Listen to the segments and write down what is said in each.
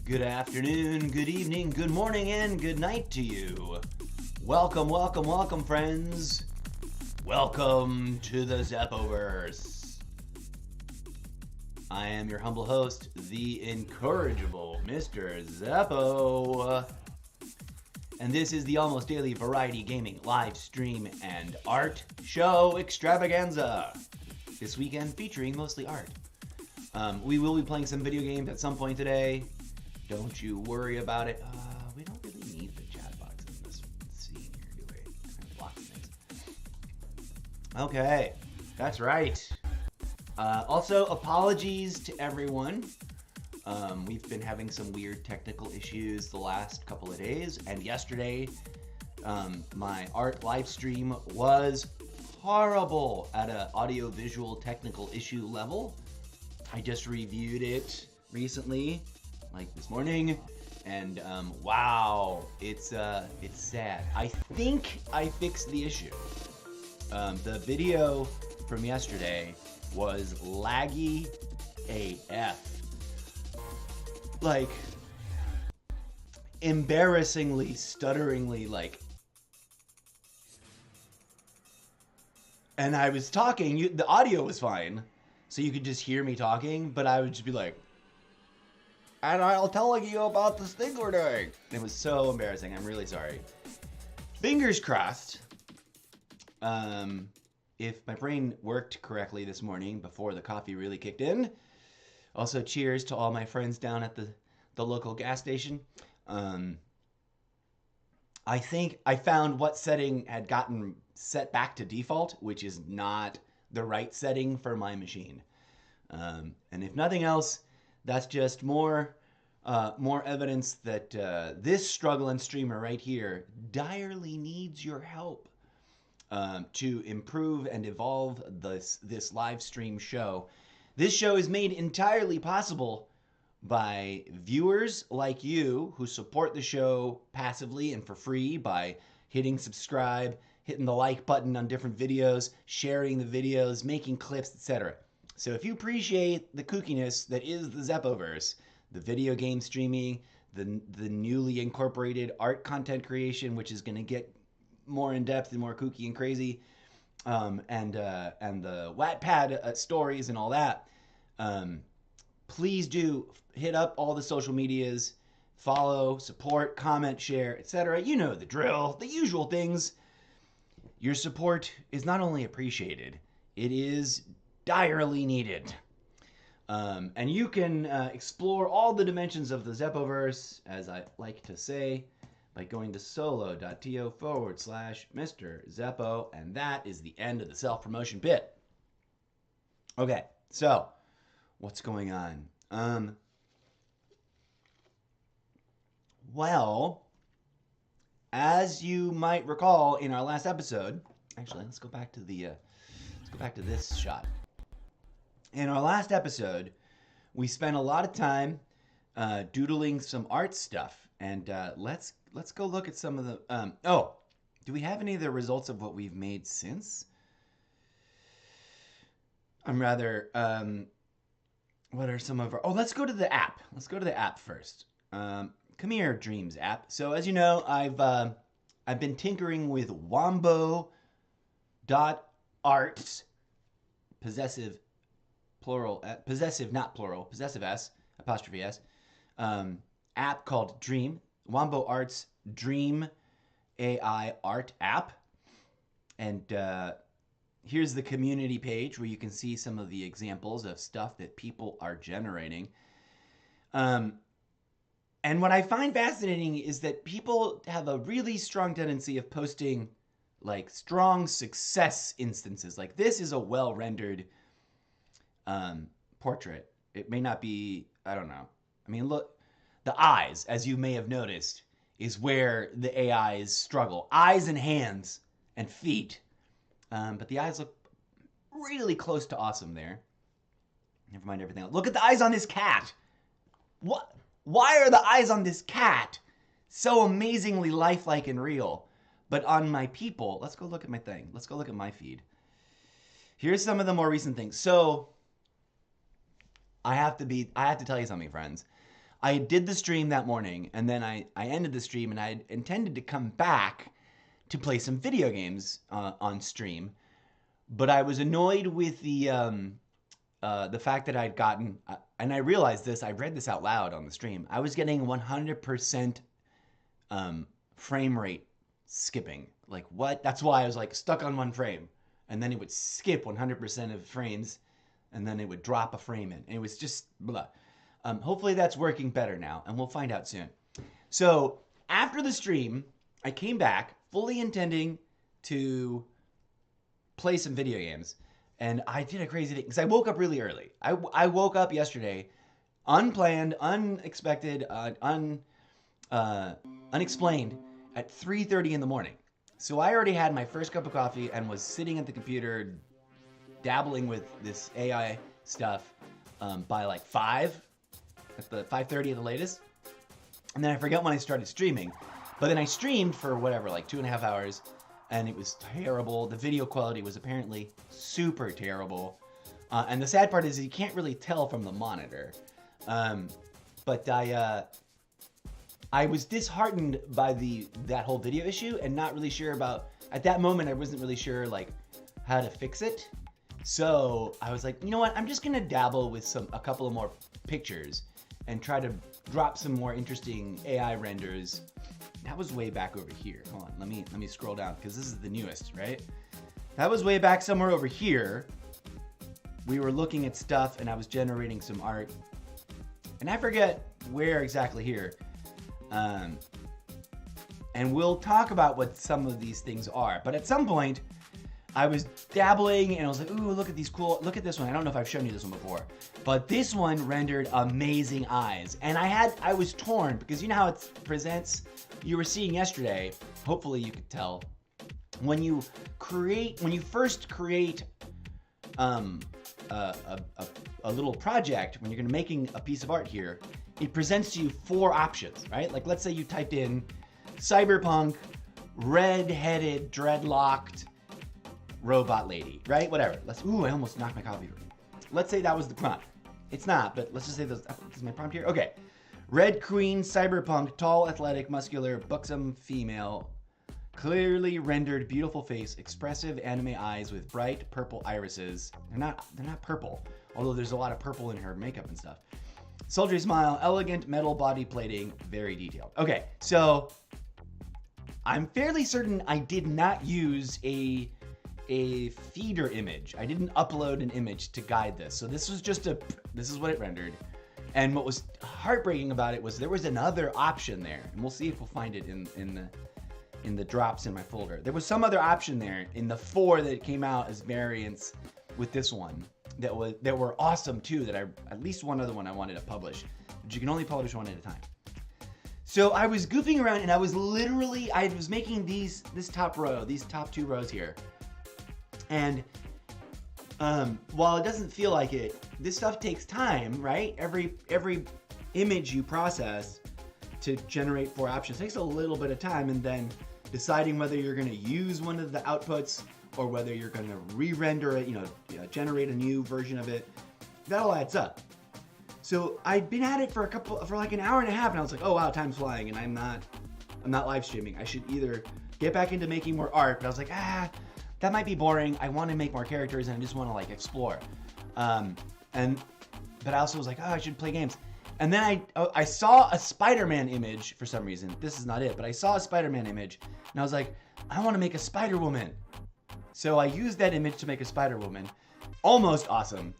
Good afternoon, good evening, good morning, and good night to you. Welcome, welcome, welcome, friends. Welcome to the Zeppoverse. I am your humble host, the incorrigible Mr. Zeppo. And this is the almost daily variety gaming live stream and art show extravaganza. This weekend featuring mostly art. We will be playing some video games at some point today. Don't you worry about it. We don't really need the chat box in this scene here, do we? Kind of blocks things. Okay, that's right. Also, apologies to everyone. We've been having some weird technical issues the last couple of days, and yesterday, my art live stream was horrible at an audio-visual technical issue level. I just reviewed it recently, like this morning, and wow, it's sad. I think I fixed the issue. The video from yesterday was laggy AF. Like, embarrassingly, stutteringly, like. And I was talking, the audio was fine, so you could just hear me talking, but I would just be like, and I'll tell you about this thing we're doing. It was so embarrassing. I'm really sorry. Fingers crossed. If my brain worked correctly this morning before the coffee really kicked in. Also, cheers to all my friends down at the local gas station. I think I found what setting had gotten set back to default, which is not the right setting for my machine. And if nothing else, that's just more evidence that this struggling streamer right here direly needs your help to improve and evolve this live stream show. This show is made entirely possible by viewers like you who support the show passively and for free by hitting subscribe, hitting the like button on different videos, sharing the videos, making clips, etc. So if you appreciate the kookiness that is the Zeppoverse, the video game streaming, the newly incorporated art content creation, which is going to get more in depth and more kooky and crazy, and the Wattpad stories and all that, please do hit up all the social medias, follow, support, comment, share, etc. You know the drill, the usual things. Your support is not only appreciated, it is direly needed. And you can explore all the dimensions of the Zeppoverse, as I like to say, by going to solo.to/Mr. Zeppo, and that is the end of the self-promotion bit. Okay, so what's going on? Well, as you might recall in our last episode, actually, let's go back to this shot. In our last episode, we spent a lot of time doodling some art stuff, and let's go look at some of the. Do we have any of the results of what we've made since? I'm rather. What are some of our? Oh, let's go to the app. Let's go to the app first. Come here, Dreams app. So as you know, I've been tinkering with Wombo.art, possessive. Plural, possessive, not plural, possessive S, apostrophe S, app called Dream, Wombo Art's Dream AI art app. And here's the community page where you can see some of the examples of stuff that people are generating. And what I find fascinating is that people have a really strong tendency of posting like strong success instances. Like this is a well-rendered portrait. It may not be, I don't know. I mean, look, the eyes, as you may have noticed, is where the AIs struggle. Eyes and hands and feet. But the eyes look really close to awesome there. Never mind everything else. Look at the eyes on this cat. What? Why are the eyes on this cat so amazingly lifelike and real? But on my people, let's go look at my thing. Let's go look at my feed. Here's some of the more recent things. So I have to tell you something, friends. I did the stream that morning, and then I ended the stream, and I intended to come back to play some video games on stream, but I was annoyed with the fact that I'd gotten, and I realized this, I read this out loud on the stream, I was getting 100% frame rate skipping. Like, what? That's why I was like stuck on one frame, and then it would skip 100% of frames, and then it would drop a frame in. And it was just blah. Hopefully that's working better now, and we'll find out soon. So after the stream, I came back fully intending to play some video games, and I did a crazy thing because I woke up really early. I woke up yesterday, unplanned, unexpected, unexplained, at 3:30 in the morning. So I already had my first cup of coffee and was sitting at the computer dabbling with this AI stuff by like 5 at the 5:30 at the latest. And then I forget when I started streaming. But then I streamed for whatever, like 2.5 hours, and it was terrible. The video quality was apparently super terrible. And the sad part is you can't really tell from the monitor. But I was disheartened by that whole video issue and not really sure about, at that moment I wasn't really sure like how to fix it. So I was like, you know what, I'm just gonna dabble with a couple of more pictures and try to drop some more interesting AI renders. That was way back over here. Hold on, let me scroll down because this is the newest, right? That was way back somewhere over here. We were looking at stuff and I was generating some art. And I forget where exactly here. And we'll talk about what some of these things are. But at some point, I was dabbling and I was like, ooh, look at these cool, look at this one. I don't know if I've shown you this one before, but this one rendered amazing eyes. And I was torn because you know how it presents, you were seeing yesterday, hopefully you could tell, when you first create a little project, when you're making a piece of art here, it presents to you 4 options, right? Like let's say you typed in cyberpunk, red-headed, dreadlocked robot lady, right? Whatever. Ooh, I almost knocked my coffee over. Let's say that was the prompt. It's not, but let's just say is my prompt here? Okay. Red queen, cyberpunk, tall, athletic, muscular, buxom female, clearly rendered, beautiful face, expressive anime eyes with bright purple irises. They're not purple, although there's a lot of purple in her makeup and stuff. Sultry smile, elegant metal body plating, very detailed. Okay, so I'm fairly certain I did not use a feeder image. I didn't upload an image to guide this. So this was just this is what it rendered. And what was heartbreaking about it was there was another option there. And we'll see if we'll find it in the drops in my folder. There was some other option there in the 4 that came out as variants with this one that were awesome too, that at least one other one I wanted to publish, but you can only publish one at a time. So I was goofing around and I was making these top 2 rows here. And while it doesn't feel like it, this stuff takes time, right? Every image you process to generate 4 options takes a little bit of time, and then deciding whether you're going to use one of the outputs or whether you're going to re-render it, generate a new version of it, that all adds up. So I'd been at it for like an hour and a half, and I was like, oh wow, time's flying, and I'm not live streaming. I should either get back into making more art, but I was like, that might be boring. I want to make more characters and I just want to like explore. But I also was like, I should play games. And then I saw a Spider-Man image for some reason. This is not it, but I saw a Spider-Man image and I was like, I want to make a Spider-Woman. So I used that image to make a Spider-Woman. Almost awesome.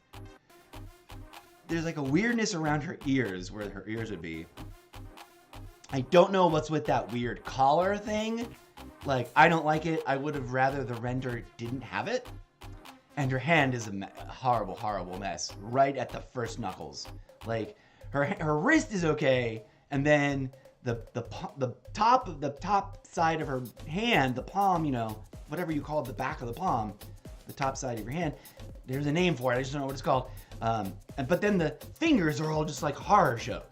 There's like a weirdness around her ears, where her ears would be. I don't know what's with that weird collar thing. Like, I don't like it. I would have rather the render didn't have it. And her hand is a horrible, horrible mess right at the first knuckles. Like, her wrist is okay, and then the top side of her hand, the palm, whatever you call it, the back of the palm, the top side of your hand, there's a name for it. I just don't know what it's called. But then the fingers are all just like horror show.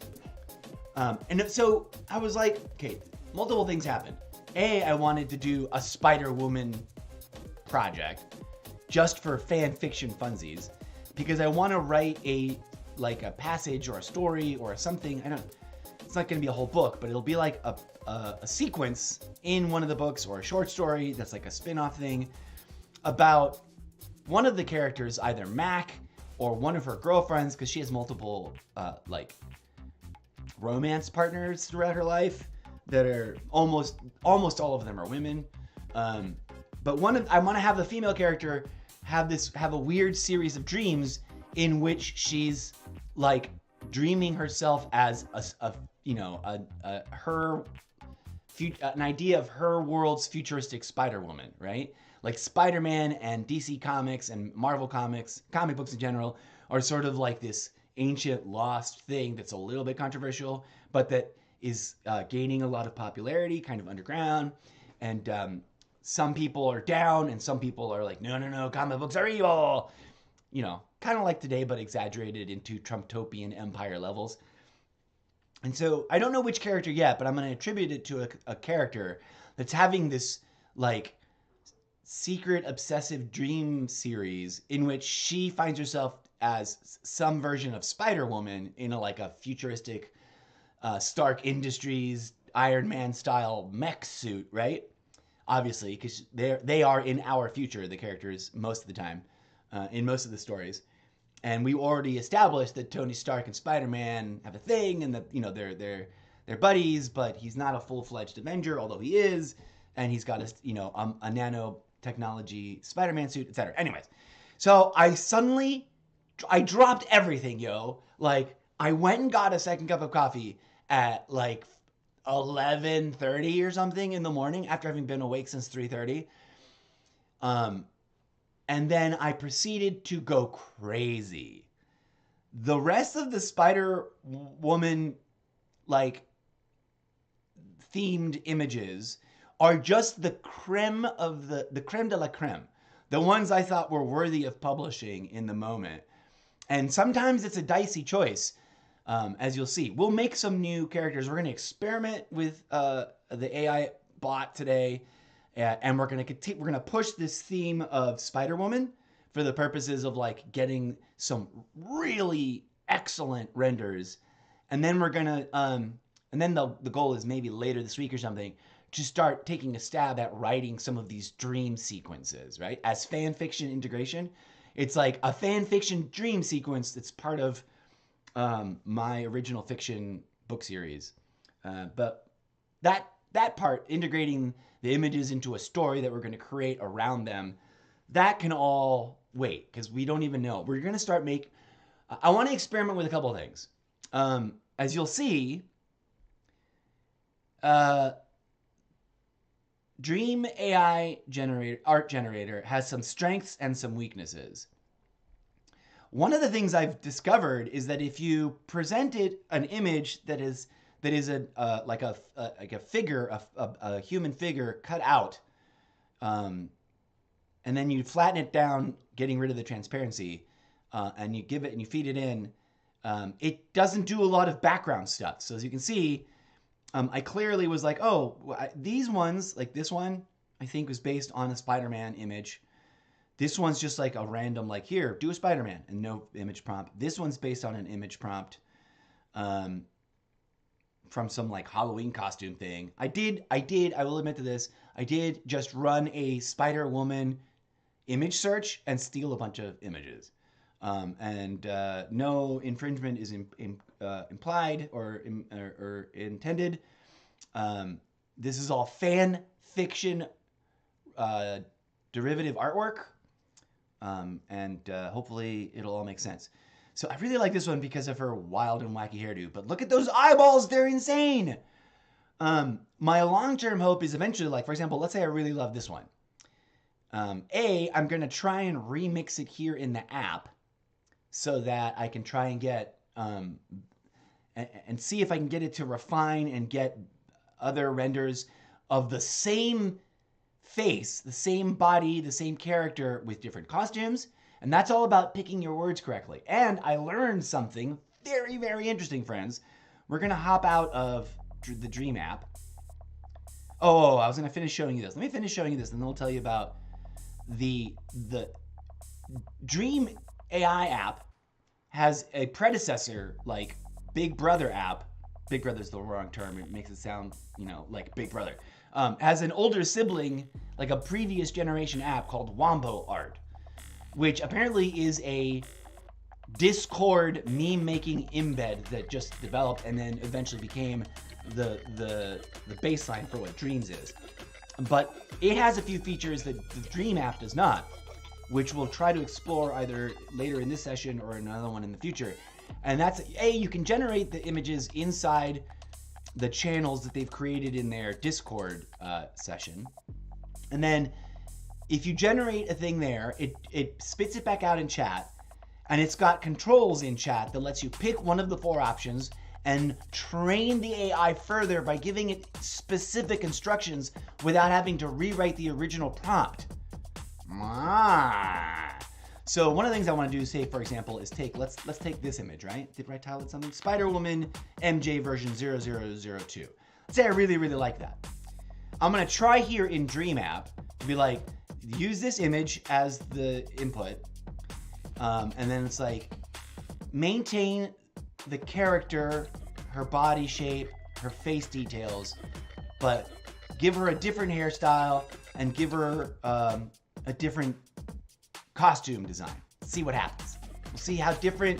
And so I was like, okay, multiple things happened. I wanted to do a Spider-Woman project just for fan fiction funsies, because I want to write a passage or a story or something. it's not going to be a whole book, but it'll be like a sequence in one of the books or a short story that's like a spin-off thing about one of the characters, either Mac or one of her girlfriends, because she has multiple like romance partners throughout her life that are almost all of them are women. But I want to have the female character have a weird series of dreams in which she's like dreaming herself as an idea of her world's futuristic Spider-Woman, right? Like Spider-Man and DC Comics and Marvel Comics, comic books in general, are sort of like this ancient lost thing that's a little bit controversial, but that is gaining a lot of popularity, kind of underground. And some people are down and some people are like, no, comic books are evil. Kind of like today, but exaggerated into Trumptopian empire levels. And so I don't know which character yet, but I'm going to attribute it to a character that's having this like secret obsessive dream series in which she finds herself as some version of Spider-Woman in a futuristic Stark Industries Iron Man style mech suit, right? Obviously, because they are in our future, the characters, most of the time, in most of the stories. And we already established that Tony Stark and Spider-Man have a thing, and that they're buddies, but he's not a full-fledged Avenger, although he is, and he's got a nanotechnology Spider-Man suit, etc. Anyways, so I dropped everything, yo. Like, I went and got a second cup of coffee at like 11:30 or something in the morning after having been awake since 3:30. And then I proceeded to go crazy. The rest of the Spider-Woman like themed images are just the creme of the creme de la creme. The ones I thought were worthy of publishing in the moment. And sometimes it's a dicey choice, as you'll see. We'll make some new characters. We're going to experiment with the AI bot today. And we're gonna push this theme of Spider-Woman for the purposes of like getting some really excellent renders, and then we're gonna and then the goal is maybe later this week or something to start taking a stab at writing some of these dream sequences, right? As fan fiction integration, it's like a fan fiction dream sequence that's part of my original fiction book series, but that part integrating the images into a story that we're going to create around them, that can all wait because we don't even know. We're going to start I want to experiment with a couple of things. As you'll see, Dream AI art generator has some strengths and some weaknesses. One of the things I've discovered is that if you present it an image that is like a figure, a human figure cut out, and then you flatten it down, getting rid of the transparency, and you give it and you feed it in, it doesn't do a lot of background stuff. So as you can see, I clearly was like, these ones, like this one, I think was based on a Spider-Man image. This one's just like a random, like, here, do a Spider-Man and no image prompt. This one's based on an image prompt. From some like Halloween costume thing. I will admit to this, I did just run a Spider-Woman image search and steal a bunch of images. And no infringement is implied or intended. This is all fan fiction derivative artwork. And hopefully it'll all make sense. So I really like this one because of her wild and wacky hairdo. But look at those eyeballs. They're insane. My long-term hope is eventually, like, for example, let's say I really love this one. I'm going to try and remix it here in the app so that I can try and get, and see if I can get it to refine and get other renders of the same face, the same body, the same character with different costumes. And that's all about picking your words correctly. And I learned something very, very interesting, friends. We're going to hop out of the Dream app. Oh, I was going to finish showing you this. Let me finish showing you this, and then we'll tell you about the Dream AI app has a predecessor, like Big Brother app, Big Brother's the wrong term. It makes it sound, like Big Brother. Has an older sibling, like a previous generation app called Wombo Art, which apparently is a Discord meme-making embed that just developed and then eventually became the baseline for what Dreams is. But it has a few features that the Dream app does not, which we'll try to explore either later in this session or another one in the future. And that's, you can generate the images inside the channels that they've created in their Discord session. And then if you generate a thing there, it spits it back out in chat, and it's got controls in chat that lets you pick one of the 4 options and train the AI further by giving it specific instructions without having to rewrite the original prompt. So one of the things I want to do, say for example, is let's take this image, right? Did I title it something? Spider-Woman MJ version 0002. Let's say I really, really like that. I'm going to try here in Dream app to be like, use this image as the input. And then it's like, maintain the character, her body shape, her face details, but give her a different hairstyle and give her a different costume design. See what happens. We'll see how different.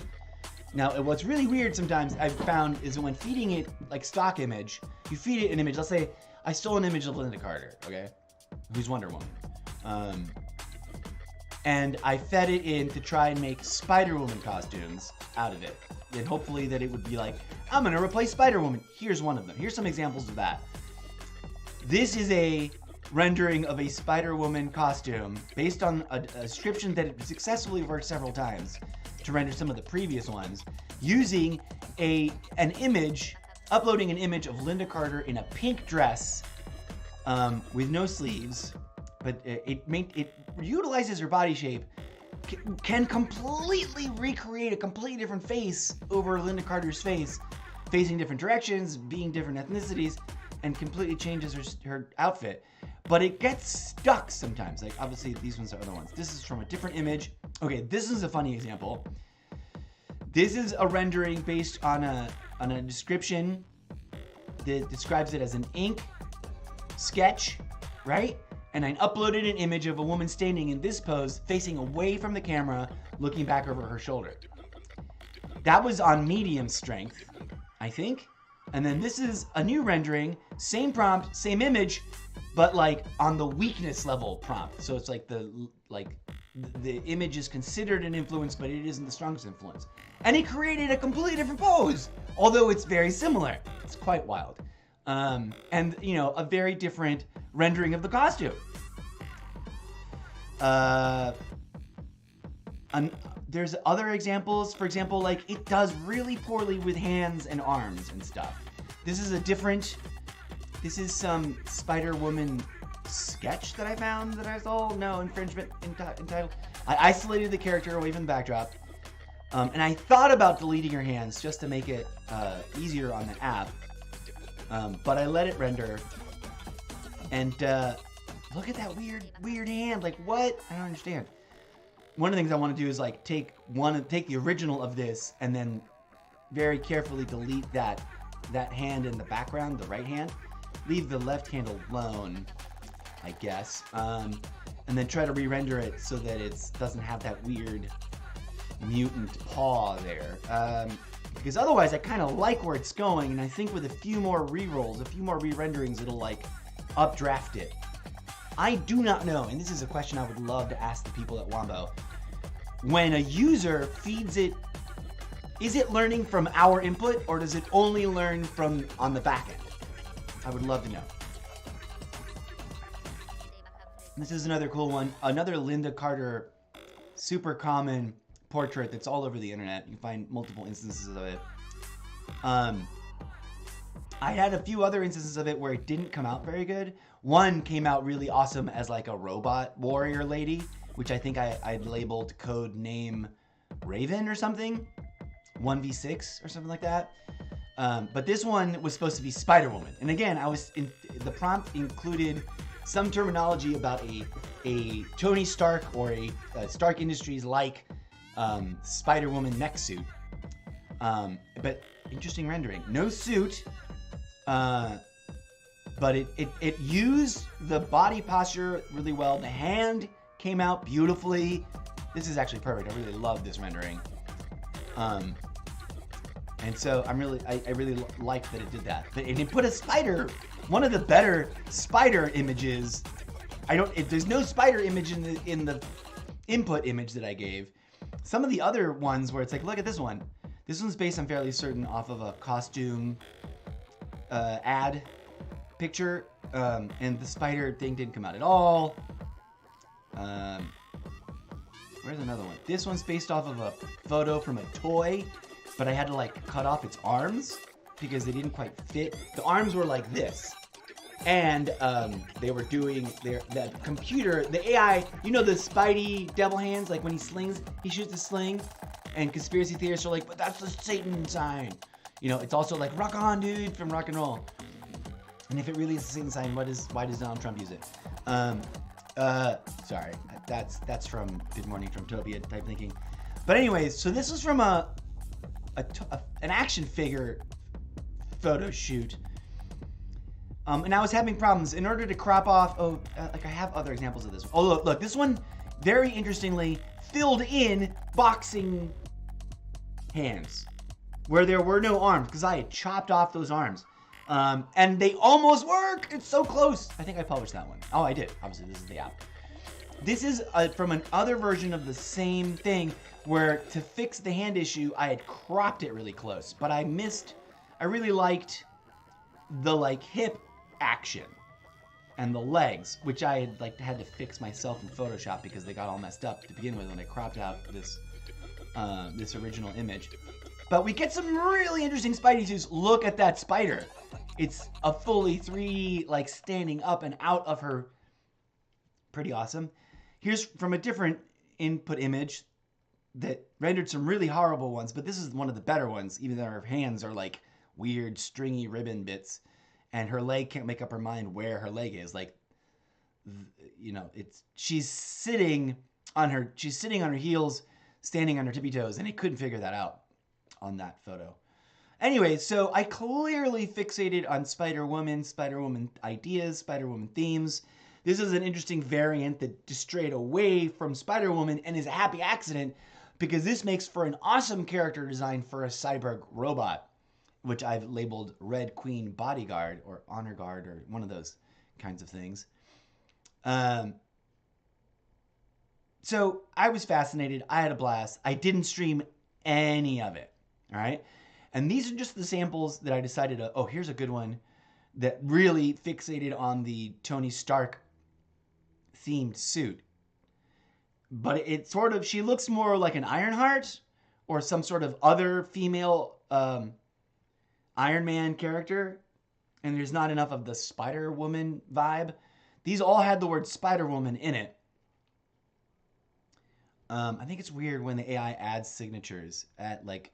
Now, what's really weird sometimes I've found is when feeding it like stock image, you feed it an image. Let's say I stole an image of Linda Carter, okay, who's Wonder Woman, and I fed it in to try and make Spider-Woman costumes out of it. And hopefully that it would be like, I'm going to replace Spider-Woman. Here's one of them. Here's some examples of that. This is a rendering of a Spider-Woman costume based on a description that it successfully worked several times to render some of the previous ones, using an image, uploading an image of Linda Carter in a pink dress with no sleeves, but it utilizes her body shape, can completely recreate a completely different face over Linda Carter's face, facing different directions, being different ethnicities, and completely changes her outfit. But it gets stuck sometimes. Like, obviously, these ones are other ones. This is from a different image. Okay, this is a funny example. This is a rendering based on a description that describes it as an ink sketch, right? And I uploaded an image of a woman standing in this pose, facing away from the camera, looking back over her shoulder. That was on medium strength, I think. And then this is a new rendering, same prompt, same image, but like on the weakness level prompt. So it's like the image is considered an influence, but it isn't the strongest influence. And it created a completely different pose, although it's very similar. It's quite wild. And a very different rendering of the costume. There's other examples. For example, like it does really poorly with hands and arms and stuff. This is some Spider-Woman sketch that I found that I saw. No infringement entitled. I isolated the character away from the backdrop. And I thought about deleting her hands just to make it easier on the app. But I let it render. And look at that weird hand. Like, what? I don't understand. One of the things I want to do is like take the original of this and then very carefully delete that hand in the background, the right hand. Leave the left hand alone, I guess. And then try to re-render it so that it doesn't have that weird mutant paw there. Because otherwise I kind of like where it's going, and I think with a few more re-rolls, a few more re-renderings, it'll like updraft it. I do not know, and this is a question I would love to ask the people at Wombo. When a user feeds it, is it learning from our input, or does it only learn from on the back end? I would love to know. This is another cool one. Another Linda Carter super common portrait that's all over the internet. You can find multiple instances of it. I had a few other instances of it where it didn't come out very good. One came out really awesome as like a robot warrior lady, which I think I labeled code name Raven or something. 1v6 or something like that. But this one was supposed to be Spider-Woman. And again, the prompt included some terminology about a Tony Stark or a Stark Industries like Spider-Woman mech suit. But interesting rendering. No suit, but it used the body posture really well. The hand came out beautifully. This is actually perfect. I really love this rendering. And so I really like that it did that. But it put a spider, one of the better spider images. There's no spider image in the input image that I gave. Some of the other ones where it's like, look at this one. This one's based, I'm fairly certain, off of a costume ad picture, and the spider thing didn't come out at all. Where's another one? This one's based off of a photo from a toy, but I had to like cut off its arms because they didn't quite fit. The arms were like this. And they were doing that computer, the AI, you know the Spidey devil hands, like when he shoots a sling, and conspiracy theorists are like, but that's the Satan sign. You know, it's also like rock on, dude, from rock and roll. And if it really is the Satan sign, why does Donald Trump use it? Sorry, that's from Good Morning Trumptopia type thinking. But anyways, so this was from an action figure photo shoot. And I was having problems in order to crop off. Like I have other examples of this. Oh, look, this one very interestingly filled in boxing hands where there were no arms because I had chopped off those arms. And they almost work. It's so close. I think I published that one. Oh, I did. Obviously, this is the app. This is from another version of the same thing where to fix the hand issue, I had cropped it really close, but I really liked the like hip action and the legs, which I had to fix myself in Photoshop because they got all messed up to begin with when I cropped out this original image. But we get some really interesting Spidey suits. Look at that spider. It's a fully 3 like standing up and out of her. Pretty awesome. Here's from a different input image that rendered some really horrible ones, but this is one of the better ones, even though her hands are like weird stringy ribbon bits. And her leg can't make up her mind where her leg is. Like, you know, she's sitting on her heels, standing on her tippy toes, and I couldn't figure that out on that photo. Anyway, so I clearly fixated on Spider-Woman ideas, Spider-Woman themes. This is an interesting variant that just strayed away from Spider-Woman and is a happy accident because this makes for an awesome character design for a cyborg robot, which I've labeled Red Queen Bodyguard or Honor Guard or one of those kinds of things. So I was fascinated. I had a blast. I didn't stream any of it, all right? And these are just the samples that I decided, here's a good one that really fixated on the Tony Stark themed suit. But she looks more like an Ironheart or some sort of other female Iron Man character, and there's not enough of the Spider-Woman vibe. These all had the word Spider-Woman in it. I think it's weird when the AI adds signatures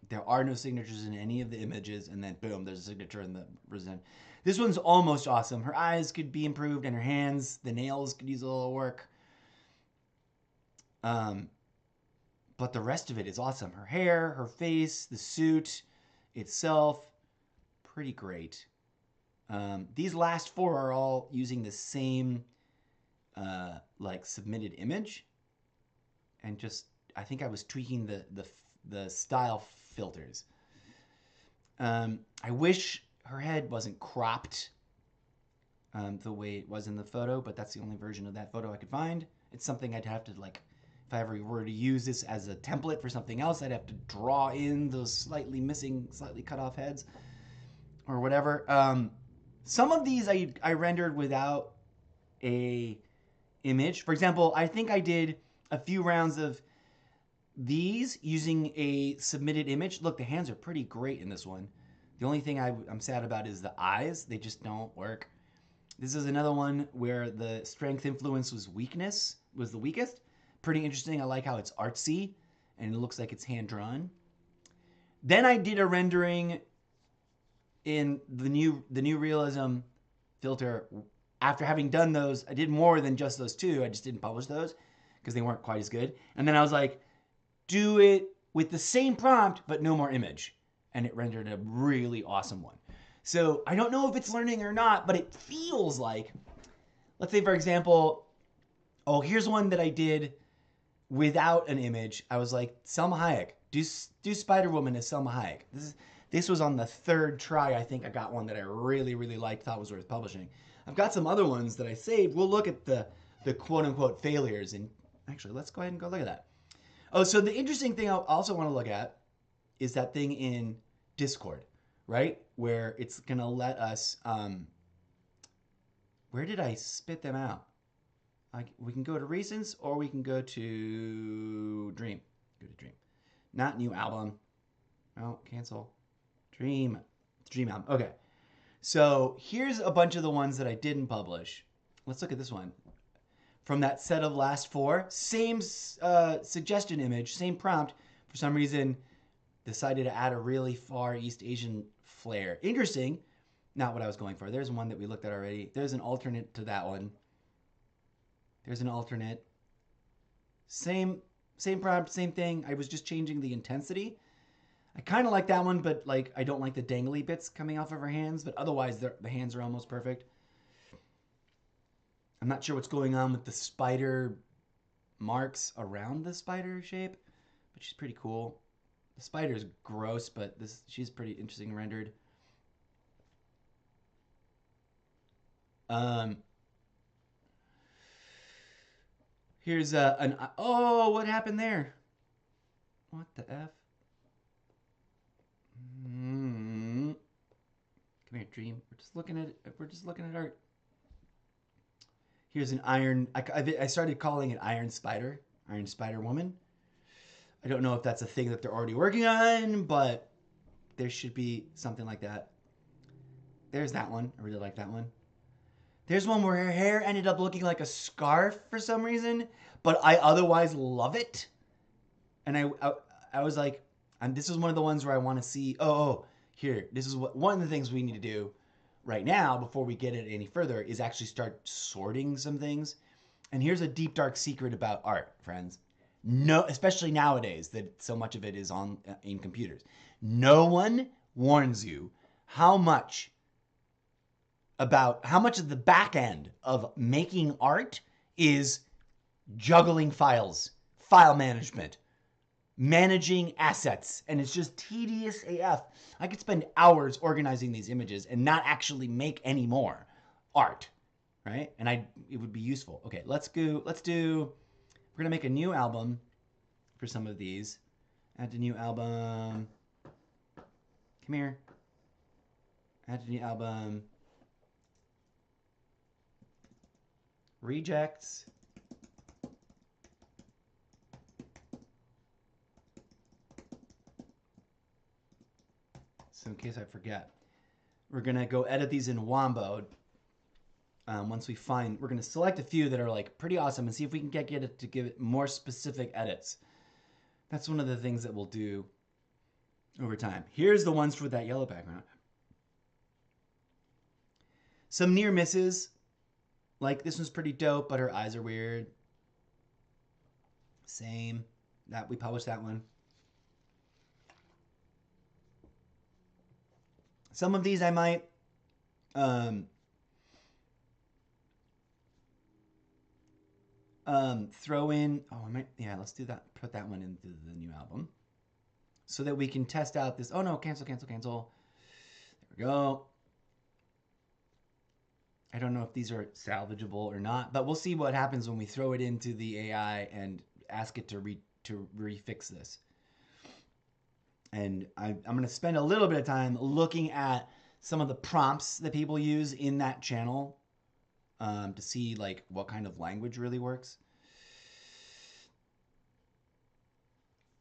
there are no signatures in any of the images, and then boom, there's a signature in the present. This one's almost awesome. Her eyes could be improved, and her hands, the nails could use a little work. But the rest of it is awesome. Her hair, her face, the suit itself, pretty great. These last 4 are all using the same submitted image, and just I think I was tweaking the style filters. I wish her head wasn't cropped the way it was in the photo, but that's the only version of that photo I could find. It's something I'd have to if I ever were to use this as a template for something else, I'd have to draw in those slightly cut off heads or whatever. Some of these I rendered without a image. For example, I think I did a few rounds of these using a submitted image. Look, the hands are pretty great in this one. The only thing I'm sad about is the eyes. They just don't work. This is another one where the strength influence was the weakest. Pretty interesting. I like how it's artsy and it looks like it's hand-drawn. Then I did a rendering in the new realism filter. After having done those, I did more than just those 2. I just didn't publish those because they weren't quite as good. And then I was like, do it with the same prompt, but no more image. and it rendered a really awesome one. So I don't know if it's learning or not, but it feels like, let's say for example, oh, here's one that I did without an image. I was like, Selma Hayek, do Spider-Woman as Selma Hayek. This was on the third try. I think I got one that I really, really liked, thought was worth publishing. I've got some other ones that I saved. We'll look at the quote-unquote failures. And actually, let's go ahead and go look at that. Oh, so the interesting thing I also want to look at is that thing in Discord, right? Where it's going to let us... where did I spit them out? We can go to Recents, or we can go to Dream. Go to Dream. Not new album. No, cancel. Dream. Dream album. Okay. So here's a bunch of the ones that I didn't publish. Let's look at this one. From that set of last 4, same suggestion image, same prompt. For some reason, decided to add a really Far East Asian flair. Interesting. Not what I was going for. There's one that we looked at already. There's an alternate to that one. There's an alternate. Same prompt, same thing. I was just changing the intensity. I kind of like that one, but like I don't like the dangly bits coming off of her hands. But otherwise, the hands are almost perfect. I'm not sure what's going on with the spider marks around the spider shape, but she's pretty cool. The spider's gross, but she's pretty interesting rendered. Here's oh, what happened there? What the F? Come here, Dream. We're just looking at art. Here's an iron. I started calling it Iron Spider Woman. I don't know if that's a thing that they're already working on, but there should be something like that. There's that one. I really like that one. There's one where her hair ended up looking like a scarf for some reason, but I otherwise love it. And I was like, this is one of the ones where I want to see, here, this is one of the things we need to do right now before we get it any further is actually start sorting some things. And here's a deep, dark secret about art, friends. No, especially nowadays that so much of it is in computers. No one warns you how much of the back end of making art is juggling files, file management, managing assets, and it's just tedious AF. I could spend hours organizing these images and not actually make any more art, right? And it would be useful. Okay, we're gonna make a new album for some of these. Add a new album. Come here. Add a new album. Rejects. So in case I forget, we're gonna go edit these in Wombo. Once we're gonna select a few that are like pretty awesome and see if we can get it to give it more specific edits. That's one of the things that we'll do over time. Here's the ones for that yellow background. Some near misses. Like this one's pretty dope, but her eyes are weird. Same. We published that one. Some of these I might throw in. Oh, let's do that. Put that one into the new album so that we can test out this. Oh no, cancel. There we go. I don't know if these are salvageable or not, but we'll see what happens when we throw it into the AI and ask it to refix this. And I'm going to spend a little bit of time looking at some of the prompts that people use in that channel to see like what kind of language really works.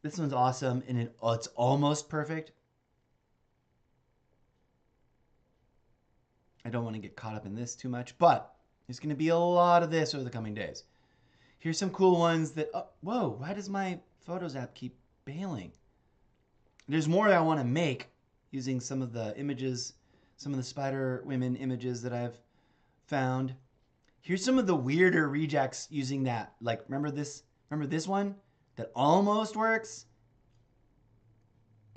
This one's awesome, and it's almost perfect. I don't want to get caught up in this too much, but there's going to be a lot of this over the coming days. Here's some cool ones that... whoa, why does my Photos app keep bailing? There's more I want to make using some of the images, some of the Spider Women images that I've found. Here's some of the weirder rejects using that. Like, remember this one that almost works,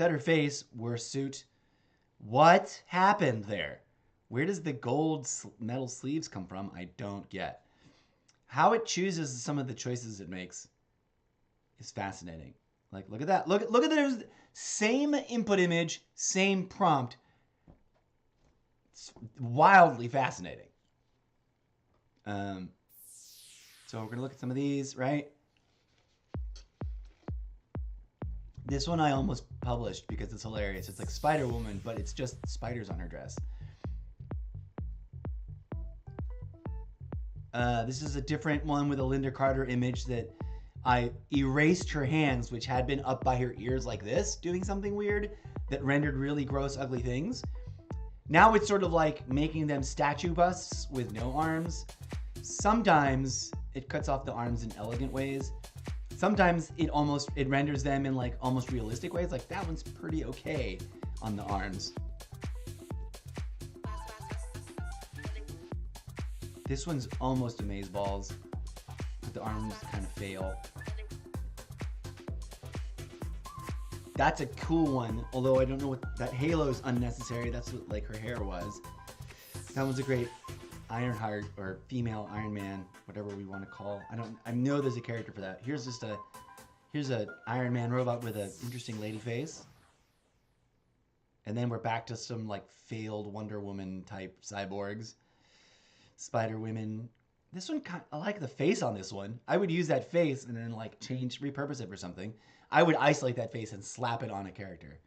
better face, worse suit. What happened there? Where does the gold metal sleeves come from? I don't get. How it chooses some of the choices it makes is fascinating. Like, look at that. Look at the same input image, same prompt. It's wildly fascinating. So we're gonna look at some of these, right? This one I almost published because it's hilarious. It's like Spider-Woman, but it's just spiders on her dress. This is a different one with a Linda Carter image that I erased her hands, which had been up by her ears like this, doing something weird that rendered really gross, ugly things. Now it's sort of like making them statue busts with no arms. Sometimes it cuts off the arms in elegant ways. Sometimes it renders them in like almost realistic ways. Like that one's pretty okay on the arms. This one's almost amazeballs, but the arms kind of fail. That's a cool one, although I don't know what that halo's unnecessary. That's what like her hair was. That one's a great Ironheart or female Iron Man, whatever we want to call. I know there's a character for that. Here's a Iron Man robot with an interesting lady face. And then we're back to some like failed Wonder Woman type cyborgs. Spider Women. This one, I like the face on this one. I would use that face and then like repurpose it for something. I would isolate that face and slap it on a character.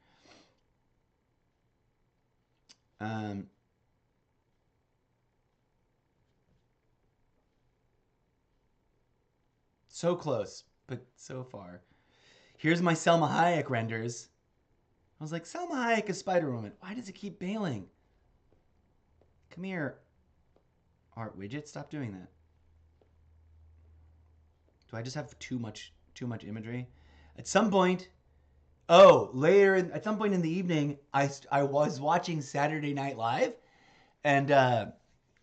So close, but so far. Here's my Selma Hayek renders. I was like, Selma Hayek is Spider-Woman. Why does it keep bailing? Come here, art widget. Stop doing that. Do I just have too much imagery? At some point, at some point in the evening, I was watching Saturday Night Live, and I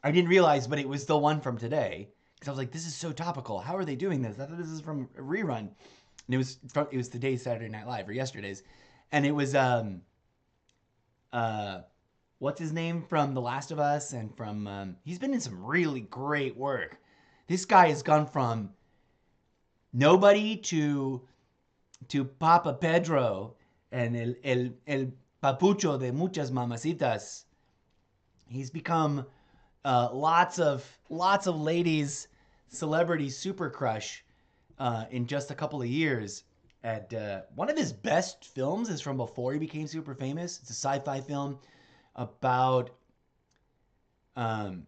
didn't realize, but it was the one from today. Because I was like, this is so topical. How are they doing this? I thought this is from a rerun. And it was today's Saturday Night Live, or yesterday's. And it was, what's his name from The Last of Us? And from, he's been in some really great work. This guy has gone from nobody to Papa Pedro and el papucho de muchas mamacitas. He's become lots of ladies' celebrity super crush in just a couple of years. And one of his best films is from before he became super famous. It's a sci-fi film about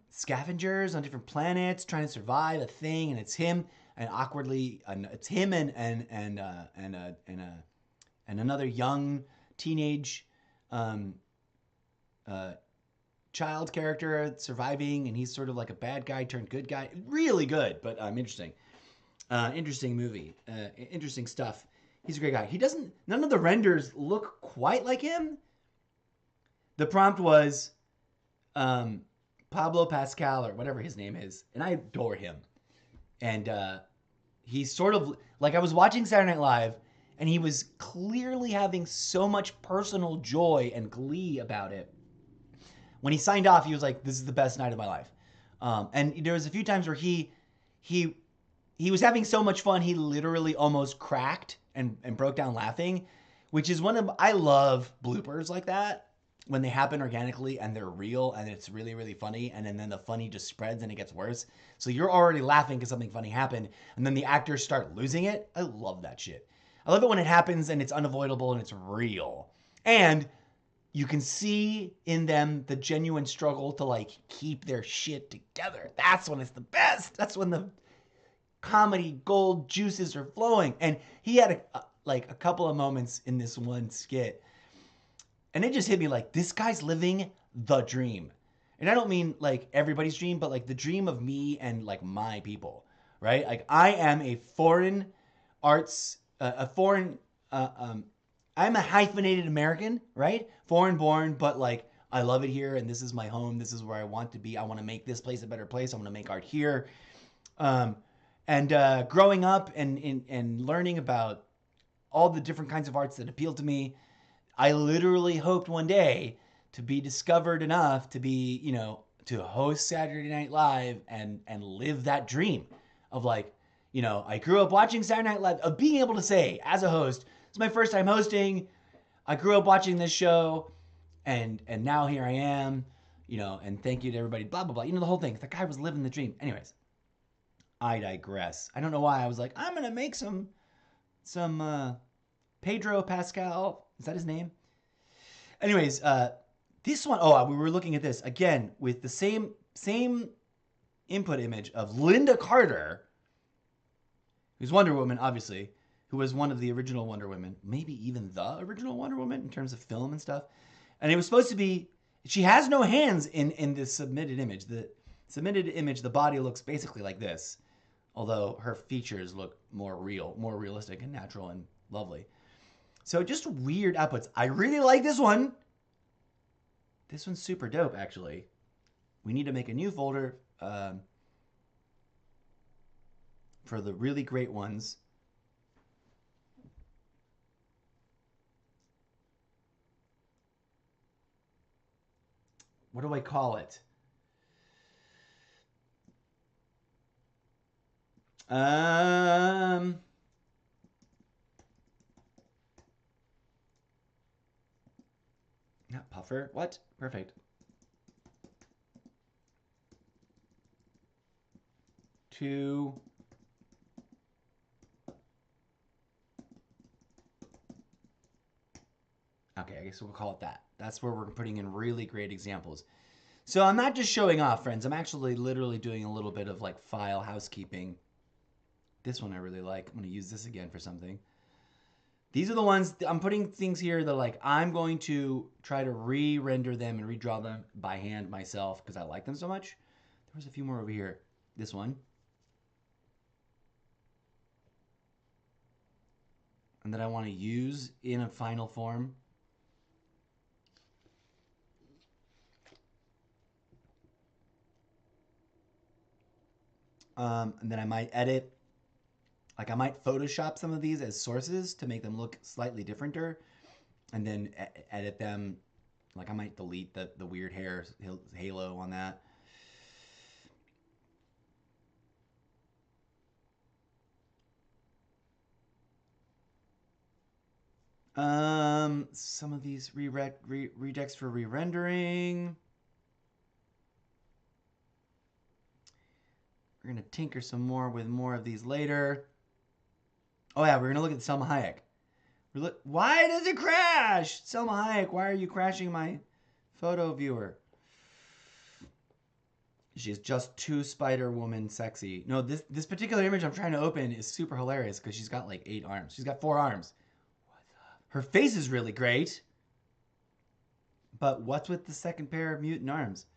scavengers on different planets trying to survive a thing, and it's him and it's him and another young teenage child character surviving, and he's sort of like a bad guy turned good guy. Really good, but interesting. Interesting movie. Interesting stuff. He's a great guy. None of the renders look quite like him. The prompt was Pablo Pascal or whatever his name is, and I adore him. And he's sort of like, I was watching Saturday Night Live, and he was clearly having so much personal joy and glee about it. When he signed off, he was like, "This is the best night of my life." And there was a few times where he was having so much fun, he literally almost cracked and broke down laughing, which is I love bloopers like that when they happen organically and they're real and it's really, really funny, and then the funny just spreads and it gets worse. So you're already laughing because something funny happened, and then the actors start losing it. I love that shit. I love it when it happens and it's unavoidable and it's real. And you can see in them the genuine struggle to like keep their shit together. That's when it's the best. That's when the comedy gold juices are flowing. And he had a couple of moments in this one skit, and it just hit me like, this guy's living the dream. And I don't mean like everybody's dream, but like the dream of me and like my people, right? Like I am a foreign arts, I'm a hyphenated American, right? Foreign born, but like I love it here, and this is my home. This is where I want to be. I want to make this place a better place. I want to make art here. And growing up and learning about all the different kinds of arts that appeal to me, I literally hoped one day to be discovered enough to be, to host Saturday Night Live and live that dream of like, I grew up watching Saturday Night Live, of being able to say as a host, it's my first time hosting. I grew up watching this show, and now here I am, and thank you to everybody, blah, blah, blah. The whole thing. The guy was living the dream. Anyways, I digress. I don't know why I was like, I'm going to make some Pedro Pascal. Is that his name? Anyways, this one, we were looking at this again with the same input image of Linda Carter, who's Wonder Woman, obviously, who was one of the original Wonder Women, maybe even the original Wonder Woman in terms of film and stuff. And it was supposed to be, she has no hands in this submitted image. The submitted image, the body looks basically like this, although her features look more real, more realistic and natural and lovely. So just weird outputs. I really like this one. This one's super dope, actually. We need to make a new folder for the really great ones. What do I call it? Not puffer. What? Perfect. Two. Okay, I guess we'll call it that. That's where we're putting in really great examples. So I'm not just showing off, friends. I'm actually literally doing a little bit of like file housekeeping. This one I really like. I'm going to use this again for something. These are the ones, I'm putting things here that like I'm going to try to re-render them and redraw them by hand myself because I like them so much. There was a few more over here. This one. And that I want to use in a final form. And then I might edit. Like I might Photoshop some of these as sources to make them look slightly differenter, and then edit them. Like I might delete the weird hair halo on that. Some of these rejects for re-rendering. We're gonna tinker some more with more of these later. Oh yeah, we're gonna look at Selma Hayek. Why does it crash? Selma Hayek, why are you crashing my photo viewer? She's just too Spider-Woman sexy. No, this particular image I'm trying to open is super hilarious because she's got like 8 arms. She's got 4 arms. Her face is really great. But what's with the second pair of mutant arms?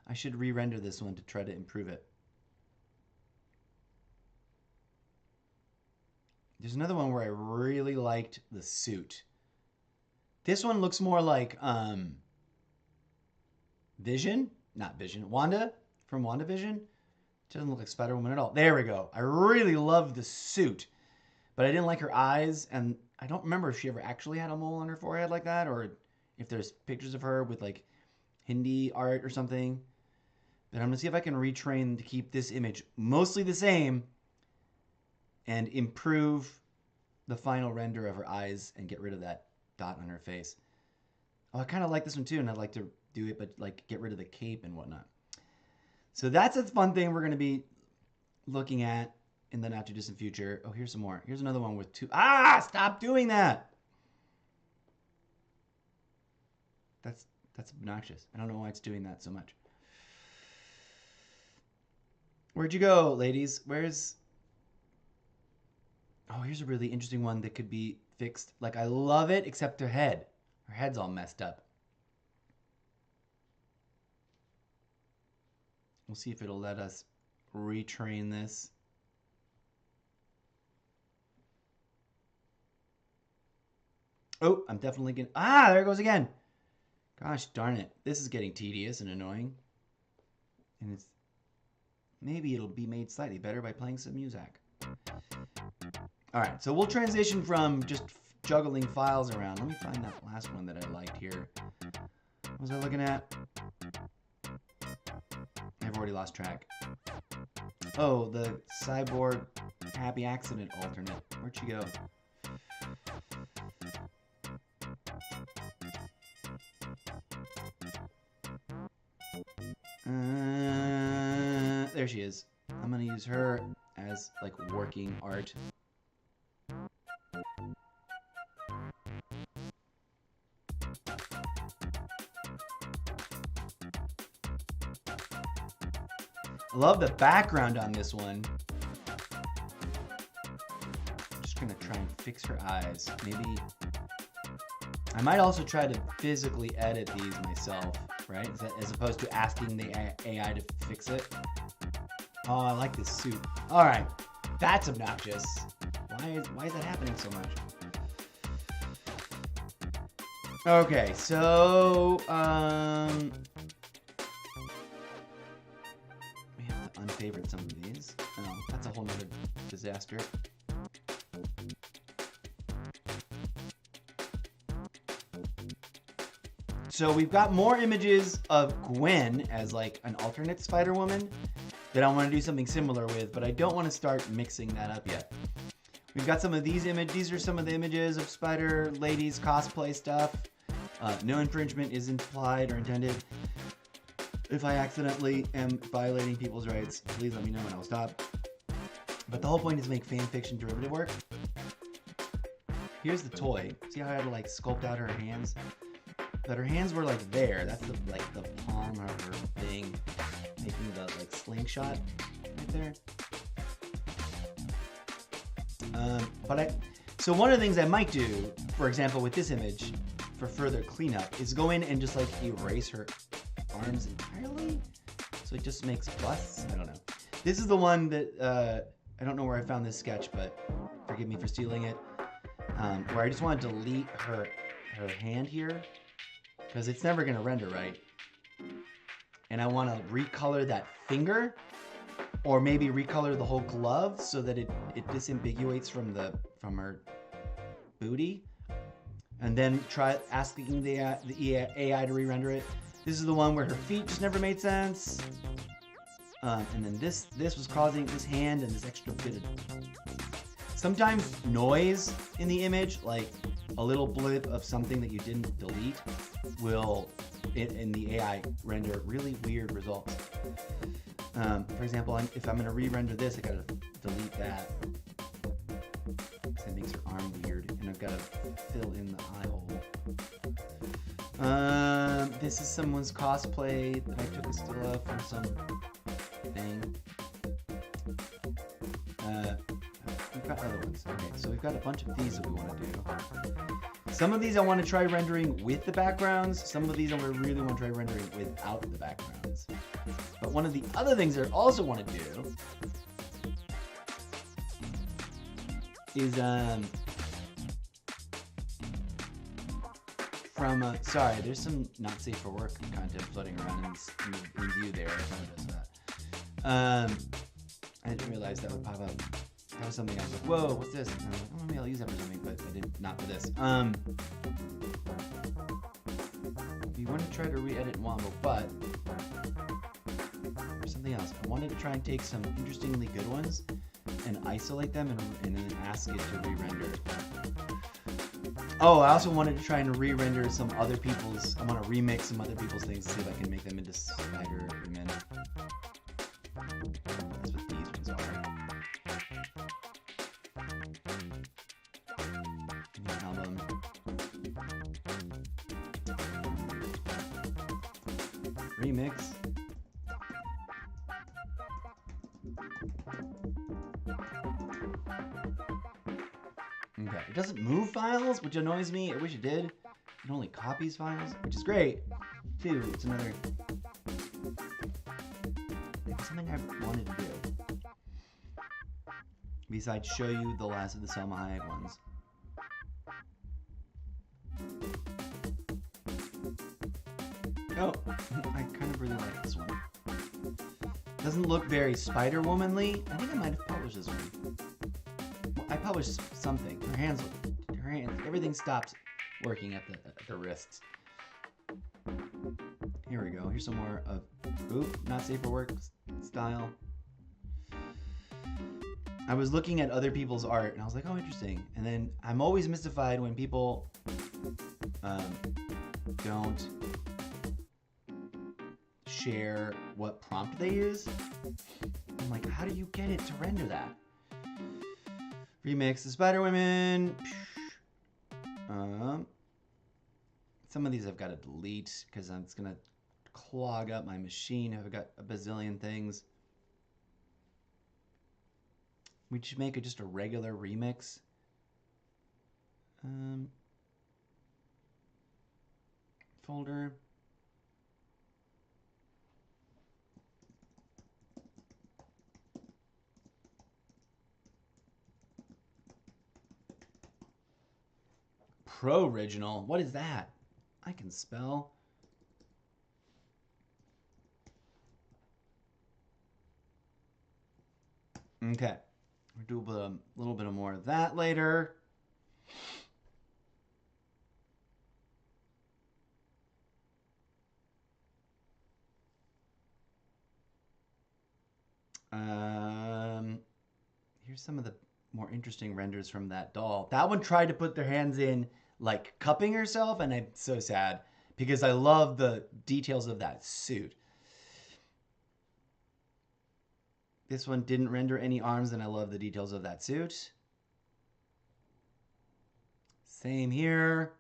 I should re-render this one to try to improve it. There's another one where I really liked the suit. This one looks more like Vision. Not Vision. Wanda from WandaVision. Doesn't look like Spider-Woman at all. There we go. I really love the suit. But I didn't like her eyes. And I don't remember if she ever actually had a mole on her forehead like that. Or if there's pictures of her with like Hindi art or something. But I'm going to see if I can retrain to keep this image mostly the same. And improve the final render of her eyes and get rid of that dot on her face. Oh, I kind of like this one too, and I'd like to do it, but like get rid of the cape and whatnot. So that's a fun thing we're going to be looking at in the not too distant future. Oh, here's some more. Here's another one with 2. Stop doing that. That's obnoxious. I don't know why it's doing that so much. Where'd you go, ladies? Oh, here's a really interesting one that could be fixed. Like, I love it, except her head. Her head's all messed up. We'll see if it'll let us retrain this. Oh, I'm definitely going to... there it goes again. Gosh darn it. This is getting tedious and annoying. And maybe it'll be made slightly better by playing some music. All right, so we'll transition from just juggling files around. Let me find that last one that I liked here. What was I looking at? I've already lost track. Oh, the cyborg happy accident alternate. Where'd she go? There she is. I'm gonna use her as like working art. I love the background on this one. I'm just gonna try and fix her eyes. Maybe I might also try to physically edit these myself, right? As opposed to asking the AI to fix it. Oh, I like this suit. All right, that's obnoxious. Why is that happening so much? Okay, so we have to unfavorite some of these. Oh, that's a whole nother disaster. So we've got more images of Gwen as like an alternate Spider-Woman that I want to do something similar with, but I don't want to start mixing that up yet. We've got some of these images. These are some of the images of Spider Ladies cosplay stuff. No infringement is implied or intended. If I accidentally am violating people's rights, please let me know and I'll stop. But the whole point is to make fan fiction derivative work. Here's the toy. See how I had to like sculpt out her hands? But her hands were like there. That's the palm of her thing, making the like slingshot right there. So one of the things I might do, for example, with this image, for further cleanup, is go in and just like erase her arms entirely, so it just makes busts. I don't know. This is the one that I don't know where I found this sketch, but forgive me for stealing it. Where I just want to delete her hand here, because it's never gonna render right. And I want to recolor that finger, or maybe recolor the whole glove so that it disambiguates from her booty, and then try asking the AI to re-render it. This is the one where her feet just never made sense, and then this was causing this hand and this extra bit of sometimes noise in the image, like a little blip of something that you didn't delete, will in the AI render really weird results. For example, if I'm going to re-render this, I gotta delete that. That makes her arm weird, and I've got to fill in the eye hole. This is someone's cosplay that I took a still of from some thing. We've got other ones. Okay, so we've got a bunch of these that we want to do. Some of these I want to try rendering with the backgrounds. Some of these I really want to try rendering without the backgrounds. But one of the other things I also want to do is sorry, there's some not safe for work content floating around in view there. I didn't realize that would pop up. That was something I was like, whoa, what's this? And I was like, oh, maybe I'll use that for something, but I did not for this. We want to try to re-edit Wombo, but there's something else. I wanted to try and take some interestingly good ones and isolate them and then ask it to re-render. Oh, I also wanted to try and re-render some other people's, I want to remix some other people's things to see if I can make them into Spider-Man. That's what these ones are. Album. Remix. Okay, it doesn't move files, which annoys me. I wish it did. It only copies files, which is great. Too, it's another something I wanted to do. Besides show you the last of the Selma Hayek ones. Oh, I kind of really like this one. Doesn't look very Spider-Womanly. I think I might have published this one. Well, I published something. Her hands, everything stops working at the wrists. Here we go. Here's some more of, not safe for work style. I was looking at other people's art and I was like, oh, interesting. And then I'm always mystified when people don't share what prompt they use. I'm like, how do you get it to render that? Remix the Spider Women. Some of these I've got to delete because it's going to clog up my machine if I've got a bazillion things. We should make it just a regular remix. Folder. Pro original. What is that? I can spell. Okay. We'll do a little bit more of that later. Here's some of the more interesting renders from that doll. That one tried to put their hands in like cupping herself, and I'm so sad because I love the details of that suit. This one didn't render any arms, and I love the details of that suit. Same here.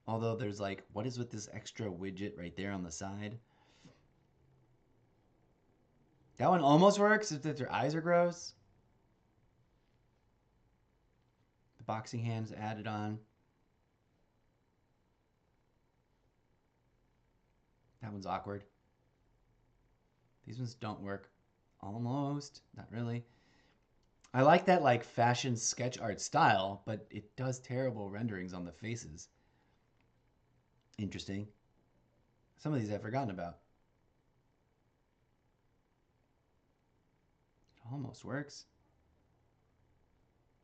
Although there's like, what is with this extra widget right there on the side? That one almost works, if their eyes are gross. The boxing hands added on. That one's awkward. These ones don't work. Almost. Not really. I like that like fashion sketch art style, but it does terrible renderings on the faces. Interesting. Some of these I've forgotten about. It almost works.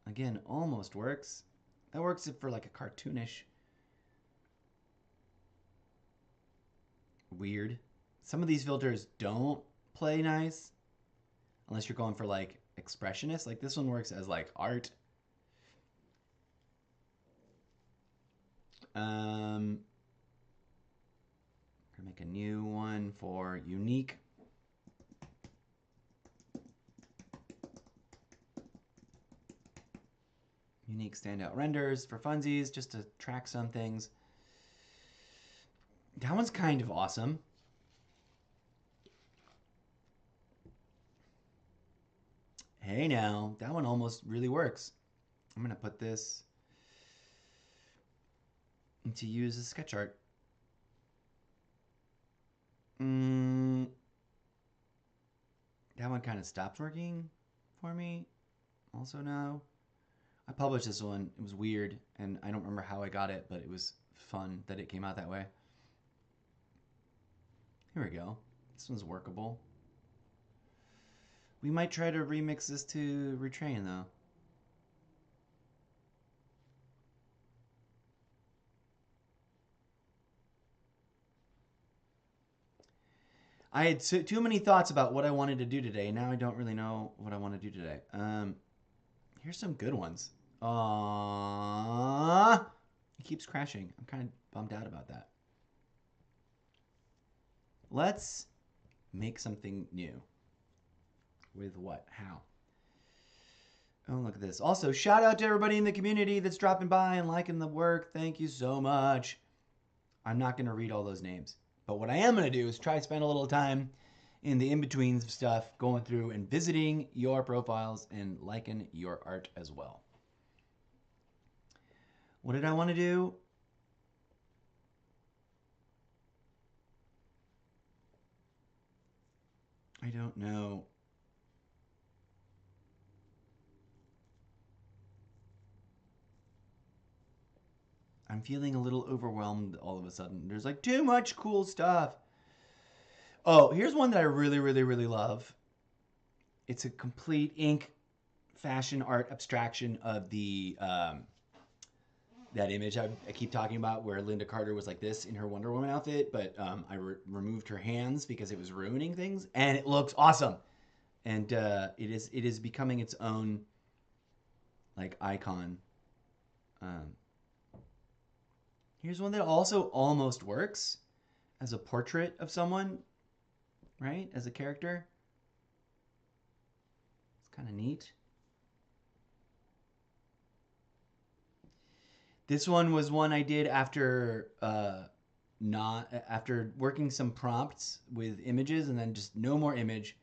Again, almost works. That works for like a cartoonish. Weird. Some of these filters don't play nice unless you're going for like expressionist. Like this one works as like art. Gonna make a new one for unique. Unique standout renders for funsies, just to track some things. That one's kind of awesome. Hey now, that one almost really works. I'm gonna put this to use as sketch art. That one kind of stopped working for me. Also now. I published this one. It was weird, and I don't remember how I got it, but it was fun that it came out that way. Here we go. This one's workable. We might try to remix this to retrain, though. I had too many thoughts about what I wanted to do today, and now I don't really know what I want to do today. Here's some good ones. It keeps crashing. I'm kind of bummed out about that. Let's make something new. With what? How? Oh, look at this. Also, shout out to everybody in the community that's dropping by and liking the work. Thank you so much. I'm not going to read all those names. But what I am going to do is try to spend a little time in the in-betweens stuff, going through and visiting your profiles and liking your art as well. What did I want to do? I don't know. I'm feeling a little overwhelmed all of a sudden. There's like too much cool stuff. Oh, here's one that I really, really, really love. It's a complete ink fashion art abstraction of the that image I keep talking about where Linda Carter was like this in her Wonder Woman outfit, but I removed her hands because it was ruining things, and it looks awesome. And it is becoming its own like icon. Um, Here's one that also almost works as a portrait of someone, right? As a character. It's kind of neat. This one was one I did after after working some prompts with images and then just no more image,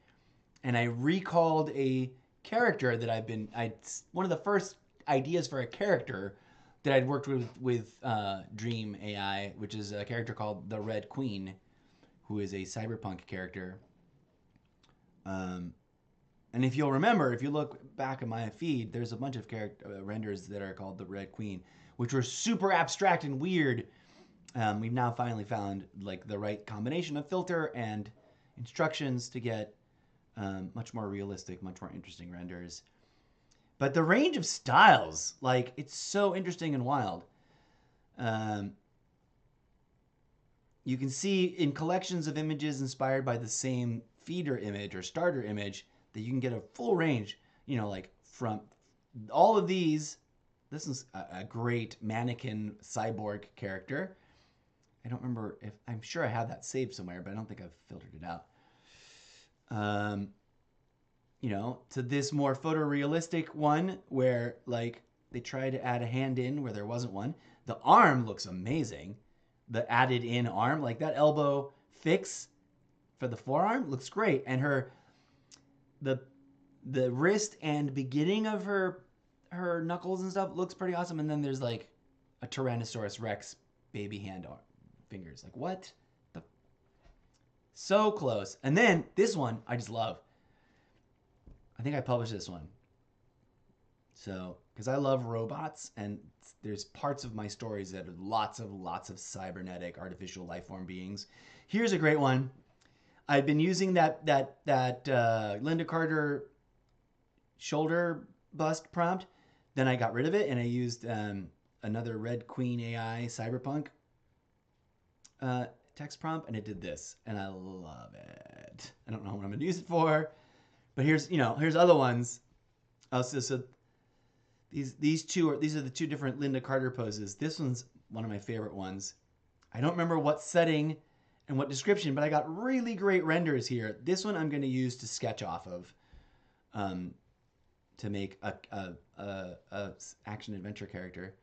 and I recalled a character that one of the first ideas for a character that I'd worked with Dream AI, which is a character called the Red Queen, who is a cyberpunk character. And if you'll remember, if you look back at my feed, there's a bunch of renders that are called the Red Queen, which were super abstract and weird. We've now finally found like the right combination of filter and instructions to get much more realistic, much more interesting renders. But the range of styles, like, it's so interesting and wild. You can see in collections of images inspired by the same feeder image or starter image that you can get a full range, like from all of these. This is a great mannequin cyborg character. I don't remember I'm sure I have that saved somewhere, but I don't think I've filtered it out. To this more photorealistic one where like they try to add a hand in where there wasn't one. The arm looks amazing. The added in arm, like that elbow fix for the forearm looks great. And the wrist and beginning of her knuckles and stuff looks pretty awesome. And then there's like a Tyrannosaurus Rex baby hand fingers. Like what? So close. And then this one I just love. I think I published this one. So, because I love robots, and there's parts of my stories that are lots of cybernetic artificial life form beings. Here's a great one. I've been using that Linda Carter shoulder bust prompt. Then I got rid of it, and I used another Red Queen AI cyberpunk text prompt, and it did this, and I love it. I don't know what I'm gonna use it for. But here's other ones. So these are the two different Linda Carter poses. This one's one of my favorite ones. I don't remember what setting and what description, but I got really great renders here. This one I'm going to use to sketch off of, to make a action adventure character.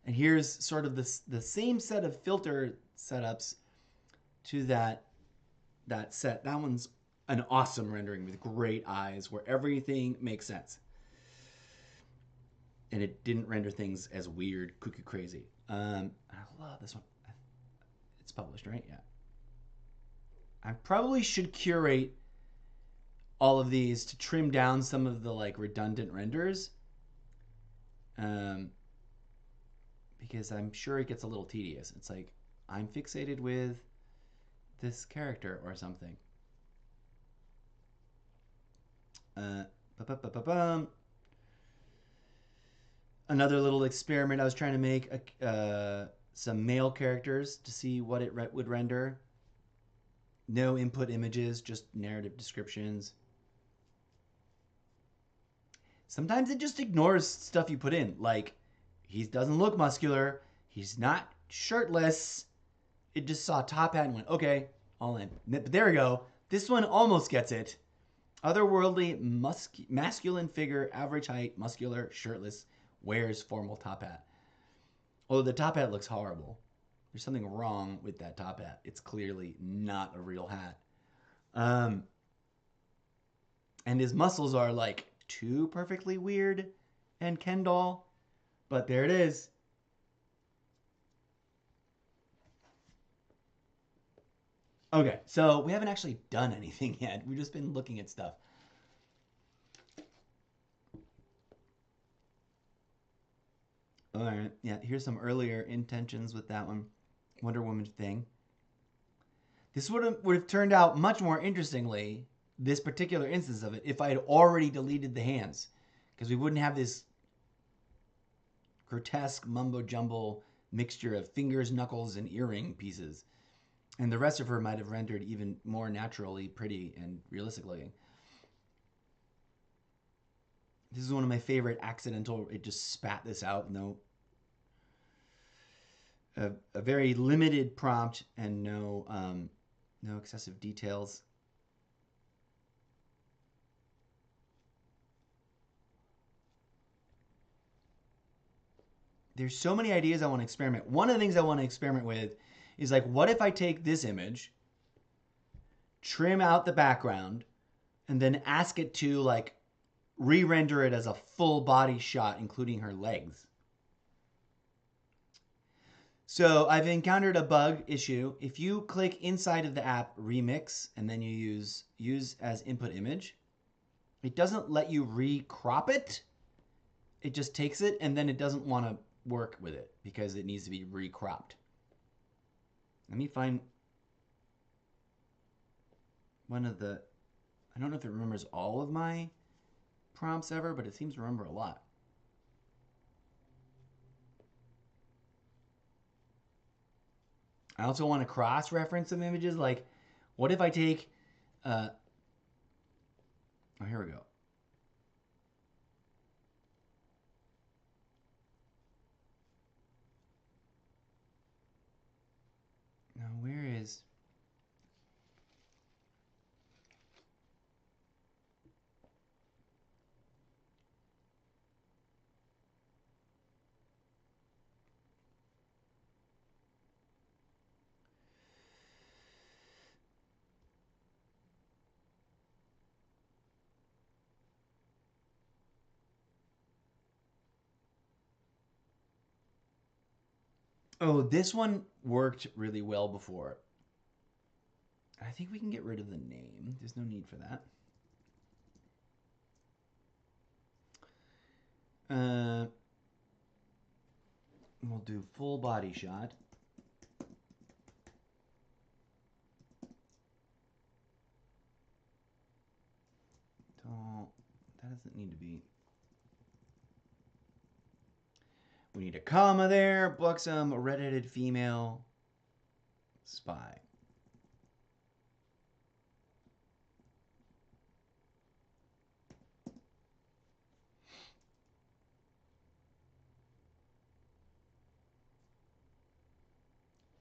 And here's sort of the same set of filter setups to that set. That one's an awesome rendering with great eyes where everything makes sense. And it didn't render things as weird, cuckoo crazy. I love this one. It's published, right? Yeah. I probably should curate all of these to trim down some of the like redundant renders. Because I'm sure it gets a little tedious. It's like, I'm fixated with this character or something. Another little experiment I was trying to make some male characters to see what it would render. No input images, just narrative descriptions. Sometimes it just ignores stuff you put in, like he doesn't look muscular, he's not shirtless. It just saw top hat and went, okay, all in. But there we go. This one almost gets it. Otherworldly, masculine figure, average height, muscular, shirtless, wears formal top hat. Although the top hat looks horrible. There's something wrong with that top hat. It's clearly not a real hat. And his muscles are like too perfectly weird and Ken doll. But there it is. Okay, so we haven't actually done anything yet. We've just been looking at stuff. All right, yeah, here's some earlier intentions with that one. Wonder Woman thing. This would have turned out much more interestingly, this particular instance of it, if I had already deleted the hands. Because we wouldn't have this grotesque mumbo-jumbo mixture of fingers, knuckles, and earring pieces. And the rest of her might have rendered even more naturally pretty and realistic looking. This is one of my favorite accidental, it just spat this out. No, a very limited prompt and no excessive details. There's so many ideas I want to experiment. One of the things I want to experiment with is like, what if I take this image, trim out the background, and then ask it to like re-render it as a full body shot, including her legs. So I've encountered a bug issue. If you click inside of the app Remix and then you use as input image, it doesn't let you re-crop it. It just takes it and then it doesn't want to work with it because it needs to be re-cropped. Let me find one of the, I don't know if it remembers all of my prompts ever, but it seems to remember a lot. I also want to cross-reference some images. Like, what if I take, oh, here we go. Now, where is... Oh, this one worked really well before. I think we can get rid of the name. There's no need for that. We'll do full body shot. That doesn't need to be. We need a comma there. Buxom, redheaded female spy.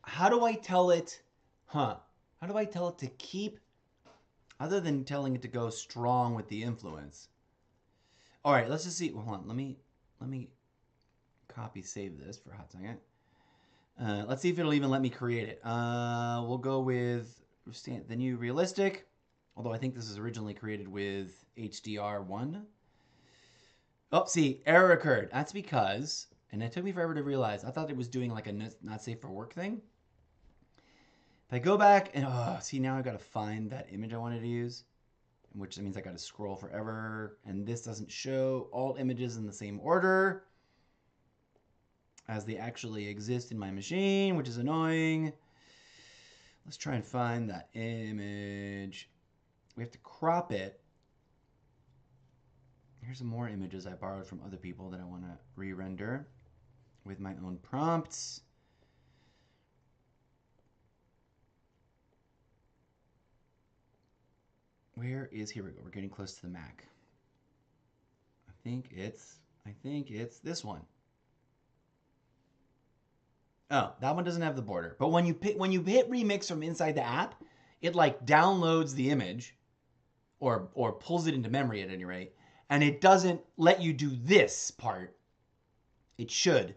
How do I tell it, How do I tell it to keep, other than telling it to go strong with the influence? All right, let's just see. Hold on, let me copy save this for a hot second. Let's see if it'll even let me create it. We'll go with the new realistic, although I think this is originally created with HDR1. Oh, see, error occurred. That's because, and it took me forever to realize, I thought it was doing like a not safe for work thing. If I go back and, see, now I've got to find that image I wanted to use, which means I got to scroll forever, and this doesn't show all images in the same order as they actually exist in my machine, which is annoying. Let's try and find that image. We have to crop it. Here's some more images I borrowed from other people that I want to re-render with my own prompts. Where is, here we go, we're getting close to the Mac. I think it's this one. Oh, that one doesn't have the border. But when you hit remix from inside the app, it like downloads the image or pulls it into memory at any rate, and it doesn't let you do this part. It should.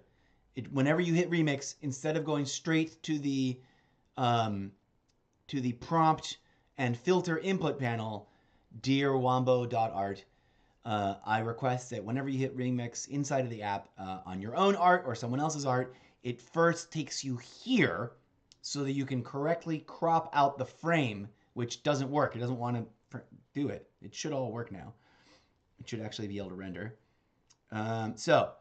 Whenever you hit remix, instead of going straight to the prompt and filter input panel, dear wombo.art, I request that whenever you hit remix inside of the app on your own art or someone else's art, it first takes you here so that you can correctly crop out the frame, which doesn't work. It doesn't want to do it. It should all work now. It should actually be able to render. So,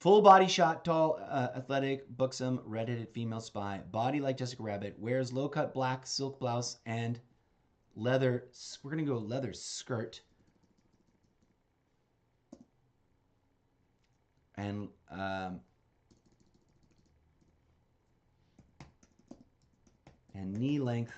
full body shot, tall, athletic, buxom, redheaded female spy, body like Jessica Rabbit, wears low cut black silk blouse and leather. We're going to go leather skirt. and knee length.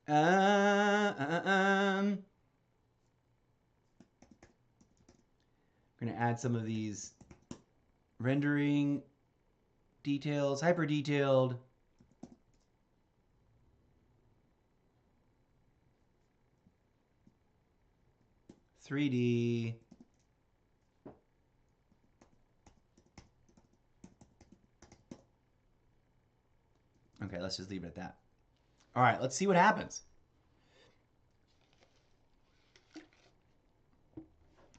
I'm going to add some of these rendering details, hyper detailed. $3D. Okay, let's just leave it at that. All right, let's see what happens.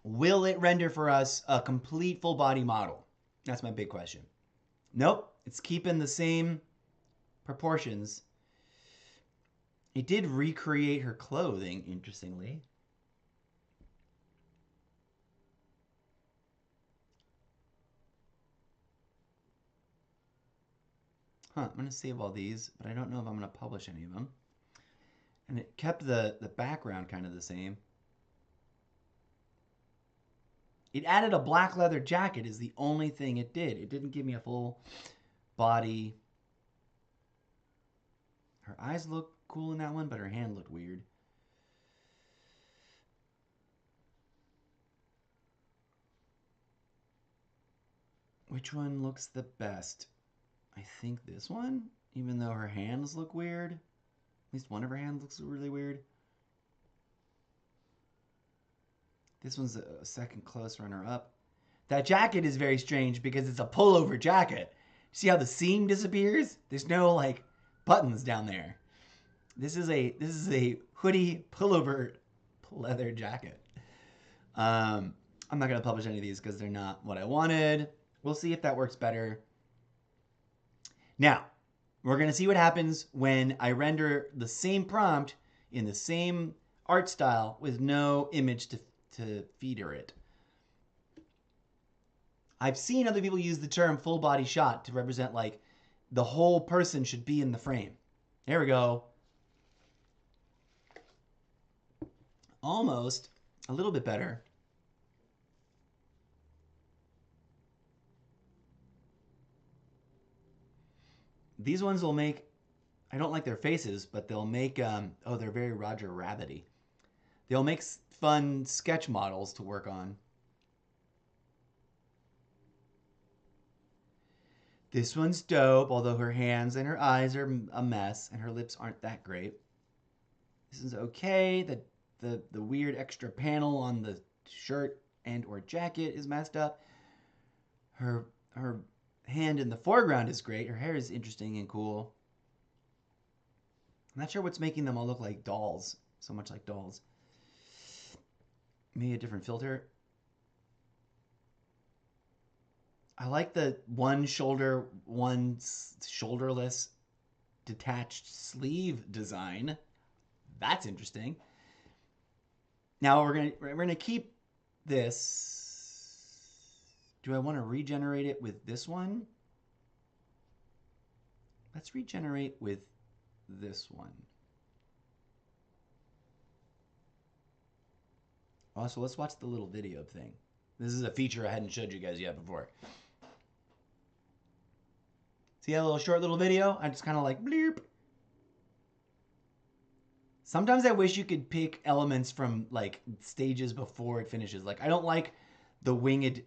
Will it render for us a complete full body model? That's my big question. Nope, it's keeping the same proportions. It did recreate her clothing, interestingly. I'm going to save all these, but I don't know if I'm going to publish any of them. And it kept the background kind of the same. It added a black leather jacket is the only thing it did. It didn't give me a full body. Her eyes look cool in that one, but her hand looked weird. Which one looks the best? I think this one, even though her hands look weird. At least one of her hands looks really weird. This one's a second close runner-up. That jacket is very strange because it's a pullover jacket. See how the seam disappears? There's no like buttons down there. This is a hoodie pullover leather jacket. I'm not gonna publish any of these because they're not what I wanted. We'll see if that works better. Now, we're gonna see what happens when I render the same prompt in the same art style with no image to feed it. I've seen other people use the term full body shot to represent like the whole person should be in the frame. There we go. Almost a little bit better. These ones will make, I don't like their faces, but they'll make, oh, they're very Roger Rabbit-y. They'll make fun sketch models to work on. This one's dope, although her hands and her eyes are a mess, and her lips aren't that great. This is okay. The weird extra panel on the shirt and or jacket is messed up. Her hand in the foreground is great. Her hair is interesting and cool. I'm not sure what's making them all look like dolls, so much like dolls. Maybe a different filter. I like the one shoulder, one shoulderless detached sleeve design. That's interesting. Now we're gonna keep this. Do I want to regenerate it with this one? Let's regenerate with this one. Also, let's watch the little video thing. This is a feature I hadn't showed you guys yet before. See that little short little video? I just kind of like bleep. Sometimes I wish you could pick elements from like stages before it finishes. Like I don't like the winged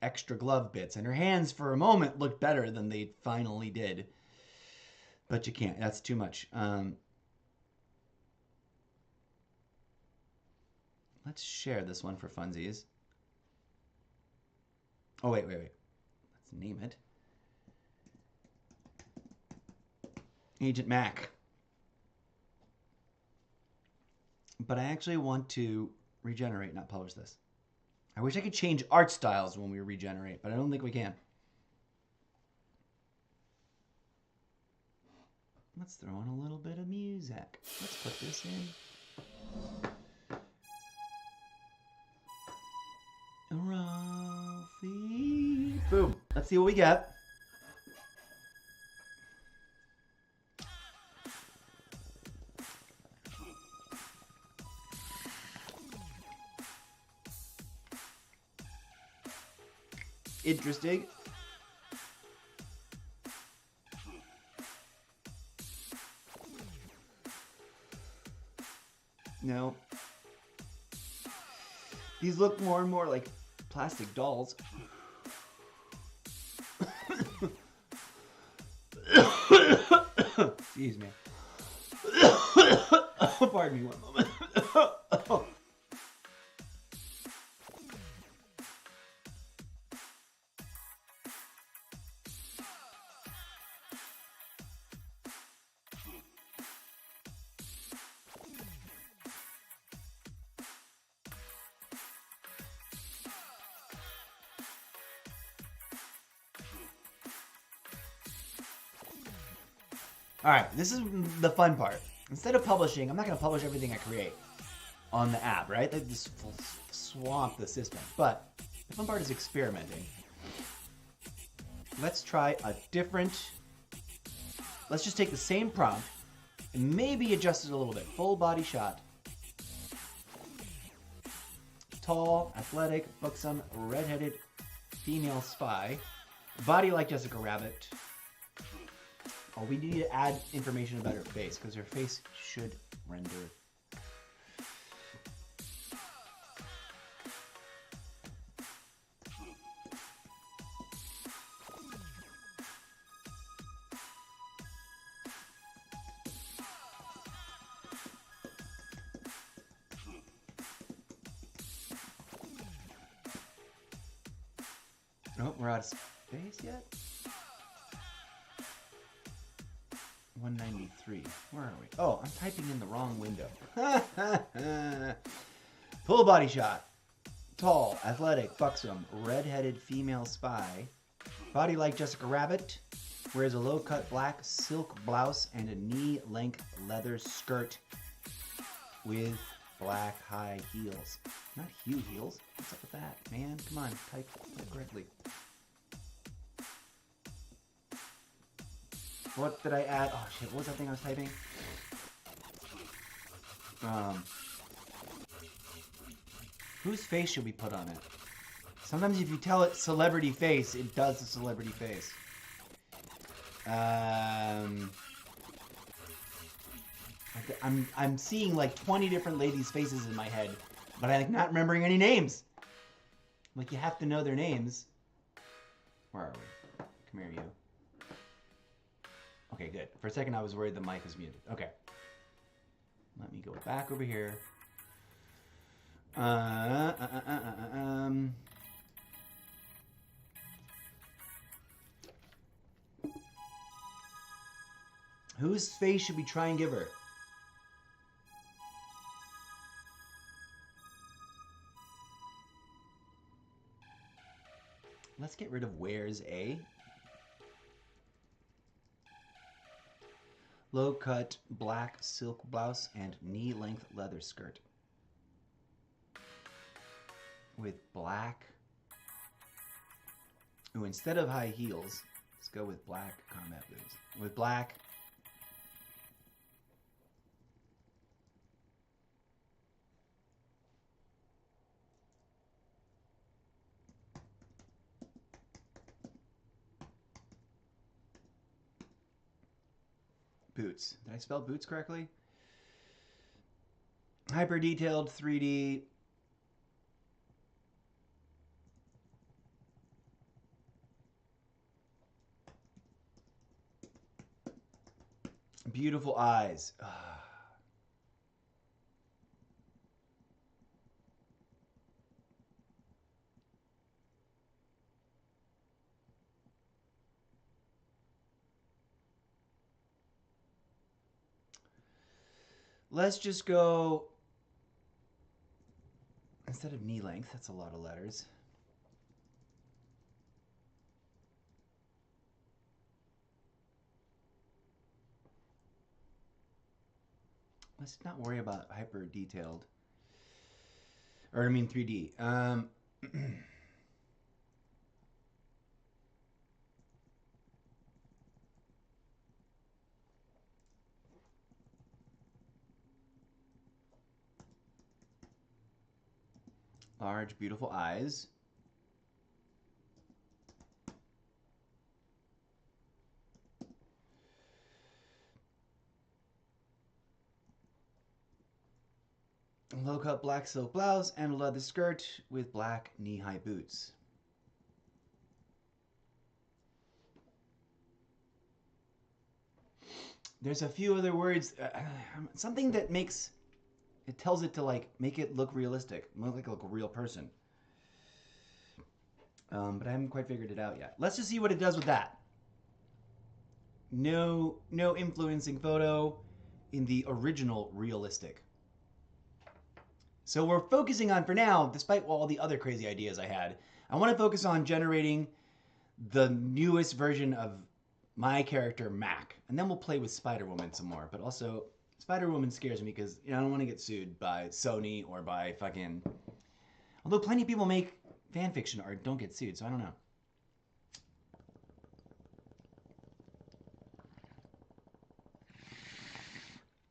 extra glove bits, and her hands for a moment looked better than they finally did. But you can't. That's too much. Let's share this one for funsies. Oh, wait. Let's name it. Agent Mac. But I actually want to regenerate, not publish this. I wish I could change art styles when we regenerate, but I don't think we can. Let's throw in a little bit of music. Let's put this in. Ralphie. Boom. Let's see what we get. interesting. No. These look more and more like plastic dolls. Excuse me. Pardon me one moment. All right, this is the fun part. Instead of publishing, I'm not going to publish everything I create on the app, right? They just swamp the system. But the fun part is experimenting. Let's try a different... Let's just take the same prompt and maybe adjust it a little bit. Full body shot. Tall, athletic, buxom, redheaded, female spy. Body like Jessica Rabbit. Oh, we need to add information about her face because her face should render. Oh, we're out of space yet? 193. Where are we? Oh, I'm typing in the wrong window. Full body shot. Tall, athletic, buxom, red-headed female spy. Body like Jessica Rabbit. Wears a low-cut black silk blouse and a knee-length leather skirt with black high heels. Not Hugh heels. What's up with that? Man, come on. Type correctly. What did I add? Oh shit, what was that thing I was typing? Whose face should we put on it? Sometimes if you tell it celebrity face, it does the celebrity face. I'm seeing like 20 different ladies' faces in my head, but I'm not remembering any names. Like, you have to know their names. Where are we? Come here, you. Okay, good. For a second, I was worried the mic was muted. Okay. Let me go back over here. Whose face should we try and give her? Let's get rid of wears a. Low cut black silk blouse and knee length leather skirt. With black. Ooh, instead of high heels, let's go with black combat boots. With black. Boots. Did I spell boots correctly? Hyper detailed 3D. Beautiful eyes. Let's just go, instead of knee length, that's a lot of letters. Let's not worry about hyper detailed. Or I mean 3D. Large, beautiful eyes. Low cut black silk blouse and a leather skirt with black knee-high boots. There's a few other words, something that makes it tells it to like make it look realistic, look like a real person. But I haven't quite figured it out yet. Let's just see what it does with that. No influencing photo in the original realistic. So we're focusing on, for now, despite all the other crazy ideas I had, I want to focus on generating the newest version of my character, Mac. And then we'll play with Spider-Woman some more. But also, Spider-Woman scares me because I don't want to get sued by Sony or by fucking... Although plenty of people make fan fiction art don't get sued, so I don't know.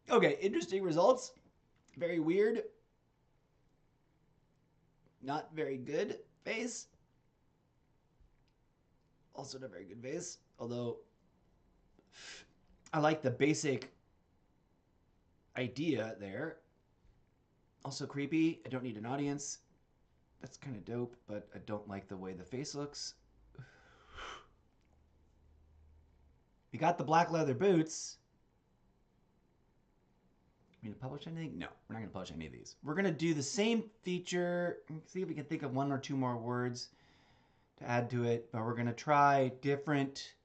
Okay, interesting results. Very weird. Not very good face. Also not very good face. Although, I like the basic idea there. Also creepy. I don't need an audience. That's kind of dope, but I don't like the way the face looks. We got the black leather boots. Are we going to publish anything? No, we're not going to publish any of these. We're going to do the same feature. See if we can think of one or two more words to add to it. But we're going to try different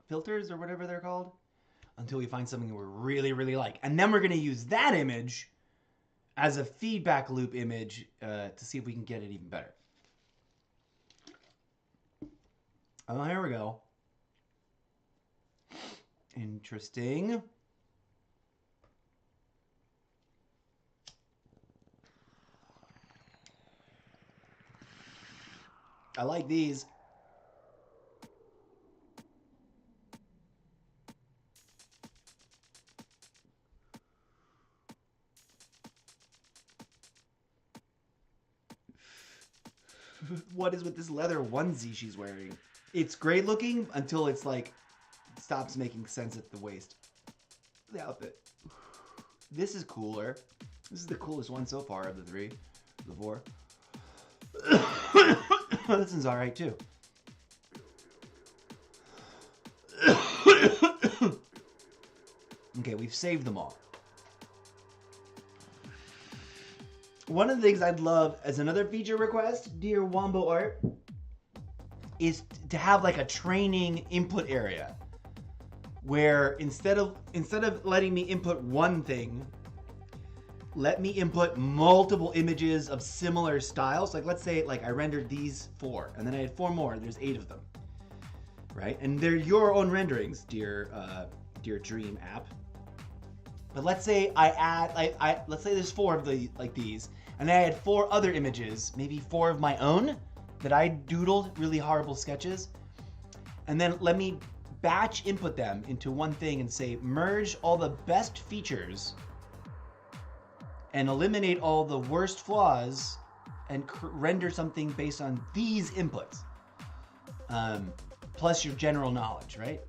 filters or whatever they're called until we find something we really, really like. And then we're going to use that image as a feedback loop image to see if we can get it even better. Oh, here we go. Interesting. I like these. What is with this leather onesie she's wearing? It's great looking until it's like stops making sense at the waist. The outfit. This is cooler. This is the coolest one so far of the three, the four. This one's all right too. Okay, we've saved them all. One of the things I'd love as another feature request, dear Wombo Art, is to have like a training input area where instead of letting me input one thing, let me input multiple images of similar styles. Like let's say like I rendered these 4 and then I had 4 more, there's 8 of them. Right? And they're your own renderings, dear Dream app. But let's say I add let's say there's 4 of the like these, and I had 4 other images, maybe 4 of my own that I doodled, really horrible sketches, and then let me batch input them into one thing and say merge all the best features and eliminate all the worst flaws and render something based on these inputs, plus your general knowledge, right?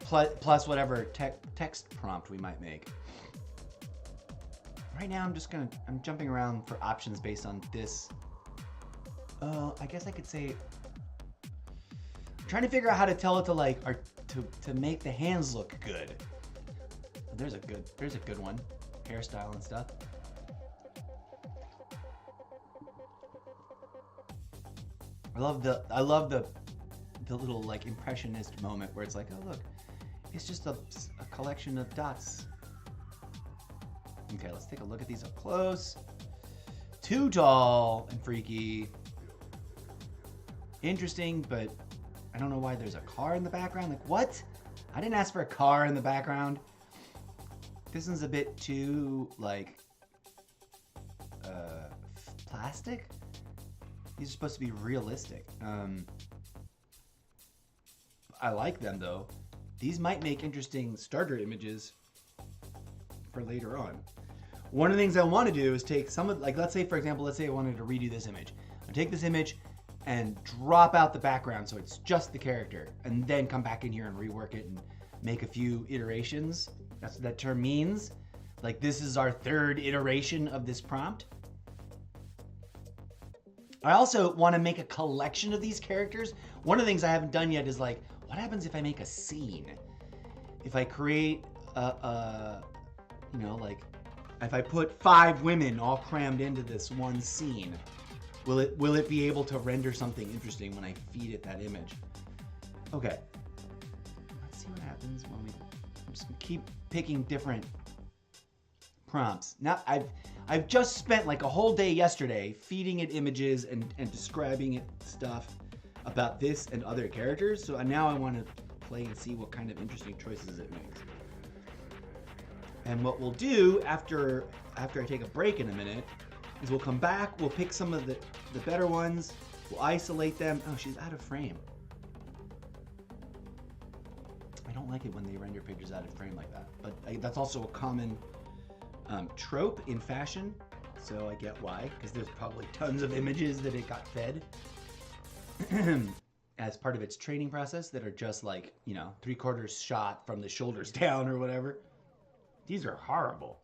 Plus whatever text prompt we might make. Right now I'm jumping around for options based on this. I guess I could say, I'm trying to figure out how to tell it to like, or to make the hands look good. There's a good one. Hairstyle and stuff. I love the little like impressionist moment where it's like, oh look, it's just a collection of dots. Okay, let's take a look at these up close. Too tall and freaky. Interesting, but I don't know why there's a car in the background. Like, what? I didn't ask for a car in the background. This one's a bit too, like, plastic? These are supposed to be realistic. I like them, though. These might make interesting starter images for later on. One of the things I want to do is take some of, like, let's say, for example, let's say I wanted to redo this image. I take this image and drop out the background so it's just the character, and then come back in here and rework it and make a few iterations. That's what that term means. Like, this is our third iteration of this prompt. I also want to make a collection of these characters. One of the things I haven't done yet is like, what happens if I make a scene? If I create you know, like, if I put 5 women all crammed into this one scene, will it be able to render something interesting when I feed it that image? Okay. Let's see what happens when I'm just gonna keep picking different prompts. Now I've just spent like a whole day yesterday feeding it images and describing it stuff about this and other characters. So now I want to play and see what kind of interesting choices it makes. And what we'll do after I take a break in a minute is we'll come back, we'll pick some of the better ones, we'll isolate them. Oh, she's out of frame. I don't like it when they render pictures out of frame like that, but that's also a common trope in fashion, so I get why, because there's probably tons of images that it got fed as part of its training process that are just like, you know, 3/4 shot from the shoulders down or whatever. These are horrible.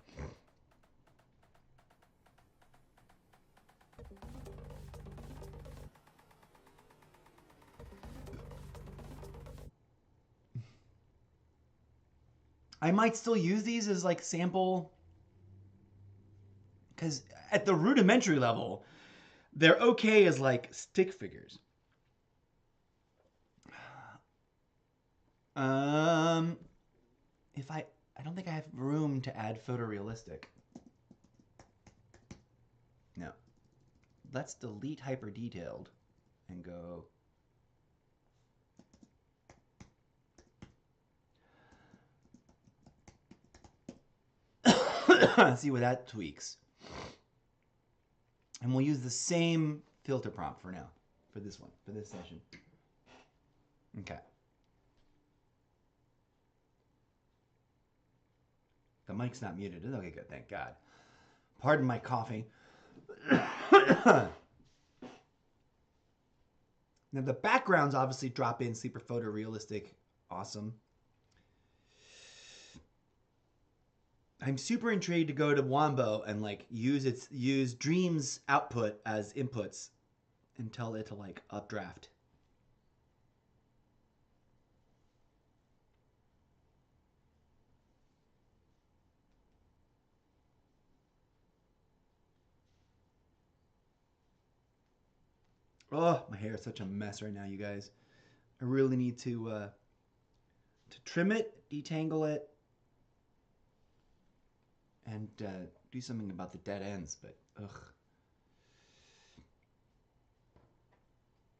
I might still use these as like sample, because at the rudimentary level, they're okay as like stick figures. If I don't think I have room to add photorealistic. No. Let's delete hyper detailed and go. See what that tweaks. And we'll use the same filter prompt for now, for this one, for this session. Okay. The mic's not muted. Okay, good, thank God. Pardon my coughing. Now the backgrounds obviously drop in super photorealistic. Awesome. I'm super intrigued to go to Wombo and like use Dream's output as inputs and tell it to like updraft. Oh, my hair is such a mess right now, you guys. I really need to trim it, detangle it, and do something about the dead ends, but ugh.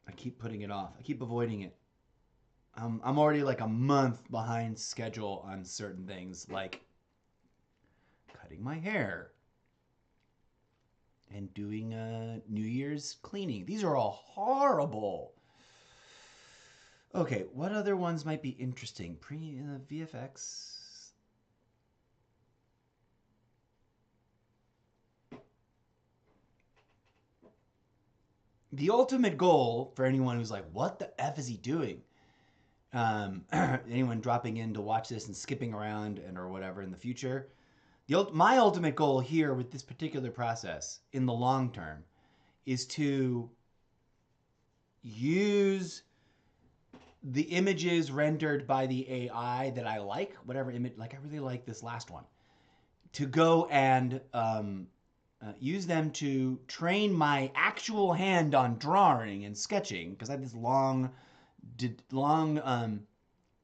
I keep putting it off. I keep avoiding it. I'm already like a month behind schedule on certain things, like cutting my hair and doing New Year's cleaning. These are all horrible. Okay, what other ones might be interesting? VFX. The ultimate goal for anyone who's like, what the F is he doing? Anyone dropping in to watch this and skipping around and or whatever in the future. My ultimate goal here with this particular process in the long term is to use the images rendered by the AI that I like, whatever image, like I really like this last one, to go and use them to train my actual hand on drawing and sketching, because I have this long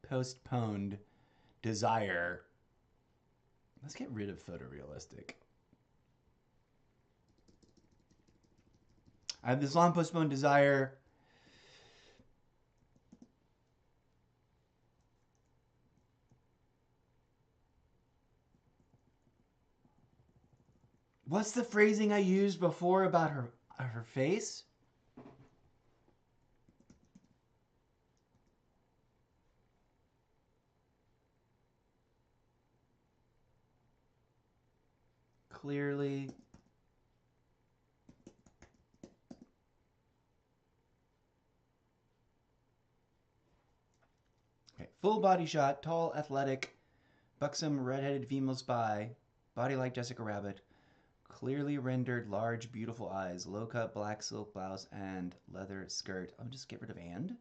postponed desire. Let's get rid of photorealistic. I have this long postponed desire. What's the phrasing I used before about her face? Clearly. Full body shot, tall, athletic, buxom, redheaded female spy, body like Jessica Rabbit, clearly rendered, large, beautiful eyes, low cut black silk blouse, and leather skirt. I'll just get rid of and.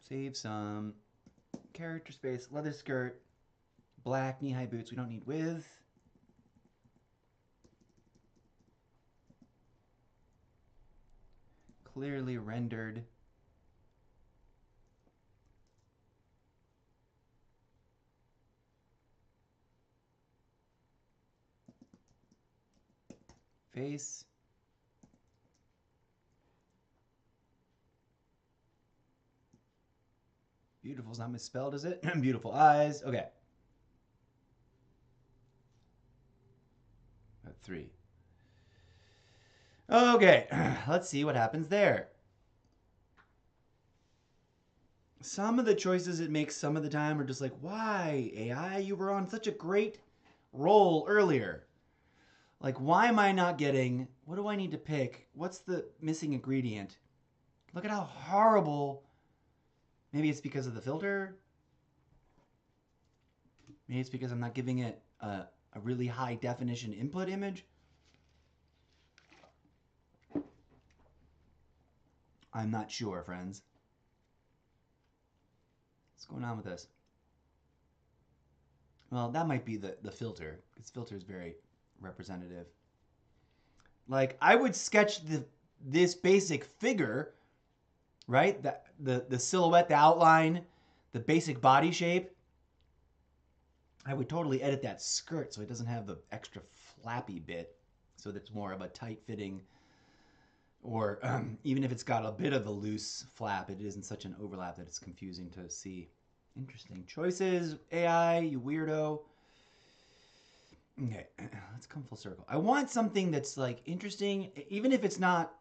Save some character space, leather skirt, black knee-high boots. We don't need with. Clearly rendered. Face. Beautiful's not misspelled, is it? Beautiful eyes. Okay. Got 3. Okay, let's see what happens there. Some of the choices it makes some of the time are just like, why, AI? You were on such a great roll earlier. Like, why am I not getting, what do I need to pick? What's the missing ingredient? Look at how horrible. Maybe it's because of the filter. Maybe it's because I'm not giving it a really high definition input image. I'm not sure, friends. What's going on with this? Well, that might be the filter, because filter is very representative. Like, I would sketch this basic figure, right? The silhouette, the outline, the basic body shape. I would totally edit that skirt so it doesn't have the extra flappy bit, so that's more of a tight-fitting, or even if it's got a bit of a loose flap, it isn't such an overlap that it's confusing to see. Interesting choices, AI, you weirdo. Okay, let's come full circle. I want something that's like interesting, even if it's not.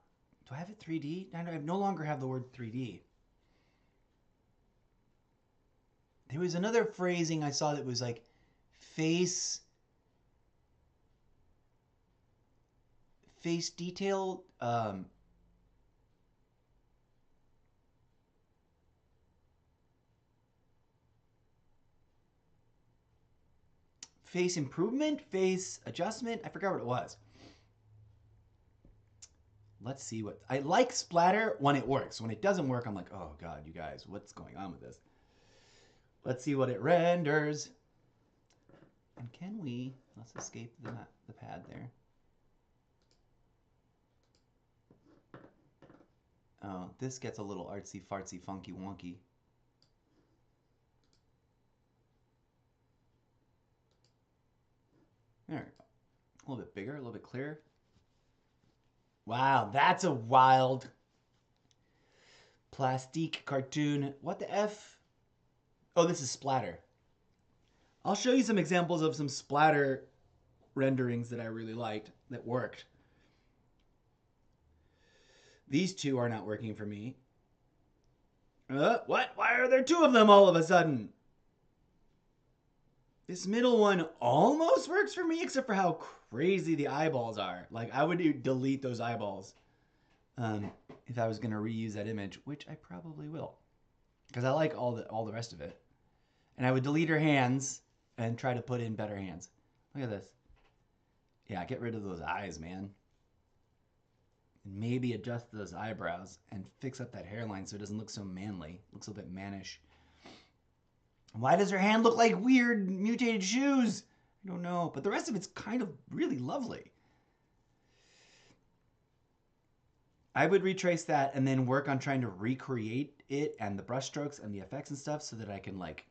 Do I have it 3D? I no longer have the word 3D. There was another phrasing I saw that was like face detail. Face improvement, face adjustment. I forgot what it was. Let's see what I like. Splatter when it works. When it doesn't work, I'm like, oh god, you guys, what's going on with this? Let's see what it renders. And can we? Let's escape the pad there. Oh, this gets a little artsy fartsy funky wonky. There we go. A little bit bigger, a little bit clearer. Wow, that's a wild plastique cartoon. What the F? Oh, this is splatter. I'll show you some examples of some splatter renderings that I really liked that worked. These two are not working for me. What? Why are there 2 of them all of a sudden? This middle one almost works for me, except for how crazy the eyeballs are. Like, I would delete those eyeballs if I was going to reuse that image, which I probably will, because I like all the rest of it. And I would delete her hands and try to put in better hands. Look at this. Yeah, get rid of those eyes, man. And maybe adjust those eyebrows and fix up that hairline so it doesn't look so manly. It looks a bit mannish. Why does her hand look like weird mutated shoes? I don't know, but the rest of it's kind of really lovely. I would retrace that and then work on trying to recreate it and the brush strokes and the effects and stuff so that I can like...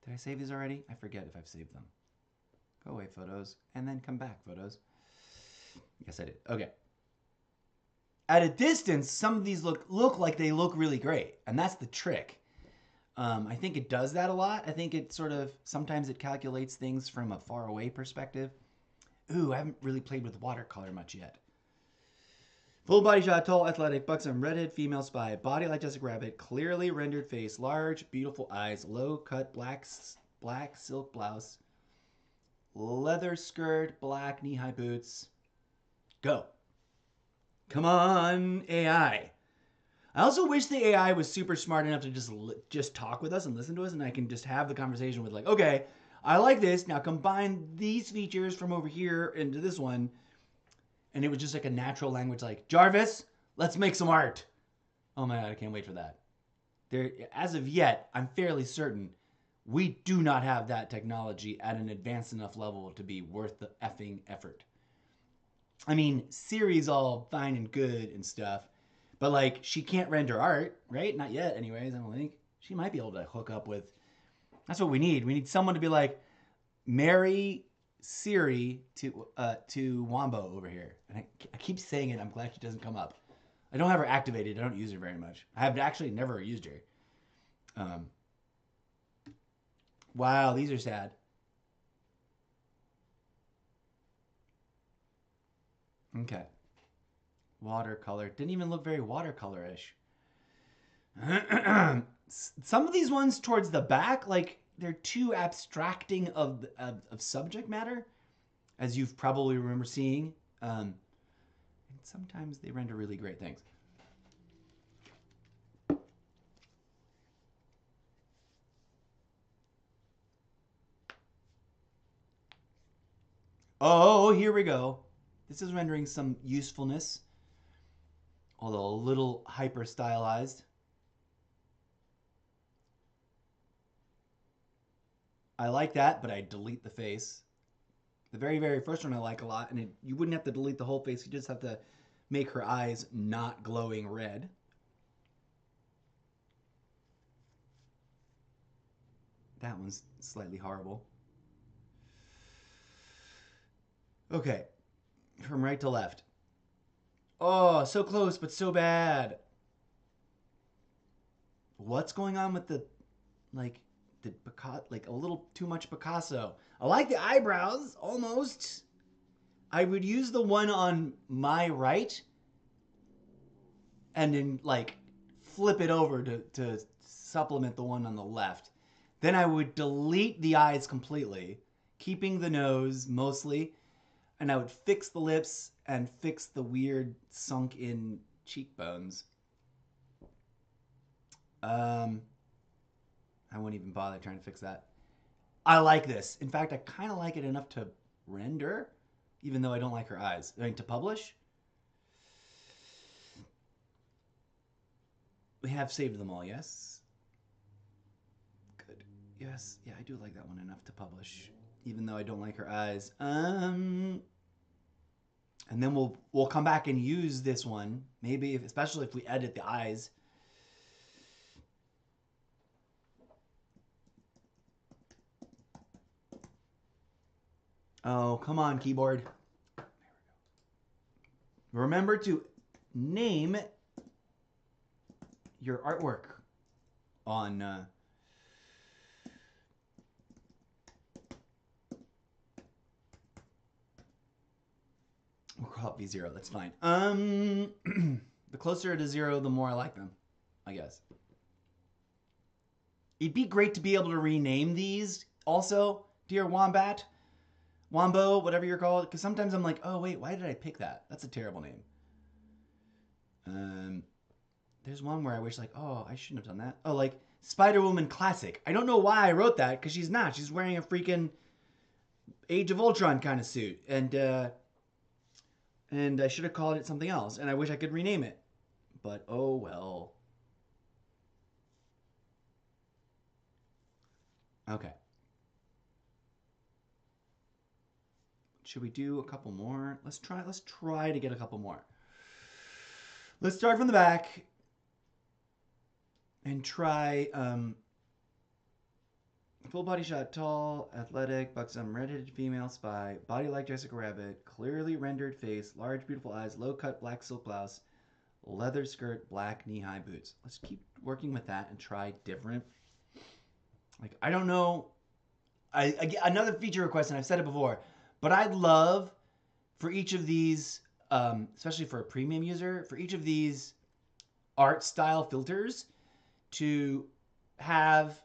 Did I save these already? I forget if I've saved them. Go away, photos, and then come back, photos. Yes, I did. Okay. At a distance, some of these look like they look really great, and that's the trick. I think it does that a lot. I think it sort of, sometimes it calculates things from a far away perspective. Ooh, I haven't really played with watercolor much yet. Full body shot, tall, athletic, buxom, redhead, female spy, body like Jessica Rabbit, clearly rendered face, large, beautiful eyes, low cut, black silk blouse, leather skirt, black knee-high boots. Go. Come on, AI. I also wish the AI was super smart enough to just talk with us and listen to us, and I can just have the conversation with like, okay, I like this. Now combine these features from over here into this one, and it was just like a natural language, like Jarvis, let's make some art. Oh my god, I can't wait for that. There, as of yet, I'm fairly certain we do not have that technology at an advanced enough level to be worth the effing effort. I mean, Siri's all fine and good and stuff, but like she can't render art, right? Not yet, anyways. I don't think she might be able to hook up with. That's what we need. We need someone to be like, marry Siri to Wombo over here. And I keep saying it. I'm glad she doesn't come up. I don't have her activated. I don't use her very much. I have actually never used her. Wow, these are sad. Okay. Watercolor. Didn't even look very watercolor-ish. Some of these ones towards the back, like, they're too abstracting of subject matter, as you've probably remember seeing. And sometimes they render really great things. Oh, here we go. This is rendering some usefulness, although a little hyper stylized. I like that, but I delete the face. The very, very first one I like a lot, and you wouldn't have to delete the whole face. You just have to make her eyes not glowing red. That one's slightly horrible. Okay, from right to left. Oh, so close, but so bad. What's going on with the, like a little too much Picasso? I like the eyebrows, almost. I would use the one on my right and then like flip it over to supplement the one on the left. Then I would delete the eyes completely, keeping the nose mostly, and I would fix the lips and fix the weird sunk in cheekbones. I won't even bother trying to fix that. I like this. In fact, I kind of like it enough to render, even though I don't like her eyes. I mean, to publish. We have saved them all, yes? Good. Yes, yeah, I do like that one enough to publish, even though I don't like her eyes. And then we'll come back and use this one, maybe, especially if we edit the eyes. Oh, come on, keyboard. There we go. Remember to name your artwork on we'll call it V0. That's fine. The closer to 0, the more I like them, I guess. It'd be great to be able to rename these also, dear Wombat. Wombo, whatever you're called, because sometimes I'm like, oh wait, why did I pick that? That's a terrible name. There's one where I wish like, oh, I shouldn't have done that. Oh, like Spider-Woman Classic. I don't know why I wrote that, because she's not. She's wearing a freaking Age of Ultron kind of suit, and I should have called it something else, and I wish I could rename it, but oh well. Okay. Should we do a couple more? Let's try to get a couple more. Let's start from the back and try full body shot, tall, athletic, buxom, redheaded female spy, body like Jessica Rabbit, clearly rendered face, large beautiful eyes, low cut black silk blouse, leather skirt, black knee-high boots. Let's keep working with that and try different. Like, I don't know. Another feature request, and I've said it before, but I'd love for each of these, especially for a premium user, for each of these art style filters to have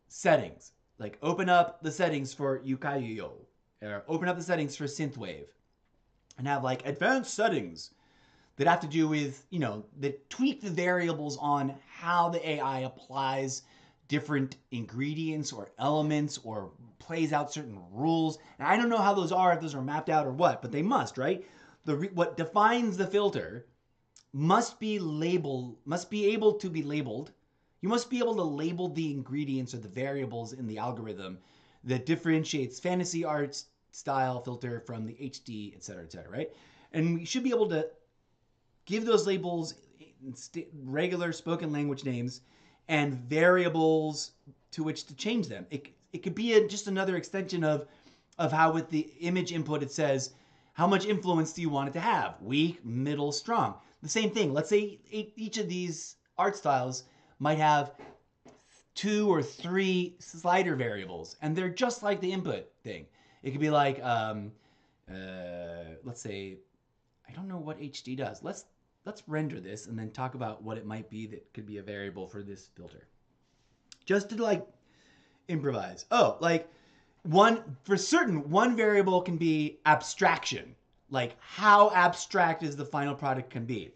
settings. Like open up the settings for Ukiyo, or open up the settings for Synthwave, and have like advanced settings. that have to do with, that tweak the variables on how the AI applies different ingredients or elements or plays out certain rules. And I don't know how those are, if those are mapped out or what, but they must, right? What defines the filter must be able to be labeled. You must be able to label the ingredients or the variables in the algorithm that differentiates fantasy art style filter from the HD, et cetera, right? And we should be able to give those labels regular spoken language names and variables to which to change them. It could be just another extension of how with the image input it says, how much influence do you want it to have? Weak, middle, strong. The same thing. Let's say each of these art styles might have 2 or 3 slider variables, and they're just like the input thing. It could be like, let's say, I don't know what HD does. Let's render this and then talk about what it might be that could be a variable for this filter. Just to like improvise. Oh, like one variable can be abstraction. Like how abstract is the final product can be.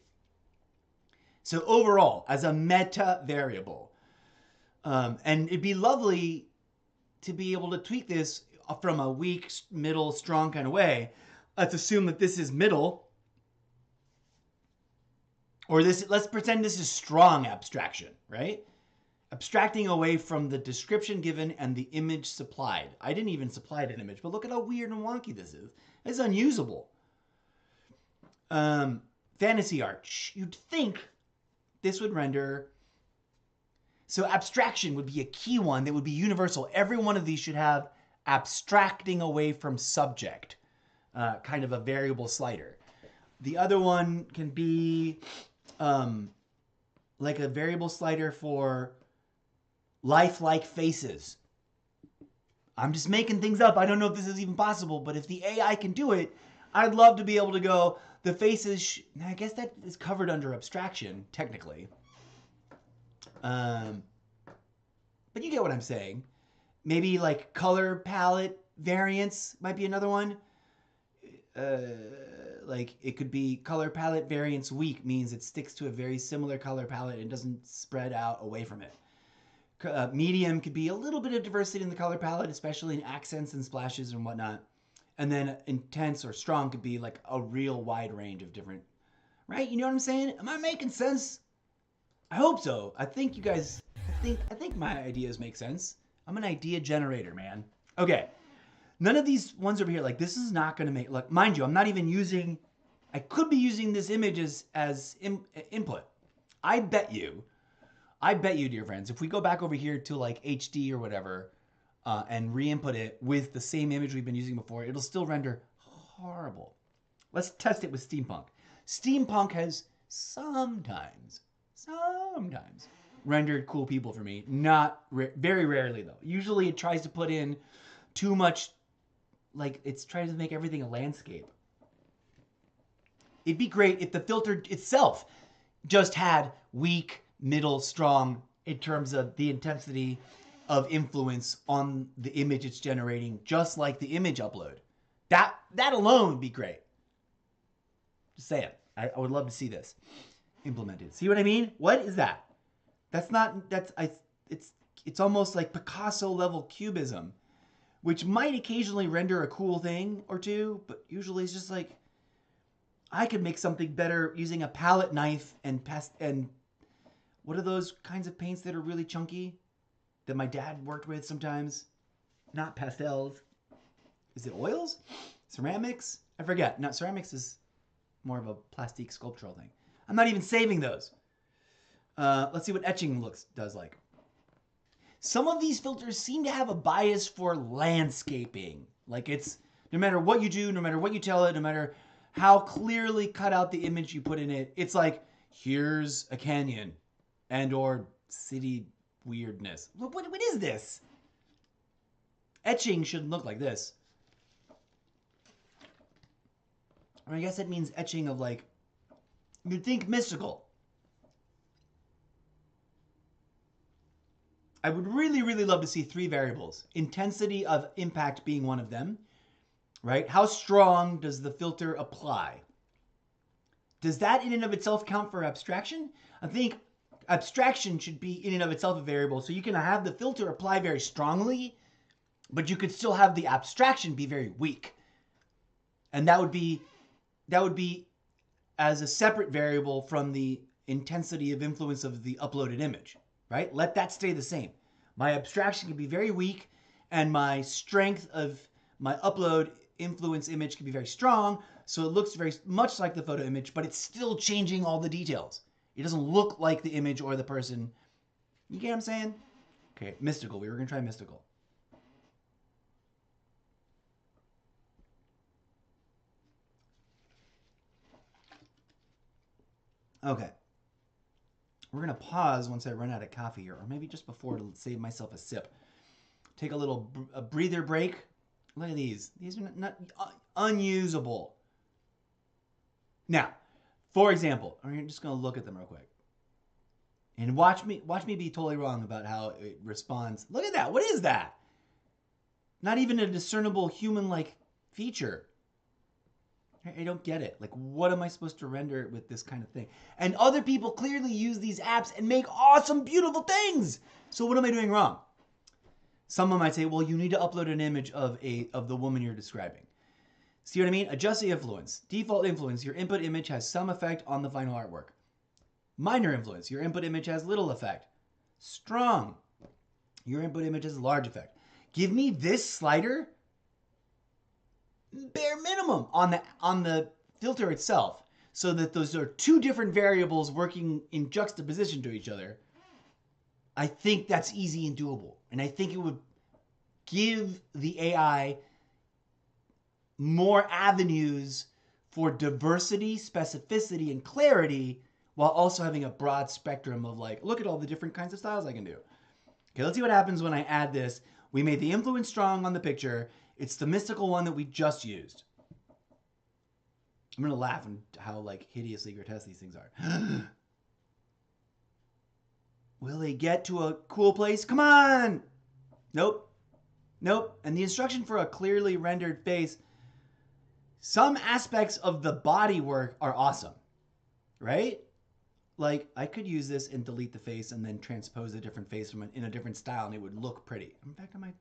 So overall, as a meta variable. And it'd be lovely to be able to tweak this from a weak, middle, strong kind of way. Let's assume that this is middle. Or let's pretend this is strong abstraction, right? Abstracting away from the description given and the image supplied. I didn't even supply an image, but look at how weird and wonky this is. It's unusable. Fantasy art. You'd think this would render. So abstraction would be a key one that would be universal. Every one of these should have abstracting away from subject, kind of a variable slider. The other one can be like a variable slider for lifelike faces. I'm just making things up. I don't know if this is even possible, but if the AI can do it, I'd love to be able to go, the faces, I guess that is covered under abstraction, technically. But you get what I'm saying. Maybe like color palette variance might be another one. Like it could be color palette variance weak, means it sticks to a very similar color palette and doesn't spread out away from it. Medium could be a little bit of diversity in the color palette, especially in accents and splashes and whatnot. And then intense or strong could be like a real wide range of different, right? You know what I'm saying? Am I making sense? I hope so. I think you guys, I think my ideas make sense. I'm an idea generator, man. Okay. None of these ones over here, like this is not going to make, like, mind you, I'm not even using, I could be using this image as input. I bet you, dear friends, if we go back over here to like HD or whatever, and re-input it with the same image we've been using before, it'll still render horrible. Let's test it with Steampunk. Steampunk has sometimes rendered cool people for me. Not very rarely though. Usually it tries to put in too much, like it's trying to make everything a landscape. It'd be great if the filter itself just had weak, middle, strong in terms of the intensity of influence on the image it's generating, just like the image upload. That alone would be great. Just saying. I would love to see this implemented. See what I mean? What is that? It's almost like Picasso level cubism, which might occasionally render a cool thing or two, but usually it's just like, I could make something better using a palette knife and what are those kinds of paints that are really chunky that my dad worked with sometimes? Not pastels. Is it oils? Ceramics? I forget. No, ceramics is more of a plastic sculptural thing. I'm not even saving those. Let's see what etching does like. Some of these filters seem to have a bias for landscaping. Like it's, no matter what you do, no matter what you tell it, no matter how clearly cut out the image you put in it, it's like, here's a canyon and or city weirdness. What is this? Etching shouldn't look like this. Or I guess it means etching of like, you'd think mystical. I would really, really love to see 3 variables. Intensity of impact being one of them, right? How strong does the filter apply? Does that in and of itself count for abstraction? I think abstraction should be in and of itself a variable, so you can have the filter apply very strongly, but you could still have the abstraction be very weak. And that would be as a separate variable from the intensity of influence of the uploaded image, right? Let that stay the same. My abstraction can be very weak, and my strength of my upload influence image can be very strong, so it looks very much like the photo image, but it's still changing all the details. It doesn't look like the image or the person. You get what I'm saying? Okay, mystical. We were going to try mystical. Okay. We're going to pause once I run out of coffee here, or maybe just before to save myself a sip. Take a little breather break. Look at these. These are not unusable. Now, for example, I'm just going to look at them real quick. And watch me be totally wrong about how it responds. Look at that. What is that? Not even a discernible human-like feature. I don't get it. Like, what am I supposed to render with this kind of thing? And other people clearly use these apps and make awesome, beautiful things. So what am I doing wrong? Someone might say, well, you need to upload an image of the woman you're describing. See what I mean? Adjust the influence. Default influence. Your input image has some effect on the final artwork. Minor influence. Your input image has little effect. Strong. Your input image has large effect. Give me this slider, bare minimum, on the filter itself, so that those are two different variables working in juxtaposition to each other. I think that's easy and doable. And I think it would give the AI more avenues for diversity, specificity, and clarity, while also having a broad spectrum of like, look at all the different kinds of styles I can do. Okay, let's see what happens when I add this. We made the influence strong on the picture. It's the mystical one that we just used. I'm going to laugh at how like hideously grotesque these things are. Will they get to a cool place? Come on! Nope. Nope. And the instruction for a clearly rendered face, some aspects of the body work are awesome, right? Like, I could use this and delete the face and then transpose a different face in a different style, and it would look pretty. In fact, I might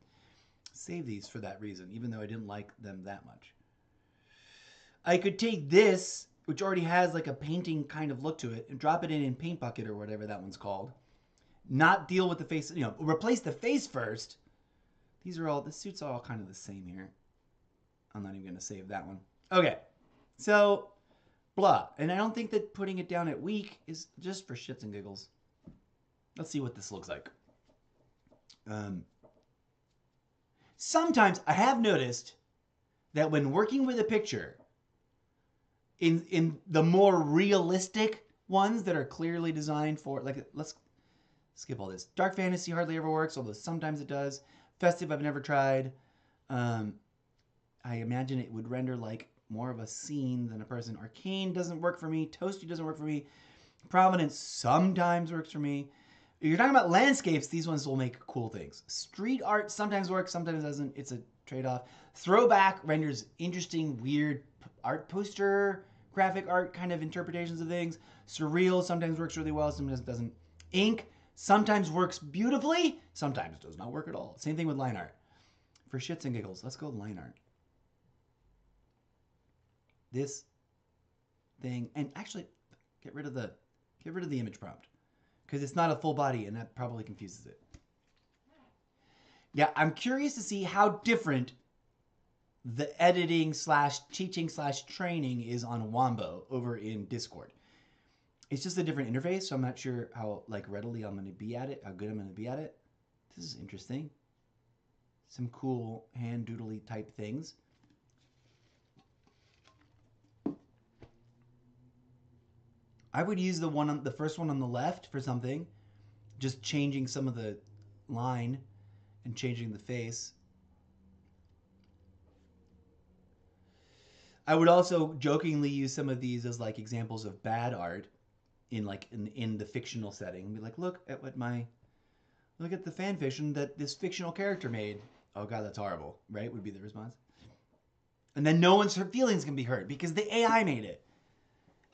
save these for that reason, even though I didn't like them that much. I could take this, which already has like a painting kind of look to it, and drop it in Paint Bucket or whatever that one's called. Not deal with the face, replace the face first. The suits are all kind of the same here. I'm not even going to save that one. Okay, so blah. And I don't think that putting it down at weak is just for shits and giggles. Let's see what this looks like. Sometimes I have noticed that when working with a picture, in the more realistic ones that are clearly designed for, like, let's skip all this. Dark fantasy hardly ever works, although sometimes it does. Festive I've never tried. I imagine it would render like more of a scene than a person. Arcane doesn't work for me. Toasty doesn't work for me. Providence sometimes works for me. If you're talking about landscapes, these ones will make cool things. Street art sometimes works, sometimes doesn't. It's a trade-off. Throwback renders interesting, weird art poster, graphic art kind of interpretations of things. Surreal sometimes works really well, sometimes doesn't. Ink sometimes works beautifully, sometimes does not work at all. Same thing with line art. For shits and giggles, let's go line art. This thing, and actually get rid of the image prompt, because it's not a full body and that probably confuses it. Yeah, I'm curious to see how different the editing / teaching / training is on Wombo over in Discord. It's just a different interface, so I'm not sure how like readily I'm going to be at it, how good I'm going to be at it. This is interesting. Some cool hand doodly type things. I would use the first one on the left for something, just changing some of the line and changing the face. I would also jokingly use some of these as like examples of bad art in the fictional setting. Be like, look at the fan fiction that this fictional character made. Oh god, that's horrible, right? Would be the response. And then no one's feelings can be hurt because the AI made it.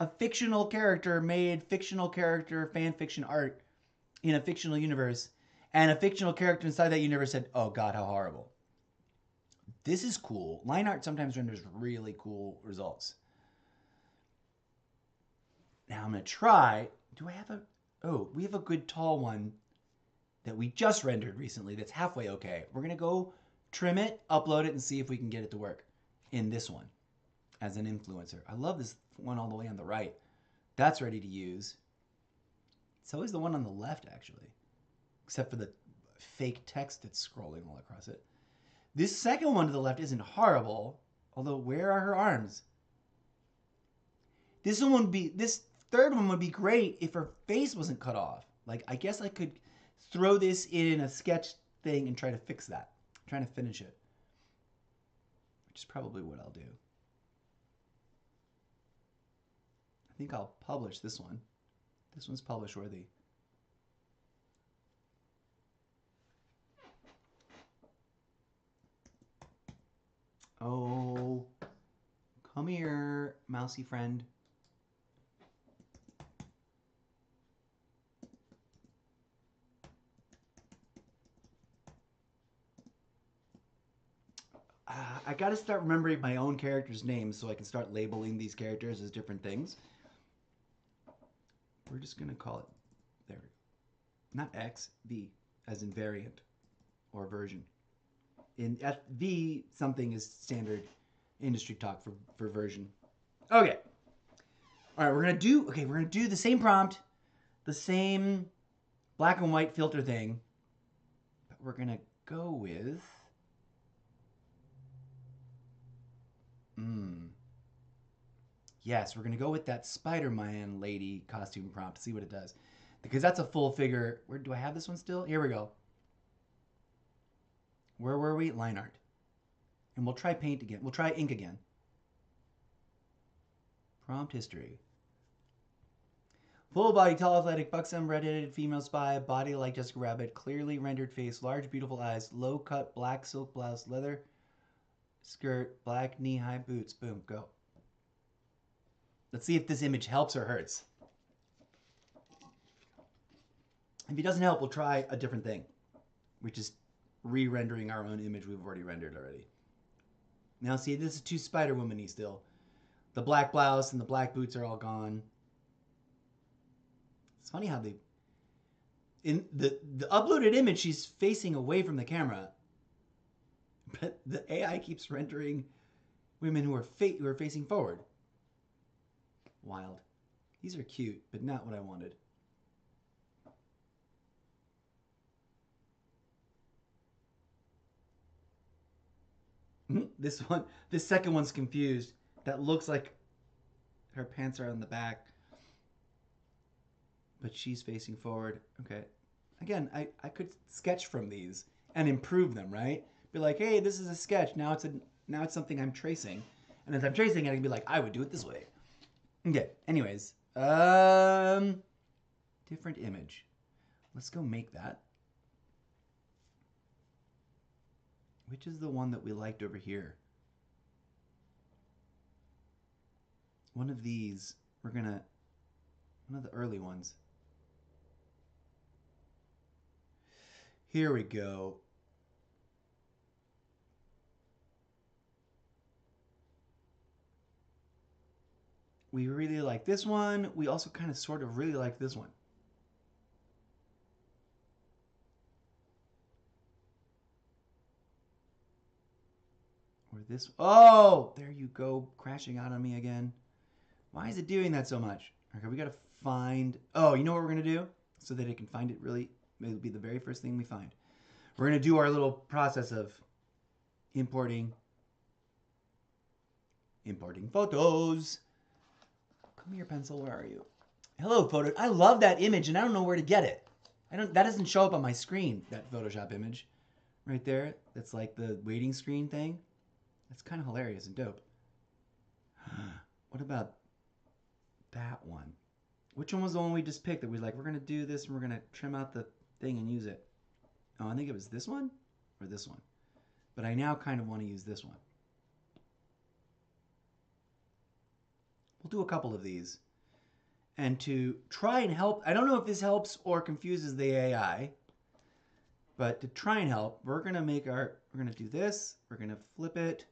a fictional character made fictional character fan fiction art in a fictional universe, and a fictional character inside that universe said, "Oh God, how horrible." This is cool. Line art sometimes renders really cool results. Now I'm gonna try. Do I have a? Oh, we have a good tall one that we just rendered recently. That's halfway okay. We're gonna go trim it, upload it, and see if we can get it to work in this one as an influencer. I love this one all the way on the right. That's ready to use. It's always the one on the left, actually, except for the fake text that's scrolling all across it. This second one to the left isn't horrible, although where are her arms? This third one would be great if her face wasn't cut off. Like, I guess I could throw this in a sketch thing and try to fix that. I'm trying to finish it, which is probably what I'll do. I think I'll publish this one. This one's publish worthy. Oh, come here, mousy friend. I got to start remembering my own characters' names so I can start labeling these characters as different things. We're just going to call it, there we go. Not X, V, as in variant or version. In V, something is standard industry talk for version. Okay. All right, we're going to do the same prompt, the same black and white filter thing, but we're going to go with yes, we're going to go with that Spider-Man lady costume prompt to see what it does. Because that's a full figure. Where do I have this one still? Here we go. Where were we? Line art. And we'll try paint again. We'll try ink again. Prompt history. Full body, tall, athletic, buxom, red-headed, female spy, body like Jessica Rabbit, clearly rendered face, large, beautiful eyes, low cut, black silk blouse, leather skirt, black knee-high boots. Boom, go. Let's see if this image helps or hurts. If it doesn't help, we'll try a different thing, which is re-rendering our own image we've already rendered already. Now see, this is too Spider-Woman-y still. The black blouse and the black boots are all gone. It's funny how they... In the uploaded image, she's facing away from the camera. But the AI keeps rendering women who are facing forward. Wild. These are cute, but not what I wanted. This second one's confused. That looks like her pants are on the back, but she's facing forward. Okay. Again, I could sketch from these and improve them, right? Be like, hey, this is a sketch. Now it's something I'm tracing, and as I'm tracing it, I can be like, I would do it this way. Okay. Anyways, different image. Let's go make that. Which is the one that we liked over here? One of these. One of the early ones. Here we go. We really like this one. We also kind of sort of really like this one. Or this. Oh, there you go, crashing out on me again. Why is it doing that so much? Okay, we got to find... Oh, you know what we're going to do? So that it can find it really... It'll be the very first thing we find. We're going to do our little process of importing photos. Come here, pencil. Where are you? Hello, photo. I love that image, and I don't know where to get it. That doesn't show up on my screen, that Photoshop image. Right there. That's like the waiting screen thing. That's kind of hilarious and dope. What about that one? Which one was the one we just picked that we like, we're going to do this and we're going to trim out the thing and use it? Oh, I think it was this one or this one. But I now kind of want to use this one. We'll do a couple of these. And to try and help, I don't know if this helps or confuses the AI, but to try and help, we're going to do this. We're going to flip it.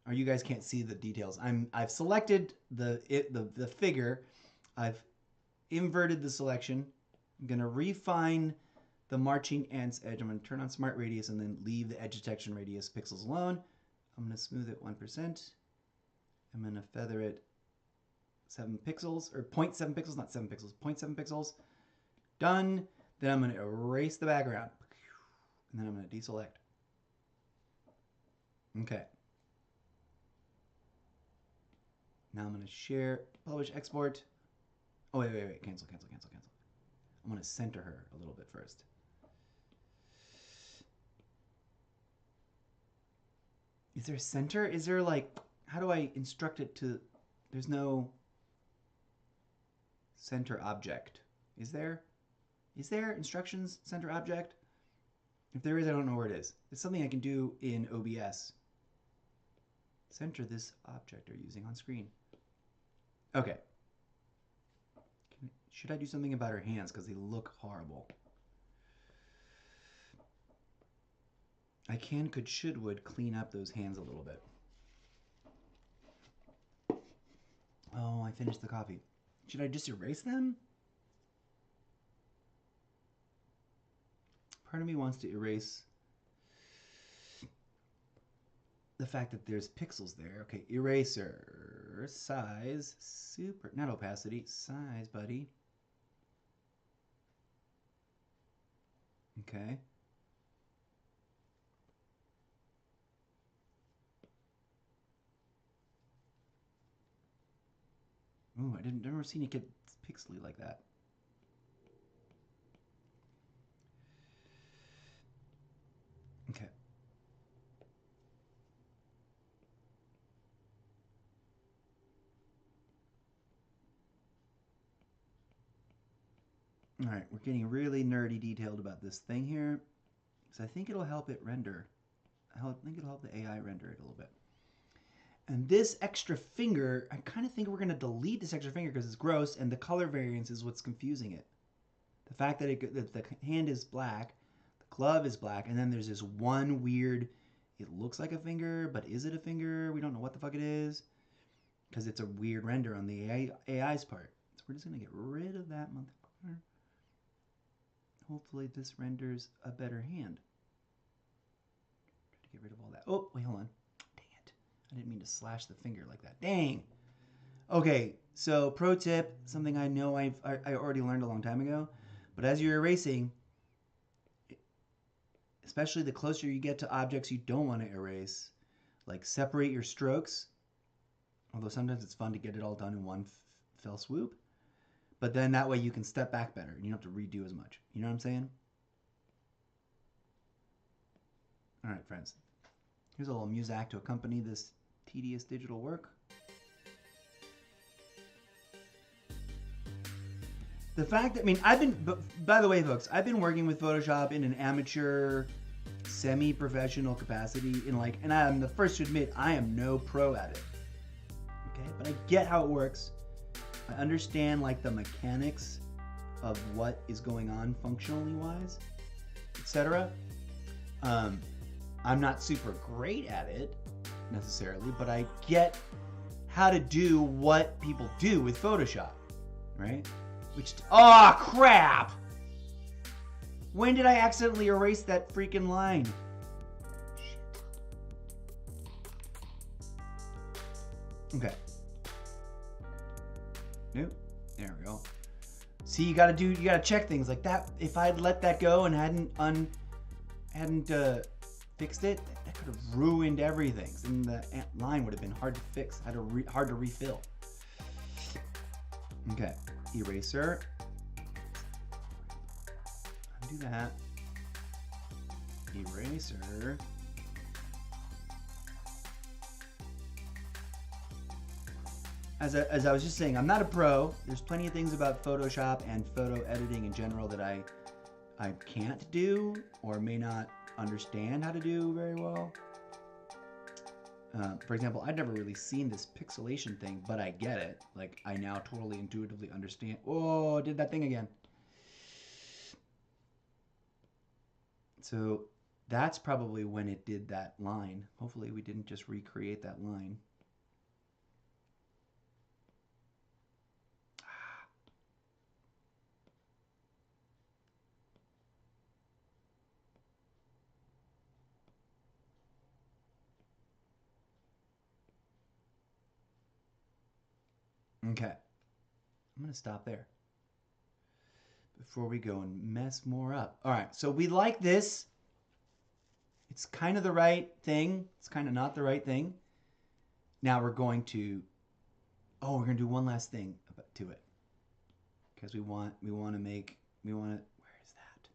Or you guys can't see the details. I've selected the figure. I've inverted the selection. I'm going to refine the marching ants edge. I'm going to turn on smart radius and then leave the edge detection radius pixels alone. I'm going to smooth it 1%. I'm going to feather it 7 pixels, or 0.7 pixels, not 7 pixels, 0.7 pixels. Done. Then I'm going to erase the background. And then I'm going to deselect. Okay. Now I'm going to share, publish, export. Oh, wait. Cancel. I'm going to center her a little bit first. Is there a center? Is there like, how do I instruct it to, there's no center object. Is there? Is there instructions center object? If there is, I don't know where it is. It's something I can do in OBS. Center this object you're using on screen. Okay. Should I do something about her hands because they look horrible? I can, could, should, would clean up those hands a little bit. Oh, I finished the coffee. Should I just erase them? Part of me wants to erase the fact that there's pixels there. Okay, eraser, size, super, not opacity, size, buddy. Okay. Ooh, I didn't never seen it get pixely like that. Okay. All right, we're getting really nerdy detailed about this thing here. So I think it'll help it render. I think it'll help the AI render it a little bit. And this extra finger, I kind of think we're going to delete this extra finger because it's gross, and the color variance is what's confusing it. The fact that, that the hand is black, the glove is black, and then there's this one weird, it looks like a finger, but is it a finger? We don't know what the fuck it is because it's a weird render on the AI's part. So we're just going to get rid of that motherfucker. Hopefully this renders a better hand. Try to get rid of all that. Oh, wait, hold on. I didn't mean to slash the finger like that. Dang. Okay, so pro tip, something I know I already learned a long time ago, but as you're erasing, especially the closer you get to objects you don't want to erase, like separate your strokes, although sometimes it's fun to get it all done in one fell swoop, but then that way you can step back better and you don't have to redo as much. You know what I'm saying? All right, friends. Here's a little music to accompany this tedious digital work. The fact that, I mean, I've been, by the way, folks, I've been working with Photoshop in an amateur, semi-professional capacity and I'm the first to admit I am no pro at it. Okay, but I get how it works. I understand like the mechanics of what is going on functionally wise, etc. I'm not super great at it necessarily, but I get how to do what people do with Photoshop, right? Oh crap! When did I accidentally erase that freaking line? Shit. Okay. Nope. There we go. See, you gotta check things like that. If I'd let that go and hadn't fixed it, that could have ruined everything. And the line would have been hard to fix, hard to refill. Okay, eraser. Undo that. Eraser. As I was just saying, I'm not a pro. There's plenty of things about Photoshop and photo editing in general that I can't do or may not understand how to do very well. For example, I'd never really seen this pixelation thing, but I get it. Like, I now totally intuitively understand. Oh, did that thing again. So that's probably when it did that line. Hopefully we didn't just recreate that line. Okay. I'm going to stop there before we go and mess more up. All right. So we like this. It's kind of the right thing. It's kind of not the right thing. Now we're going to, we're going to do one last thing to it. Because we want to, where is that?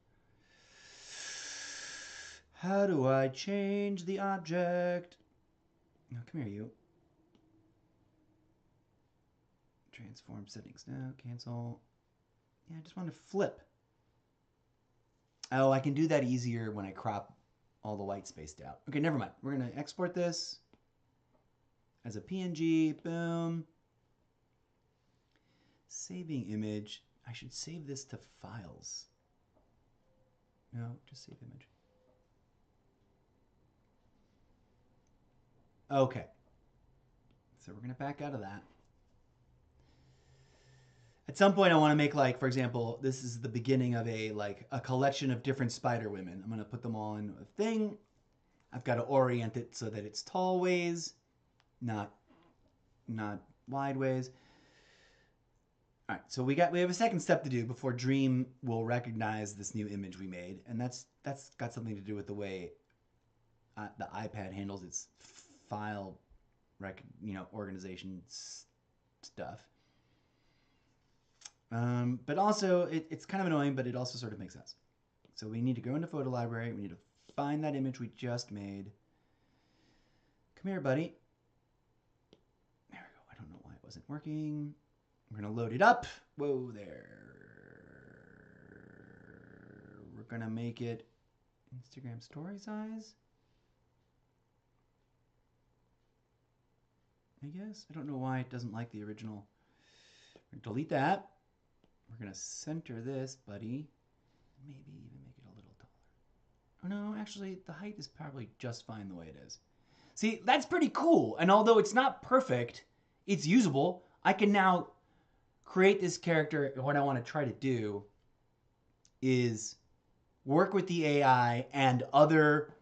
How do I change the object? No, come here, you. Transform settings now, cancel. Yeah, I just want to flip. Oh, I can do that easier when I crop all the white spaced out. Okay, never mind. We're going to export this as a PNG. Boom. Saving image. I should save this to files. No, just save image. Okay. So we're going to back out of that. At some point I want to make, like, for example, this is the beginning of a collection of different spider women. I'm going to put them all in a thing. I've got to orient it so that it's tall ways, not wide ways. All right, so we have a second step to do before Dream will recognize this new image we made, and that's got something to do with the way the iPad handles its file organization stuff. But also, it's kind of annoying, but it also sort of makes sense. So we need to go into Photo Library. We need to find that image we just made. Come here, buddy. There we go. I don't know why it wasn't working. We're going to load it up. Whoa there. We're going to make it Instagram story size, I guess. I don't know why it doesn't like the original. We're going to delete that. We're going to center this, buddy. Maybe even make it a little taller. Oh, no, actually, the height is probably just fine the way it is. See, that's pretty cool. And although it's not perfect, it's usable. I can now create this character. What I want to try to do is work with the AI and other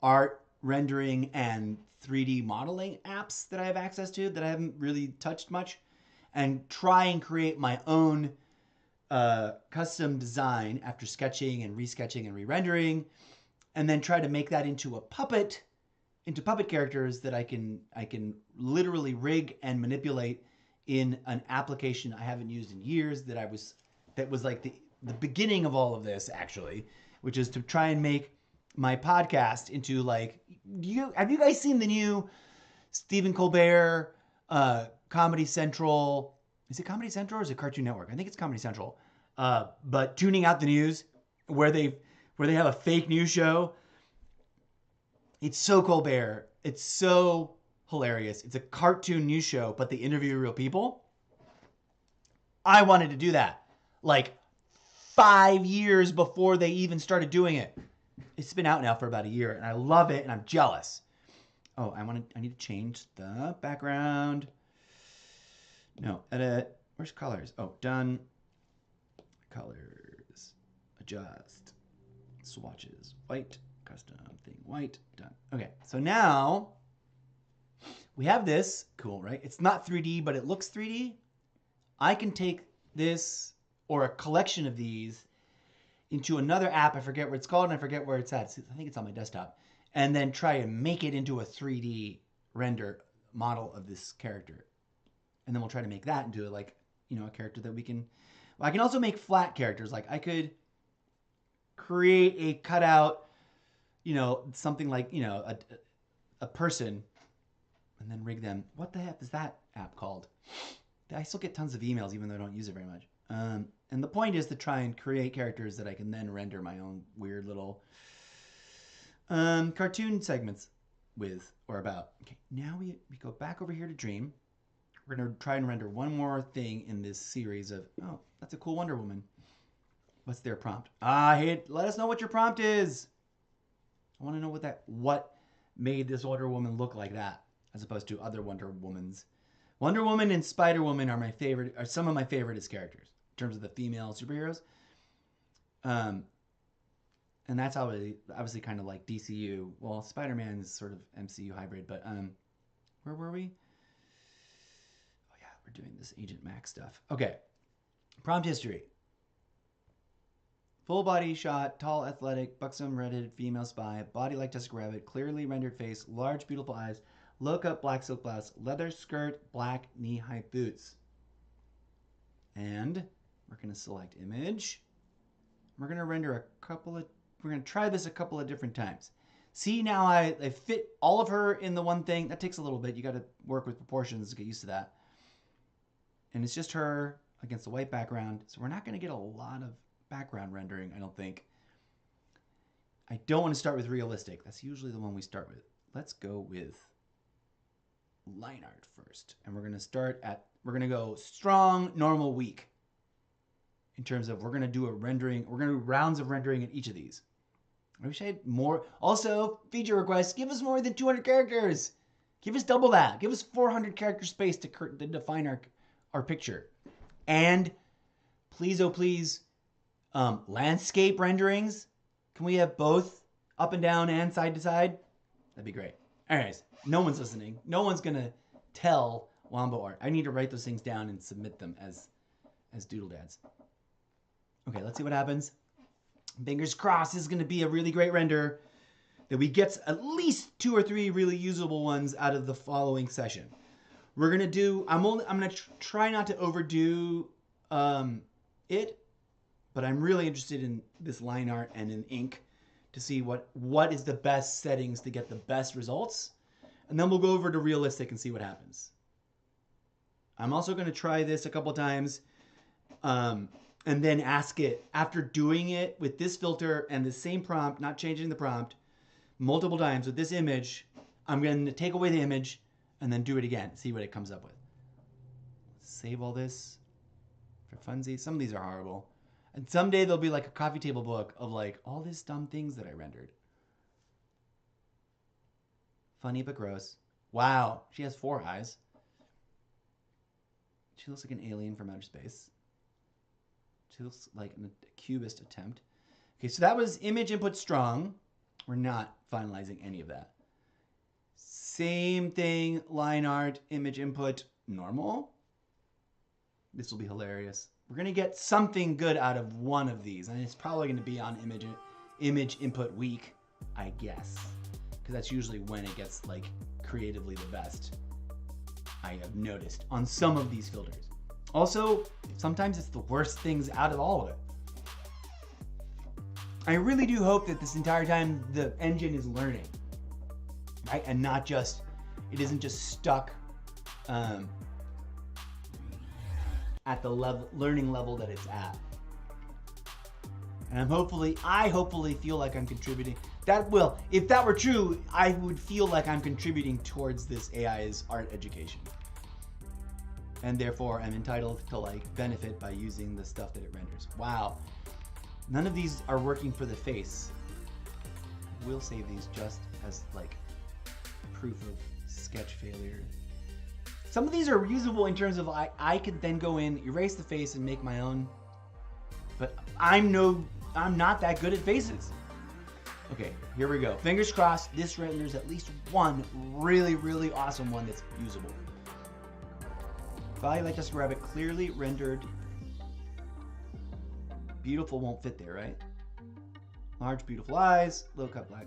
art rendering and 3D modeling apps that I have access to that I haven't really touched much, and try and create my own custom design after sketching and resketching and re-rendering, and then try to make that into puppet characters that I can literally rig and manipulate in an application I haven't used in years that was like the beginning of all of this, actually, which is to try and make my podcast into, like, have you guys seen the new Stephen Colbert Comedy Central? Is it Comedy Central or is it Cartoon Network? I think it's Comedy Central. But tuning out the news, where they have a fake news show. It's so Colbert. It's so hilarious. It's a cartoon news show, but they interview real people. I wanted to do that like 5 years before they even started doing it. It's been out now for about a year, and I love it, and I'm jealous. Oh, I need to change the background. No, edit. Where's colors? Oh, done. Colors. Adjust. Swatches. White. Custom thing. White. Done. Okay, so now we have this. Cool, right? It's not 3D, but it looks 3D. I can take this, or a collection of these, into another app. I forget what it's called, and I forget where it's at. I think it's on my desktop. And then try and make it into a 3D render model of this character. And then we'll try to make that into, like, a character that we can... Well, I can also make flat characters. Like, I could create a cutout, something like, a person, and then rig them. What the heck is that app called? I still get tons of emails, even though I don't use it very much. And the point is to try and create characters that I can then render my own weird little cartoon segments. with or about. Okay, now we go back over here to Dream. We're going to try and render one more thing in this series of, oh, that's a cool Wonder Woman. What's their prompt? Hey, let us know what your prompt is. I want to know what made this Wonder Woman look like that, as opposed to other Wonder Womans. Wonder Woman and Spider Woman are some of my favoriteest characters in terms of the female superheroes. And that's obviously kind of like DCU. Well, Spider-Man is sort of MCU hybrid, but where were we? Oh yeah, we're doing this Agent Max stuff. Okay, prompt history. Full body shot, tall, athletic, buxom, redheaded, female spy, body like Jessica Rabbit, clearly rendered face, large, beautiful eyes, low cut black silk blouse, leather skirt, black knee-high boots. And we're going to select image. We're going to render we're going to try this a couple of different times. See, now I fit all of her in the one thing. That takes a little bit. You got to work with proportions to get used to that. And it's just her against the white background. So we're not going to get a lot of background rendering, I don't think. I don't want to start with realistic. That's usually the one we start with. Let's go with line art first. And we're going to go strong, normal, weak. In terms of we're going to do rounds of rendering in each of these. I wish I had more. Also, feature requests, give us more than 200 characters. Give us double that. Give us 400 character space to define our picture. And please, oh please, landscape renderings. Can we have both up and down and side to side? That'd be great. Anyways, no one's listening. No one's going to tell Wombo Art. I need to write those things down and submit them as doodle dads. Okay, let's see what happens. Fingers crossed, this is going to be a really great render that we get at least 2 or 3 really usable ones out of the following session. We're going to do, I'm going to try not to overdo it, but I'm really interested in this line art and in ink to see what is the best settings to get the best results. And then we'll go over to realistic and see what happens. I'm also going to try this a couple times and then ask it, after doing it with this filter and the same prompt, not changing the prompt, multiple times with this image, I'm going to take away the image and then do it again, see what it comes up with. Save all this for funsies. Some of these are horrible. And someday there'll be like a coffee table book of like all these dumb things that I rendered. Funny but gross. Wow, she has 4 eyes. She looks like an alien from outer space. She looks like a cubist attempt. Okay, so that was image input strong. We're not finalizing any of that. Same thing, line art, image input, normal. This will be hilarious. We're going to get something good out of one of these. And it's probably going to be on image input weak, I guess. Because that's usually when it gets like creatively the best. I have noticed on some of these filters. Also, sometimes it's the worst things out of all of it. I really do hope that this entire time the engine is learning, right? And not just, it isn't just stuck at the learning level that it's at. And I hopefully feel like I'm contributing. If that were true, I would feel like I'm contributing towards this AI's art education. And therefore, I'm entitled to like benefit by using the stuff that it renders. Wow. None of these are working for the face. I will save these just as like proof of sketch failure. Some of these are usable in terms of I could then go in, erase the face and make my own. But I'm not that good at faces. Okay, here we go. Fingers crossed, this renders at least one really, really awesome one that's usable. Body like Jessica Rabbit, clearly rendered. Beautiful won't fit there, right? Large, beautiful eyes, low cut black.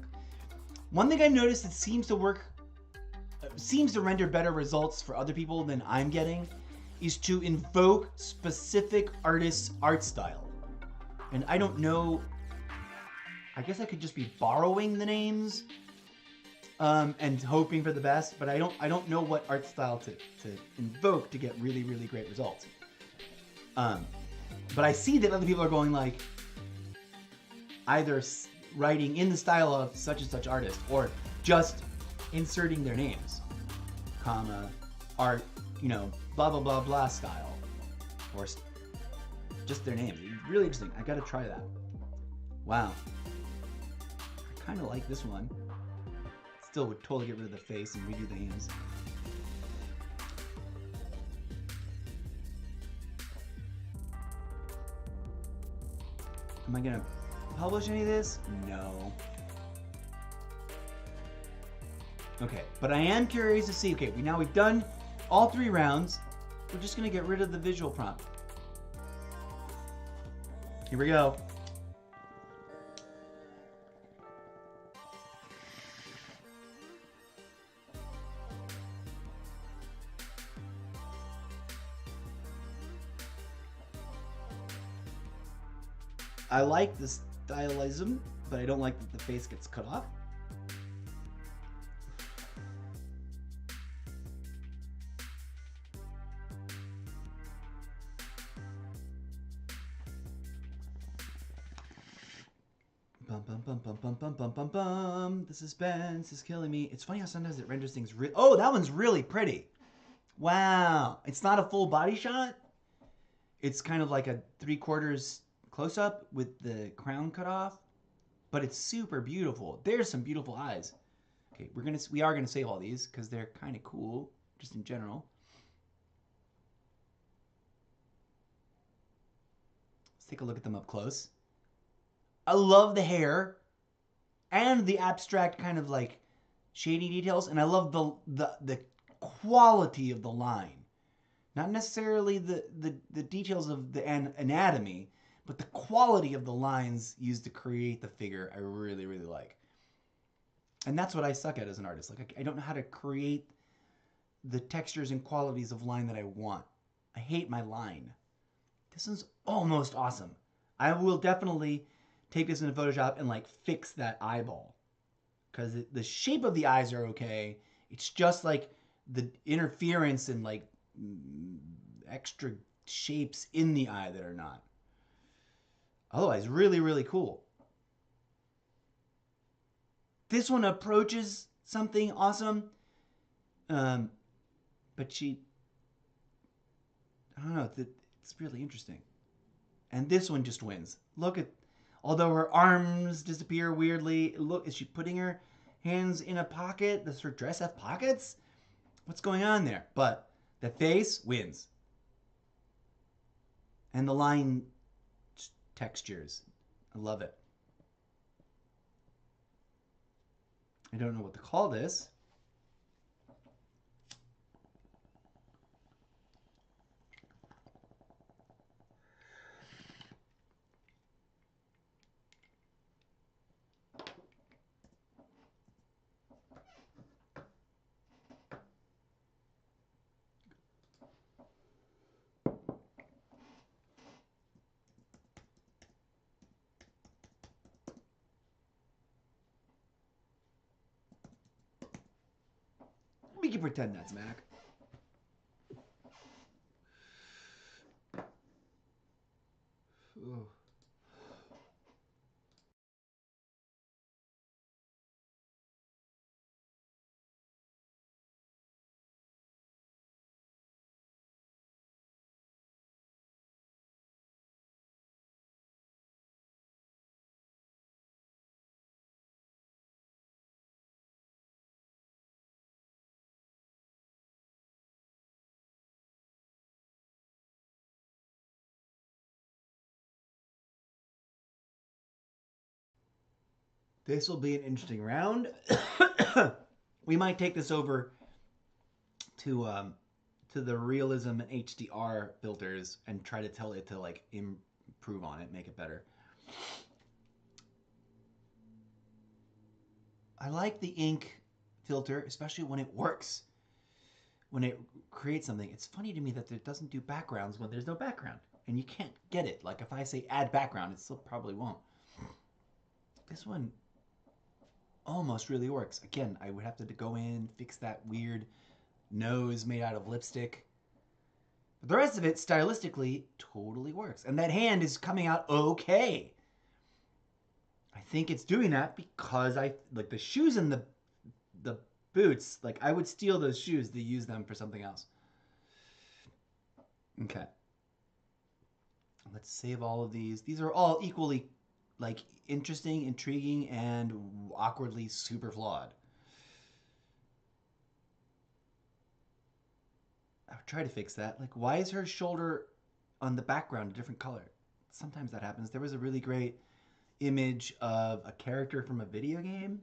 One thing I've noticed that seems to render better results for other people than I'm getting is to invoke specific artists' art style. And I don't know, I guess I could just be borrowing the names and hoping for the best, but I don't know what art style to invoke to get really, really great results. But I see that other people are going like either writing in the style of such and such artist, or just inserting their names, comma, art, you know, blah, blah, blah, blah style. Or just their names. Really interesting. I gotta try that. Wow. I kind of like this one. Still would totally get rid of the face and redo the hands. Am I gonna publish any of this? No. Okay, but I am curious to see. Okay, now we've done all 3 rounds. We're just gonna get rid of the visual prompt. Here we go. I like the stylism, but I don't like that the face gets cut off. Bum bum bum bum bum bum bum bum bum. The suspense is killing me. It's funny how sometimes it renders things real. Oh, that one's really pretty. Wow. It's not a full body shot. It's kind of like a 3/4 close up with the crown cut off, but it's super beautiful. There's some beautiful eyes. Okay, we are gonna save all these because they're kind of cool, just in general. Let's take a look at them up close. I love the hair and the abstract kind of like shady details, and I love the quality of the line. Not necessarily the details of the anatomy, but the quality of the lines used to create the figure I really, really like. And that's what I suck at as an artist. Like, I don't know how to create the textures and qualities of line that I want. I hate my line. This is almost awesome. I will definitely take this into Photoshop and like fix that eyeball. Because the shape of the eyes are okay. It's just like the interference and like extra shapes in the eye that are not. Otherwise, really, really cool. This one approaches something awesome. But she, I don't know, it's really interesting. And this one just wins. Look at, although her arms disappear weirdly, look, is she putting her hands in a pocket? Does her dress have pockets? What's going on there? But the face wins. And the line textures. I love it. I don't know what to call this. We can pretend that's Mac. Ooh. This will be an interesting round. We might take this over to the realism and HDR filters and try to tell it to like improve on it, make it better. I like the ink filter, especially when it works. When it creates something. It's funny to me that it doesn't do backgrounds when there's no background. And you can't get it. Like if I say add background, it still probably won't. This one almost really works. Again, I would have to go in, fix that weird nose made out of lipstick. But the rest of it, stylistically, totally works. And that hand is coming out okay. I think it's doing that because I like the shoes and the boots, like I would steal those shoes to use them for something else. Okay. Let's save all of these. These are all equally like interesting, intriguing, and awkwardly super flawed. I would try to fix that. Like, why is her shoulder on the background a different color? Sometimes that happens. There was a really great image of a character from a video game.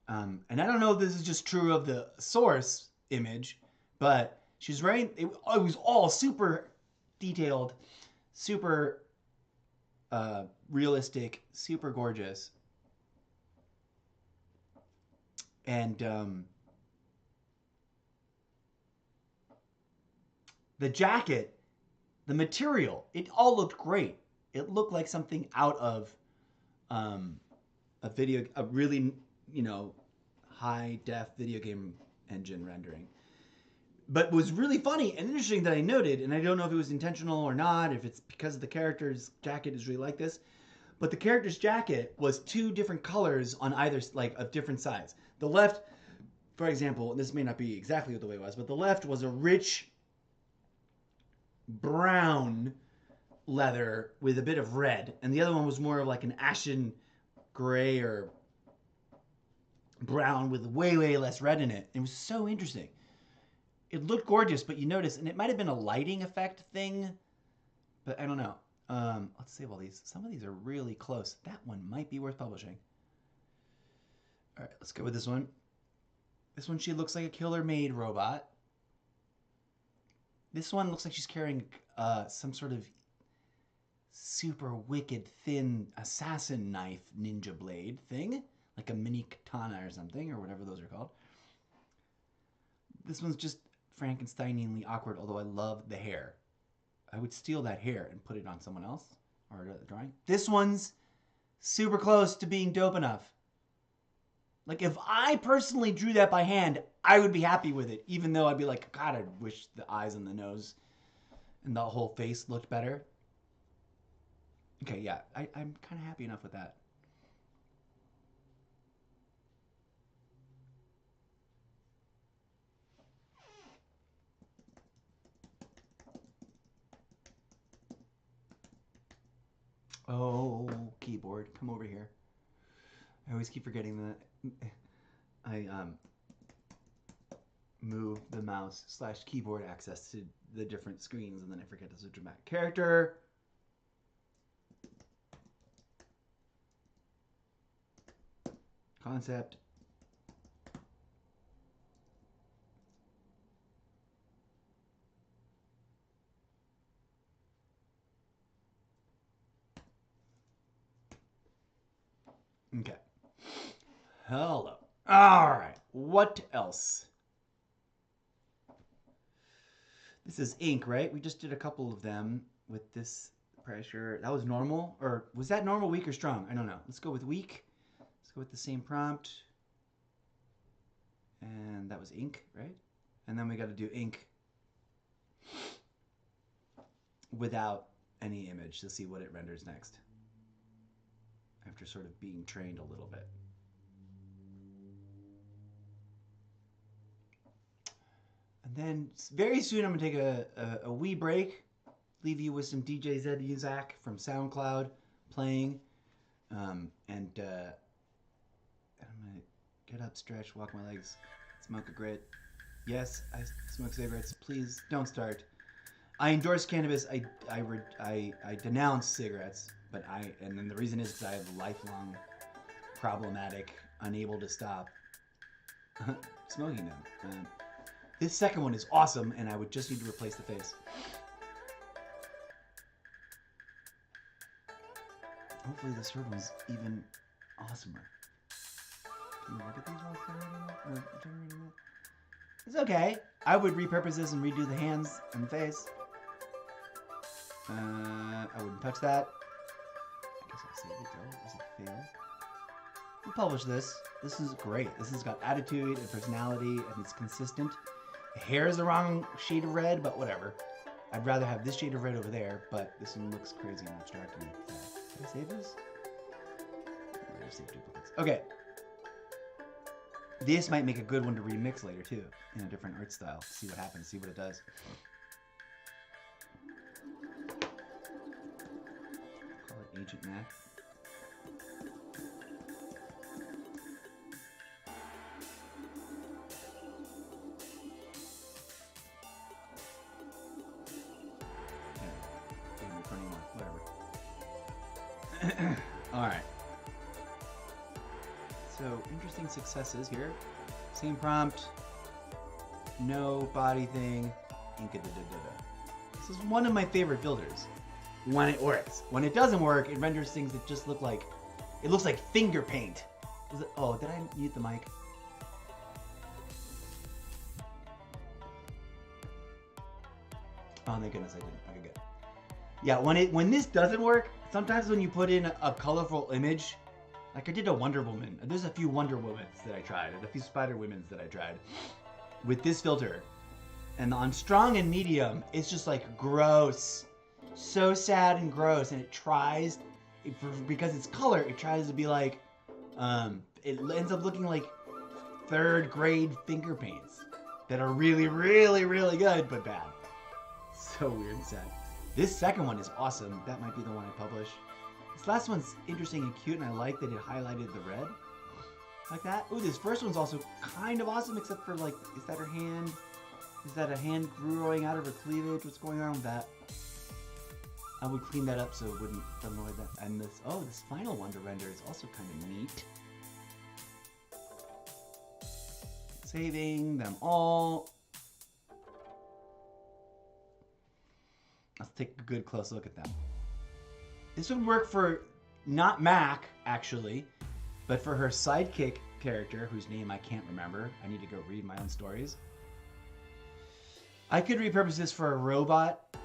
And I don't know if this is just true of the source image, but she's wearing, it was all super detailed, super realistic, super gorgeous. And the jacket, the material, it all looked great. It looked like something out of a really, high def video game engine rendering. But was really funny and interesting that I noted, and I don't know if it was intentional or not, if it's because the character's jacket is really like this, but the character's jacket was two different colors on either, like, of different sides. The left, for example, and this may not be exactly the way it was, but the left was a rich brown leather with a bit of red, and the other one was more of like an ashen gray or brown with way, way less red in it. It was so interesting. It looked gorgeous, but you notice, and it might have been a lighting effect thing, but I don't know. Let's save all these. Some of these are really close. That one might be worth publishing. All right, let's go with this one. This one, she looks like a killer maid robot. This one looks like she's carrying some sort of super wicked thin assassin knife ninja blade thing, like a mini katana or something, or whatever those are called. This one's just Frankensteinianly awkward, although I love the hair. I would steal that hair and put it on someone else or a drawing. This one's super close to being dope enough. Like, if I personally drew that by hand, I would be happy with it, even though I'd be like, God, I wish the eyes and the nose and the whole face looked better. Okay, yeah, I'm kind of happy enough with that. Oh, keyboard, come over here. I always keep forgetting that I move the mouse / keyboard access to the different screens, and then I forget to switch them back. Character. Concept. Okay. Hello. All right. What else? This is ink, right? We just did a couple of them with this pressure. That was normal? Or was that normal, weak, or strong? I don't know. Let's go with weak. Let's go with the same prompt. And that was ink, right? And then we got to do ink without any image to see what it renders next. After sort of being trained a little bit. And then very soon I'm going to take a wee break, leave you with some DJ Zed Muzak from SoundCloud playing, and I'm going to get up, stretch, walk my legs, smoke a grit. Yes, I smoke cigarettes. Please don't start. I endorse cannabis. I denounce cigarettes, and then the reason is because I have a lifelong problematic, unable to stop smoking them. This second one is awesome, and I would just need to replace the face. Hopefully this third one's even awesomer. Can you look at these ones? It's okay. I would repurpose this and redo the hands and the face. I wouldn't touch that. I guess I'll save it though. Does it fail? We'll publish this. This is great. This has got attitude and personality, and it's consistent. The hair is the wrong shade of red, but whatever. I'd rather have this shade of red over there, but this one looks crazy and abstracting. Did I save this? I save duplicates. Okay. This might make a good one to remix later too, in a different art style. See what happens, see what it does. Call it Agent Mac. Whatever. All right. So interesting successes here. Same prompt, no body thing, Inca da da da da. This is one of my favorite filters when it works. When it doesn't work, it renders things that just look like, it looks like finger paint. Is it, oh, did I mute the mic? Oh, thank goodness I didn't. Okay, good. Yeah, when this doesn't work, sometimes when you put in a colorful image, like I did a Wonder Woman. There's a few Wonder Womans that I tried, and a few Spider Womans that I tried with this filter. And on strong and medium, it's just like gross, so sad and gross. And it tries, because it's color, it tries to be like, it ends up looking like third grade finger paints that are really, really, really good but bad. So weird and sad. This second one is awesome. That might be the one I publish. This last one's interesting and cute, and I like that it highlighted the red. Like that. Ooh, this first one's also kind of awesome, except for like, is that her hand? Is that a hand growing out of her cleavage? What's going on with that? I would clean that up so it wouldn't annoy that. And this, oh, this final one to render is also kind of neat. Saving them all. Let's take a good close look at them. This would work for not Mac, actually, but for her sidekick character, whose name I can't remember. I need to go read my own stories. I could repurpose this for a robot.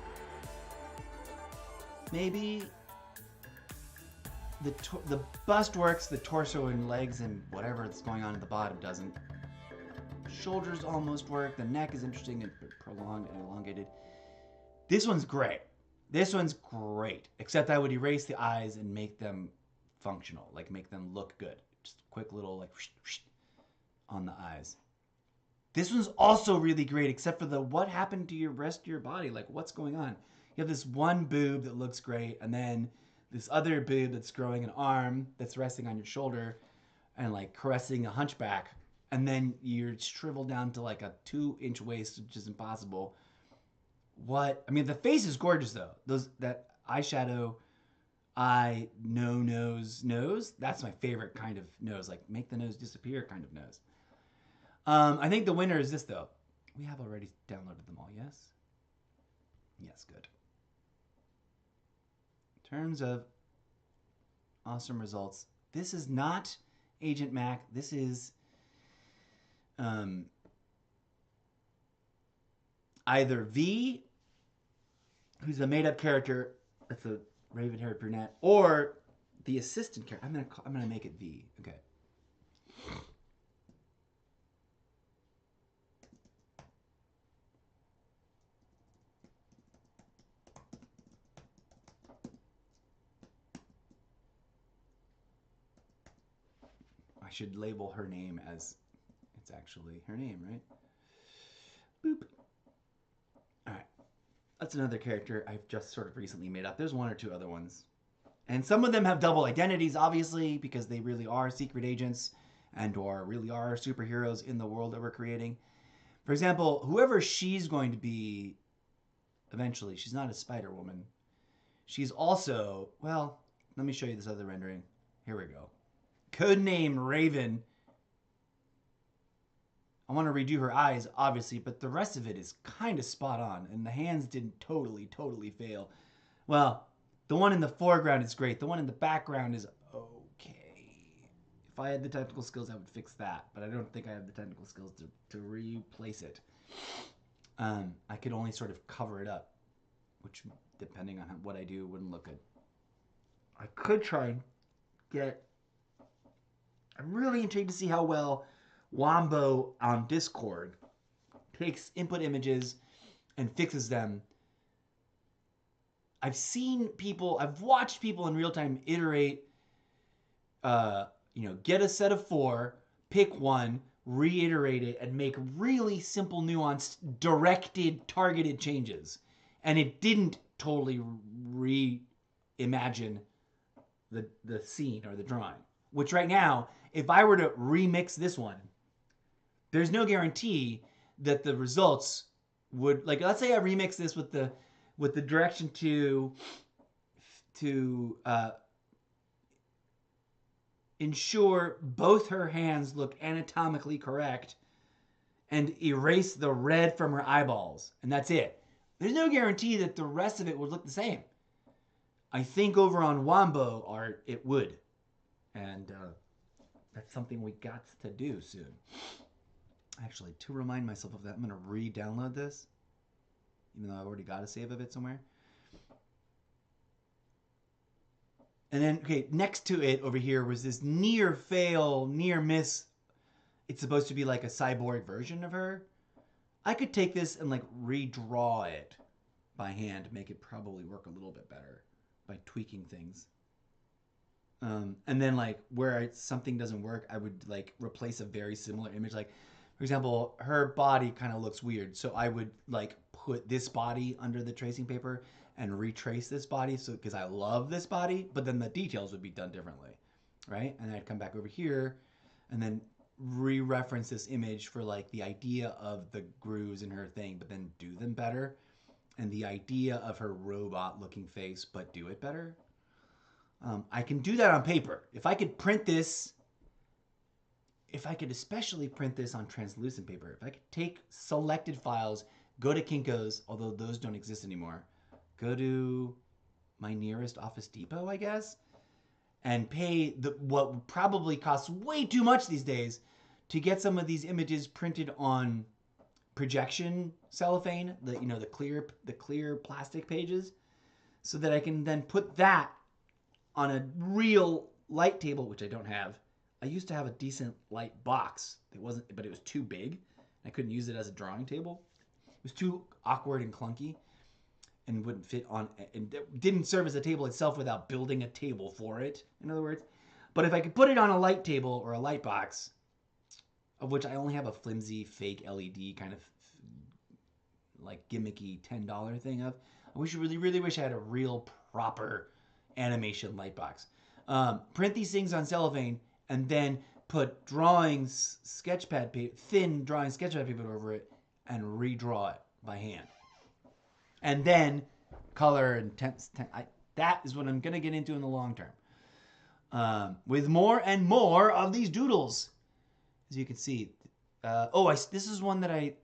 Maybe. The bust works, the torso and legs and whatever that's going on at the bottom doesn't. Shoulders almost work, the neck is interesting and prolonged and elongated. This one's great. This one's great, except I would erase the eyes and make them functional, like make them look good. Just a quick little like on the eyes. This one's also really great, except for the what happened to your rest of your body, like what's going on. You have this one boob that looks great, and then this other boob that's growing an arm that's resting on your shoulder and like caressing a hunchback, and then you're shriveled down to like a 2-inch waist, which is impossible. What? I mean, the face is gorgeous though. That eyeshadow, nose. That's my favorite kind of nose. Like make the nose disappear kind of nose. I think the winner is this though. We have already downloaded them all. Yes. Yes, good. In terms of awesome results, this is not Agent Mac. This is either V, who's a made-up character, that's a raven-haired brunette, or the assistant character. I'm gonna make it V. Okay. I should label her name as it's actually her name, right? Boop. All right. That's another character I've just sort of recently made up. There's one or two other ones. And some of them have double identities, obviously, because they really are secret agents and or really are superheroes in the world that we're creating. For example, whoever she's going to be eventually, she's not a Spider-Woman. She's also, well, let me show you this other rendering. Here we go. Codename Raven. I want to redo her eyes, obviously, but the rest of it is kind of spot on, and the hands didn't totally fail. Well, the one in the foreground is great. The one in the background is okay. If I had the technical skills, I would fix that, but I don't think I have the technical skills to replace it. I could only sort of cover it up, which, depending on what I do, wouldn't look good. I could try and get... I'm really intrigued to see how well Wombo on Discord takes input images and fixes them. I've watched people in real time iterate, get a set of 4, pick one, reiterate it and make really simple, nuanced, directed, targeted changes. And it didn't totally reimagine the scene or the drawing. Which right now, if I were to remix this one, there's no guarantee that the results would, like, let's say I remix this with the direction to ensure both her hands look anatomically correct and erase the red from her eyeballs, and that's it. There's no guarantee that the rest of it would look the same. I think over on Wombo art it would, and that's something we got to do soon. Actually, to remind myself of that, I'm going to re-download this, even though I've already got a save of it somewhere. And then, okay, next to it over here was this near fail, near miss. It's supposed to be like a cyborg version of her. I could take this and like redraw it by hand, make it probably work a little bit better by tweaking things. And then like where something doesn't work, I would like replace a very similar image. Like, for example, her body kind of looks weird. So I would like put this body under the tracing paper and retrace this body, so because I love this body, but then the details would be done differently, right? And then I'd come back over here and then re-reference this image for like the idea of the grooves in her thing, but then do them better, and the idea of her robot-looking face, but do it better. I can do that on paper. If I could print this, if I could especially print this on translucent paper, if I could take selected files, go to Kinko's, although those don't exist anymore, go to my nearest Office Depot, I guess, and pay what probably costs way too much these days to get some of these images printed on projection cellophane, the clear plastic pages, so that I can then put that on a real light table, which I don't have. I used to have a decent light box. But it was too big. I couldn't use it as a drawing table. It was too awkward and clunky, and wouldn't fit on, and didn't serve as a table itself without building a table for it, in other words. But if I could put it on a light table or a light box, of which I only have a flimsy fake LED kind of like gimmicky $10 thing of, I really wish I had a real proper animation light box. Print these things on cellophane and then put drawings, sketchpad paper, thin drawing sketchpad paper over it, and redraw it by hand. And then color and that is what I'm going to get into in the long term. With more and more of these doodles. As you can see. This is one that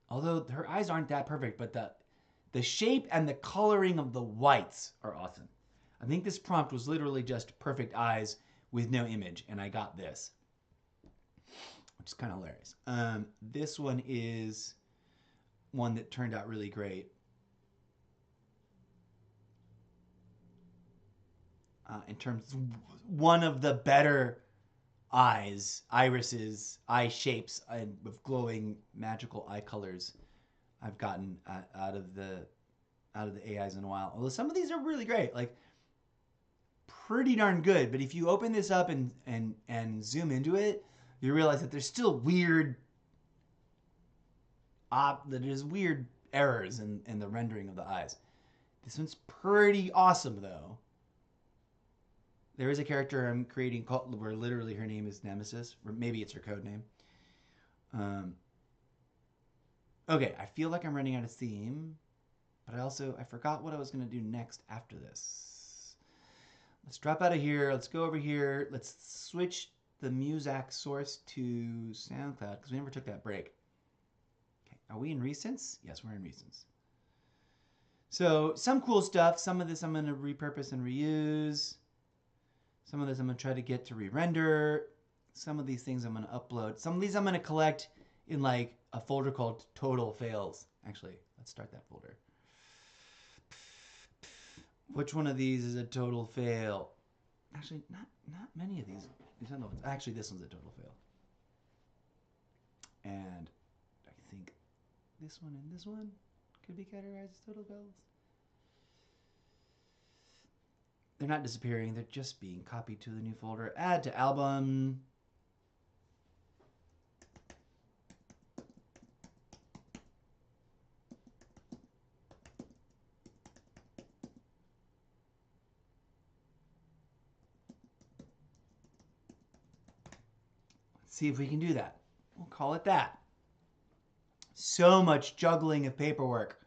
although her eyes aren't that perfect, but the shape and the coloring of the whites are awesome. I think this prompt was literally just perfect eyes with no image, and I got this, which is kind of hilarious. This one is one that turned out really great. In terms of one of the better irises, eye shapes, and with glowing magical eye colors I've gotten out of the AIs in a while. Although some of these are really great, like pretty darn good. But if you open this up and zoom into it, you realize that there's still weird errors in the rendering of the eyes. This one's pretty awesome though. There is a character I'm creating where literally her name is Nemesis, or maybe it's her code name. Okay, I feel like I'm running out of theme, but I forgot what I was going to do next after this. Let's drop out of here. Let's go over here. Let's switch the Muzak source to SoundCloud because we never took that break. Okay, are we in recents? Yes, we're in recents. So some cool stuff. Some of this I'm going to repurpose and reuse. Some of this I'm going to try to get to re-render. Some of these things I'm going to upload. Some of these I'm going to collect in like a folder called Total Fails. Actually, let's start that folder. Which one of these is a total fail? Actually, not many of these. Actually, this one's a total fail. And I think this one and this one could be categorized as total fails. They're not disappearing. They're just being copied to the new folder. Add to album. See if we can do that. We'll call it that. So much juggling of paperwork.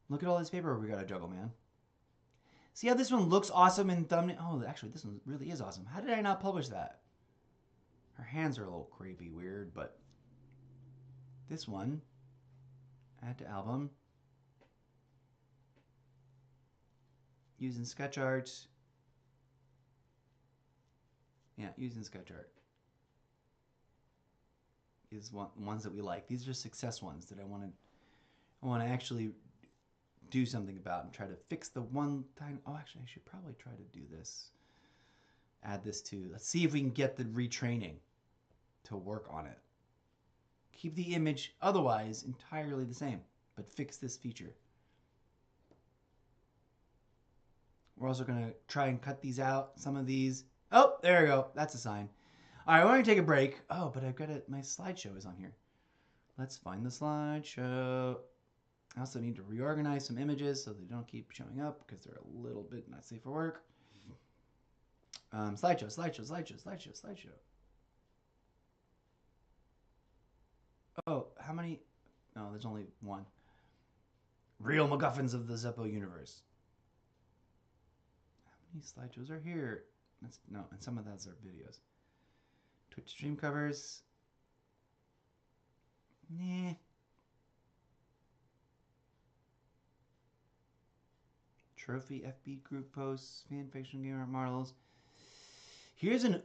Look at all this paperwork we gotta juggle, man. See how this one looks awesome in thumbnail? Oh, actually, this one really is awesome. How did I not publish that? Her hands are a little creepy, weird, but this one, add to album. Using sketch art. Yeah, using sketch art. Is ones that we like. These are success ones that I want to actually do something about and try to fix the one time. Oh, actually, I should probably try to do this. Add this to. Let's see if we can get the retraining to work on it. Keep the image otherwise entirely the same, but fix this feature. We're also going to try and cut these out. Some of these. Oh, there we go. That's a sign. All right, we're going to take a break. Oh, but I've got my slideshow is on here. Let's find the slideshow. I also need to reorganize some images so they don't keep showing up because they're a little bit not safe for work. Slideshow. Oh, how many? No, there's only one. Real MacGuffins of the Zeppo universe. How many slideshows are here? No, and some of those are videos. Twitch stream covers. Nah. Trophy FB group posts, fan fiction game art models. Here's an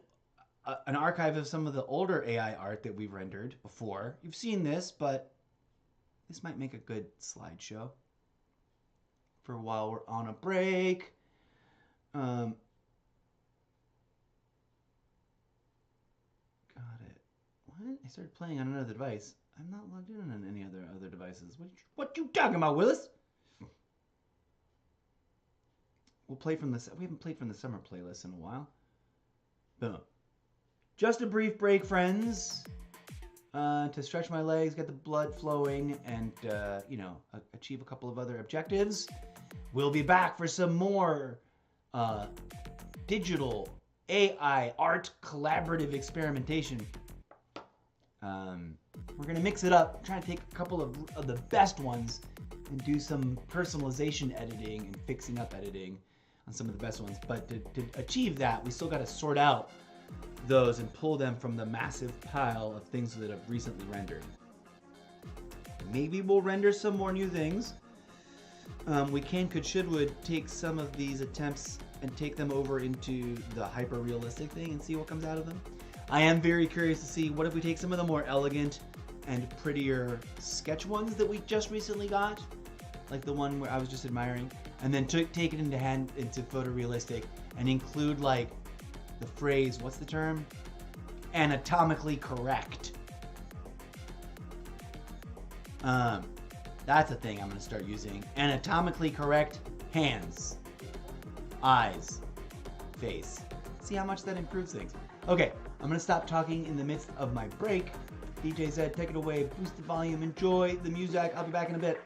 archive of some of the older AI art that we've rendered before. You've seen this, but this might make a good slideshow for while we're on a break. Got it. What? I started playing on another device. I'm not logged in on any other devices. What you talking about, Willis? We'll play from this. We haven't played from the summer playlist in a while. Boom. Just a brief break, friends, to stretch my legs, get the blood flowing, and achieve a couple of other objectives. We'll be back for some more digital AI art collaborative experimentation. We're gonna mix it up, try to take a couple of the best ones and do some personalization editing and fixing up editing on some of the best ones. But to achieve that, we still got to sort out those and pull them from the massive pile of things that have recently rendered. Maybe we'll render some more new things. We would take some of these attempts and take them over into the hyper-realistic thing and see what comes out of them. I am very curious to see what if we take some of the more elegant and prettier sketch ones that we just recently got, like the one where I was just admiring, and then take it into photorealistic and include like the phrase, what's the term? Anatomically correct. That's a thing I'm going to start using. Anatomically correct hands, eyes, face. See how much that improves things. Okay, I'm going to stop talking in the midst of my break. DJ Zed, take it away. Boost the volume. Enjoy the music. I'll be back in a bit.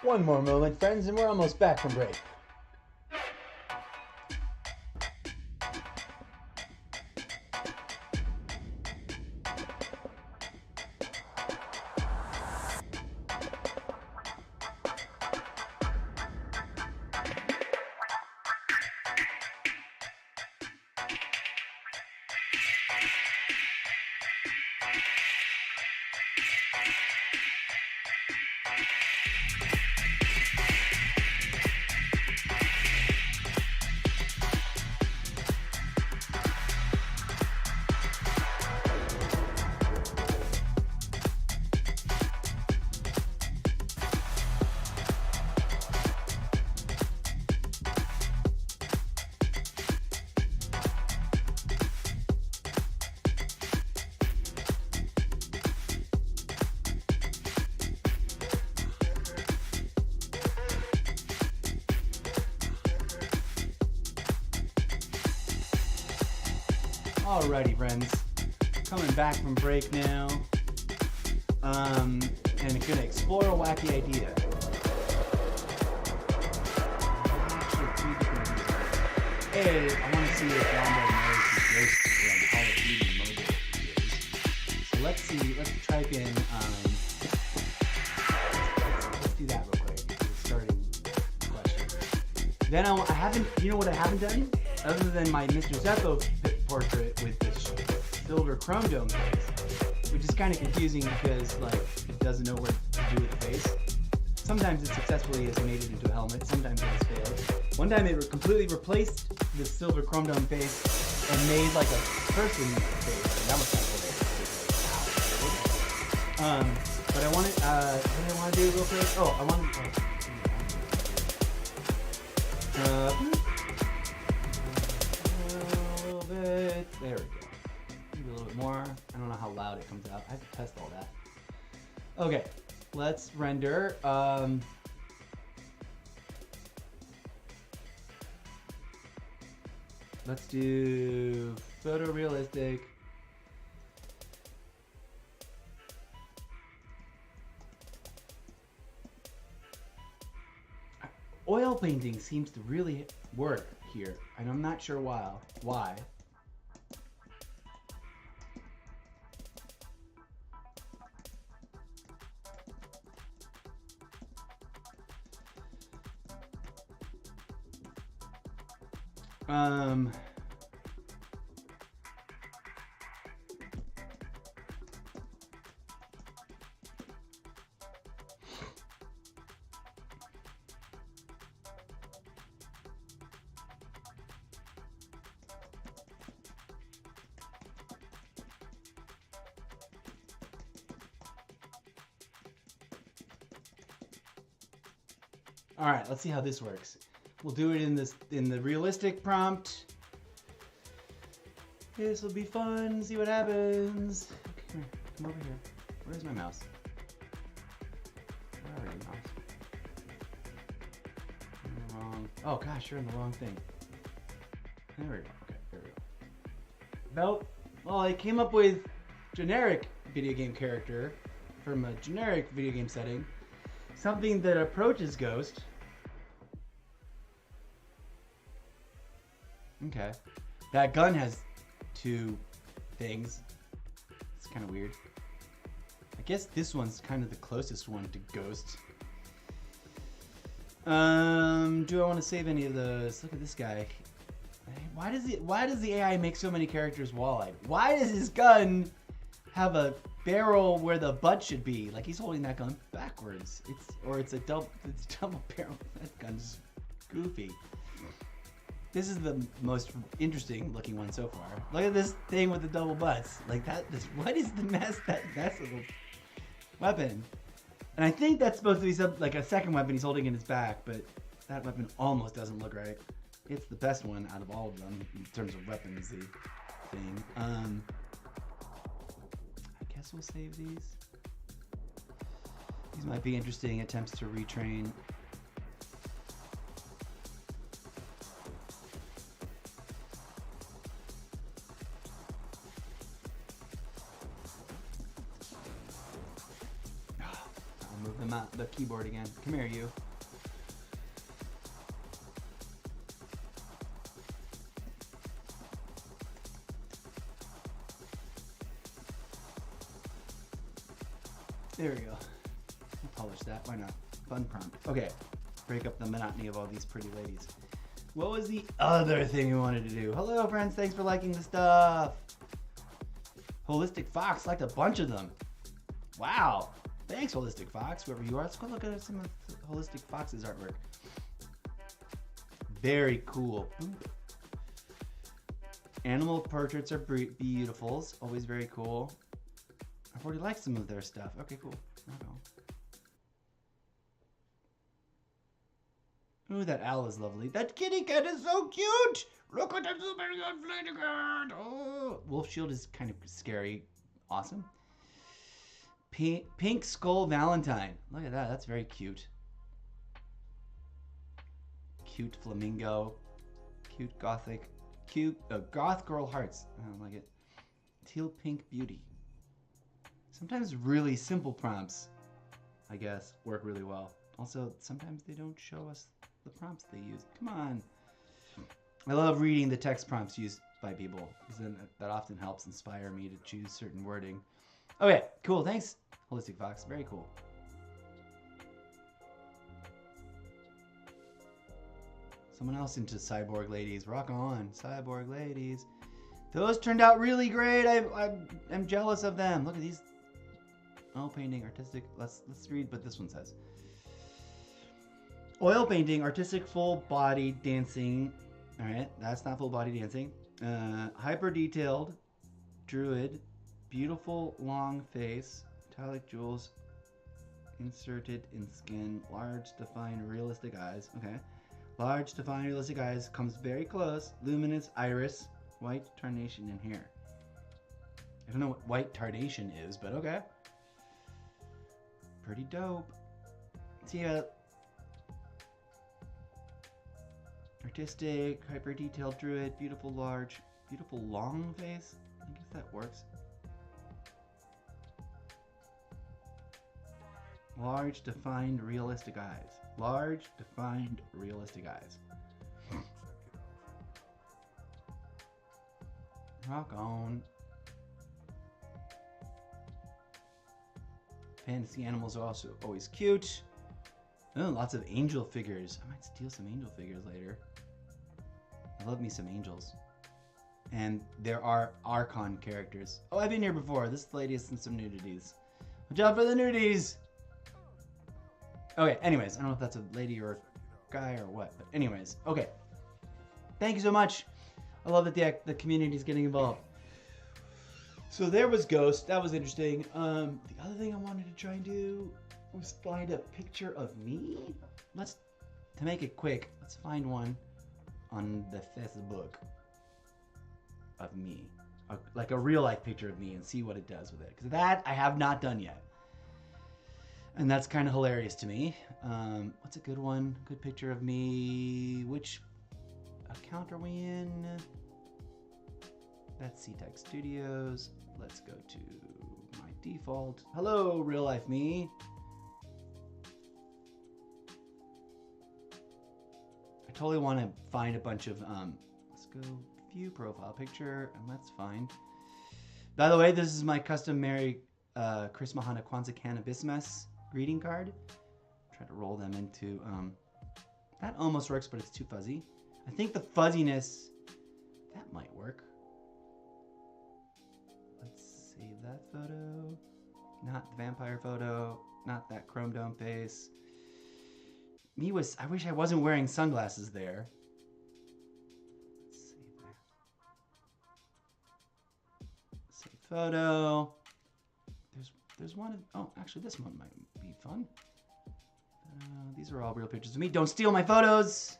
One more moment, friends, and we're almost back from break. Alrighty, friends. Coming back from break now. And gonna explore a wacky idea. Actually, 3 different ideas. A, I want to see if Wombo knows his ghost from Call of Duty mobile is. So let's see. Let's type in. Let's do that real quick. The starting question. Then I haven't. You know what I haven't done? Other than my Mr. Zeppo portrait with this silver chrome dome face, which is kind of confusing because like it doesn't know what to do with the face. Sometimes it successfully has made it into a helmet, sometimes it has failed. One time it completely replaced the silver chrome dome face and made like a person face, and that was kind of hilarious. But I wanted, what do I want to do real quick? Oh, I wanted, there we go. Maybe a little bit more. I don't know how loud it comes out. I have to test all that. Okay, let's render. Let's do photorealistic. Oil painting seems to really work here, and I'm not sure why. All right, let's see how this works. We'll do it in the realistic prompt. This will be fun. See what happens. Okay, come here. Come over here. Where's my mouse? Where are you, mouse? In the wrong. Oh gosh, you're in the wrong thing. There we go. Okay, there we go. Well, I came up with generic video game character from a generic video game setting. Something that approaches Ghost. Okay. That gun has 2 things. It's kind of weird. I guess this one's kind of the closest one to Ghost. Do I want to save any of those? Look at this guy. Why does the AI make so many characters wall-eyed? Why does his gun have a barrel where the butt should be? Like he's holding that gun backwards. It's a double barrel. That gun's goofy. This is the most interesting looking one so far. Look at this thing with the double butts. Like that. What is the mess? That little weapon. And I think that's supposed to be like a second weapon he's holding in his back, but that weapon almost doesn't look right. It's the best one out of all of them in terms of weaponsy thing. I guess we'll save these. These might be interesting attempts to retrain. the keyboard again. Come here, you. There we go. I'll polish that. Why not? Fun prompt. Okay. Break up the monotony of all these pretty ladies. What was the other thing we wanted to do? Hello, friends. Thanks for liking the stuff. Holistic Fox liked a bunch of them. Wow. Thanks, Holistic Fox, whoever you are. Let's go look at some of Holistic Fox's artwork. Very cool. Animal portraits are beautiful. Always very cool. I've already liked some of their stuff. Okay, cool. Ooh, that owl is lovely. That kitty cat is so cute! Look at the super flying cat! Oh, Wolf Shield is kind of scary. Awesome. Pink Skull Valentine. Look at that. That's very cute. Cute flamingo. Cute gothic. Cute goth girl hearts. I don't like it. Teal Pink Beauty. Sometimes really simple prompts, I guess, work really well. Also, sometimes they don't show us the prompts they use. Come on. I love reading the text prompts used by people, because then that often helps inspire me to choose certain wording. Okay, cool. Thanks, Holistic Fox. Very cool. Someone else into cyborg ladies. Rock on, cyborg ladies. Those turned out really great. I'm jealous of them. Look at these. Oil painting, artistic. Let's read what this one says. Oil painting, artistic, full body dancing. All right, that's not full body dancing. Hyper detailed, druid, beautiful long face, metallic jewels inserted in skin, large defined realistic eyes. Okay, large defined realistic eyes, comes very close. Luminous iris, white tarnation in hair. I don't know what white tarnation is, but okay. Pretty dope. See ya. Artistic, hyper detailed druid, beautiful large, beautiful long face. I guess that works. Large defined realistic eyes. Large defined realistic eyes. Rock on. Fantasy animals are also always cute. Oh, lots of angel figures. I might steal some angel figures later. I love me some angels. And there are Archon characters. Oh, I've been here before. This lady has some nudities. Watch out for the nudities! Okay, anyways. I don't know if that's a lady or a guy or what. But anyways, okay. Thank you so much. I love that the community is getting involved. So there was Ghost. That was interesting. The other thing I wanted to try and do was find a picture of me. To make it quick, let's find one on the Facebook of me. Like a real life picture of me and see what it does with it. Because that I have not done yet. And that's kind of hilarious to me. What's a good one? Good picture of me. Which account are we in? That's CTAGStudios. Let's go to my default. Hello, real life me. I totally want to find a bunch of, let's go view profile picture and let's find. By the way, this is my custom Merry Chris Mahana Kwanzaa Cannabismas greeting card. Try to roll them into, that almost works, but it's too fuzzy. I think the fuzziness, that might work. Let's save that photo. Not the vampire photo. Not that chrome dome face. I wish I wasn't wearing sunglasses there. Let's save that. Save photo. There's one. Oh, actually, this one might be fun. These are all real pictures of me. Don't steal my photos.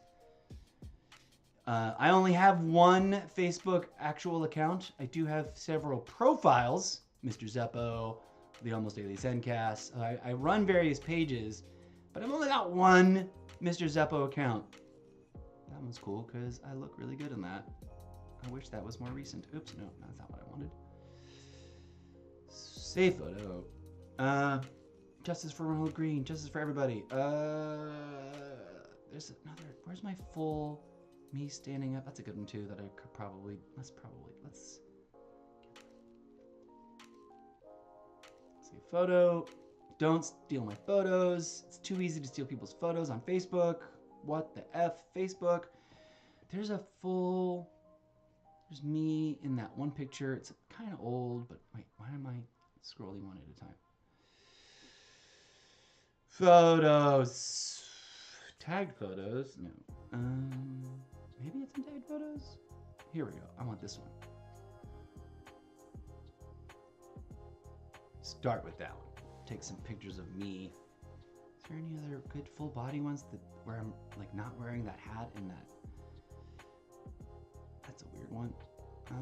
I only have one Facebook actual account. I do have several profiles. Mr. Zeppo, the Almost Daily Zencast. I run various pages, but I've only got one Mr. Zeppo account. That one's cool because I look really good in that. I wish that was more recent. Oops, no, that's not what I wanted. Save photo. Justice for Ronald Green. Justice for everybody. There's another. Where's my full me standing up? That's a good one too. That I could probably. Let's see a photo. Don't steal my photos. It's too easy to steal people's photos on Facebook. What the F, Facebook? There's a full. There's me in that one picture. It's kind of old, but wait, why am I scrolling one at a time? Photos. Tagged photos? No. Maybe it's in tagged photos? Here we go. I want this one. Start with that one. Take some pictures of me. Is there any other good full body ones that where I'm like not wearing that hat and that? That's a weird one.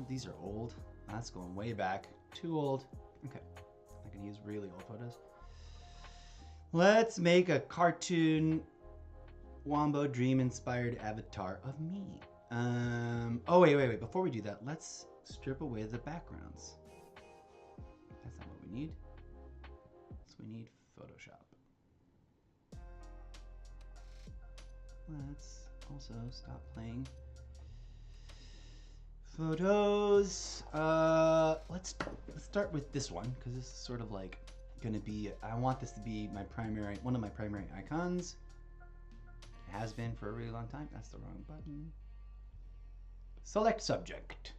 These are old. That's going way back. Too old. Okay. I can use really old photos. Let's make a cartoon Wombo Dream inspired avatar of me. Oh, wait. Before we do that, let's strip away the backgrounds. That's not what we need. So we need Photoshop. Let's also stop playing photos. Let's start with this one because this is sort of like gonna be. I want this to be one of my primary icons. It has been for a really long time. That's the wrong button. Select subject.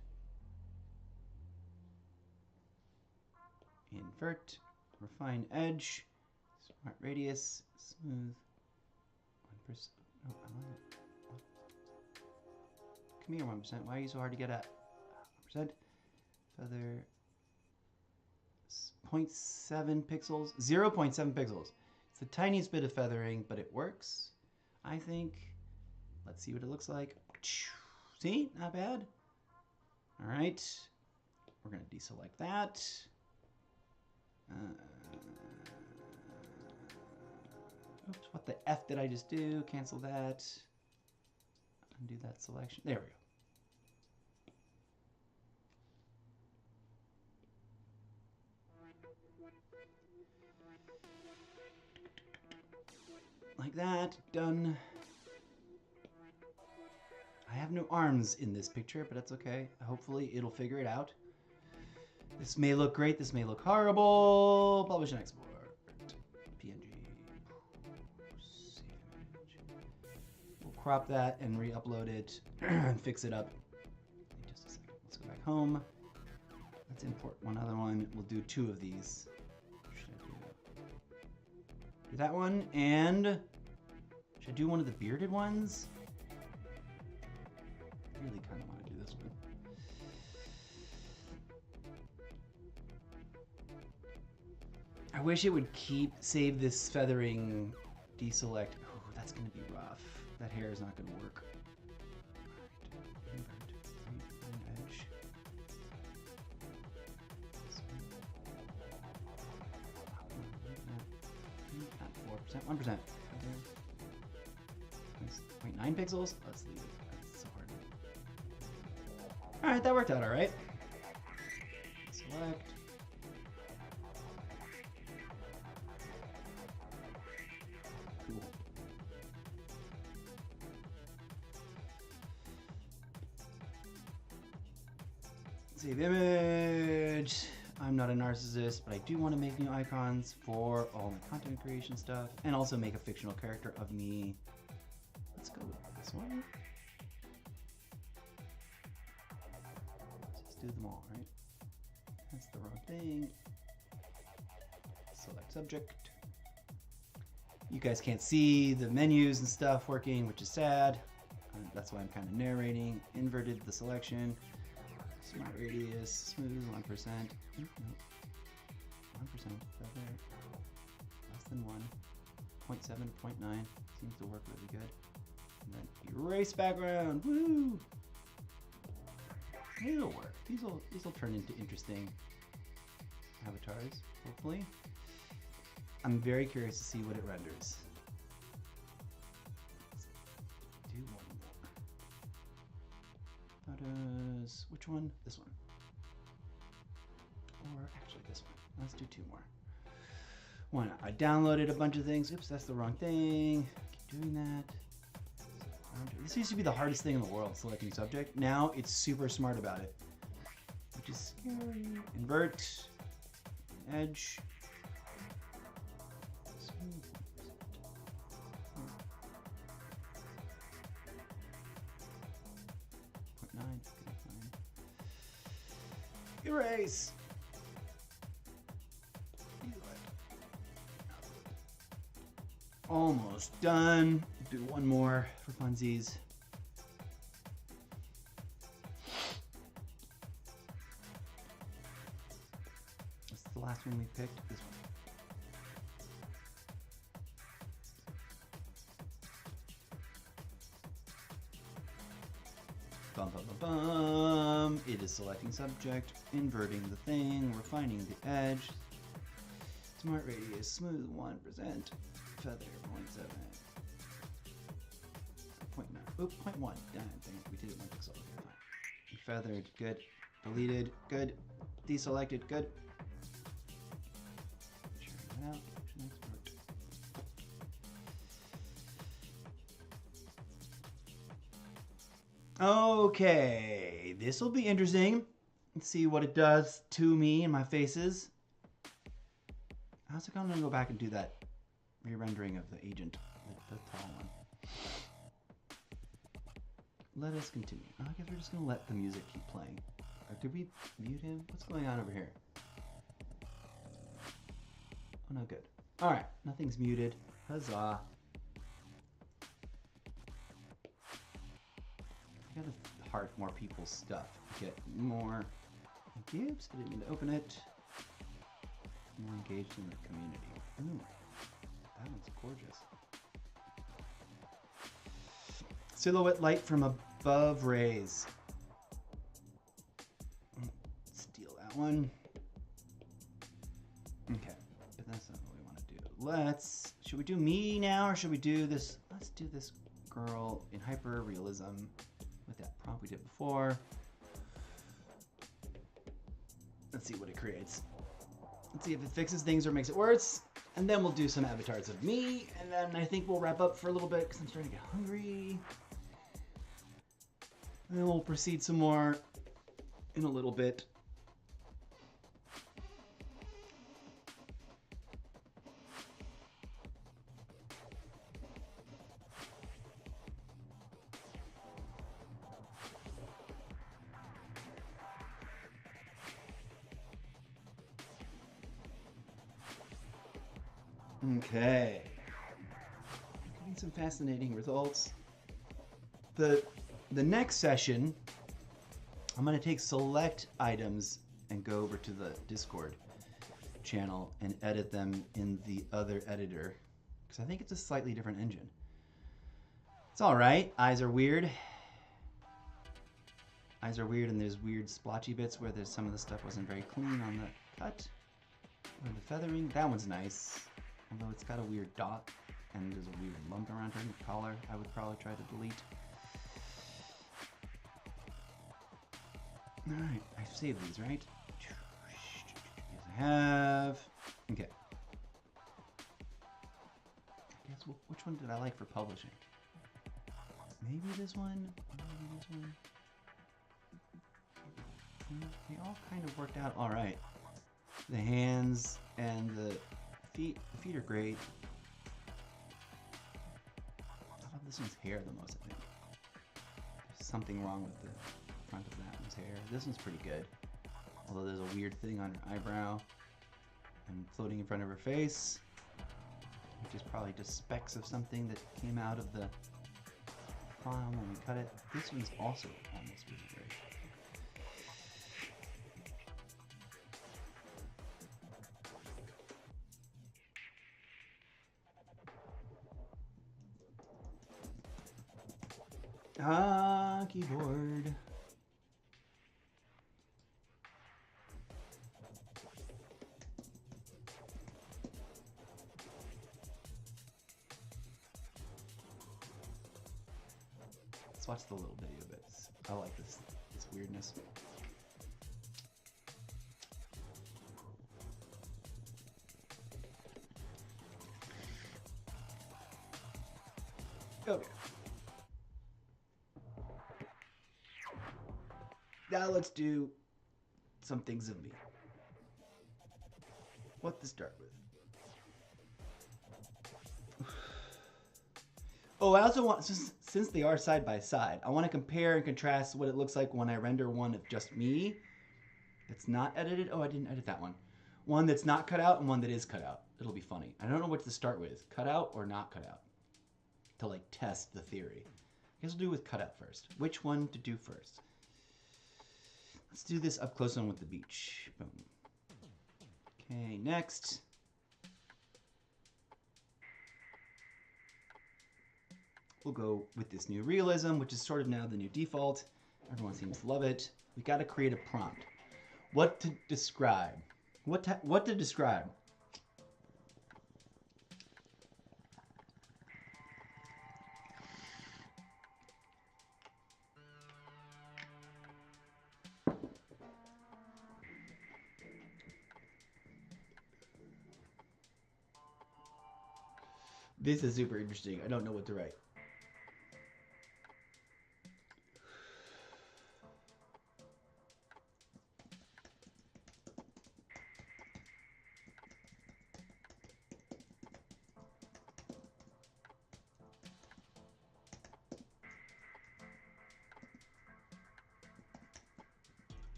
Invert. Refine edge. Smart radius. Smooth. 1%. No, I want it. Come here, 1%. Why are you so hard to get at? 1%. Feather. 0.7 pixels. 0.7 pixels. It's the tiniest bit of feathering, but it works, I think. Let's see what it looks like. See? Not bad. All right. We're going to deselect that. Oops, what the F did I just do? Cancel that. Undo that selection. There we go. Like that. Done. I have no arms in this picture, but that's okay. Hopefully it'll figure it out. This may look great. This may look horrible. Publish and export. PNG. Save image. We'll crop that and re-upload it and fix it up. Just a second. Let's go back home. Let's import one other one. We'll do 2 of these. Should I do that one? And should I do one of the bearded ones? I really kind of want to do this one. I wish it would save this feathering deselect. Oh, that's going to be rough. That hair is not going to work. Edge. 4%, 1%. 0.9 pixels. Let's leave it. That's so hard. All right, that worked out all right. Select. Cool. Save image. I'm not a narcissist, but I do want to make new icons for all my content creation stuff and also make a fictional character of me. Let's go with this one. Let's just do them all, right? That's the wrong thing. Select subject. You guys can't see the menus and stuff working, which is sad. That's why I'm kind of narrating. Inverted the selection. Smart radius, smooth, 1%. 1%, feather, less than 1. 0.7, 0.9, seems to work really good. And then erase background, woo! It'll work. These will turn into interesting avatars, hopefully. I'm very curious to see what it renders. Let's do one more. Photos. Which one? This one. Or actually this one. Let's do 2 more. Why not? I downloaded a bunch of things. Oops, that's the wrong thing. Keep doing that. This used to be the hardest thing in the world, selecting subject. Now it's super smart about it, which is scary. Invert, edge. Smooth. Erase. Almost done. Do one more for funsies. What's the last one we picked? This one. Bum, bum, bum, bum. It is selecting subject, inverting the thing, refining the edge. Smart radius, smooth 1%, feather 0.7, 0.9, oop, 0.1. Dang it, we did it 1 pixel. Okay, feathered, good. Deleted, good. Deselected, good. Sharing that out. Okay, this will be interesting. Let's see what it does to me and my faces. How's it going to go back and do that re-rendering of the agent, the tall one? Let us continue. I guess we're just going to let the music keep playing. Or did we mute him? What's going on over here? Oh, no good. All right, nothing's muted. Huzzah. I gotta heart more people's stuff. Get more. Oops, I didn't mean to open it. More engaged in the community. Ooh, that one's gorgeous. Silhouette light from above rays. Steal that one. Okay, but that's not what we want to do. Should we do me now or should we do this? Let's do this girl in hyper realism with that prompt we did before. Let's see what it creates. Let's see if it fixes things or makes it worse. And then we'll do some avatars of me. And then I think we'll wrap up for a little bit because I'm starting to get hungry. And then we'll proceed some more in a little bit. Okay. Getting some fascinating results. The next session, I'm going to take select items and go over to the Discord channel and edit them in the other editor because I think it's a slightly different engine. It's all right. Eyes are weird. Eyes are weird, and there's weird splotchy bits where there's some of the stuff wasn't very clean on the cut. Or the feathering, that one's nice. Although it's got a weird dot and there's a weird lump around her collar, I would probably try to delete. Alright, I've saved these, right? Yes, I have. Okay. I guess which one did I like for publishing? Maybe this one? Maybe this one? They all kind of worked out alright. The hands and the feet are great. I love this one's hair the most, I think. There's something wrong with the front of that one's hair. This one's pretty good. Although there's a weird thing on her eyebrow and floating in front of her face, which is probably just specks of something that came out of the file when we cut it. This one's also almost really great. Keyboard. Let's watch the little video bits. I like this weirdness. Okay. Now let's do some things of me. What to start with? Oh, I also want, since they are side by side, I want to compare and contrast what it looks like when I render one of just me that's not edited. Oh, I didn't edit that one. One that's not cut out and one that is cut out. It'll be funny. I don't know what to start with, cut out or not cut out, to like test the theory. I guess we'll do with cut out first. Which one to do first? Let's do this up close one with the beach. Boom. Okay, next. We'll go with this new realism, which is sort of now the new default. Everyone seems to love it. We got to create a prompt. What to describe? What to describe? This is super interesting. I don't know what to write.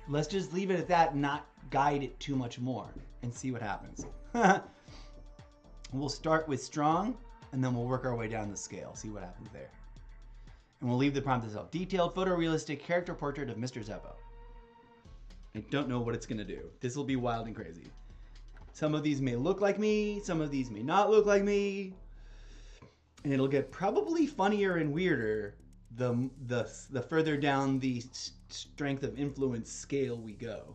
Let's just leave it at that and not guide it too much more and see what happens. We'll start with strong and then we'll work our way down the scale, see what happens there. And we'll leave the prompt itself. Detailed photorealistic character portrait of Mr. Zeppo. I don't know what it's gonna do. This will be wild and crazy. Some of these may look like me, some of these may not look like me. And it'll get probably funnier and weirder the further down the strength of influence scale we go,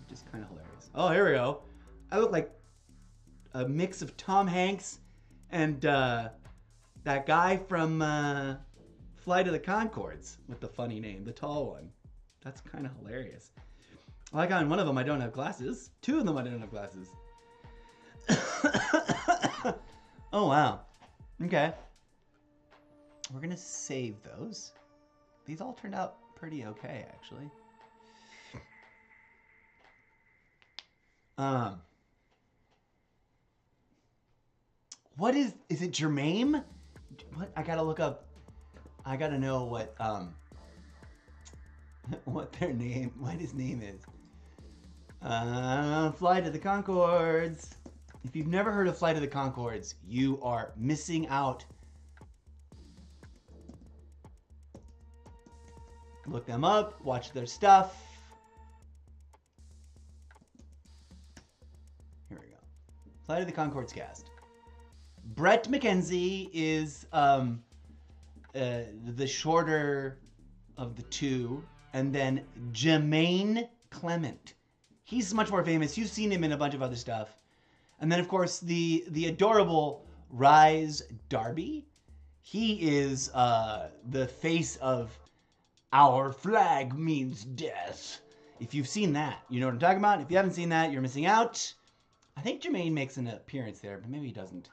which is kind of hilarious. Oh, here we go. I look like a mix of Tom Hanks and that guy from Flight of the Conchords with the funny name, the tall one. That's kind of hilarious. I like how in one of them I don't have glasses. Two of them I don't have glasses. Oh, wow. Okay. We're going to save those. These all turned out pretty okay, actually. What is it Jermaine? What? I got to look up. I got to know what what his name is. Flight of the Conchords. If you've never heard of Flight of the Conchords, you are missing out. Look them up, watch their stuff. Here we go. Flight of the Conchords cast. Brett McKenzie is the shorter of the two, and then Jermaine Clement. He's much more famous. You've seen him in a bunch of other stuff. And then, of course, the adorable Rise Darby. He is the face of Our Flag Means Death. If you've seen that, you know what I'm talking about. If you haven't seen that, you're missing out. I think Jermaine makes an appearance there, but maybe he doesn't.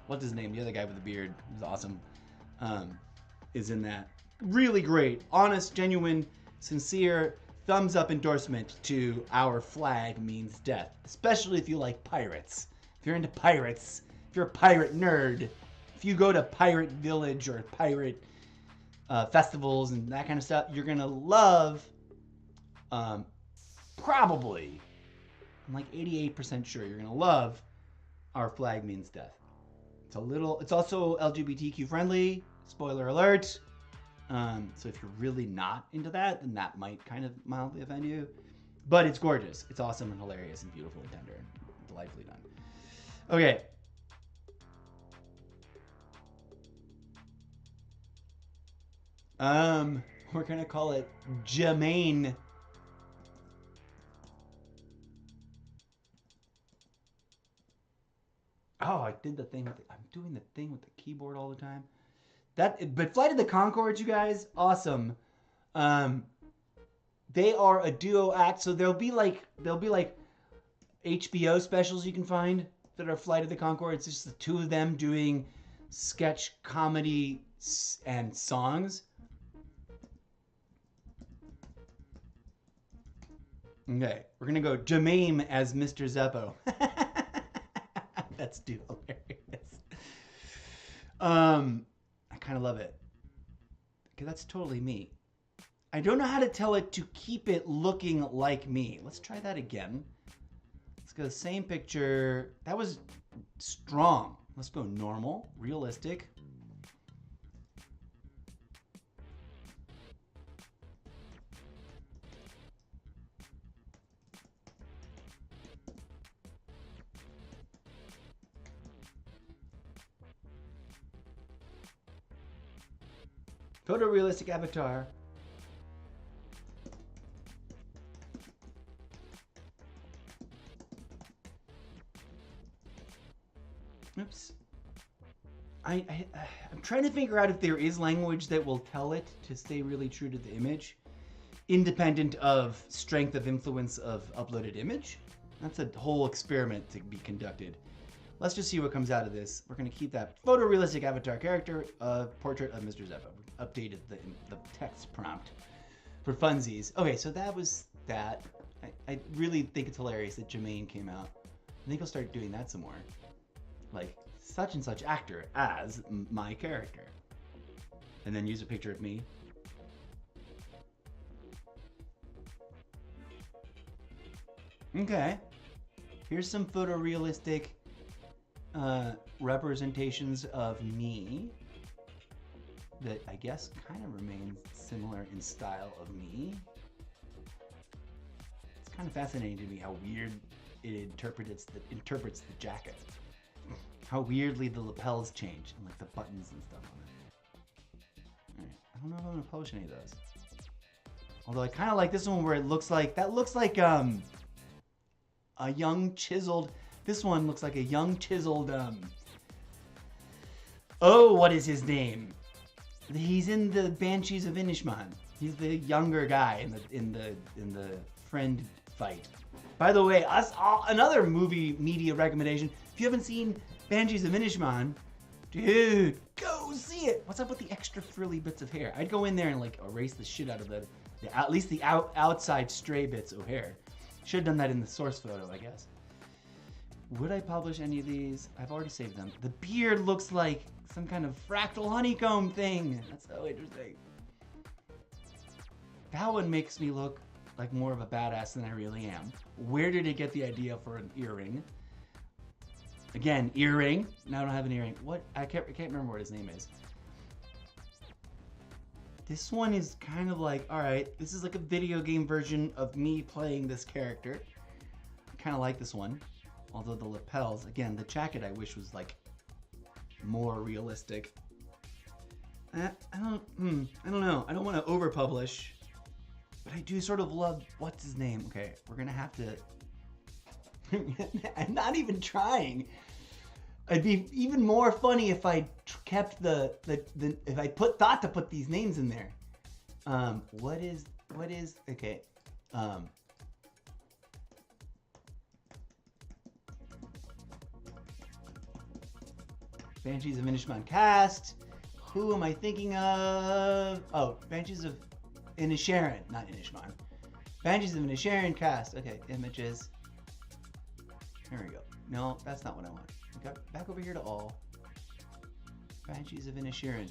What's his name? The other guy with the beard, who's awesome, is in that. Really great, honest, genuine, sincere, thumbs up endorsement to Our Flag Means Death. Especially if you like pirates. If you're into pirates, if you're a pirate nerd, if you go to Pirate Village or pirate festivals and that kind of stuff, you're gonna love. Probably, I'm like 88% sure you're gonna love Our Flag Means Death. It's also LGBTQ friendly. Spoiler alert. So if you're really not into that, then that might kind of mildly offend you. But it's gorgeous. It's awesome and hilarious and beautiful and tender and delightfully done. Okay. We're gonna call it Jermaine. Oh, I did the thing with I'm doing the thing with the keyboard all the time. But Flight of the Conchords, you guys, awesome. They are a duo act, so there'll be like HBO specials you can find that are Flight of the Conchords. It's just the two of them doing sketch comedy and songs. Okay, we're gonna go Jemaine as Mr. Zeppo. That's too hilarious. I kind of love it. Okay, that's totally me. I don't know how to tell it to keep it looking like me. Let's try that again. Let's go same picture. That was strong. Let's go normal, realistic. Photorealistic avatar. Oops. I'm trying to figure out if there is language that will tell it to stay really true to the image, independent of strength of influence of uploaded image. That's a whole experiment to be conducted. Let's just see what comes out of this. We're going to keep that photorealistic avatar character, portrait of Mr. Zeppo. Updated the text prompt for funsies. Okay, so that was that. I really think it's hilarious that Jemaine came out. I think I'll start doing that some more. Like, such and such actor as my character. And then use a picture of me. Okay. Here's some photorealistic representations of me that I guess kind of remain similar in style of me. It's kind of fascinating to me how weird it interprets the jacket. How weirdly the lapels change and like the buttons and stuff on it. All right. I don't know if I'm gonna publish any of those. Although I kind of like this one where it looks like a young chiseled. This one looks like a young chiseled. Oh, what is his name? He's in the Banshees of Inisherin. He's the younger guy in the friend fight. By the way, another movie media recommendation. If you haven't seen Banshees of Inisherin, dude, go see it. What's up with the extra frilly bits of hair? I'd go in there and like erase the shit out of at least the outside stray bits of hair. Should have done that in the source photo, I guess. Would I publish any of these? I've already saved them. The beard looks like some kind of fractal honeycomb thing. That's so interesting. That one makes me look like more of a badass than I really am. Where did it get the idea for an earring? Again, earring. Now I don't have an earring. What? I can't remember what his name is. This one is kind of like, all right, this is like a video game version of me playing this character. I kind of like this one. Although the lapels, again, the jacket I wish was like more realistic. I don't know. I don't want to over-publish, but I do sort of love, what's his name? Okay, we're gonna have to, I'm not even trying. It'd be even more funny if I kept if I thought to put these names in there. What is, okay. Banshees of Inisherin cast. Who am I thinking of? Oh, Banshees of Inisherin, not Inisherin. Banshees of Inisherin cast. Okay, images. There we go. No, that's not what I want. Okay, back over here to all. Banshees of Inisherin.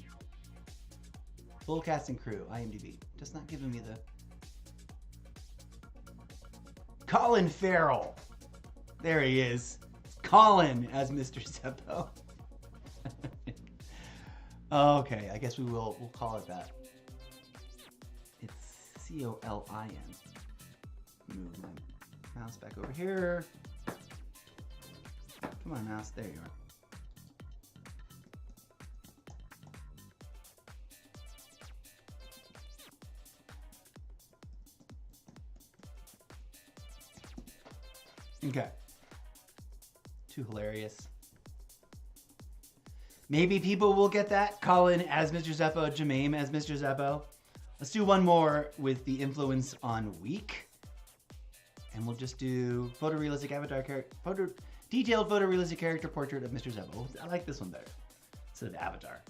Full cast and crew, IMDb. Just not giving me the... Colin Farrell. There he is. Colin as Mr. Zeppo. Okay, I guess we'll call it that. It's C-O-L-I-N. Move my mouse back over here. Come on, mouse. There you are. Okay. Too hilarious. Maybe people will get that. Colin as Mr. Zeppo, Jemaine as Mr. Zeppo. Let's do one more with the influence on weak. And we'll just do photorealistic avatar character, detailed photorealistic character portrait of Mr. Zeppo. I like this one better instead of avatar.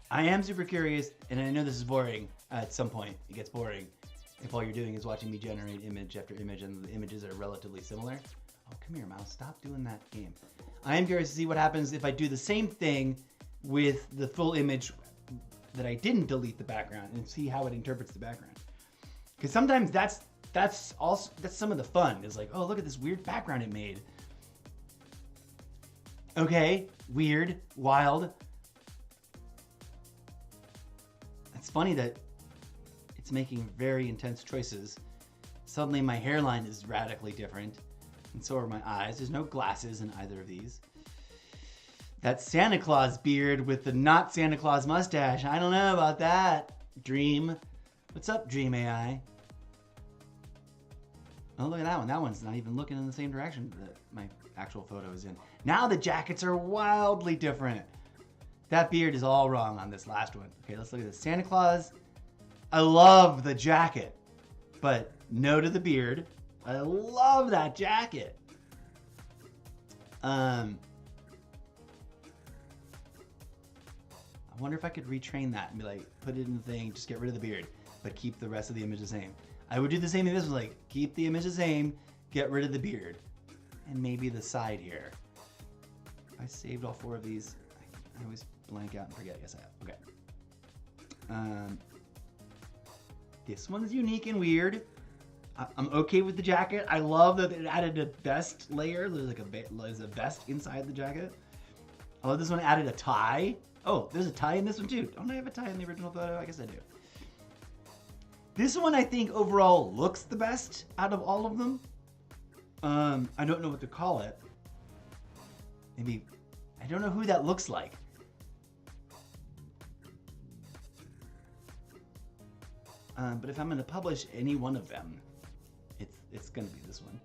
I am super curious, and I know this is boring at some point. It gets boring if all you're doing is watching me generate image after image and the images are relatively similar. Oh, come here, mouse. Stop doing that game. I am curious to see what happens if I do the same thing with the full image that I didn't delete the background and see how it interprets the background. Because sometimes that's some of the fun. Is like, oh, look at this weird background it made. Okay, weird, wild. It's funny that it's making very intense choices. Suddenly my hairline is radically different, and so are my eyes. There's no glasses in either of these. That Santa Claus beard with the not Santa Claus mustache. I don't know about that. Dream. What's up, Dream AI? Oh, look at that one. That one's not even looking in the same direction that my actual photo is in. Now the jackets are wildly different. That beard is all wrong on this last one. Okay, let's look at this. Santa Claus. I love the jacket, but no to the beard. I love that jacket. I wonder if I could retrain that and be like, put it in the thing, just get rid of the beard, but keep the rest of the image the same. I would do the same thing. This was like, keep the image the same, get rid of the beard, and maybe the side here. I saved all 4 of these. I always blank out and forget. Yes, I have. Okay. This one's unique and weird. I'm okay with the jacket. I love that it added a vest layer. There's a vest inside the jacket. I love this one added a tie. Oh, there's a tie in this one too. Don't I have a tie in the original photo? I guess I do. This one I think overall looks the best out of all of them. I don't know what to call it. Maybe, I don't know who that looks like. But if I'm going to publish any one of them, it's going to be this one.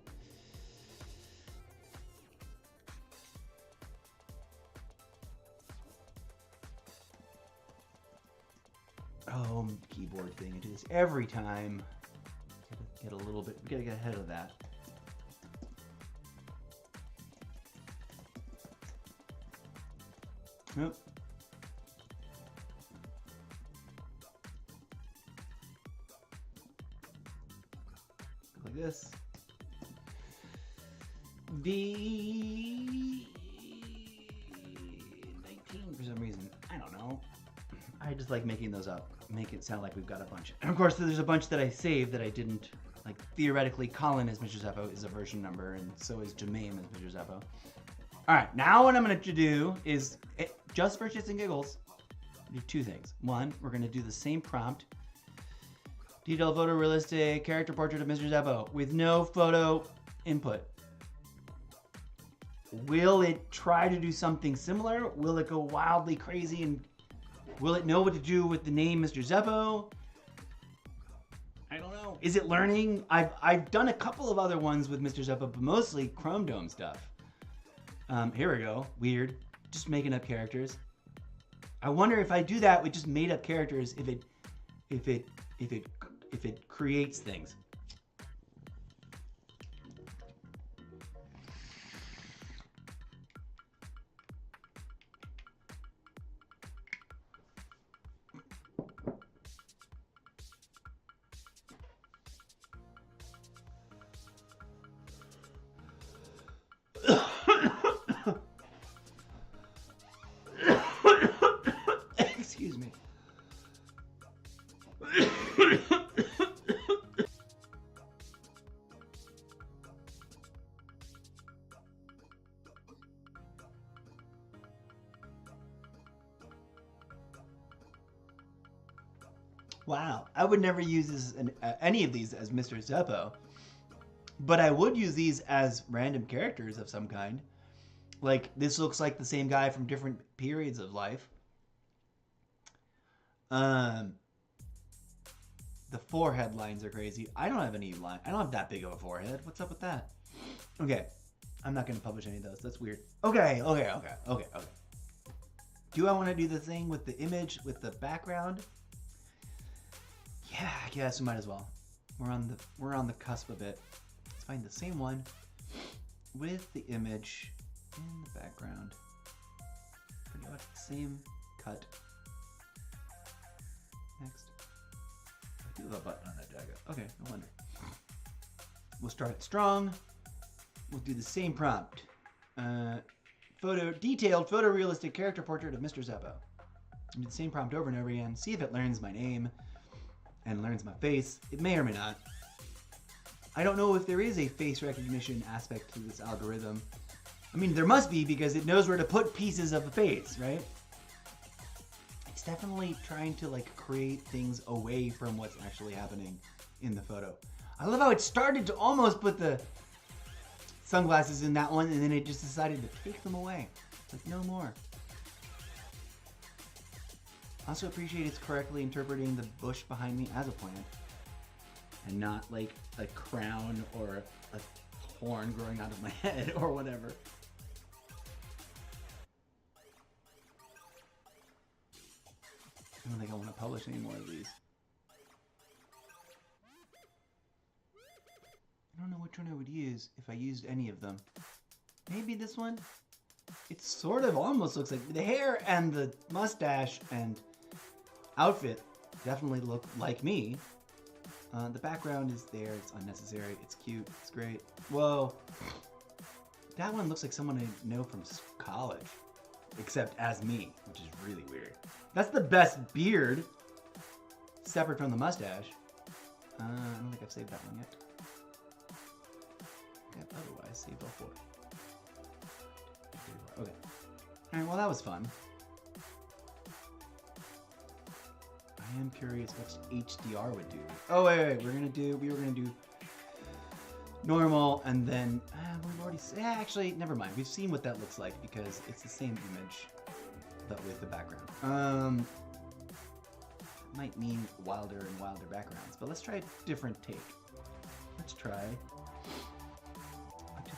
Oh, keyboard thing. I do this every time. Get a little bit, we gotta get ahead of that. Nope. Like this. The 19 for some reason. I don't know. I just like making those up. Make it sound like we've got a bunch. And of course, there's a bunch that I saved that I didn't. Like, theoretically, Colin as Mr. Zeppo is a version number, and so is Jermaine as Mr. Zeppo. Alright, now what I'm going to do is, just for shits and giggles, do 2 things. One, we're going to do the same prompt. Detailed photorealistic character portrait of Mr. Zeppo with no photo input. Will it try to do something similar? Will it go wildly crazy and will it know what to do with the name Mr. Zeppo? I don't know. Is it learning? I've done a couple of other ones with Mr. Zeppo, but mostly Chrome Dome stuff. Here we go. Weird. Just making up characters. I wonder if I do that with just made up characters, if it creates things. Excuse me. Wow, I would never use this any of these as Mr. Zeppo, but I would use these as random characters of some kind. Like, this looks like the same guy from different periods of life. The forehead lines are crazy. I don't have any line. I don't have that big of a forehead. What's up with that? Okay, I'm not going to publish any of those. That's weird. Okay. Do I want to do the thing with the image with the background? Yeah, I guess we might as well. We're on the cusp of it. Let's find the same one with the image in the background. Pretty much the same cut. Next. I do have a button on that dagger. Okay, no wonder. We'll start it strong. We'll do the same prompt. Detailed photorealistic character portrait of Mr. Zeppo. Do the same prompt over and over again. See if it learns my name and learns my face. It may or may not. I don't know if there is a face recognition aspect to this algorithm. I mean, there must be because it knows where to put pieces of a face, right? It's definitely trying to like create things away from what's actually happening in the photo. I love how it started to almost put the sunglasses in that one and then it just decided to take them away. It's like, no more. I also appreciate it's correctly interpreting the bush behind me as a plant and not like a crown or a horn growing out of my head or whatever. I don't think I want to publish any more of these. I don't know which one I would use if I used any of them. Maybe this one? It sort of almost looks like the hair and the mustache and outfit definitely look like me. The background is there. It's unnecessary. It's cute. It's great. Whoa. That one looks like someone I know from college. Except as me, which is really weird. That's the best beard. Separate from the mustache. I don't think I've saved that one yet. Otherwise, save all four. Okay. Alright, well that was fun. I am curious what HDR would do. Oh wait, we were gonna do normal and then we've already actually never mind. We've seen what that looks like because it's the same image but with the background. Might mean wilder and wilder backgrounds, but let's try a different take. Let's try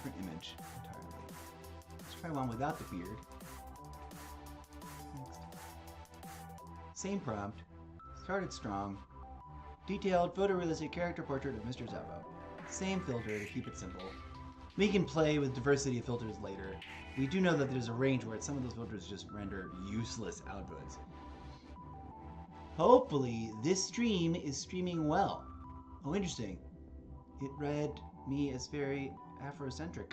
different image entirely. Let's try one without the beard. Next. Same prompt. Started strong. Detailed photorealistic character portrait of Mr. Zeppo. Same filter to keep it simple. We can play with diversity of filters later. We do know that there's a range where some of those filters just render useless outputs. Hopefully this stream is streaming well. Oh, interesting. It read me as very Afrocentric.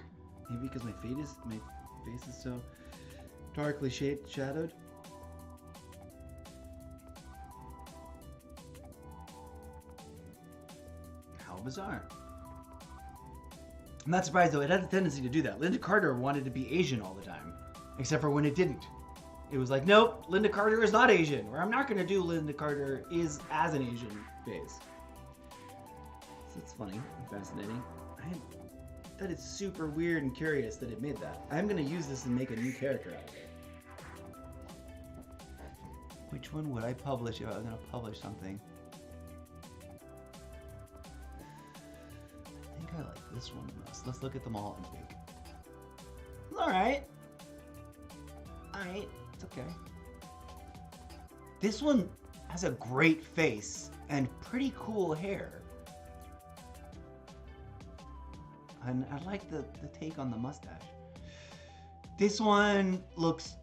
Maybe because my face is so darkly shadowed. How bizarre. I'm not surprised though, it had a tendency to do that. Linda Carter wanted to be Asian all the time, except for when it didn't. It was like, nope, Linda Carter is not Asian, or I'm not going to do Linda Carter is as an Asian face. So it's funny and fascinating. That is super weird and curious that it made that. I'm going to use this and make a new character out of it. Which one would I publish if I was going to publish something? I think I like this one the most. Let's look at them all and think. Alright. Alright. It's okay. This one has a great face and pretty cool hair. And I like the take on the mustache. This one looks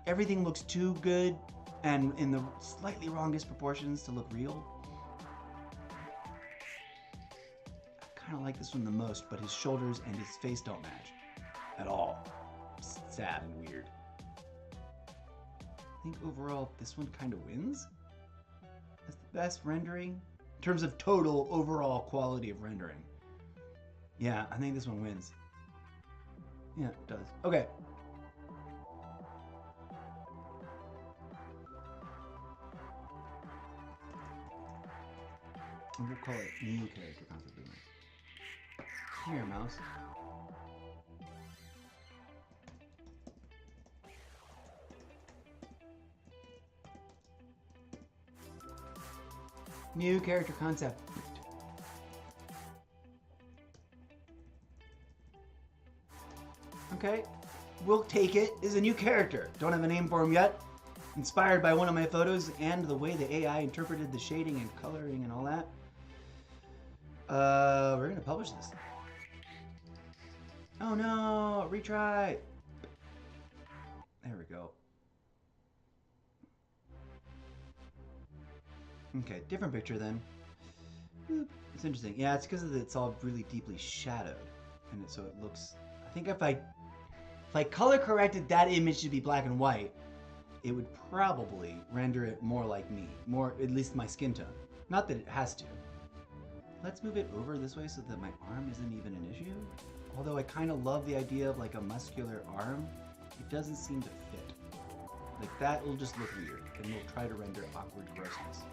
everything looks too good and in the slightly wrongest proportions to look real. I kind of like this one the most, but his shoulders and his face don't match at all. It's sad and weird. I think overall this one kind of wins. That's the best rendering in terms of total overall quality of rendering. Yeah, I think this one wins. Yeah, it does. Okay. And we'll call it new character concept. Come here, mouse. New character concept. Okay. we'll take it, is a new character. Don't have a name for him yet. Inspired by one of my photos and the way the AI interpreted the shading and coloring and all that. We're gonna publish this. Oh no, retry. There we go. Okay, different picture then. It's interesting. Yeah, it's because it's all really deeply shadowed, and so it looks. I think if I color corrected that image to be black and white, it would probably render it more like me, more at least my skin tone. Not that it has to. Let's move it over this way so that my arm isn't even an issue. Although I kind of love the idea of like a muscular arm, it doesn't seem to fit. Like that will just look weird, and we'll try to render awkward grossness.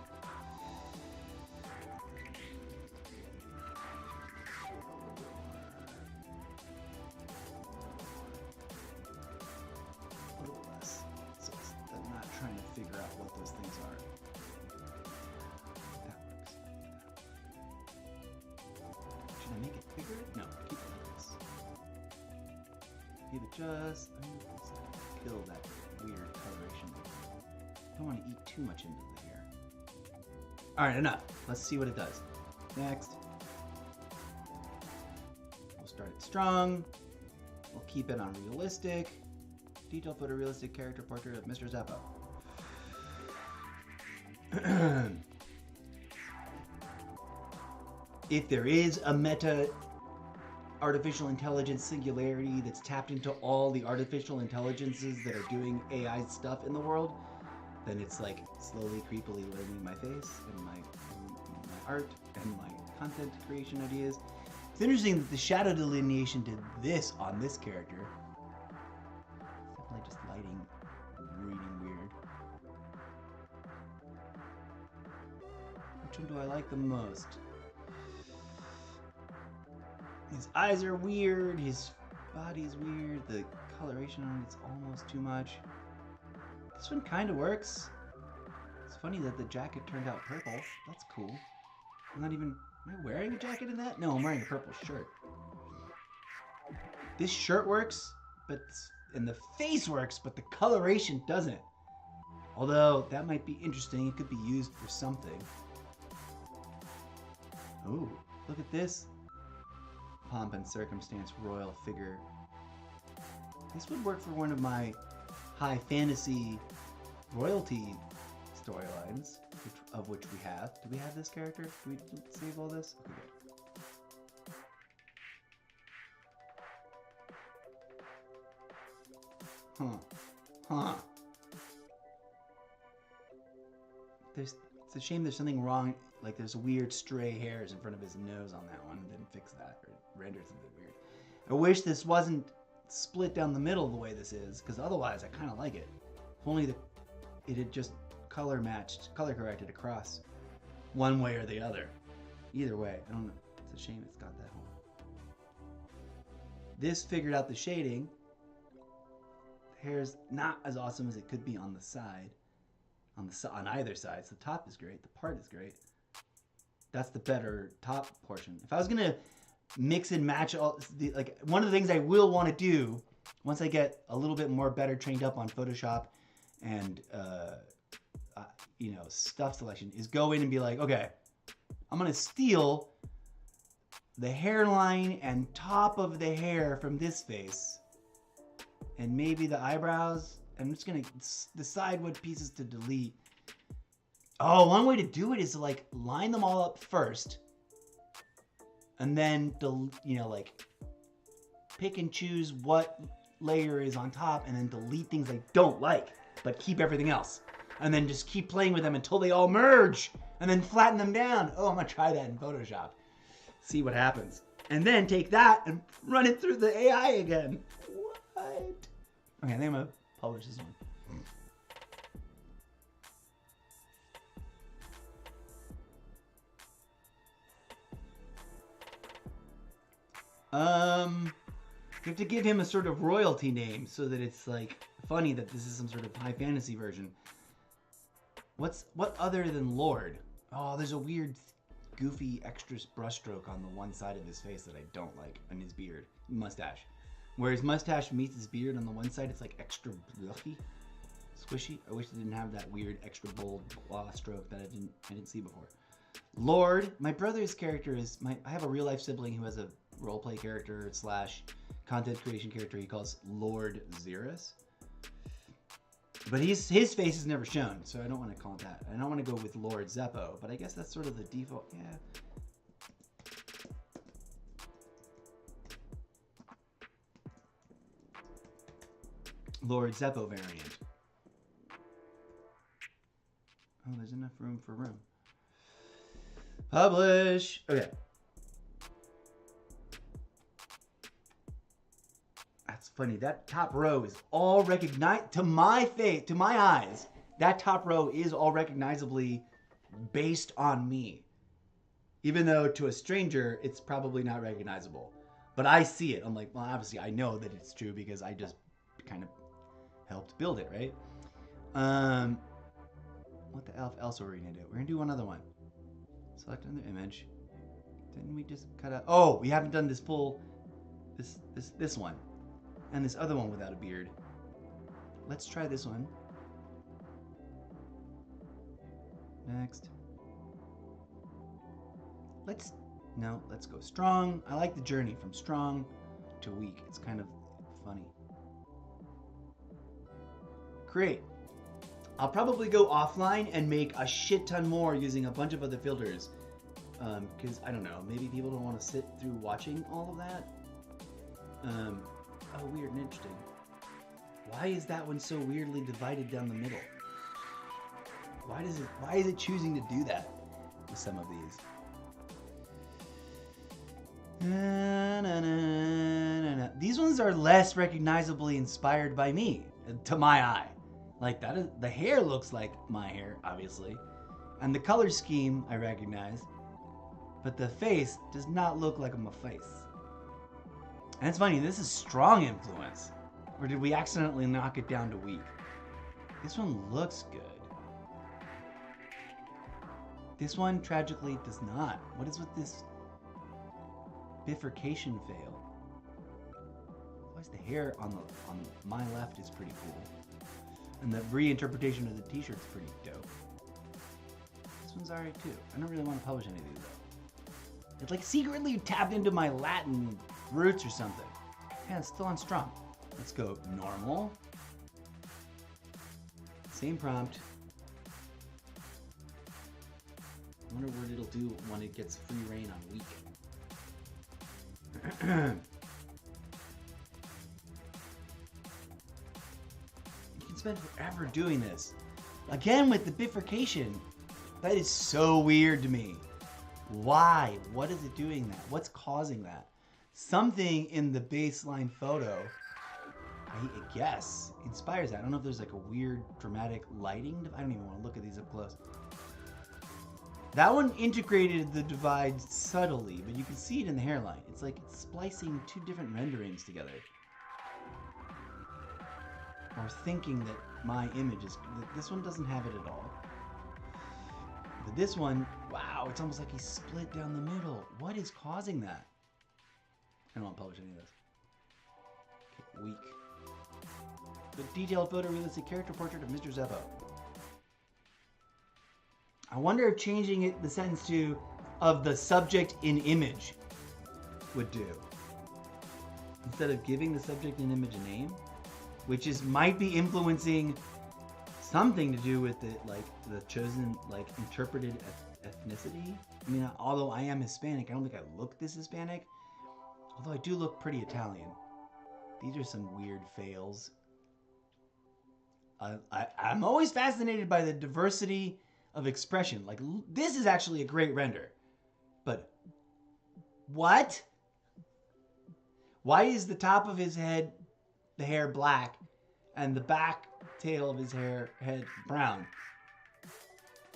A little less, so I'm not trying to figure out what those things are. That works. Should I make it bigger? No, keep it like this. Leave it just. Let's kill that weird coloration. I don't want to eat too much into the hair. Alright, enough. Let's see what it does. Next. We'll start it strong. We'll keep it on realistic. Detail photorealistic character portrait of Mr. Zeppo. If there is a meta artificial intelligence singularity that's tapped into all the artificial intelligences that are doing AI stuff in the world, then it's like slowly, creepily learning my face and my art and my content creation ideas. It's interesting that the shadow delineation did this on this character. It's definitely just lighting, reading weird. Which one do I like the most? His eyes are weird, his body's weird, the coloration on it's almost too much. This one kind of works. It's funny that the jacket turned out purple. That's cool. I'm not even... Am I wearing a jacket in that? No, I'm wearing a purple shirt. This shirt works, but... And the face works, but the coloration doesn't. Although, that might be interesting. It could be used for something. Ooh, look at this. Pomp and circumstance royal figure. This would work for one of my high fantasy royalty storylines, of which we have. Do we have this character? Do we save all this? Okay, good. Huh. It's a shame there's something wrong. Like there's weird stray hairs in front of his nose on that one. Didn't fix that or render something weird. I wish this wasn't split down the middle the way this is, because otherwise I kind of like it. If only it had just color corrected across one way or the other. Either way, I don't know. It's a shame it's got that hole. This figured out the shading. The hair's not as awesome as it could be on the side. On either side. So the top is great. The part is great. That's the better top portion. If I was gonna mix and match all like one of the things I will want to do once I get a little bit more better trained up on Photoshop and stuff selection is go in and be like, okay, I'm gonna steal the hairline and top of the hair from this face and maybe the eyebrows. I'm just gonna decide what pieces to delete. Oh, one way to do it is to like line them all up first, and then pick and choose what layer is on top, and then delete things I don't like, but keep everything else, and then just keep playing with them until they all merge, and then flatten them down. Oh, I'm gonna try that in Photoshop. See what happens, and then take that and run it through the AI again. What? Okay, I think I'm gonna publish this one. You have to give him a sort of royalty name so that it's like funny that this is some sort of high fantasy version. What other than Lord? Oh, there's a weird, goofy extra brushstroke on the one side of his face that I don't like, and his beard, mustache. Where his mustache meets his beard on the one side, it's like extra bluffy, squishy. I wish it didn't have that weird extra bold claw stroke that I didn't see before. Lord, my brother's character is I have a real life sibling who has a roleplay character / content creation character he calls Lord Xerus. But his face is never shown, so I don't want to call it that. I don't want to go with Lord Zeppo, but I guess that's sort of the default. Yeah. Lord Zeppo variant. Oh, there's enough room for room. Publish. Okay. That's funny. That top row is all recognized to my face, to my eyes. That top row is all recognizably based on me. Even though to a stranger, it's probably not recognizable. But I see it. I'm like, well, obviously I know that it's true because I just kind of helped build it, right? What the else are we gonna do? We're gonna do one other one. Select another image. Didn't we just cut out? Oh, we haven't done this full, this one, and this other one without a beard. Let's try this one. Next. Let's go strong. I like the journey from strong to weak. It's kind of funny. Create. I'll probably go offline and make a shit ton more using a bunch of other filters. Because, I don't know, maybe people don't want to sit through watching all of that. Oh, weird and interesting. Why is that one so weirdly divided down the middle? Why is it choosing to do that with some of these? These ones are less recognizably inspired by me, to my eye. Like that is, the hair looks like my hair, obviously. And the color scheme I recognize. But the face does not look like my face. And it's funny, this is strong influence. Or did we accidentally knock it down to weak? This one looks good. This one tragically does not. What is with this bifurcation fail? Why is the hair on my left is pretty cool. And the reinterpretation of the t-shirt's pretty dope. This one's alright too. I don't really want to publish any of these though. It's like secretly tapped into my Latin roots or something. Yeah, it's still on strong. Let's go normal. Same prompt. I wonder what it'll do when it gets free reign on weak. You can spend forever doing this. Again with the bifurcation. That is so weird to me. Why? What is it doing that? What's causing that? Something in the baseline photo, I guess, inspires that. I don't know if there's like a weird dramatic lighting. I don't even want to look at these up close. That one integrated the divide subtly, but you can see it in the hairline. It's like it's splicing two different renderings together. Or thinking that my image is... This one doesn't have it at all. But this one, wow, it's almost like he's split down the middle. What is causing that? I don't want to publish any of this. Okay, weak. The detailed photorealistic character portrait of Mr. Zeppo. I wonder if changing it the sentence to of the subject in image would do. Instead of giving the subject in image a name, which is might be influencing something to do with it, like the chosen, like interpreted ethnicity. I mean, although I am Hispanic, I don't think I look this Hispanic. Although I do look pretty Italian. These are some weird fails. I'm always fascinated by the diversity of expression. Like, this is actually a great render. But, what? Why is the top of his head, the hair black, and the back tail of his head brown?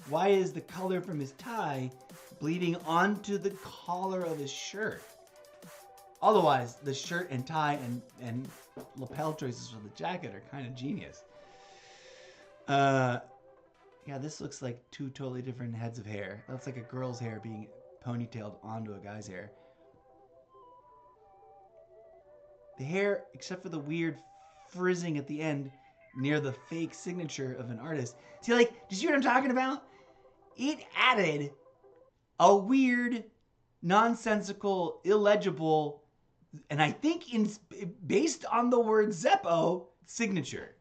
Why is the color from his tie bleeding onto the collar of his shirt? Otherwise, the shirt and tie and lapel choices for the jacket are kind of genius. Yeah, this looks like two totally different heads of hair. That's like a girl's hair being ponytailed onto a guy's hair. The hair, except for the weird frizzing at the end near the fake signature of an artist. See, like, do you see what I'm talking about? It added a weird, nonsensical, illegible, and I think based on the word Zeppo, signature.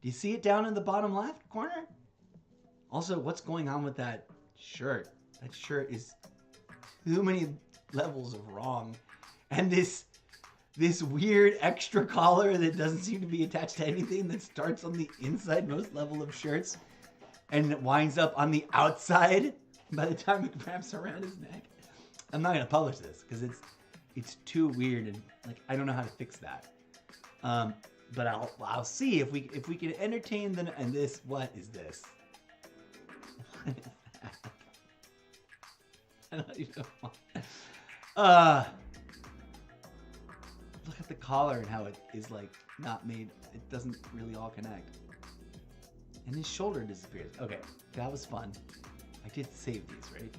Do you see it down in the bottom left corner? Also, what's going on with that shirt? That shirt is too many levels of wrong. And this weird extra collar that doesn't seem to be attached to anything, that starts on the inside most level of shirts and it winds up on the outside by the time it wraps around his neck. I'm not gonna publish this because it's too weird and like I don't know how to fix that. But I'll see if we can entertain them. And this, what is this? What is that? I don't even know. Look at the collar and how it is like not made. It doesn't really all connect. And his shoulder disappears. Okay, that was fun. I did save these, right?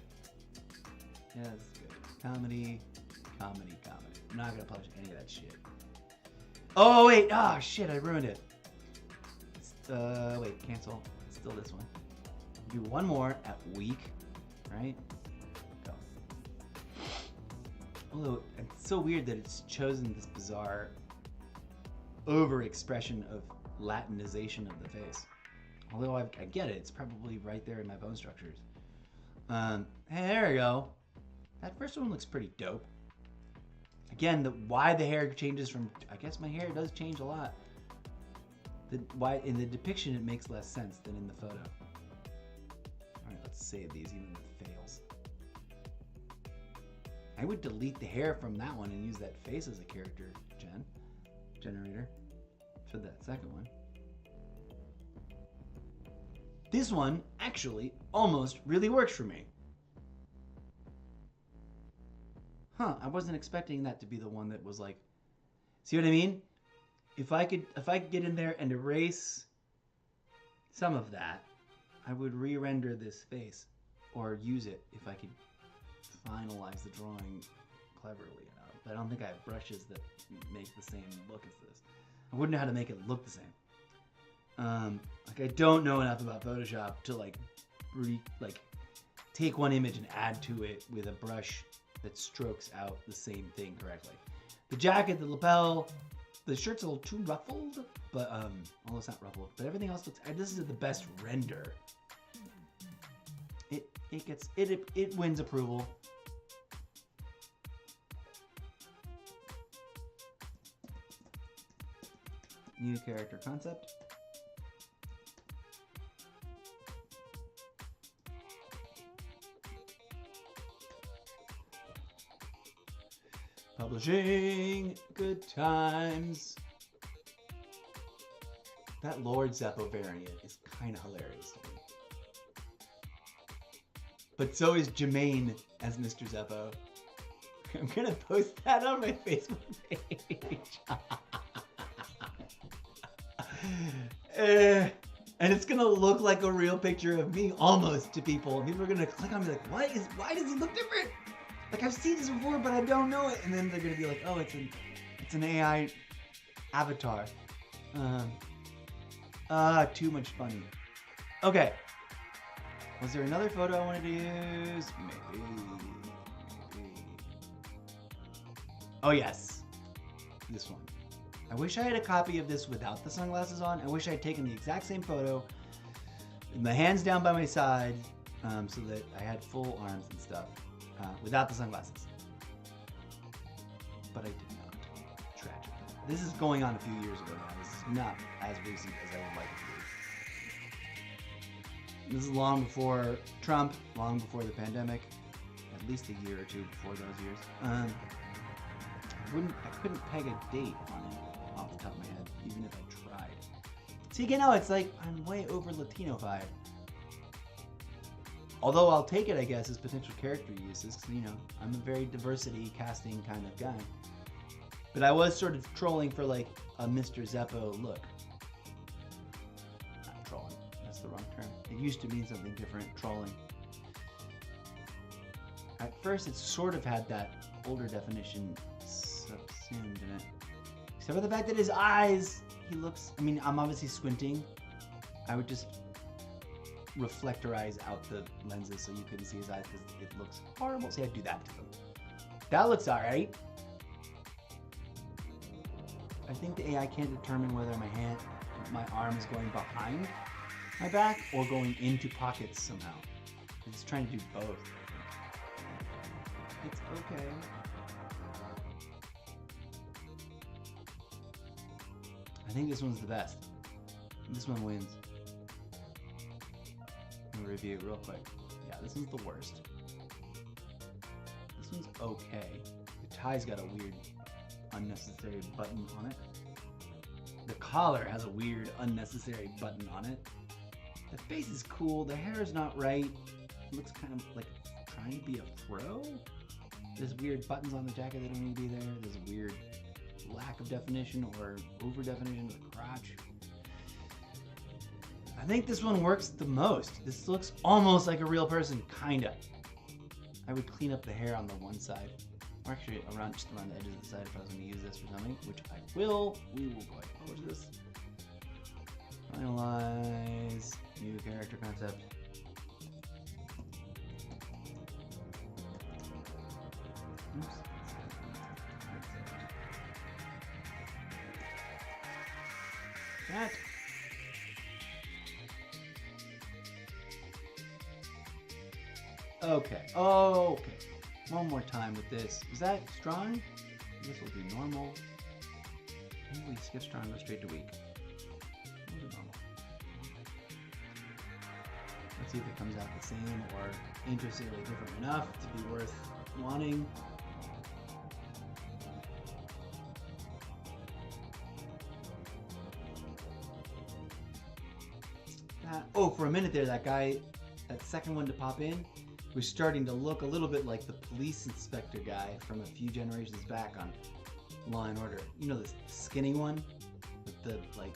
Yeah, that's good. Comedy. I'm not gonna publish any of that shit. Oh wait, oh shit, I ruined it. Wait, cancel. It's still this one. Do one more at week, right? Go. Although it's so weird that it's chosen this bizarre overexpression of Latinization of the face. Although I get it, it's probably right there in my bone structures. Hey, there we go. That first one looks pretty dope. Again, why the hair changes from, I guess my hair does change a lot. Why in the depiction it makes less sense than in the photo. All right, let's save these even if it fails. I would delete the hair from that one and use that face as a character generator for that second one. This one actually almost really works for me. Huh, I wasn't expecting that to be the one that was like, see what I mean? If I could get in there and erase some of that, I would re-render this face or use it if I could finalize the drawing cleverly enough. But I don't think I have brushes that make the same look as this. I wouldn't know how to make it look the same. Like I don't know enough about Photoshop to like take one image and add to it with a brush that strokes out the same thing correctly. The jacket, the lapel, the shirt's a little too ruffled, but well, it's not ruffled, but everything else looks. This is the best render. It wins approval. New character concept. Publishing, good times. That Lord Zeppo variant is kind of hilarious to me. But so is Jermaine as Mr. Zeppo. I'm gonna post that on my Facebook page. And it's gonna look like a real picture of me almost to people. And people are gonna click on me like, why does he look different? Like I've seen this before, but I don't know it. And then they're gonna be like, oh, it's an AI avatar. Too much funny. Okay. Was there another photo I wanted to use? Maybe. Oh yes, this one. I wish I had a copy of this without the sunglasses on. I wish I had taken the exact same photo with my hands down by my side, so that I had full arms and stuff. Without the sunglasses. But I did not. Tragic. This is going on a few years ago now. This is not as recent as I would like it to be. This is long before Trump, long before the pandemic, at least a year or two before those years. I couldn't peg a date on it off the top of my head, even if I tried. See, you know, it's like I'm way over Latino-fied. Although I'll take it, I guess, as potential character uses, because, you know, I'm a very diversity casting kind of guy. But I was sort of trolling for, like, a Mr. Zeppo look. Not trolling. That's the wrong term. It used to mean something different, trolling. At first, it sort of had that older definition assumed in it. Except for the fact that his eyes, he looks, I mean, I'm obviously squinting. I would just reflectorize out the lenses so you couldn't see his eyes because it looks horrible. See, I'd do that to them. That looks all right. I think the AI can't determine whether my arm is going behind my back or going into pockets somehow. It's trying to do both. It's okay. I think this one's the best. This one wins. Let me review it real quick. Yeah, this one's the worst. This one's okay. The tie's got a weird, unnecessary button on it. The collar has a weird, unnecessary button on it. The face is cool. The hair is not right. It looks kind of like trying to be a pro. There's weird buttons on the jacket that don't need to be there. There's a weird lack of definition or over definition of the crotch. I think this one works the most. This looks almost like a real person, kinda. I would clean up the hair on the one side. Or actually just around the edges of the side if I was going to use this for something, which I will. We will go ahead and publish this. Finalize. New character concept. Oops. That. Okay. Okay. One more time with this. Is that strong? This will be normal. Maybe we skip strong and go straight to weak. We'll do normal. Let's see if it comes out the same or interestingly different enough to be worth wanting. Oh, for a minute there, that guy, that second one to pop in, was starting to look a little bit like the police inspector guy from a few generations back on Law and Order. You know, this skinny one with the like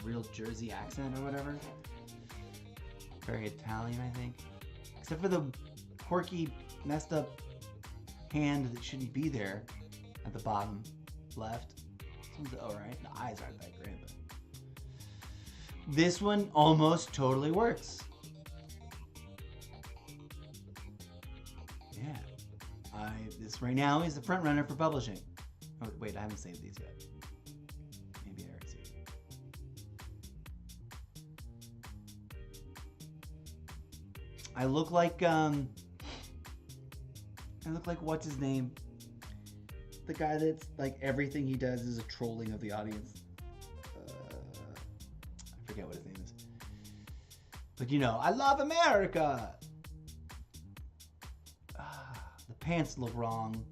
real Jersey accent or whatever. Very Italian, I think. Except for the quirky, messed up hand that shouldn't be there at the bottom left. Alright, the eyes aren't that great, but this one almost totally works. Yeah. This right now is the front runner for publishing. Oh, wait, I haven't saved these yet. Maybe I already saved them. I look like what's his name? The guy that's like everything he does is a trolling of the audience. I forget what his name is. But you know, I love America! The pants look wrong.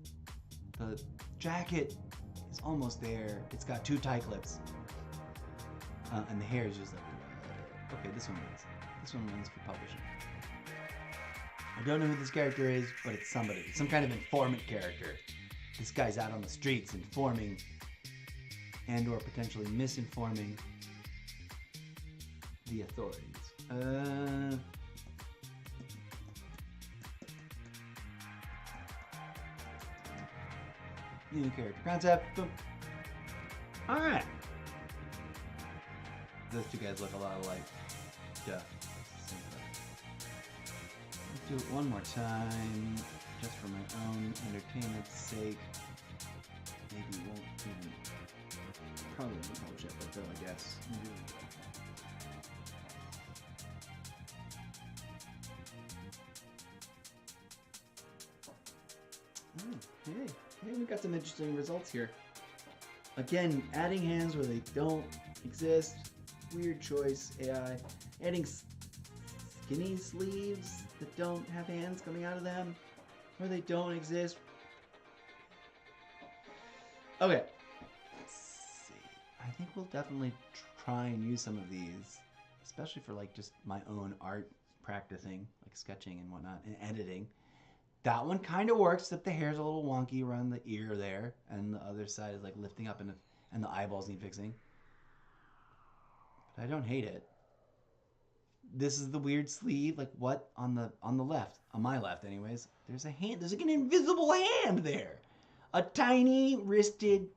The jacket is almost there. It's got 2 tie clips. And the hair is just like, okay, this one wins. This one wins for publishing. I don't know who this character is, but it's somebody. It's some kind of informant character. This guy's out on the streets informing and or potentially misinforming the authorities. New character concept. Boom. Alright. Those two guys look a lot alike. Duh. Let's do it one more time, just for my own entertainment's sake. Maybe we won't even. Probably won't publish it, but though, I guess. Hey, we got some interesting results here. Again, adding hands where they don't exist. Weird choice, AI. Adding skinny sleeves that don't have hands coming out of them, where they don't exist. Okay. Let's see. I think we'll definitely try and use some of these, especially for like just my own art practicing, like sketching and whatnot, and editing. That one kind of works, except the hair's a little wonky around the ear there, and the other side is like lifting up, and the eyeballs need fixing. But I don't hate it. This is the weird sleeve, like what on the left, on my left, anyways. There's a hand. There's like an invisible hand there, a tiny wristed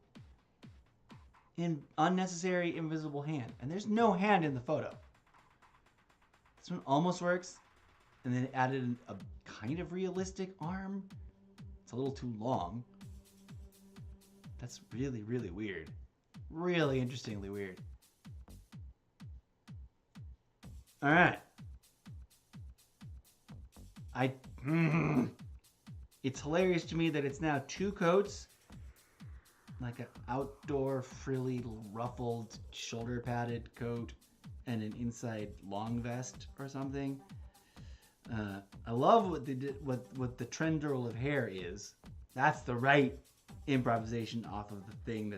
unnecessary invisible hand. And there's no hand in the photo. This one almost works. And then it added a kind of realistic arm. It's a little too long. That's really, really weird. Really interestingly weird. All right. It's hilarious to me that it's now 2 coats, like an outdoor frilly ruffled shoulder padded coat and an inside long vest or something. I love what they did, what the trend roll of hair is. That's the right improvisation off of the thing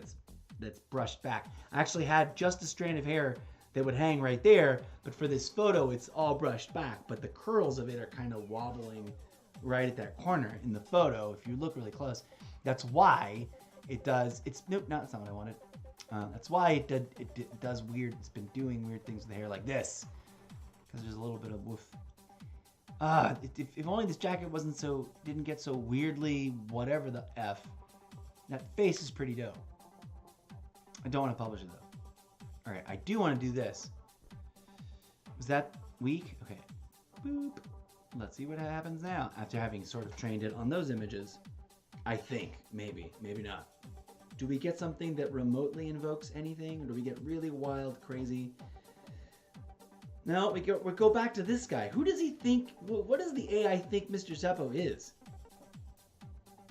that's brushed back. I actually had just a strand of hair that would hang right there, but for this photo it's all brushed back, but the curls of it are kind of wobbling right at that corner in the photo. If you look really close, that's why it does. Nope, no, that's not what I wanted. That's why it does weird. It's been doing weird things with the hair like this, because there's a little bit of woof. If only this jacket didn't get so weirdly whatever the F. That face is pretty dope. I don't want to publish it though. All right, I do want to do this. Was that weak? Okay. Boop. Let's see what happens now after having sort of trained it on those images. I think, maybe not. Do we get something that remotely invokes anything? Or do we get really wild, crazy? No, we go back to this guy. Who does he think, what does the AI think Mr. Zeppo is?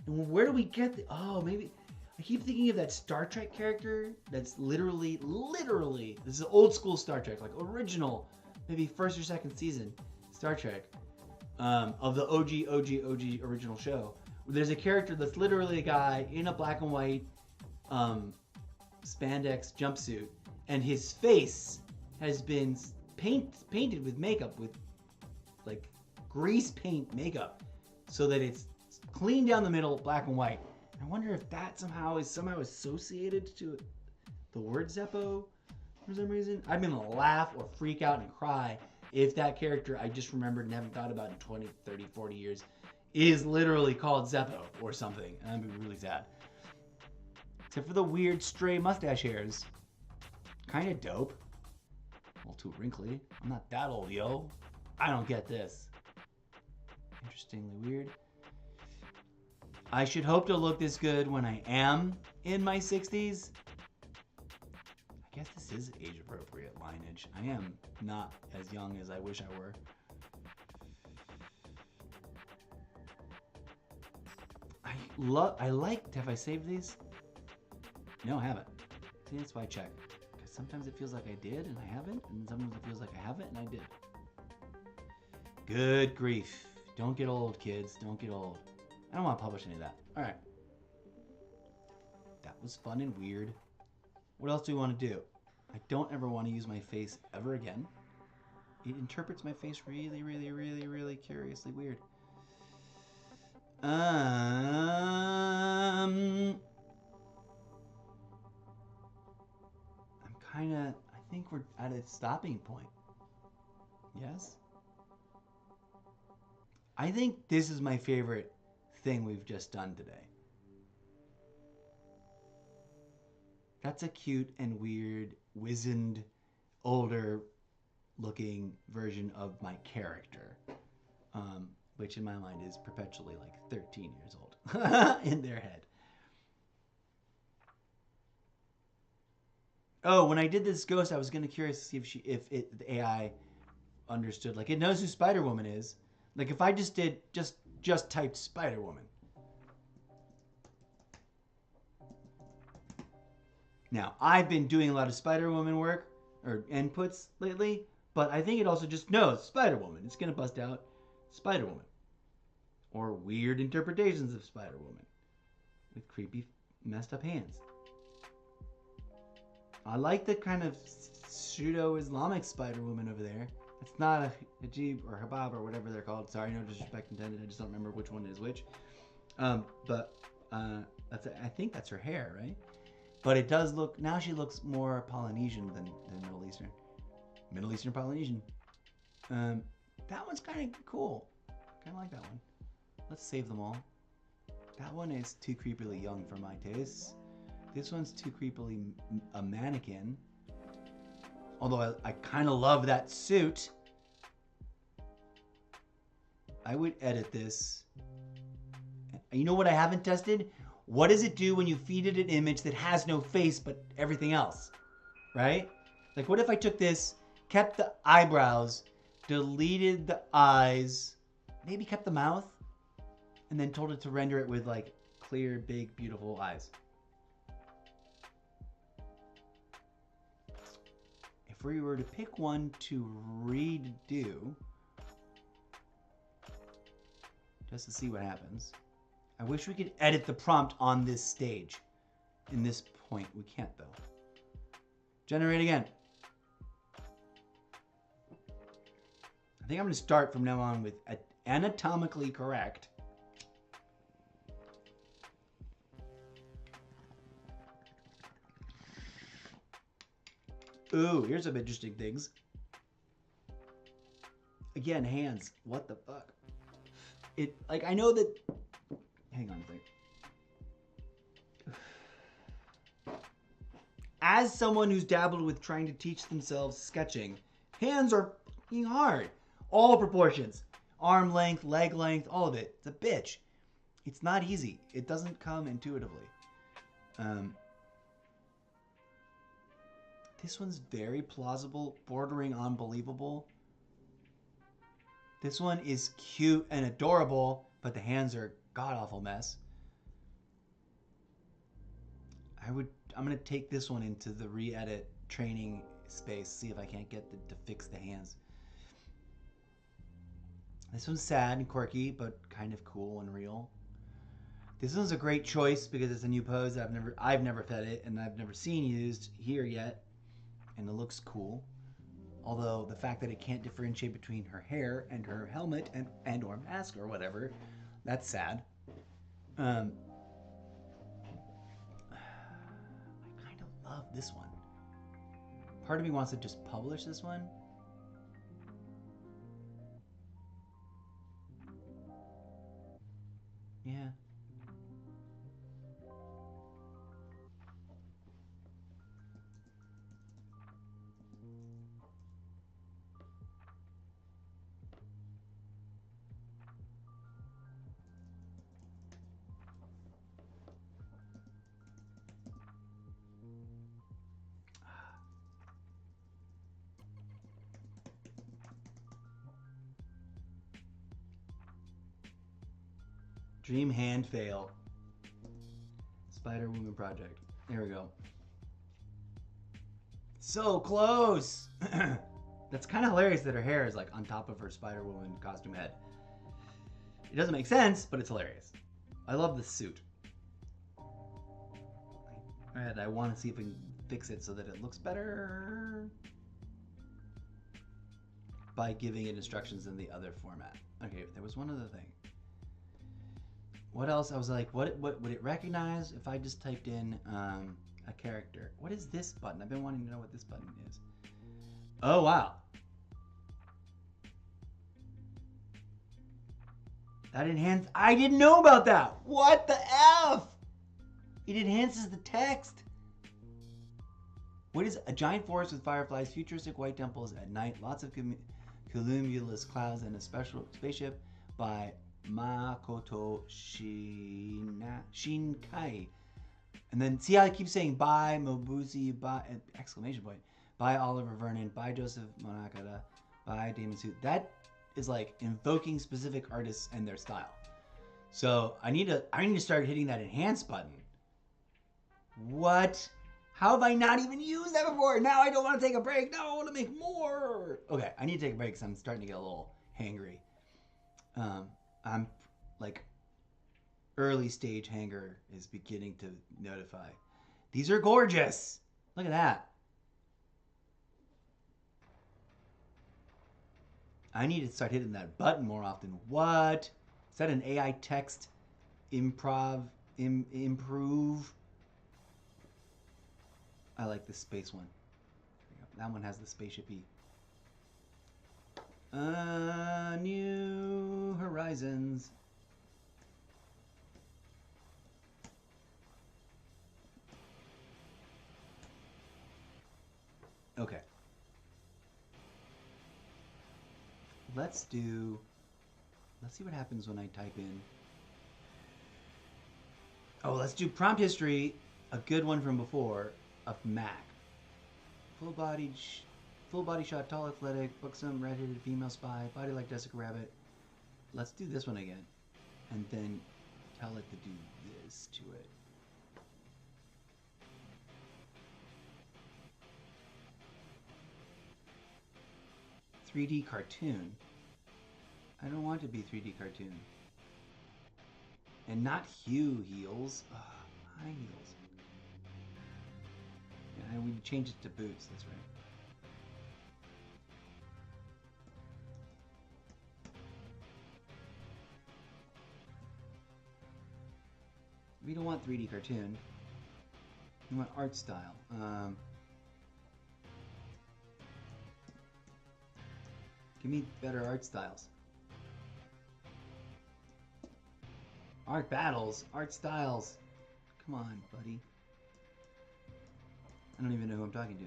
And where do we get maybe, I keep thinking of that Star Trek character that's literally, this is old school Star Trek, like original, maybe first or second season Star Trek, of the OG original show. There's a character that's literally a guy in a black and white spandex jumpsuit, and his face has been painted with makeup, with like grease paint makeup, so that it's clean down the middle, black and white. I wonder if that somehow associated to the word Zeppo for some reason. I'm gonna laugh or freak out and cry if that character I just remembered and haven't thought about in 20, 30, 40 years is literally called Zeppo or something. And I'd be really sad. Except for the weird stray mustache hairs. Kind of dope. A little too wrinkly. I'm not that old, yo. I don't get this. Interestingly weird. I should hope to look this good when I am in my 60s. I guess this is age-appropriate lineage. I am not as young as I wish I were. Have I saved these? No, I haven't. See, that's why I check. Because sometimes it feels like I did and I haven't, and sometimes it feels like I haven't and I did. Good grief. Don't get old, kids. Don't get old. I don't want to publish any of that. All right. That was fun and weird. What else do we want to do? I don't ever want to use my face ever again. It interprets my face really, really, really, really curiously weird. I think we're at a stopping point. Yes? I think this is my favorite thing we've just done today. That's a cute and weird, wizened, older looking version of my character. Which in my mind is perpetually like 13 years old in their head. Oh, when I did this ghost, I was kind of curious to see if the AI understood. Like, it knows who Spider-Woman is. Like, if I just typed Spider-Woman. Now, I've been doing a lot of Spider-Woman work or inputs lately, but I think it also just knows Spider-Woman. It's gonna bust out Spider-Woman. Or weird interpretations of Spider-Woman with creepy, messed up hands. I like the kind of pseudo-Islamic Spider-Woman over there. It's not a hijab or hijab or whatever they're called. Sorry, no disrespect intended. I just don't remember which one is which. I think that's her hair, right? But it does look, now she looks more Polynesian than Middle Eastern. Middle Eastern Polynesian. That one's kind of cool. Kind of like that one. Let's save them all. That one is too creepily young for my tastes. This one's too creepily a mannequin. Although I kind of love that suit. I would edit this. You know what I haven't tested? What does it do when you feed it an image that has no face but everything else? Right? Like, what if I took this, kept the eyebrows, deleted the eyes, maybe kept the mouth, and then told it to render it with, like, clear, big, beautiful eyes? If we were to pick one to redo, just to see what happens. I wish we could edit the prompt on this stage. In this point, we can't though. Generate again. I think I'm going to start from now on with anatomically correct. Ooh, here's some interesting things. Again, hands. What the fuck? It, like, I know that... Hang on a second. As someone who's dabbled with trying to teach themselves sketching, hands are fucking hard. All proportions. Arm length, leg length, all of it. It's a bitch. It's not easy. It doesn't come intuitively. This one's very plausible, bordering on believable. This one is cute and adorable, but the hands are a god-awful mess. I'm going to take this one into the re-edit training space, see if I can't get to fix the hands. This one's sad and quirky, but kind of cool and real. This one's a great choice because it's a new pose that I've never fed it and I've never seen used here yet, and it looks cool. Although the fact that it can't differentiate between her hair and her helmet and or mask or whatever, that's sad. I kind of love this one. Part of me wants to just publish this one. Yeah. Dream hand fail. Spider Woman project. There we go. So close! That's kind of hilarious that her hair is like on top of her Spider Woman costume head. It doesn't make sense, but it's hilarious. I love this suit. And I want to see if we can fix it so that it looks better by giving it instructions in the other format. Okay, there was one other thing. What else? I was like, what would it recognize if I just typed in a character? What is this button? I've been wanting to know what this button is. Oh, wow. That enhances... I didn't know about that. What the F? It enhances the text. What is a giant forest with fireflies, futuristic white temples at night, lots of cumulus clouds, and a special spaceship by Makoto Shinkai. And then see how I keep saying by Mobuzi, by exclamation point, by Oliver Vernon, by Joseph Monakata, by Damon Suit. That is like invoking specific artists and their style. So I need to start hitting that enhance button. What? How have I not even used that before? Now I don't want to take a break. Now I want to make more. Okay, I need to take a break because I'm starting to get a little hangry. I'm like early stage hanger is beginning to notify. These are gorgeous. Look at that. I need to start hitting that button more often. What? Is that an AI text improve? I like this space one. That one has the spaceship-y. New Horizons. Okay. Let's see what happens when I type in. Oh, let's do prompt history, a good one from before, of Mac. Full body shot, tall, athletic, buxom, red-headed female spy, body like Jessica Rabbit. Let's do this one again, and then tell it to do this to it. "3D cartoon." I don't want to be 3D cartoon. And not Hugh heels. Ugh, high heels. Yeah, we changed it to boots, that's right. We don't want 3D cartoon. We want art style. Give me better art styles. Art battles, art styles. Come on, buddy. I don't even know who I'm talking to.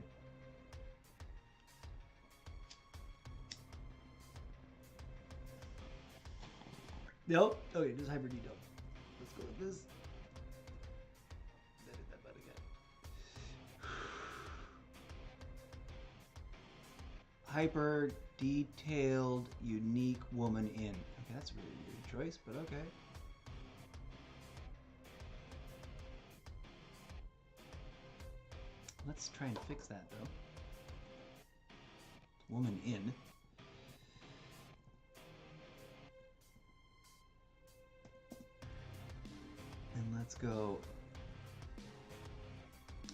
Nope. Okay, just hyper detail. Let's go with this. Edit that butt again. Hyper detailed, unique woman in. Okay, that's a really weird choice, but okay. Let's try and fix that though. Woman in. And let's go.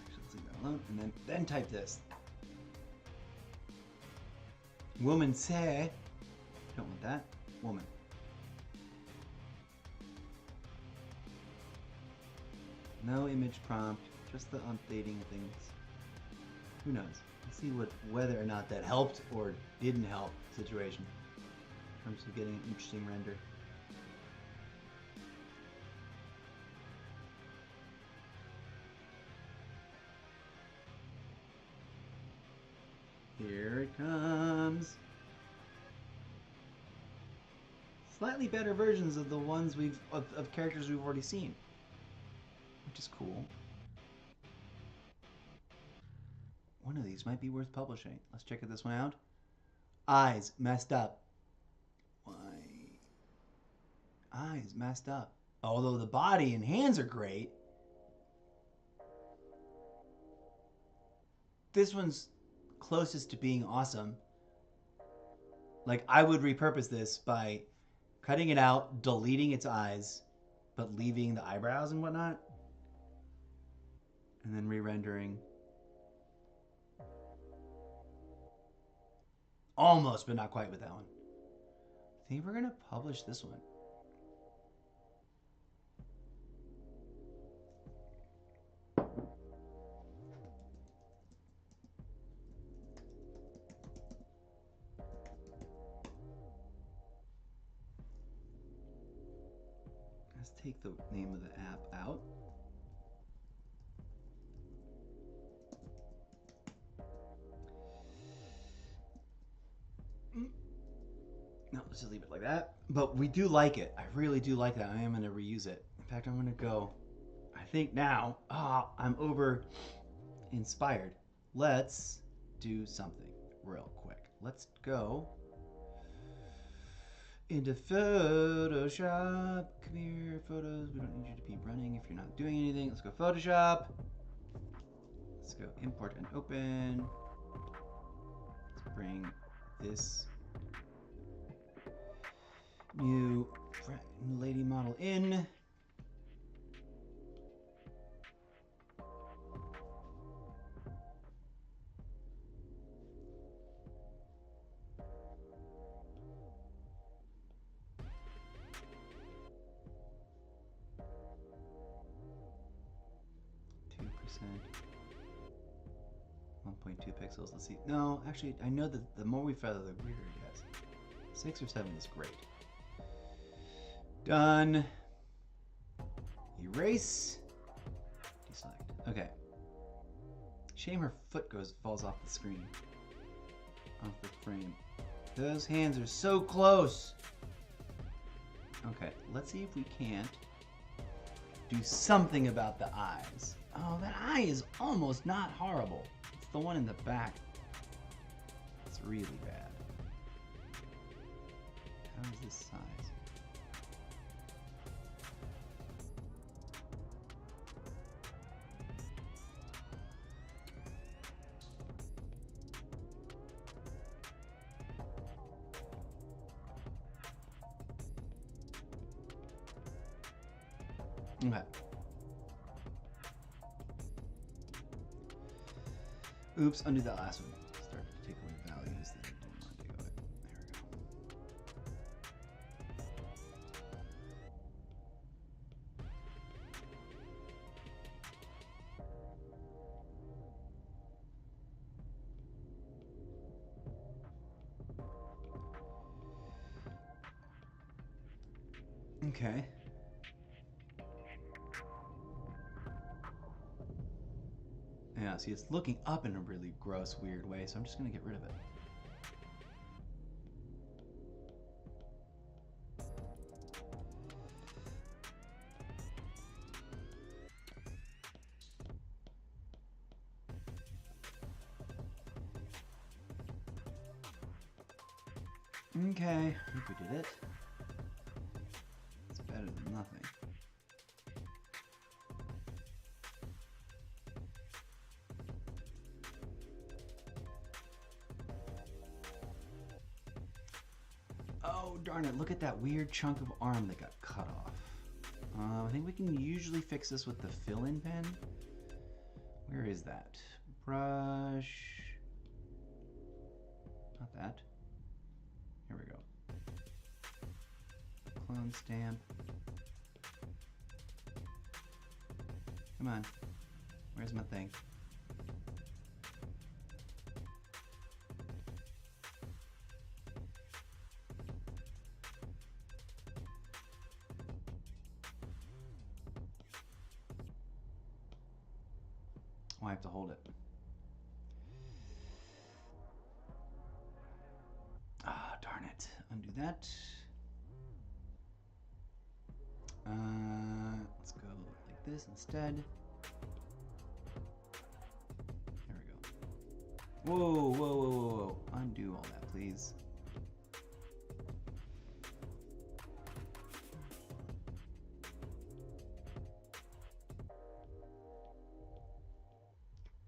Actually, let's leave that alone. And then type this. Woman say. Don't want that. Woman. No image prompt. Just the updating things. Who knows? Let's see whether or not that helped or didn't help the situation in terms of getting an interesting render. Here it comes. Slightly better versions of the ones of characters we've already seen, which is cool. One of these might be worth publishing. Let's check this one out. Eyes messed up. Why? Eyes messed up. Although the body and hands are great, this one's closest to being awesome. Like, I would repurpose this by cutting it out, deleting its eyes, but leaving the eyebrows and whatnot, and then re-rendering. Almost, but not quite with that one. I think we're going to publish this one. Let's take the name of the app out. No, let's just leave it like that. But we do like it. I really do like that. I am going to reuse it. In fact, I'm going to go, I think now, I'm over inspired. Let's do something real quick. Let's go into Photoshop. Come here, photos. We don't need you to be running if you're not doing anything. Let's go Photoshop. Let's go import and open. Let's bring this new lady model in. %. 1.2 pixels. Let's see. No, actually, I know that the more we feather, the weirder it gets. 6 or 7 is great. Done. Erase. Deselect. Okay. Shame her foot falls off the screen. Off the frame. Those hands are so close. Okay, let's see if we can't do something about the eyes. Oh, that eye is almost not horrible. It's the one in the back. It's really bad. How is this size? Okay. Oops, undo that last one. Start to take away values that I didn't want to do. There we go. Okay. Yeah, see, it's looking up in a really gross, weird way, so I'm just going to get rid of it. Okay, I think we did it. It's better than nothing. Oh, darn it. Look at that weird chunk of arm that got cut off. I think we can usually fix this with the fill-in pen. Where is that? Brush. Not that. Here we go. Clone stamp. Come on. Where's my thing? Oh, I have to hold it. Ah, darn it. Undo that. Let's go like this instead. There we go. Whoa, whoa, whoa, whoa, whoa. Undo all that, please.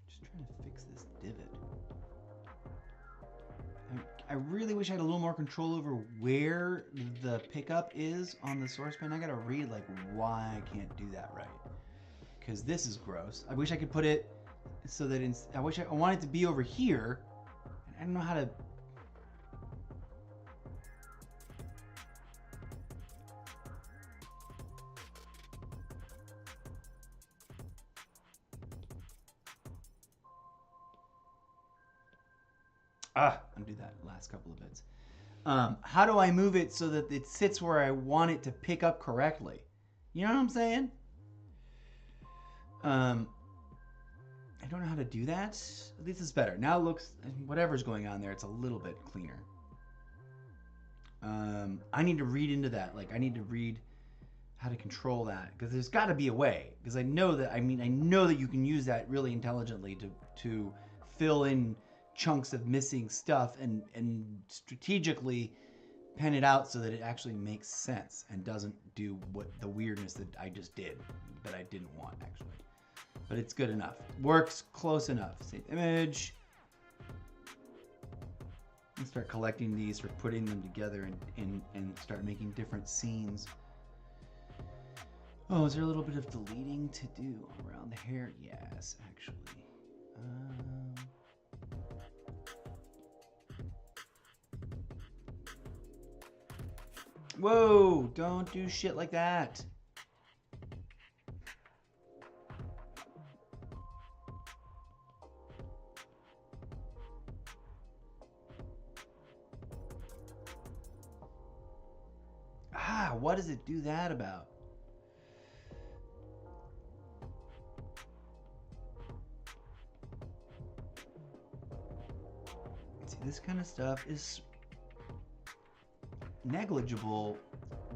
Just trying to fix this divot. I really wish I had a little more control over where the pickup is on the source pen. I gotta read like why I can't do that right. Because this is gross. I wish I could put it so that I want it to be over here. And I don't know how to. Undo that last couple of bits. How do I move it so that it sits where I want it to pick up correctly? You know what I'm saying? I don't know how to do that. At least it's better. Now it looks, whatever's going on there, it's a little bit cleaner. I need to read into that. Like, I need to read how to control that. Because there's got to be a way. Because I know that, I know that you can use that really intelligently to fill in chunks of missing stuff and strategically pen it out so that it actually makes sense and doesn't do what the weirdness that I just did that I didn't want actually. But it's good enough. Works close enough. Save image. And start collecting these or putting them together and start making different scenes. Oh, is there a little bit of deleting to do around the hair? Yes, actually. Whoa, don't do shit like that. What does it do that about? This kind of stuff is negligible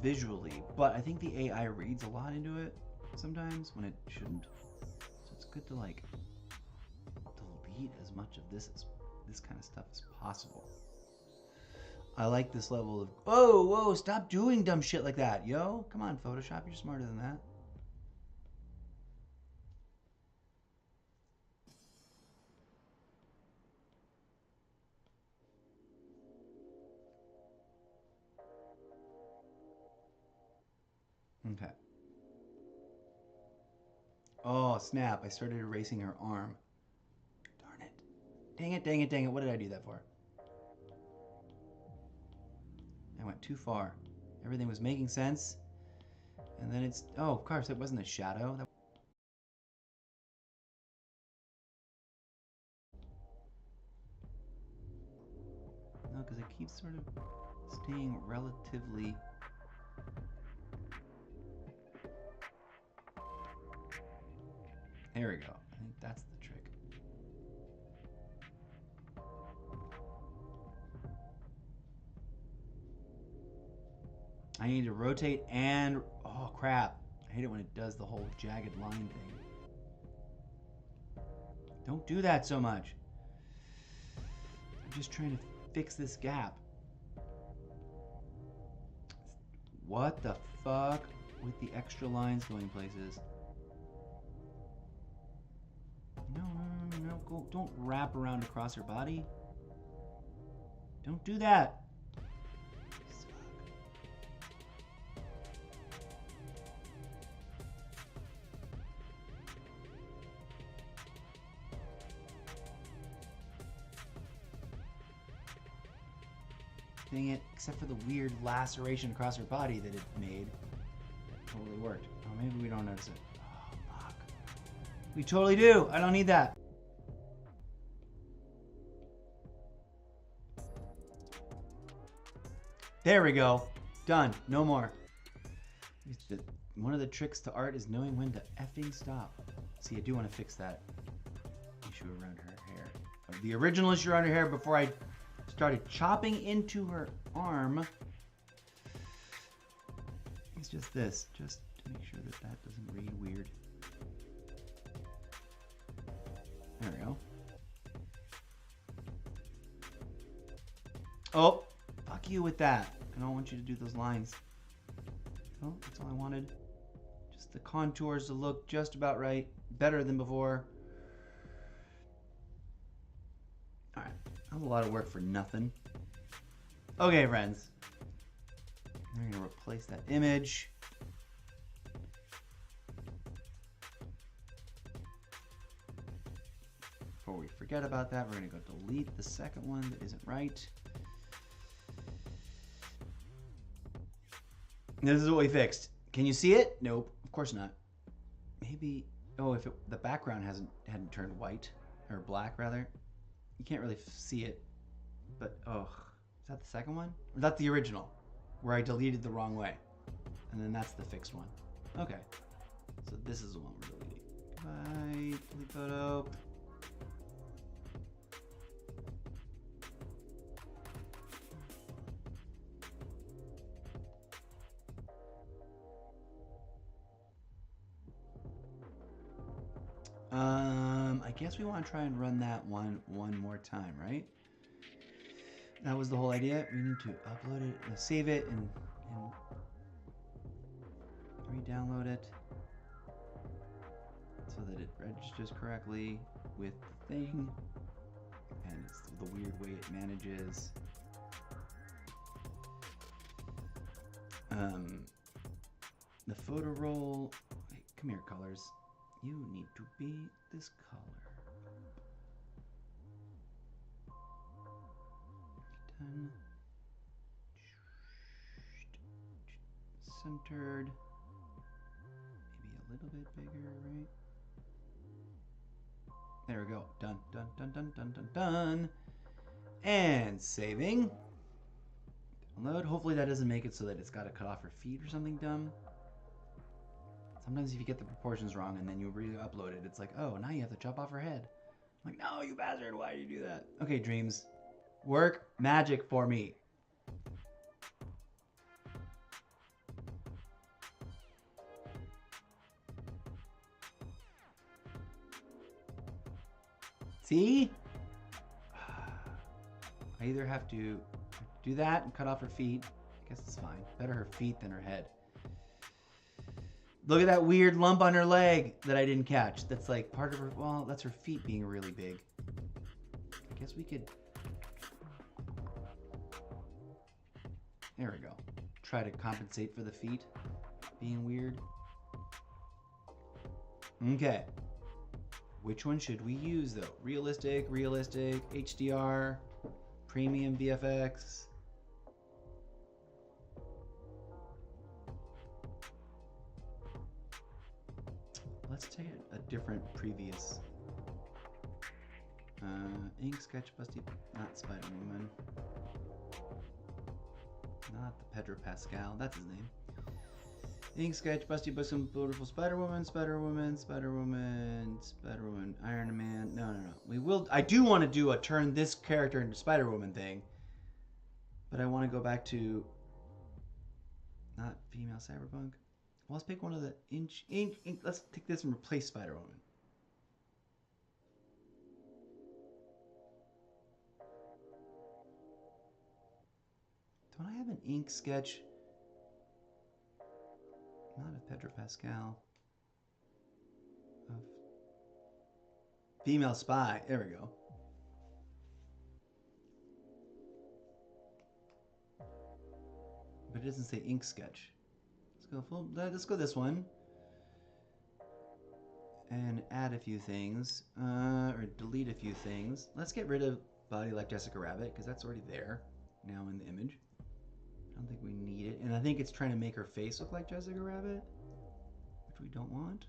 visually, but I think the AI reads a lot into it sometimes when it shouldn't. So it's good to like delete as much of this kind of stuff as possible. I like this level of, whoa, stop doing dumb shit like that, yo. Come on, Photoshop, you're smarter than that. Okay. Oh, snap. I started erasing her arm. Darn it. Dang it. What did I do that for? I went too far. Everything was making sense. And then it's... Oh, of course, it wasn't a shadow. No, because it keeps sort of staying relatively... There we go. I think that's the trick. I need to rotate and... Oh, crap. I hate it when it does the whole jagged line thing. Don't do that so much. I'm just trying to fix this gap. What the fuck with the extra lines going places? No. Go, don't wrap around across her body. Don't do that. Dang it, except for the weird laceration across her body that it made. It totally worked. Oh, maybe we don't notice it. Oh, fuck. We totally do. I don't need that. There we go. Done. No more. One of the tricks to art is knowing when to effing stop. See, I do want to fix that issue around her hair. The original issue around her hair before I started chopping into her arm. It's just this, just to make sure that that doesn't read weird. There we go. Oh, fuck you with that. I don't want you to do those lines. Oh, that's all I wanted. Just the contours to look just about right. Better than before. Alright, that was a lot of work for nothing. Okay, friends. We're going to replace that image. Before we forget about that, we're going to go delete the second one that isn't right. This is what we fixed. Can you see it? Nope, of course not. Maybe, oh, if the background hadn't turned white, or black rather, you can't really see it. But, oh, is that the second one? Or that's the original, where I deleted the wrong way. And then that's the fixed one. Okay, so this is the one we're deleting. Goodbye, delete photo. I guess we want to try and run that one more time, right? That was the whole idea. We need to upload it and save it and re-download it so that it registers correctly with the thing, and it's the weird way it manages. The photo roll. Hey, come here, colors. You need to be this color. Done. Centered. Maybe a little bit bigger, right? There we go. Done, done, done, done, done, done, done. And saving. Download. Hopefully that doesn't make it so that it's got to cut off her feet or something dumb. Sometimes if you get the proportions wrong and then you re-upload it, it's like, oh, now you have to chop off her head. I'm like, no, you bastard, why did you do that? Okay, Dreams. Work magic for me. See? I either have to do that and cut off her feet. I guess it's fine. Better her feet than her head. Look at that weird lump on her leg that I didn't catch. That's like part of her, well, that's her feet being really big. I guess we could, there we go. Try to compensate for the feet being weird. Okay. Which one should we use though? Realistic, HDR, premium VFX. Let's take a different previous. Ink sketch busty, not Spider-Woman. Not the Pedro Pascal, that's his name. Ink sketch, busty books, and beautiful Spider-Woman, Iron Man. No. We will. I do want to do a turn this character into Spider-Woman thing, but I want to go back to not female cyberpunk. Well, let's pick one of the ink. Let's take this and replace Spider-Woman. Don't I have an ink sketch? Not a Pedro Pascal. Of female spy. There we go. But it doesn't say ink sketch. Let's go this one. And add a few things. Or delete a few things. Let's get rid of body like Jessica Rabbit, because that's already there now in the image. I don't think we need it. And I think it's trying to make her face look like Jessica Rabbit, which we don't want.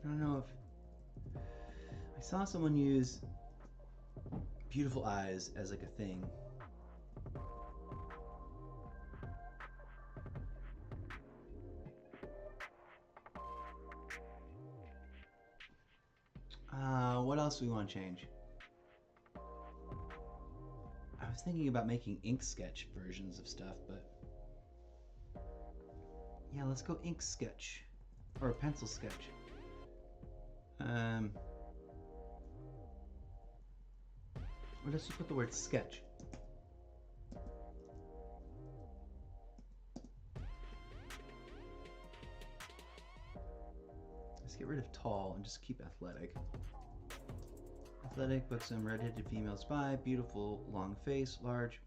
I don't know if I saw someone use beautiful eyes as like a thing. What else do we want to change? I was thinking about making ink sketch versions of stuff, but yeah, let's go ink sketch or pencil sketch. Or let's just put the word sketch. Let's get rid of tall and just keep athletic. Athletic, buxom, red-headed female spy, beautiful, long face, large.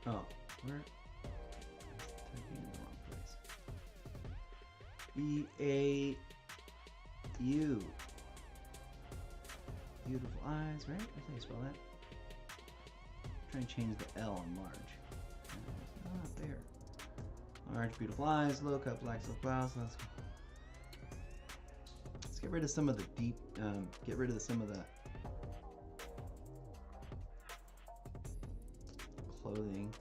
Oh, where? Typing in the wrong place. B-A-U. Beautiful eyes, right? That's how you spell that. Try and change the L on large. Not there. Large, beautiful eyes, low cut, black silk blouse. Let's get rid of some of the deep. Get rid of some of the clothing.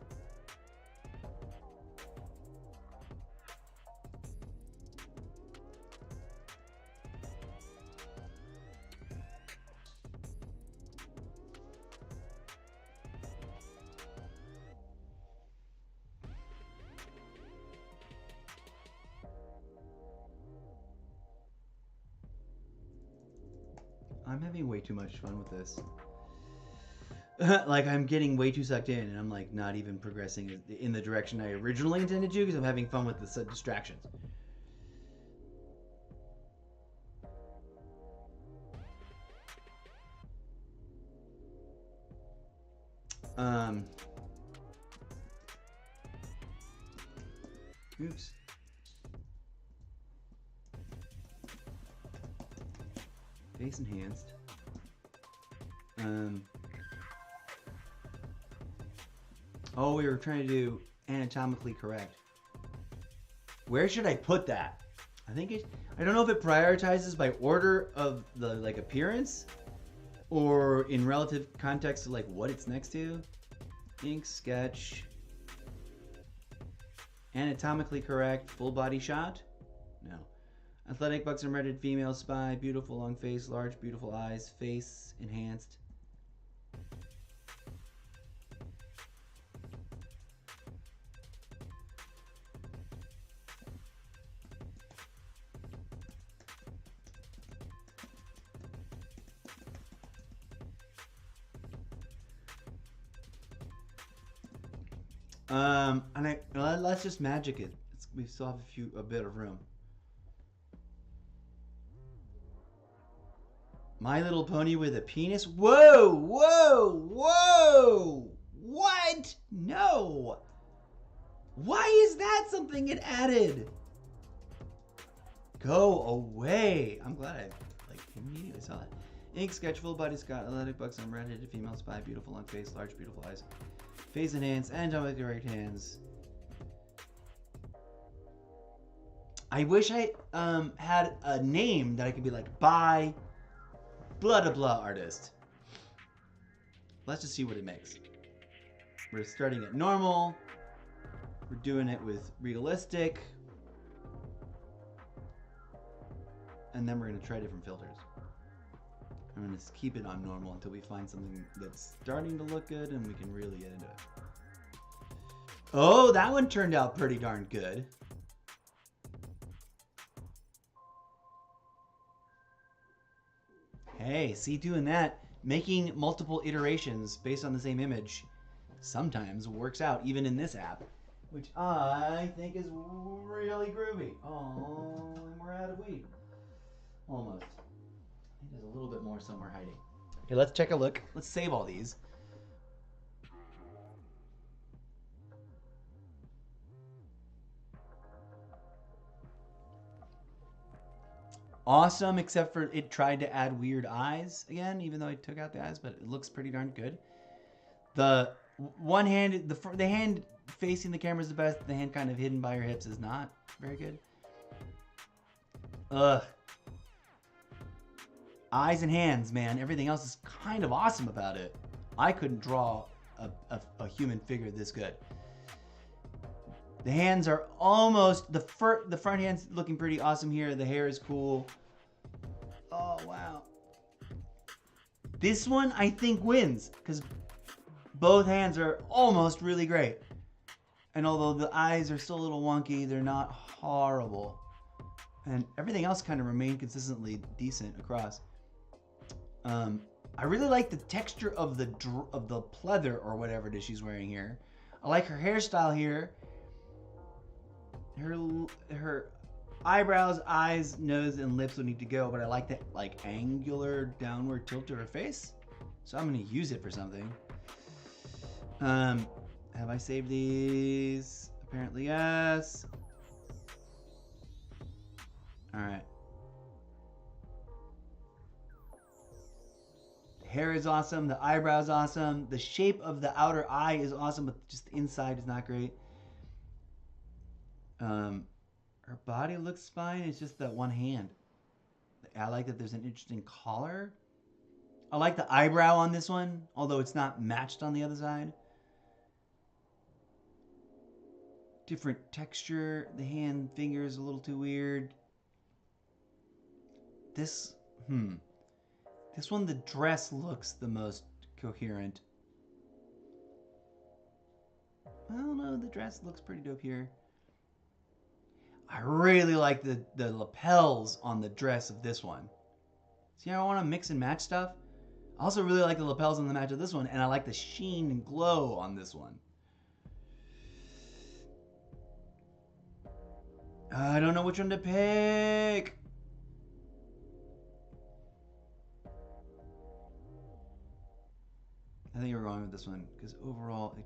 I'm having way too much fun with this. Like, I'm getting way too sucked in, and I'm like not even progressing in the direction I originally intended to, because I'm having fun with the distractions. Oops. Face enhanced. Oh, we were trying to do anatomically correct. Where should I put that? I think I don't know if it prioritizes by order of the like appearance or in relative context to like what it's next to. Ink sketch. Anatomically correct, full body shot? No. Athletic, buxom redheaded female spy, beautiful long face, large beautiful eyes, face enhanced. Let's just magic it. We still have a bit of room. My Little Pony with a penis? Whoa, whoa, whoa! What? No! Why is that something it added? Go away! I'm glad I immediately saw that. Ink sketch, full body Scott, athletic buxom, redheaded female spy, beautiful long face, large beautiful eyes, face enhanced, and with right hands. I wish I had a name that I could be like, by blah blah blah artist. Let's just see what it makes. We're starting at normal. We're doing it with realistic. And then we're going to try different filters. I'm going to keep it on normal until we find something that's starting to look good and we can really get into it. Oh, that one turned out pretty darn good. Hey, see, doing that, making multiple iterations based on the same image sometimes works out, even in this app, which I think is really groovy. Oh, and we're out of weed. Almost. I think there's a little bit more somewhere hiding. Okay, let's take a look. Let's save all these. Awesome, except for it tried to add weird eyes again, even though I took out the eyes, but it looks pretty darn good. The one hand, the hand facing the camera is the best. The hand kind of hidden by your hips is not very good. Ugh. Eyes and hands, man. Everything else is kind of awesome about it. I couldn't draw a human figure this good. The hands are almost, the front hand's looking pretty awesome here. The hair is cool. Oh, wow. This one, I think, wins, because both hands are almost really great. And although the eyes are still a little wonky, they're not horrible. And everything else kind of remained consistently decent across. I really like the texture of the pleather or whatever it is she's wearing here. I like her hairstyle here. Her eyebrows, eyes, nose, and lips would need to go, but I like that angular downward tilt to her face. So I'm gonna use it for something. Have I saved these? Apparently yes. All right. The hair is awesome. The eyebrows awesome. The shape of the outer eye is awesome, but just the inside is not great. Her body looks fine. It's just that one hand. I like that there's an interesting collar. I like the eyebrow on this one, although it's not matched on the other side. Different texture. The hand finger is a little too weird. This one, the dress looks the most coherent. I don't know, the dress looks pretty dope here. I really like the lapels on the dress of this one. See how I want to mix and match stuff? I also really like the lapels on the match of this one, and I like the sheen and glow on this one. I don't know which one to pick. I think we're going with this one, because overall it...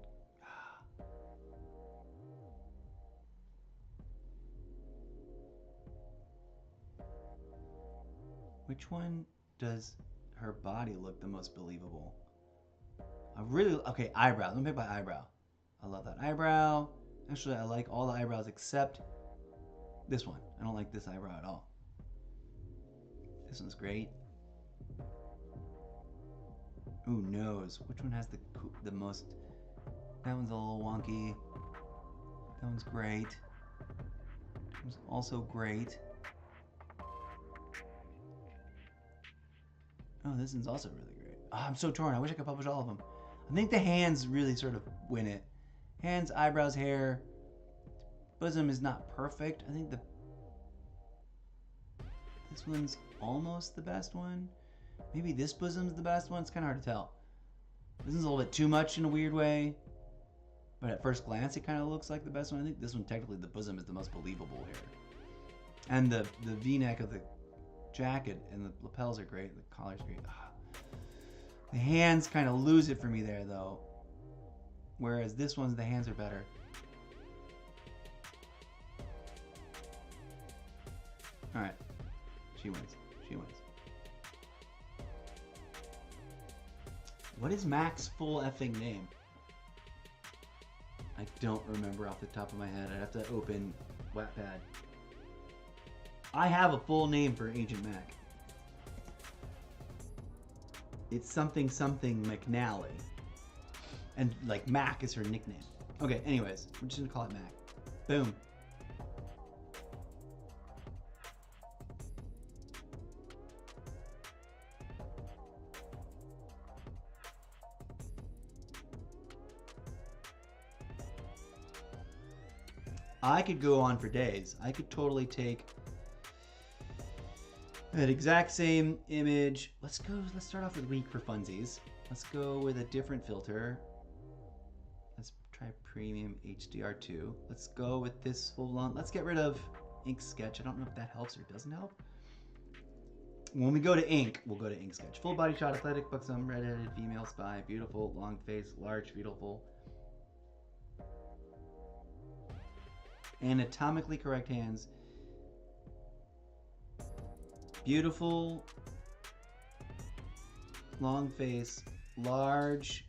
Which one does her body look the most believable? Okay, eyebrow. Let me pick my eyebrow. I love that eyebrow. Actually, I like all the eyebrows except this one. I don't like this eyebrow at all. This one's great. Ooh, nose. Which one has the most? That one's a little wonky. That one's great. That one's also great. Oh, this one's also really great. Oh, I'm so torn. I wish I could publish all of them. I think the hands really sort of win it. Hands, eyebrows, hair. Bosom is not perfect. I think this one's almost the best one. Maybe this bosom's the best one. It's kind of hard to tell. This one's a little bit too much in a weird way. But at first glance, it kind of looks like the best one. I think this one, technically, the bosom is the most believable here. And the V-neck of the jacket and the lapels are great. The collar's great. The hands kind of lose it for me there, though. Whereas this one's, the hands are better. Alright. She wins. She wins. What is Mac's full effing name? I don't remember off the top of my head. I'd have to open Wattpad. I have a full name for Agent Mac. It's something McNally. And like Mac is her nickname. Okay, anyways, we're just gonna call it Mac. Boom. I could go on for days. I could totally take that exact same image. Let's start off with weak for funsies. Let's go with a different filter. Let's try Premium HDR2. Let's go with this full on. Let's get rid of Ink Sketch. I don't know if that helps or doesn't help. When we go to ink, we'll go to Ink Sketch. Full body shot, athletic, buxom, red-headed, female spy, beautiful, long face, large, beautiful. Anatomically correct hands. Beautiful, long face, large.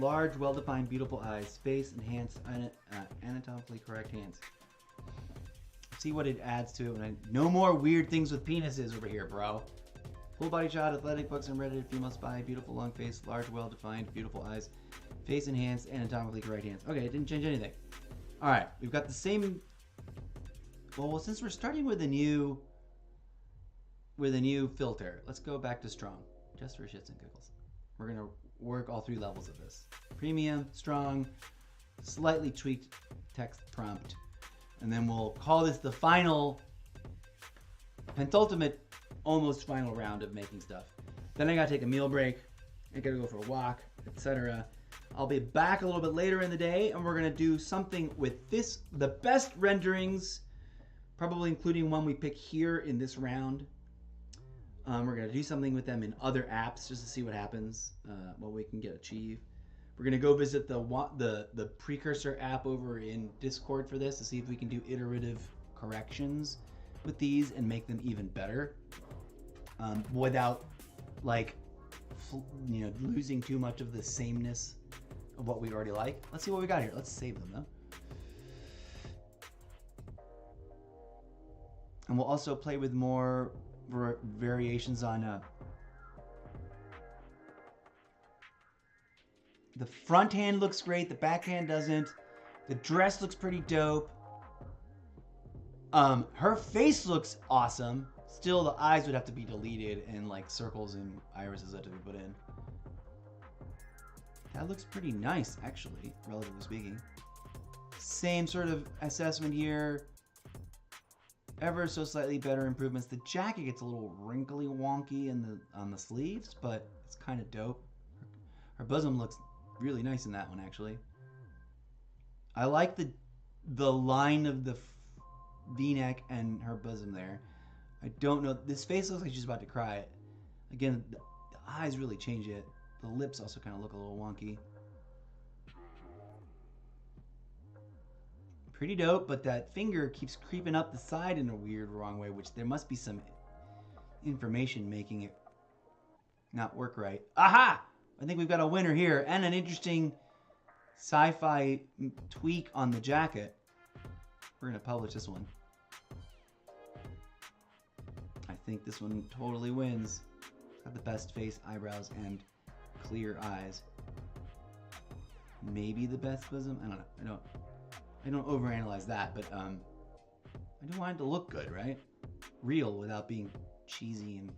Large, well-defined, beautiful eyes, face, enhanced, anatomically correct hands. See what it adds to it. No more weird things with penises over here, bro. Full body shot, athletic, buxom, red-headed, female spy, beautiful, long face, large, well-defined, beautiful eyes, face enhanced, anatomically correct hands. Okay, it didn't change anything. All right, we've got the same. Well, since we're starting with a new filter, let's go back to strong, just for shits and giggles. We're gonna work all three levels of this: premium, strong, slightly tweaked text prompt, and then we'll call this the final, penultimate, almost final round of making stuff. Then I gotta take a meal break. I gotta go for a walk, etc. I'll be back a little bit later in the day, and we're gonna do something with this, the best renderings, probably including one we pick here in this round. We're gonna do something with them in other apps just to see what happens, what we can achieve. We're gonna go visit the precursor app over in Discord for this to see if we can do iterative corrections with these and make them even better, without losing too much of the sameness of what we already like. Let's see what we got here. Let's save them though. And we'll also play with more variations on the front hand looks great, the back hand doesn't. The dress looks pretty dope. Her face looks awesome. Still, the eyes would have to be deleted and like circles and irises have to be put in. That looks pretty nice, actually, relatively speaking. Same sort of assessment here. Ever so slightly better improvements. The jacket gets a little wrinkly wonky on the sleeves, but it's kind of dope. Her bosom looks really nice in that one, actually. I like the line of the V-neck and her bosom there. I don't know. This face looks like she's about to cry. Again, the eyes really change it. The lips also kind of look a little wonky. Pretty dope, but that finger keeps creeping up the side in a weird, wrong way, which there must be some information making it not work right. Aha! I think we've got a winner here, and an interesting sci-fi tweak on the jacket. We're going to publish this one. I think this one totally wins. Got the best face, eyebrows, and clear eyes. Maybe the best bosom? I don't know. I don't overanalyze that, but I do want it to look good, right? Real without being cheesy and...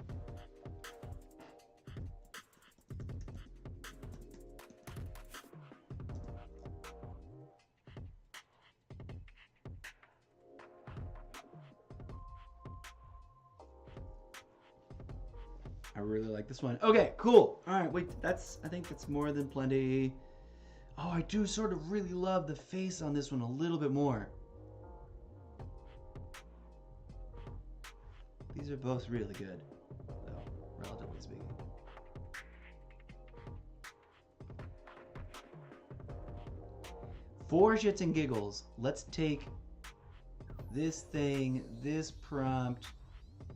I really like this one. Okay, cool. All right, wait, I think that's more than plenty. Oh, I do sort of really love the face on this one a little bit more. These are both really good, though, relatively speaking. For shits and giggles, let's take this thing, this prompt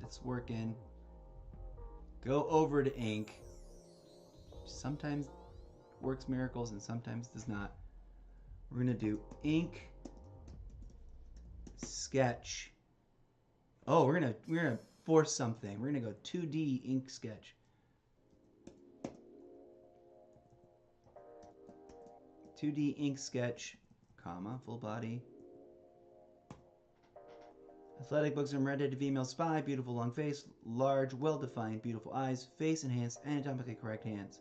that's working, go over to ink. Sometimes works miracles and sometimes does not. We're gonna do ink sketch. Oh, we're gonna force something. We're gonna go 2D ink sketch. Comma, full body. Athletic buxom, redheaded female spy, beautiful long face, large, well-defined, beautiful eyes, face enhanced, anatomically correct hands.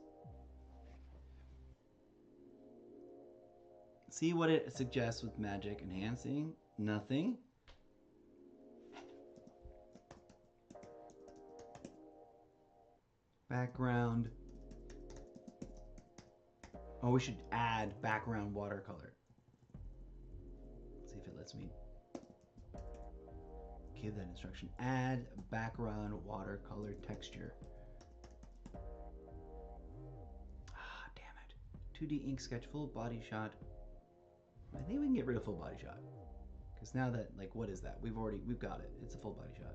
See what it suggests with magic enhancing. Nothing. Background. Oh, we should add background watercolor. Let's see if it lets me give that instruction. Add background watercolor texture. Ah, damn it. 2D ink sketch, full body shot. I think we can get rid of full body shot. Because now that, like, what is that? We've got it. It's a full body shot.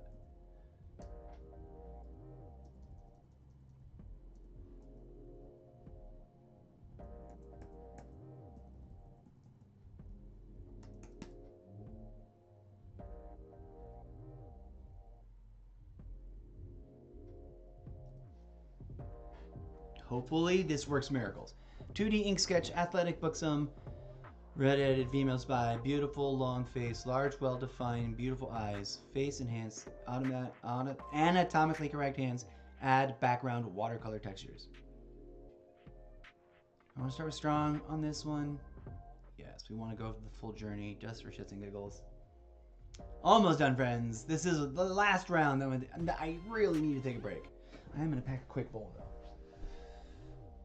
Hopefully this works miracles. 2D ink sketch, athletic buxom, red-headed female spy, beautiful long face, large, well-defined, beautiful eyes, face enhanced, anatomically correct hands, add background watercolor textures. I want to start with strong on this one. Yes, we want to go for the full journey just for shits and giggles. Almost done, friends. This is the last round that I really need to take a break. I am going to pack a quick bowl, though.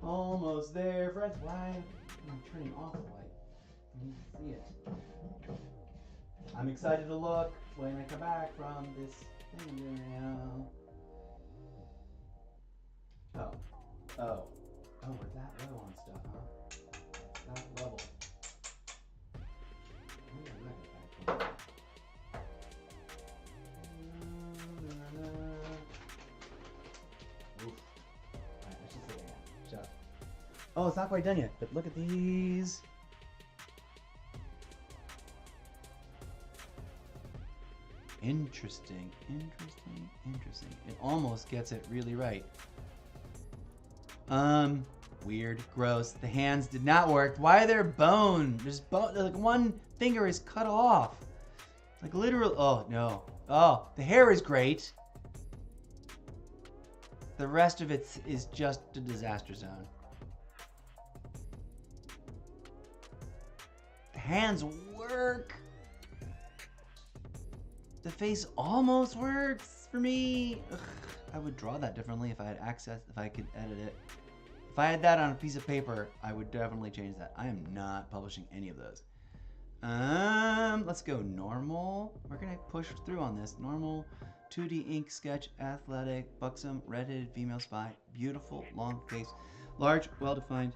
Almost there, friends. Why am I turning off the light? I need to see it. I'm excited to look when I come back from this thing now. Oh, we're that low on stuff, huh? That level. Oh, it's not quite done yet, but look at these. Interesting. It almost gets it really right. Weird, gross. The hands did not work. Why are there bone? There's bone, like one finger is cut off. Like literal, oh no. Oh, the hair is great. The rest of it is just a disaster zone. Hands work. The face almost works for me. Ugh, I would draw that differently if I had access, if I could edit it. If I had that on a piece of paper, I would definitely change that. I am not publishing any of those. Let's go normal. We're gonna push through on this. Normal, 2D ink sketch, athletic, buxom, redheaded female spy, beautiful long face, large, well defined.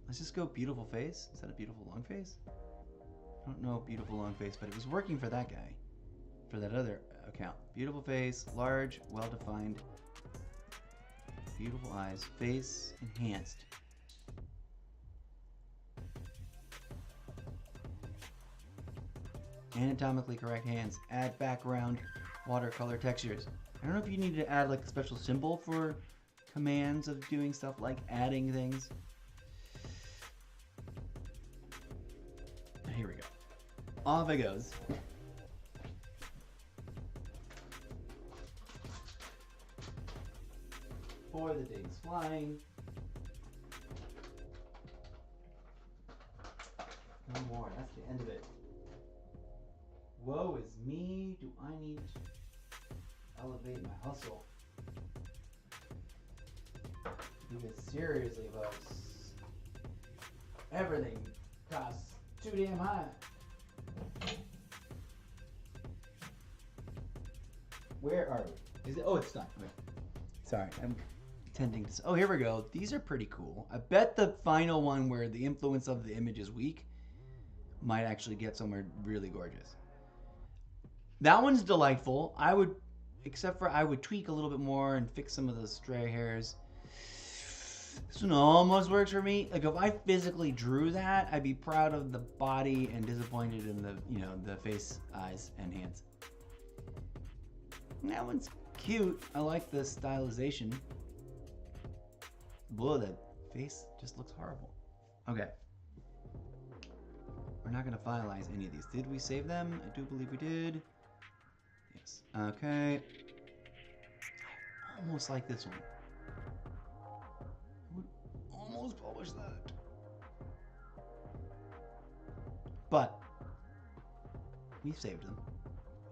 Let's just go beautiful face instead of beautiful long face. I don't know beautiful long face, but it was working for that guy. For that other account. Beautiful face, large, well-defined, beautiful eyes, face enhanced. Anatomically correct hands, add background, watercolor textures. I don't know if you need to add like a special symbol for commands of doing stuff like adding things. Here we go. Off it goes. For the things flying. No more. That's the end of it. Woe is me. Do I need to elevate my hustle? Because seriously, folks, everything costs too damn high. Where are we? Is it? Oh, it's done. Okay. Sorry, I'm tending to. Oh, here we go. These are pretty cool. I bet the final one where the influence of the image is weak might actually get somewhere really gorgeous. That one's delightful. I would, except for I would tweak a little bit more and fix some of those stray hairs. This one almost works for me. Like if I physically drew that, I'd be proud of the body and disappointed in the, you know, the face, eyes, and hands. That one's cute. I like the stylization. Whoa, that face just looks horrible. Okay. We're not going to finalize any of these. Did we save them? I do believe we did. Yes. Okay. I almost like this one. I would almost publish that. But we've saved them.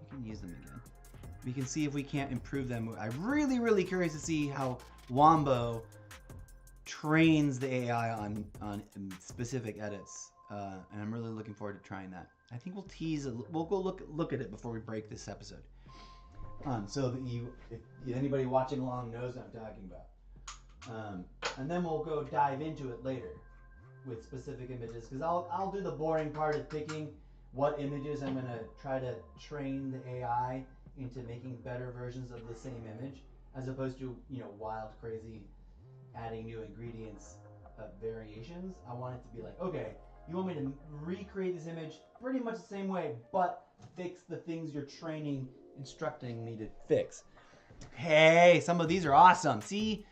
We can use them again. We can see if we can't improve them. I'm really, really curious to see how Wombo trains the AI on specific edits, and I'm really looking forward to trying that. I think we'll tease. We'll go look at it before we break this episode, so that if anybody watching along knows what I'm talking about. And then we'll go dive into it later with specific images, because I'll do the boring part of picking what images I'm gonna try to train the AI into making better versions of the same image, as opposed to, you know, wild, crazy, adding new ingredients, variations. I want it to be like, okay, you want me to recreate this image pretty much the same way, but fix the things you're instructing me to fix. Hey, some of these are awesome. See,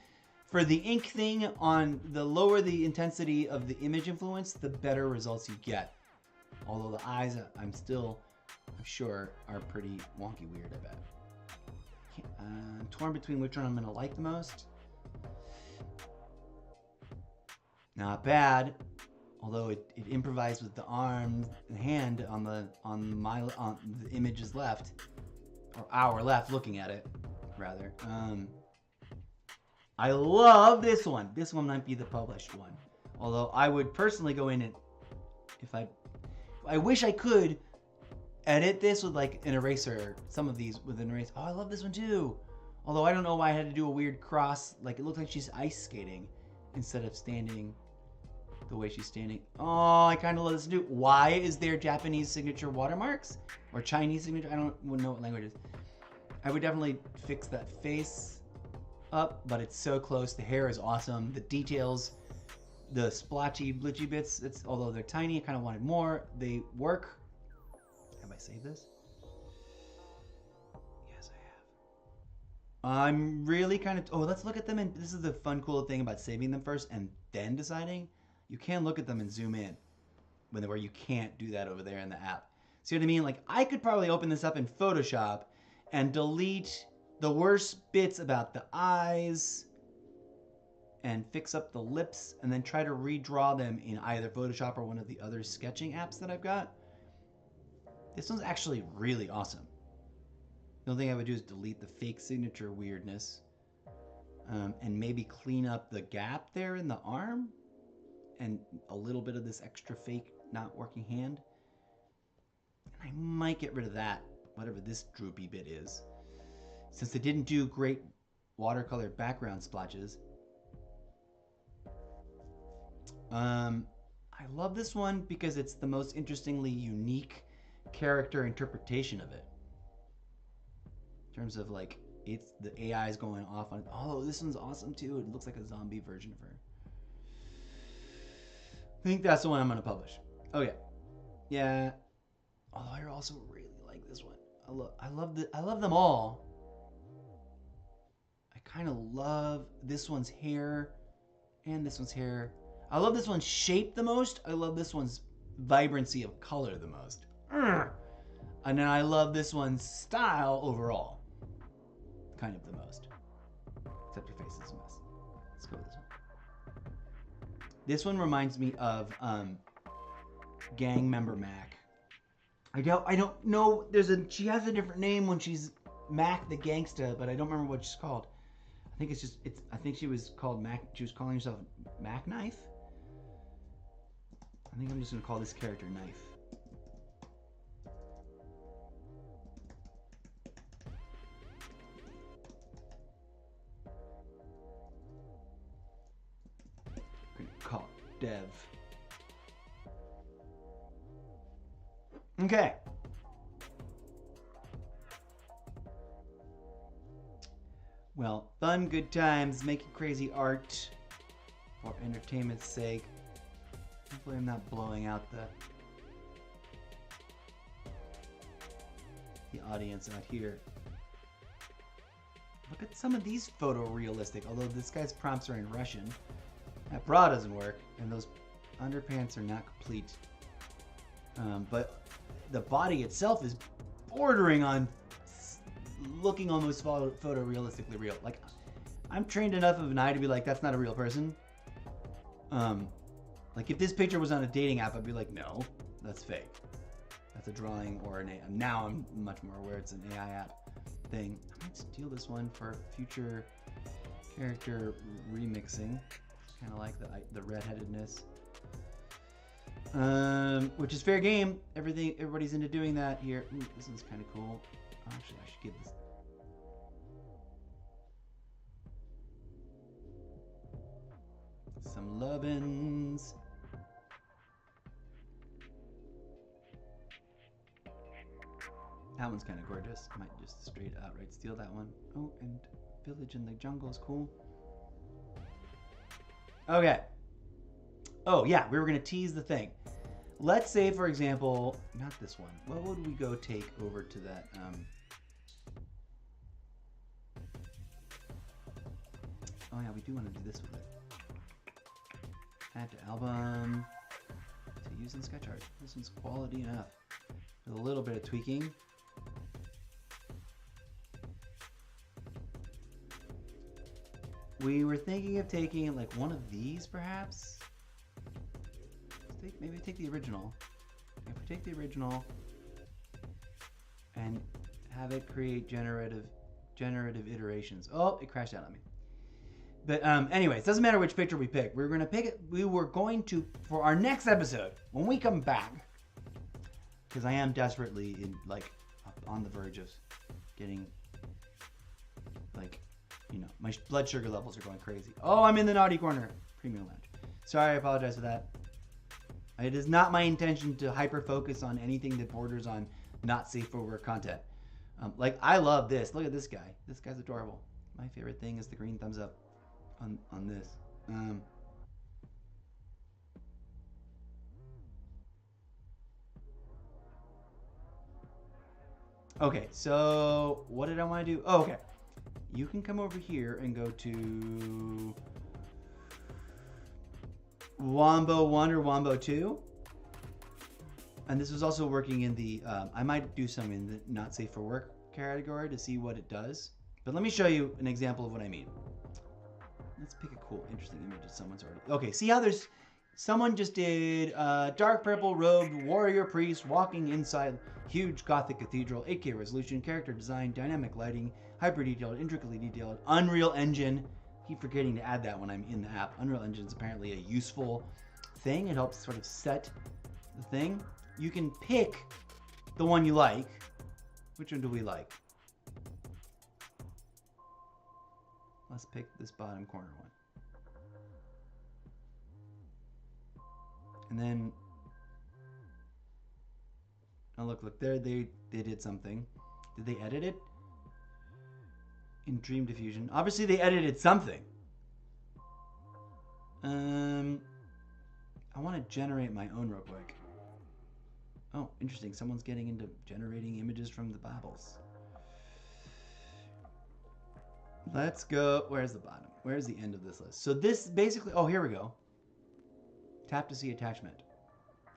for the ink thing, on the lower the intensity of the image influence, the better results you get. Although the eyes, I'm sure, are pretty wonky weird, I bet. I'm torn between which one I'm going to like the most. Not bad, although it improvised with the arm and hand on the images left, or our left, looking at it, rather. I love this one. This one might be the published one, although I would personally go in and, if I wish I could edit this with like an eraser. Some of these with an eraser. Oh, I love this one too. Although I don't know why I had to do a weird cross. Like it looks like she's ice skating instead of standing the way she's standing. Oh, I kind of love this too. Why is there Japanese signature watermarks? Or Chinese signature? I don't know what language it is. I would definitely fix that face up, but it's so close. The hair is awesome. The details, the splotchy, blitchy bits, although they're tiny, I kind of wanted more. They work. Have I saved this? Yes, I have. I'm really kind of... Oh, let's look at them. And this is the fun, cool thing about saving them first and then deciding. You can look at them and zoom in, where you can't do that over there in the app. See what I mean? Like, I could probably open this up in Photoshop and delete the worst bits about the eyes and fix up the lips and then try to redraw them in either Photoshop or one of the other sketching apps that I've got. This one's actually really awesome. The only thing I would do is delete the fake signature weirdness, and maybe clean up the gap there in the arm and a little bit of this extra fake not working hand. And I might get rid of that, whatever this droopy bit is. Since they didn't do great watercolor background splotches. I I love this one because it's the most interestingly unique character interpretation of it. In terms of like, it's the AI is going off on. Oh, this one's awesome too. It looks like a zombie version of her. I think that's the one I'm gonna publish. Oh yeah. Oh, I also really like this one. I love them all. I kind of love this one's hair and this one's hair. I love this one's shape the most. I love this one's vibrancy of color the most. And then I love this one's style overall. Kind of the most. Except your face is a mess. Let's go with this one. This one reminds me of gang member Mac. I don't know. She has a different name when she's Mac the Gangsta, but I don't remember what she's called. I think she was called Mac. She was calling herself Mac Knife. I think I'm just gonna call this character Knife. I'm gonna call it Dev. Okay. Well, fun, good times, making crazy art for entertainment's sake. Hopefully I'm not blowing out the audience out here. Look at some of these photorealistic, although this guy's prompts are in Russian. That bra doesn't work, and those underpants are not complete. But the body itself is bordering on looking almost photorealistically real. Like, I'm trained enough of an eye to be like, that's not a real person. Like, if this picture was on a dating app, I'd be like, no, that's fake. That's a drawing or an AI. Now I'm much more aware it's an AI app thing. I might steal this one for future character remixing. Kind of like the redheadedness. Which is fair game. Everybody's into doing that here. Ooh, this one's kind of cool. Actually, I should give this. Some lovin's. That one's kind of gorgeous. I might just straight outright steal that one. Oh, and Village in the Jungle is cool. Okay. Oh, yeah, we were going to tease the thing. Let's say, for example, not this one. What would we go take over to that? Oh, yeah, we do want to do this with it. Add to album. To use in sketch art. This one's quality enough. With a little bit of tweaking. We were thinking of taking like one of these, perhaps. Maybe take the original. If we take the original and have it create generative iterations. Oh, it crashed out on me. But anyways, doesn't matter which picture we pick. We're gonna pick it. We were going to, for our next episode when we come back, because I am desperately on the verge of getting my blood sugar levels are going crazy. Oh, I'm in the naughty corner. Premium Lounge. Sorry, I apologize for that. It is not my intention to hyper focus on anything that borders on not safe for work content. I love this. Look at this guy. This guy's adorable. My favorite thing is the green thumbs up on this. Okay, so what did I want to do? Oh, okay. You can come over here and go to Wombo 1 or Wombo 2. And this was also working in the, I might do some in the not safe for work category to see what it does. But let me show you an example of what I mean. Let's pick a cool, interesting image that someone's already, okay, see how someone just did dark purple robed warrior priest walking inside huge Gothic cathedral, 8K resolution, character design, dynamic lighting, hyper detailed, intricately detailed, Unreal Engine. Keep forgetting to add that when I'm in the app. Unreal Engine is apparently a useful thing. It helps sort of set the thing. You can pick the one you like. Which one do we like? Let's pick this bottom corner one. And then, oh look, there they did something. Did they edit it? In Dream Diffusion. Obviously they edited something. I want to generate my own real quick. Oh, interesting. Someone's getting into generating images from the Bibles. Let's go. Where's the bottom? Where's the end of this list? So this basically, oh, here we go. Tap to see attachment.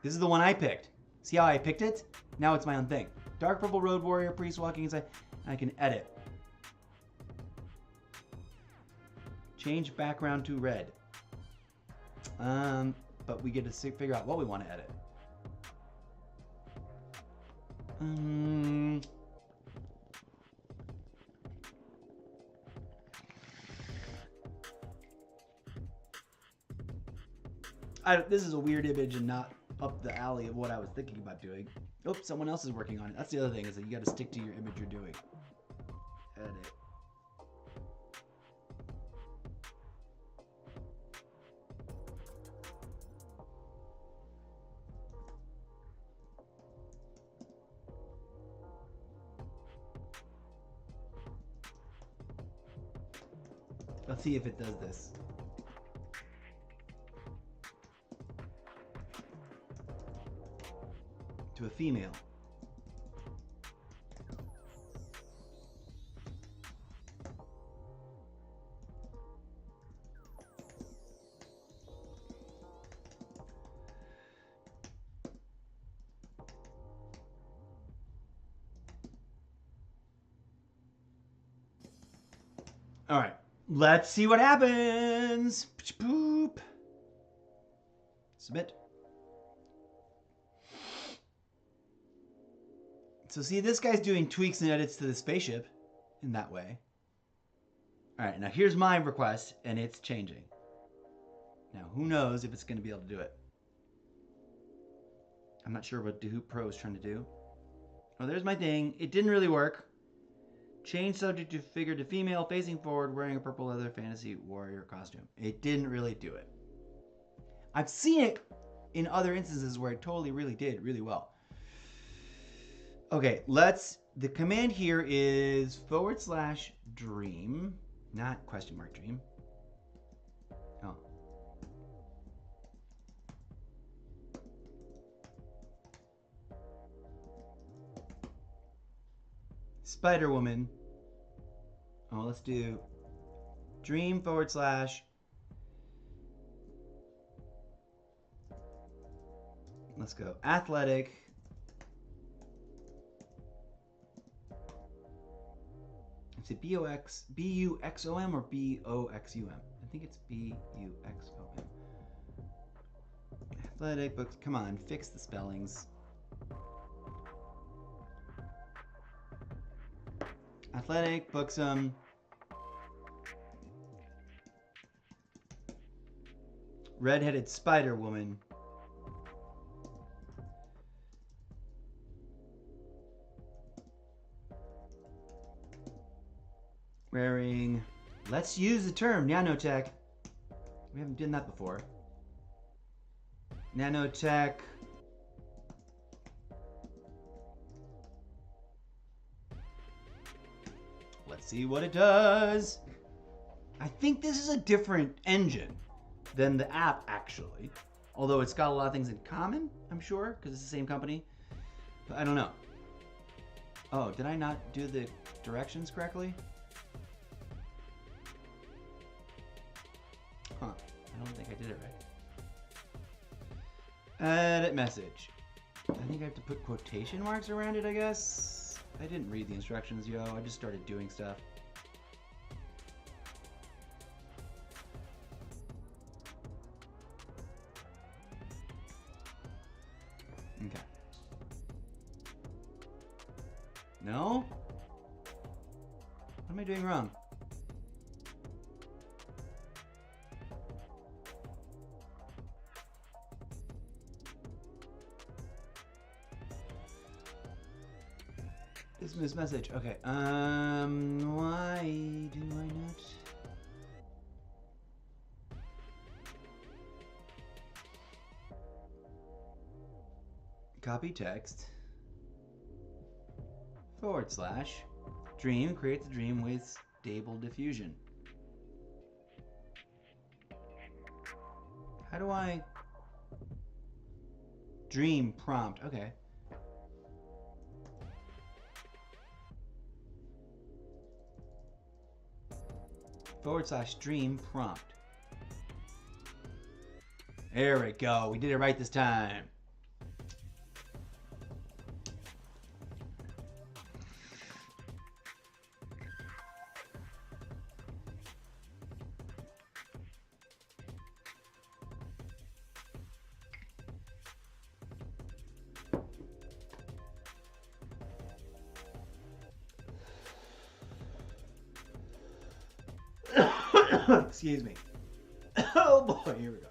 This is the one I picked. See how I picked it? Now it's my own thing. Dark purple road warrior, priest walking inside. I can edit. Change background to red. But we get to figure out what we want to edit. This is a weird image and not up the alley of what I was thinking about doing. Oh, someone else is working on it. That's the other thing, is that you got to stick to your image you're doing. Edit. Let's see if it does this. To a female. All right, let's see what happens. Boop. Submit. So see, this guy's doing tweaks and edits to the spaceship in that way. All right, now here's my request, and it's changing. Now, who knows if it's going to be able to do it. I'm not sure what Dahoop Pro is trying to do. Oh, there's my thing. It didn't really work. Change subject to figure to female, facing forward, wearing a purple leather fantasy warrior costume. It didn't really do it. I've seen it in other instances where it totally really did really well. Okay, the command here is /dream, not ? Dream. Oh. Spider Woman. Oh, let's do dream / let's go athletic. Is it B-U-X-O-M or B-O-X-U-M? I think it's B-U-X-O-M. Athletic books. Come on, fix the spellings. Athletic booksome. Red-headed Spider Woman. Wearing, let's use the term nanotech. We haven't done that before. Nanotech. Let's see what it does. I think this is a different engine than the app, actually. Although it's got a lot of things in common, I'm sure, because it's the same company. But I don't know. Oh, did I not do the directions correctly? Huh, I don't think I did it right. Edit message. I think I have to put quotation marks around it, I guess. I didn't read the instructions, yo. I just started doing stuff. Okay. No? What am I doing wrong? Dismiss message. Okay. Why do I not? copy text, / dream, create the dream with stable diffusion. How do I dream prompt? Okay. / dream prompt. There we go. We did it right this time. Excuse me. Oh boy, here we go.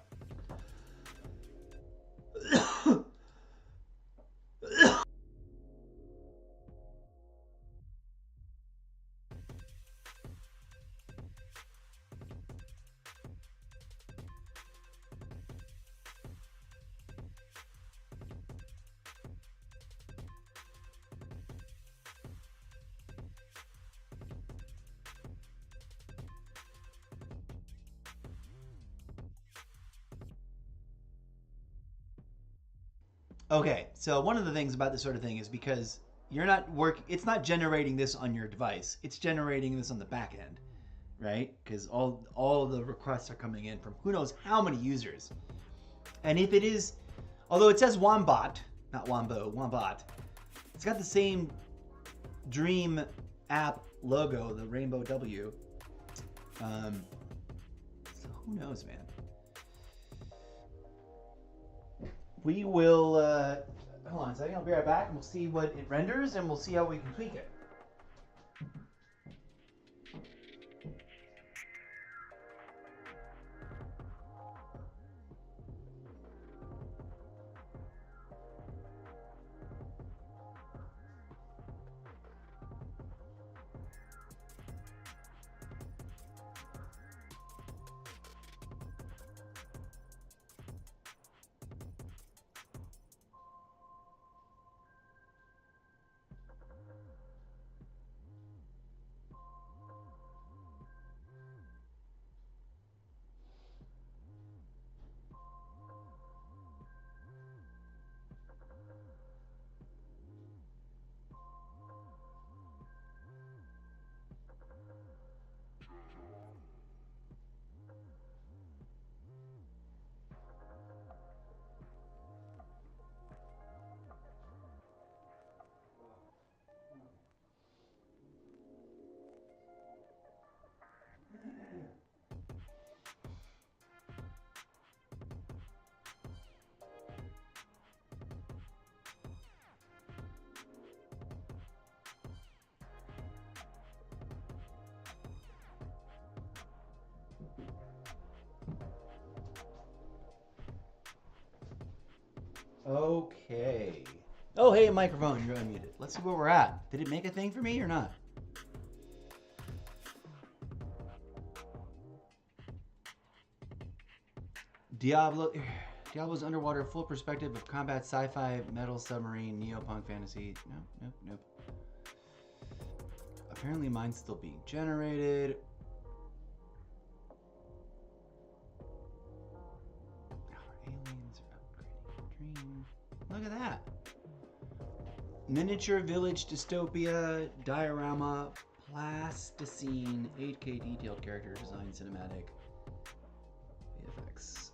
Okay, so one of the things about this sort of thing is because it's not generating this on your device. It's generating this on the back end, right? Because all of the requests are coming in from who knows how many users. And if it is, although it says Wombat, not Wombo, Wombat, it's got the same Dream app logo, the rainbow W. So who knows, man? We will, hold on a second, I'll be right back and we'll see what it renders and we'll see how we can tweak it. Okay. Oh, hey, microphone, you're unmuted. Let's see where we're at. Did it make a thing for me or not? Diablo's underwater, full perspective of combat, sci-fi, metal, submarine, neopunk fantasy. Nope. Apparently mine's still being generated. Our aliens are upgrading dream. Look at that. Miniature village dystopia, diorama, plasticine, 8K detailed character design, cinematic, VFX.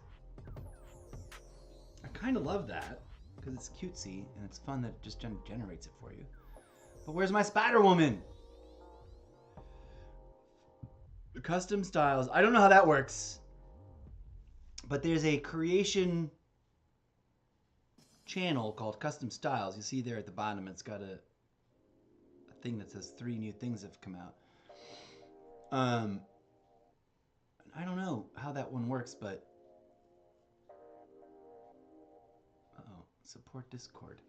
I kind of love that because it's cutesy and it's fun that it just generates it for you. But where's my Spider Woman? Custom styles. I don't know how that works. But there's a creation channel called Custom Styles. You see there at the bottom, it's got a thing that says 3 new things have come out. I don't know how that one works, but support Discord.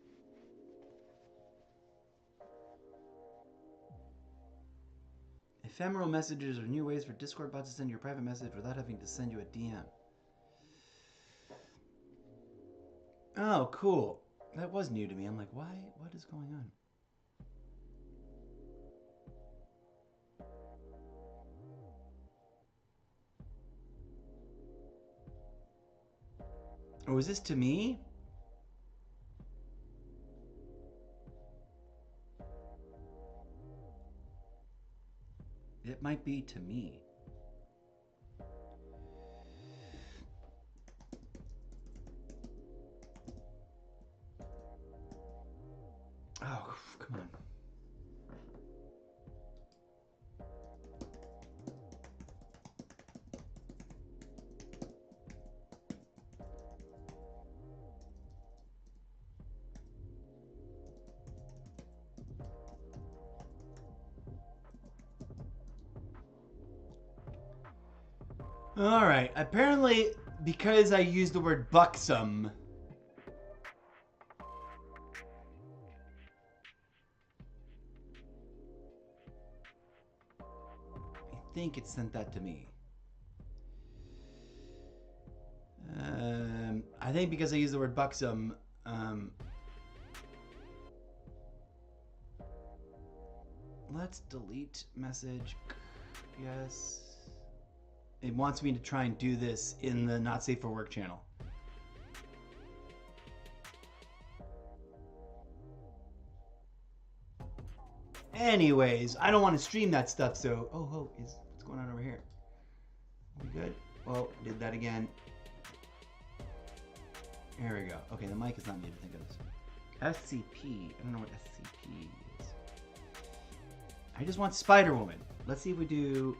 Ephemeral messages are new ways for Discord bots to send you a private message without having to send you a DM. Oh, cool. That was new to me. I'm like, why? What is going on? Or was this to me? It might be to me. Oh, come on. All right. Apparently, because I used the word buxom, I think it sent that to me. I think because I used the word buxom, let's delete message. Yes. It wants me to try and do this in the Not Safe for Work channel. Anyways, I don't want to stream that stuff, so... Oh, what's going on over here? Are we good? Oh, did that again. There we go. Okay, the mic is not muted. Think of this. SCP. I don't know what SCP is. I just want Spider-Woman. Let's see if we do...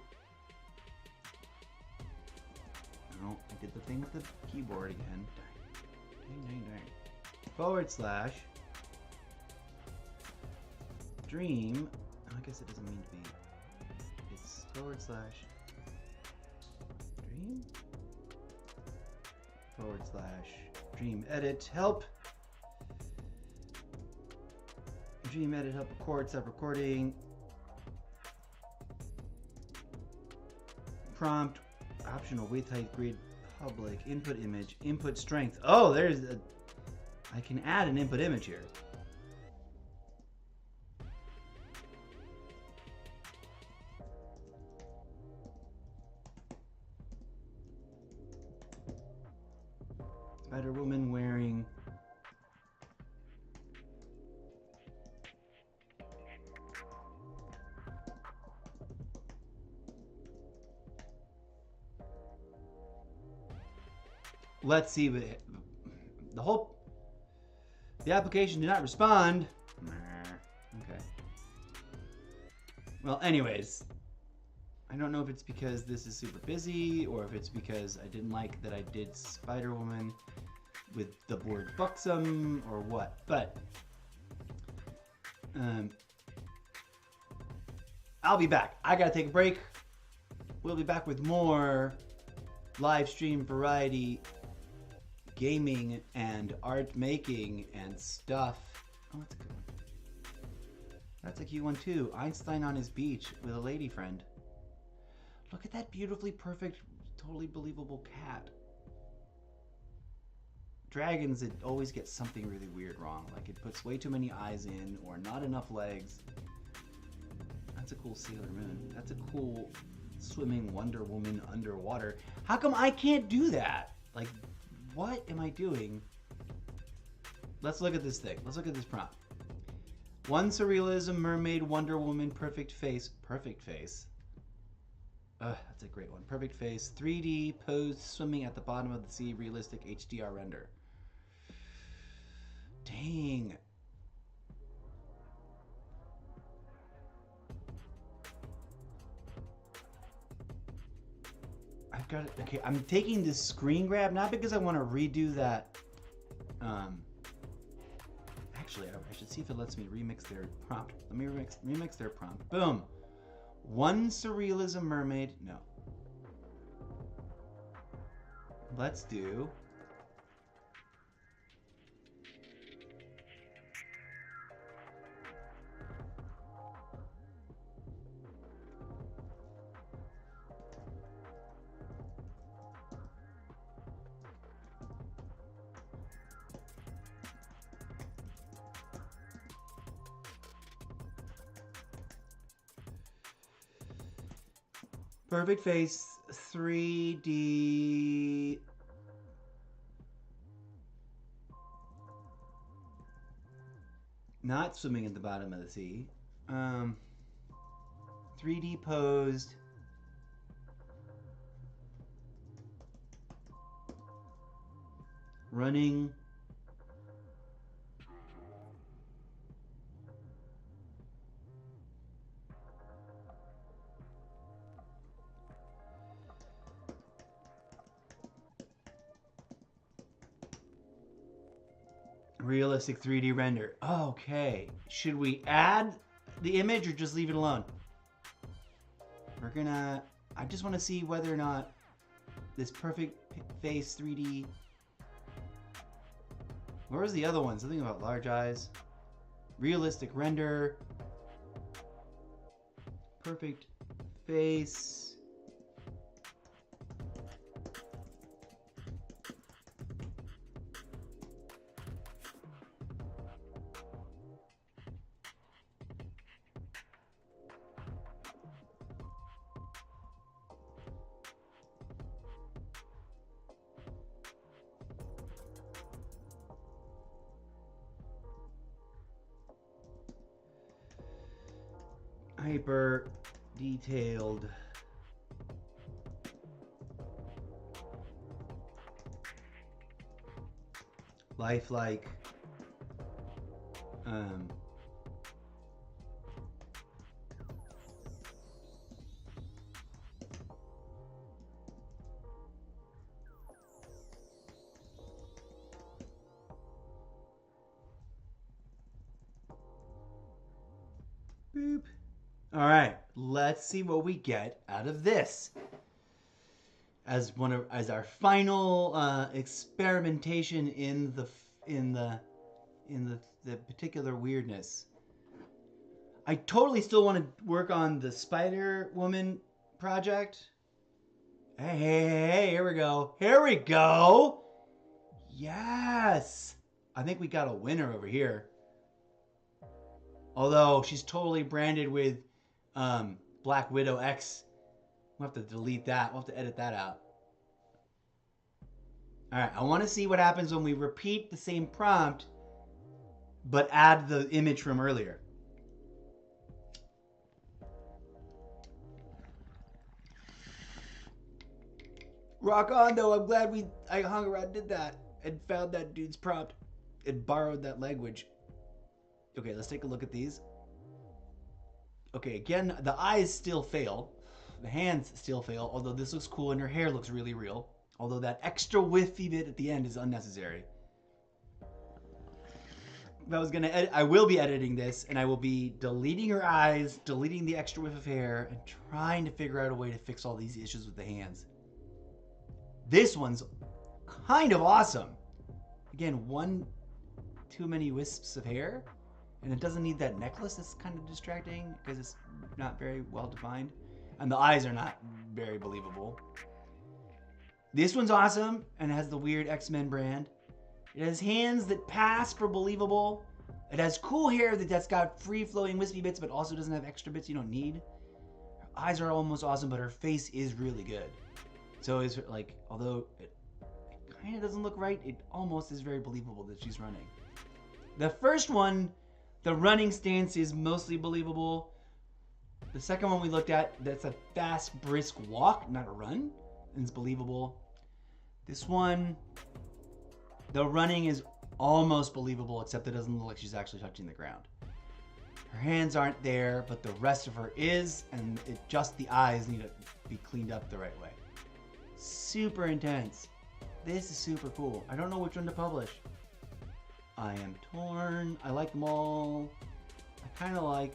No, I did the thing with the keyboard again. Dang. / dream. Oh, I guess it doesn't mean to be. It's / dream. / dream edit help. Dream edit help record, stop recording. Prompt. Optional width height grid public input image input strength. Oh, there's a. I can add an input image here. Spider-Woman wearing. Let's see. The application did not respond. Okay. Well, anyways, I don't know if it's because this is super busy or if it's because I didn't like that I did Spider-Woman with the word buxom or what, but I'll be back. I gotta take a break. We'll be back with more live stream variety gaming and art making and stuff. Oh, that's a good one. That's a cute one too. Einstein on his beach with a lady friend. Look at that beautifully perfect, totally believable cat. Dragons, it always gets something really weird wrong. Like it puts way too many eyes in or not enough legs. That's a cool Sailor Moon. That's a cool swimming Wonder Woman underwater. How come I can't do that? Like, what am I doing? Let's look at this thing. Let's look at this prompt. One surrealism, mermaid, Wonder Woman, perfect face. Perfect face. That's a great one. Perfect face. 3D pose swimming at the bottom of the sea. Realistic HDR render. Dang. I've got it. Okay, I'm taking this screen grab, not because I want to redo that. Actually, I should see if it lets me remix their prompt. Let me remix their prompt. Boom. One surrealism mermaid. No. Let's do. Perfect face 3D. Not swimming at the bottom of the sea. 3D posed. Running. Realistic 3D render. Okay. Should we add the image or just leave it alone? We're gonna... I just want to see whether or not this perfect face 3D... Where was the other one? Something about large eyes. Realistic render. Perfect face. Hyper detailed. Lifelike. Boop. All right, let's see what we get out of this as our final experimentation in the particular weirdness. I totally still want to work on the Spider Woman project. Hey, here we go. Here we go. Yes. I think we got a winner over here. Although she's totally branded with Black Widow X. We'll have to delete that. We'll have to edit that out. Alright, I want to see what happens when we repeat the same prompt, but add the image from earlier. Rock on, though. I'm glad I hung around, did that, and found that dude's prompt and borrowed that language. Okay, let's take a look at these. Okay, again, the eyes still fail. The hands still fail, although this looks cool and her hair looks really real. Although that extra whiffy bit at the end is unnecessary. If I was gonna edit, I will be editing this, and I will be deleting her eyes, deleting the extra whiff of hair, and trying to figure out a way to fix all these issues with the hands. This one's kind of awesome. Again, one too many wisps of hair. And it doesn't need that necklace. That's kind of distracting because it's not very well defined. And the eyes are not very believable. This one's awesome and has the weird X-Men brand. It has hands that pass for believable. It has cool hair that's got free-flowing wispy bits but also doesn't have extra bits you don't need. Her eyes are almost awesome, but her face is really good. So it's like, although it kind of doesn't look right, it almost is very believable that she's running. The first one, the running stance is mostly believable. The second one we looked at, that's a fast, brisk walk, not a run, and it's believable. This one, the running is almost believable, except it doesn't look like she's actually touching the ground. Her hands aren't there, but the rest of her is, and just the eyes need to be cleaned up the right way. Super intense. This is super cool. I don't know which one to publish. I am torn. I like them all. I kind of like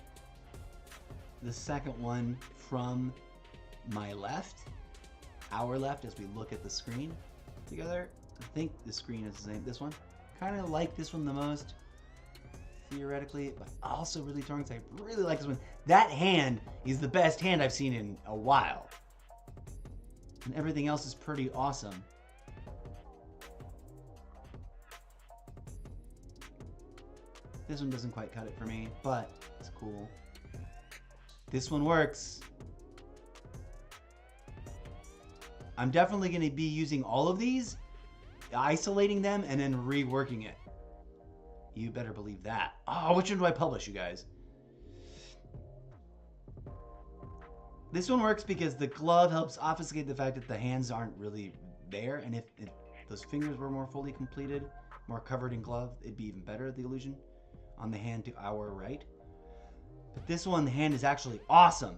the second one from my left, our left, as we look at the screen together. I think the screen is the same. This one. Kind of like this one the most, theoretically, but also really torn because I really like this one. That hand is the best hand I've seen in a while. And everything else is pretty awesome. This one doesn't quite cut it for me, but it's cool. This one works. I'm definitely going to be using all of these, isolating them, and then reworking it. You better believe that. Oh, which one do I publish, you guys? This one works because the glove helps obfuscate the fact that the hands aren't really there, and if those fingers were more fully completed, more covered in glove, it'd be even better, the illusion, on the hand to our right. But this one, the hand is actually awesome.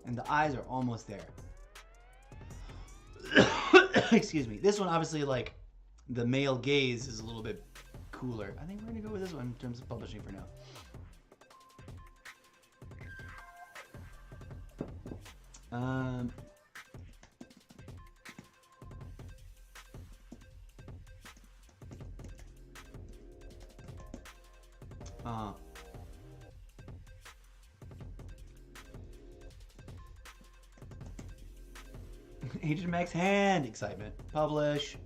And the eyes are almost there. Excuse me. This one, obviously, like, the male gaze is a little bit cooler. I think we're going to go with this one in terms of publishing for now. Agent Max hand excitement. Publish.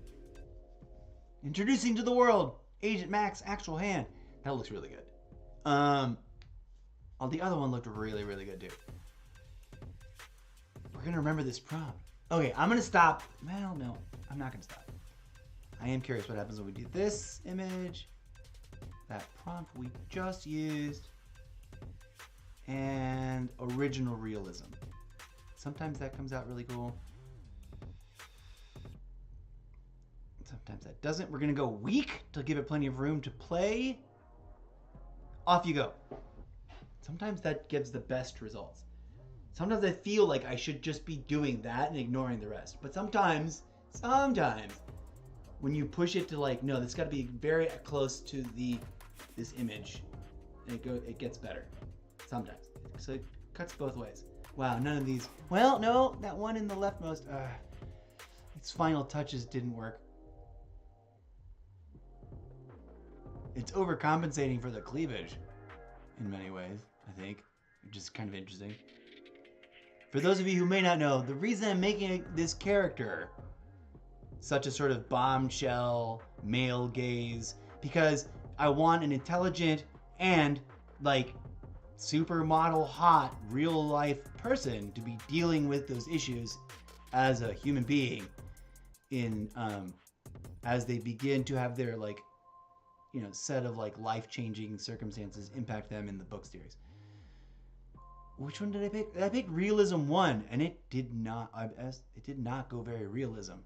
Introducing to the world Agent Max actual hand. That looks really good. Oh, the other one looked really, really good too. We're gonna remember this prompt. Okay, I'm gonna stop. Well, no, I'm not gonna stop. I am curious what happens when we do this image, that prompt we just used, and original realism. Sometimes that comes out really cool. Sometimes that doesn't. We're gonna go weak to give it plenty of room to play. Off you go. Sometimes that gives the best results. Sometimes I feel like I should just be doing that and ignoring the rest. But sometimes, when you push it to like, no, this got to be very close to this image, it gets better. Sometimes. So it cuts both ways. Wow, none of these. Well, no, that one in the leftmost. Its final touches didn't work. It's overcompensating for the cleavage in many ways, I think, which is kind of interesting. For those of you who may not know, the reason I'm making this character such a sort of bombshell male gaze, because I want an intelligent and like supermodel hot real life person to be dealing with those issues as a human being in as they begin to have their like, you know, set of like life-changing circumstances impact them in the book series. Which one did I pick? I picked Realism 1, and it did not go very realism.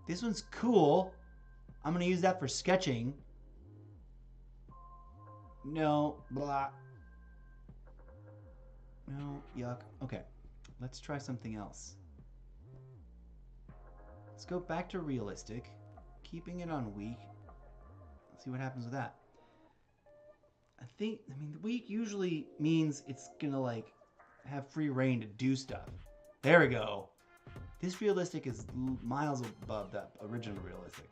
This one's cool. I'm going to use that for sketching. No, blah. No, yuck. Okay, let's try something else. Let's go back to realistic, keeping it on weak. Let's see what happens with that. I mean, the weak usually means it's gonna like have free reign to do stuff. There we go. This realistic is miles above that original realistic.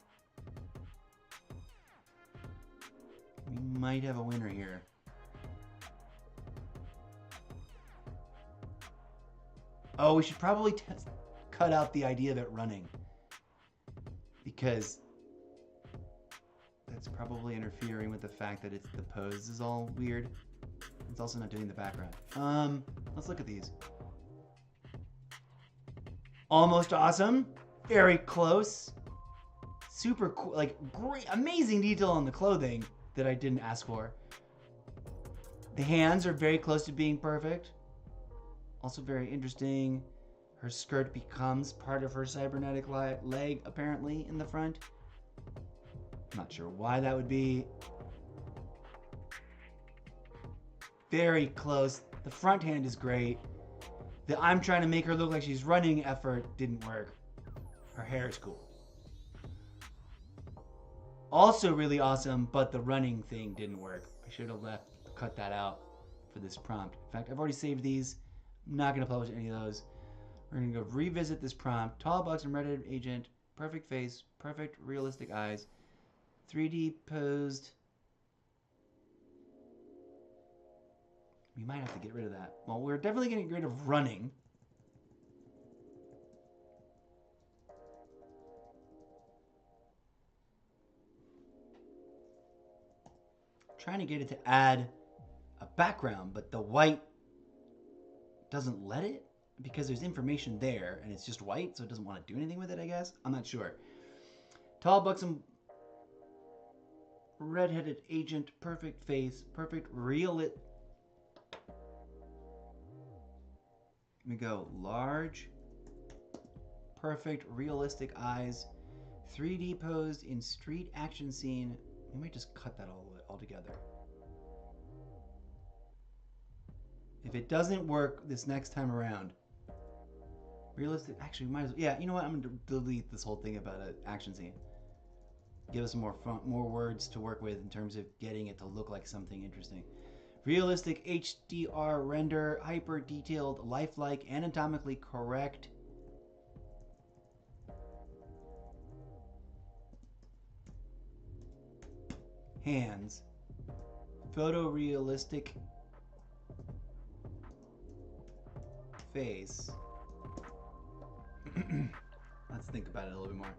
We might have a winner here. Oh, we should probably cut out the idea of it running, because that's probably interfering with the fact that the pose is all weird. It's also not doing the background. Let's look at these. Almost awesome. Very close. Super cool. Like, great, amazing detail on the clothing that I didn't ask for. The hands are very close to being perfect. Also very interesting. Her skirt becomes part of her cybernetic leg, apparently, in the front. Not sure why that would be. Very close. The front hand is great. The I'm trying to make her look like she's running effort didn't work. Her hair is cool. Also really awesome, but the running thing didn't work. I should have cut that out for this prompt. In fact, I've already saved these. I'm not going to publish any of those. We're going to go revisit this prompt. Tall, buxom, red-headed agent. Perfect face. Perfect realistic eyes. 3D posed. We might have to get rid of that. Well, we're definitely getting rid of running. Trying to get it to add a background, but the white doesn't let it because there's information there and it's just white, so it doesn't want to do anything with it, I guess. I'm not sure. Tall, buxom, red-headed agent, perfect face, perfect real it. Let me go. Large, perfect, realistic eyes, 3D posed in street action scene. We might just cut that all together. If it doesn't work this next time around, realistic. Actually, we might as well. Yeah, you know what? I'm gonna delete this whole thing about an action scene. Give us more words to work with in terms of getting it to look like something interesting. Realistic HDR render, hyper detailed, lifelike, anatomically correct. Hands. Photorealistic face. Let's think about it a little bit more.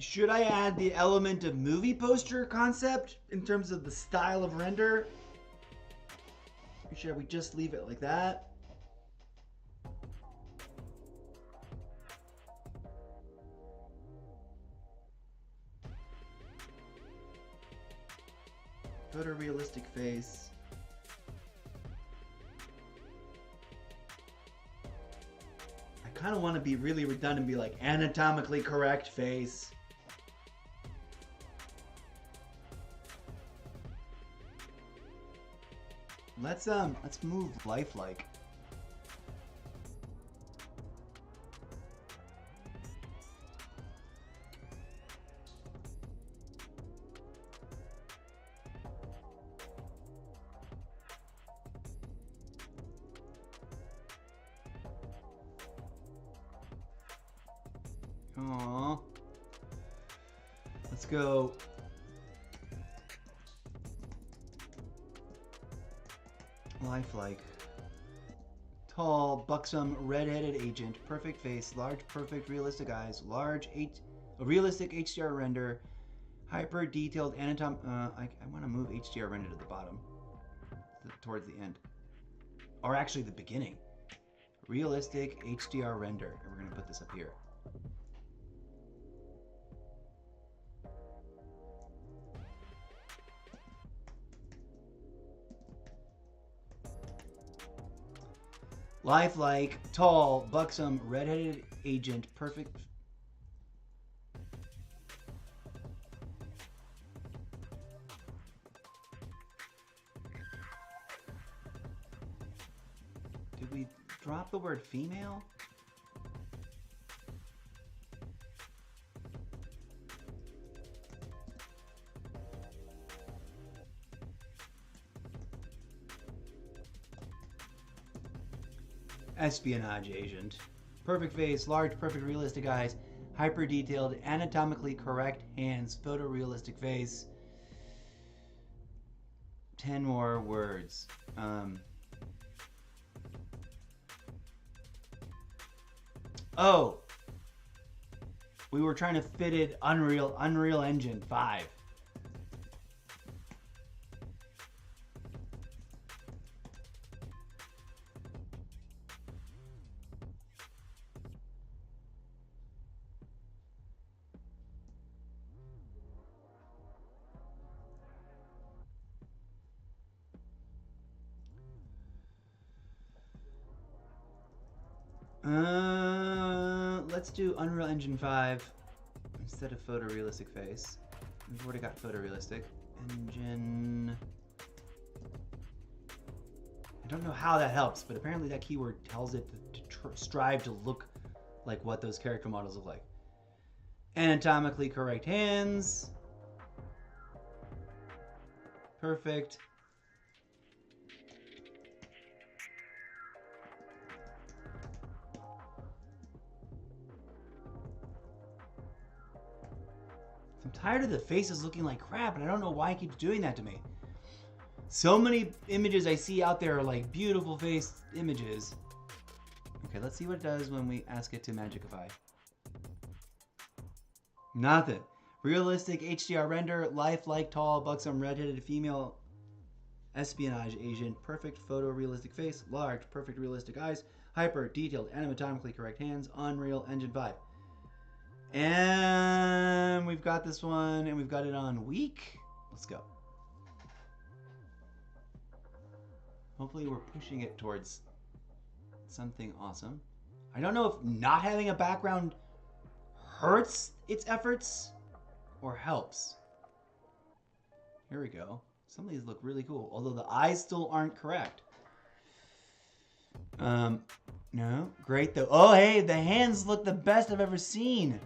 Should I add the element of movie poster concept in terms of the style of render? Or should we just leave it like that? Photorealistic face. I kind of want to be really redundant and be like anatomically correct face. Let's move lifelike. Aww. Let's go. Lifelike. Tall, buxom, red-headed agent, perfect face, large, perfect, realistic eyes, a realistic HDR render, hyper detailed I want to move HDR render to the bottom, towards the end, or actually the beginning. Realistic HDR render, and we're gonna put this up here. Lifelike, tall, buxom, red-headed agent, perfect. Did we drop the word female? Espionage agent. Perfect face, large, perfect, realistic eyes, hyper detailed, anatomically correct hands, photorealistic face. 10 more words. Oh! We were trying to fit it Unreal Engine 5. Let's do Unreal Engine 5 instead of photorealistic face. We've already got photorealistic. Engine. I don't know how that helps, but apparently that keyword tells it to strive to look like what those character models look like. Anatomically correct hands. Perfect. I'm tired of the faces looking like crap, and I don't know why it keeps doing that to me. So many images I see out there are like beautiful face images. Okay, let's see what it does when we ask it to magicify. Nothing. Realistic HDR render, lifelike tall, buxom, redheaded female, espionage agent, perfect photorealistic face, large, perfect realistic eyes, hyper detailed, anatomically correct hands, Unreal Engine 5. And we've got this one, and we've got it on week. Let's go. Hopefully we're pushing it towards something awesome. I don't know if not having a background hurts its efforts or helps. Here we go. Some of these look really cool, although the eyes still aren't correct. No, great though. Oh, hey, the hands look the best I've ever seen.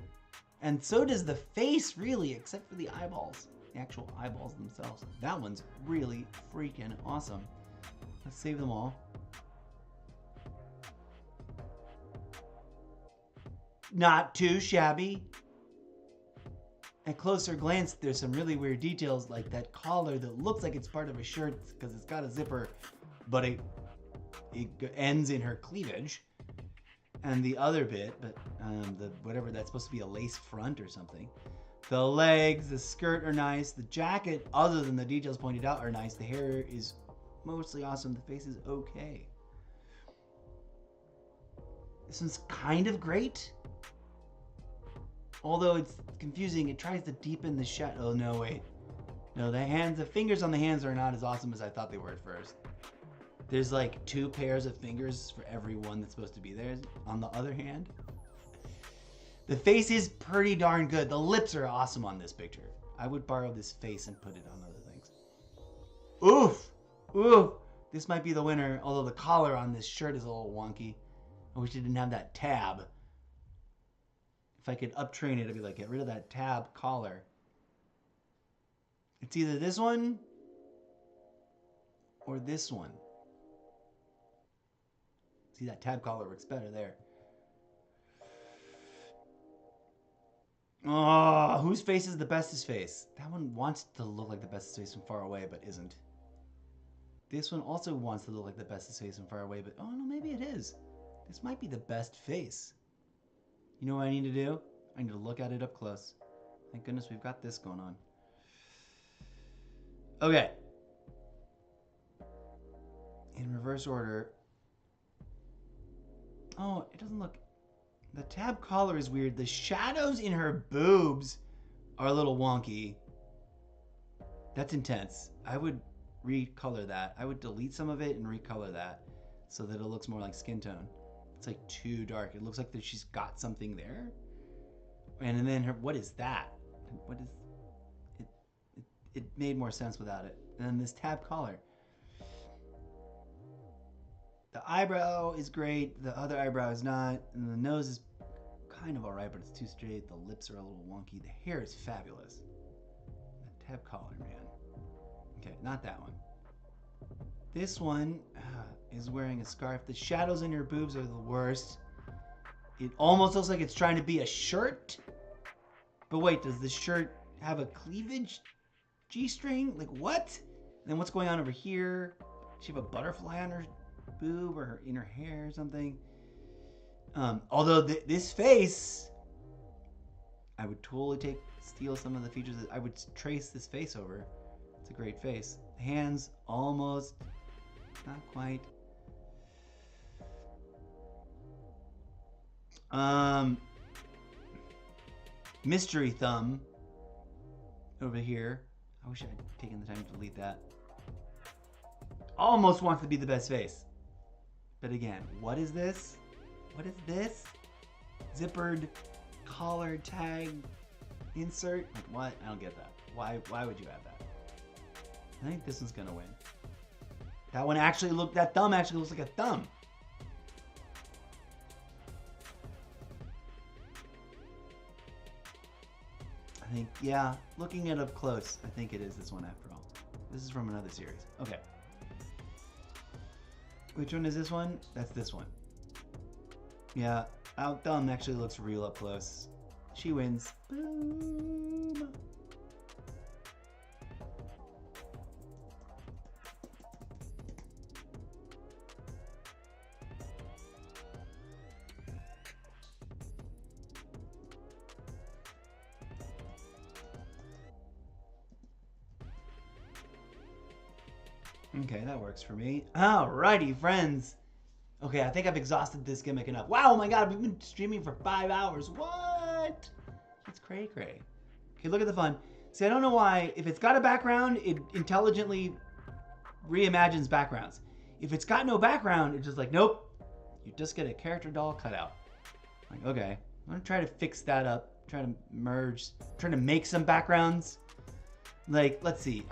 And so does the face, really, except for the eyeballs. The actual eyeballs themselves. That one's really freaking awesome. Let's save them all. Not too shabby. At closer glance, there's some really weird details, like that collar that looks like it's part of a shirt because it's got a zipper, but it ends in her cleavage. And the other bit, but the whatever, that's supposed to be a lace front or something. The legs, the skirt are nice. The jacket, other than the details pointed out, are nice. The hair is mostly awesome. The face is okay. This one's kind of great. Although it's confusing, it tries to deepen the shadow. Oh, no, wait. No, the fingers on the hands are not as awesome as I thought they were at first. There's like 2 pairs of fingers for every one that's supposed to be there. On the other hand, the face is pretty darn good. The lips are awesome on this picture. I would borrow this face and put it on other things. Oof! Oof! This might be the winner, although the collar on this shirt is a little wonky. I wish it didn't have that tab. If I could uptrain it, I'd be like, get rid of that tab collar. It's either this one or this one. See, that tab collar works better there. Oh, whose face is the bestest face? That one wants to look like the bestest face from far away, but isn't. This one also wants to look like the bestest face from far away, but oh no, maybe it is. This might be the best face. You know what I need to do? I need to look at it up close. Thank goodness we've got this going on. Okay. In reverse order. Oh, it doesn't look... The tab collar is weird. The shadows in her boobs are a little wonky. That's intense. I would recolor that. I would delete some of it and recolor that so that it looks more like skin tone. It's like too dark. It looks like that she's got something there. And then her... What is that? What is... It made more sense without it. And then this tab collar. The eyebrow is great. The other eyebrow is not. And the nose is kind of alright, but it's too straight. The lips are a little wonky. The hair is fabulous. The tab collar, man. Okay, not that one. This one is wearing a scarf. The shadows in her boobs are the worst. It almost looks like it's trying to be a shirt. But wait, does the shirt have a cleavage G-string? Like, what? And then what's going on over here? Does she have a butterfly on her boob or in her hair or something? Although this face, I would totally steal some of the features. I would trace this face over. It's a great face. Hands, almost. Not quite. Mystery thumb over here. I wish I had taken the time to delete that. Almost wants to be the best face. But again, what is this? What is this? Zippered collar tag insert? Like what? I don't get that. Why would you have that? I think this one's gonna win. That thumb actually looks like a thumb. I think, yeah, looking it up close, I think it is this one after all. This is from another series. Okay. Which one is this one? That's this one. Yeah, our thumb actually looks real up close. She wins. Boom. Okay, that works for me. Alrighty, friends. Okay, I think I've exhausted this gimmick enough. Wow, oh my god, we've been streaming for 5 hours. What? It's cray cray. Okay, look at the fun. See, I don't know why. If it's got a background, it intelligently reimagines backgrounds. If it's got no background, it's just like, nope. You just get a character doll cutout. Like, okay. I'm gonna try to fix that up. Try to merge. Try to make some backgrounds. Like, let's see.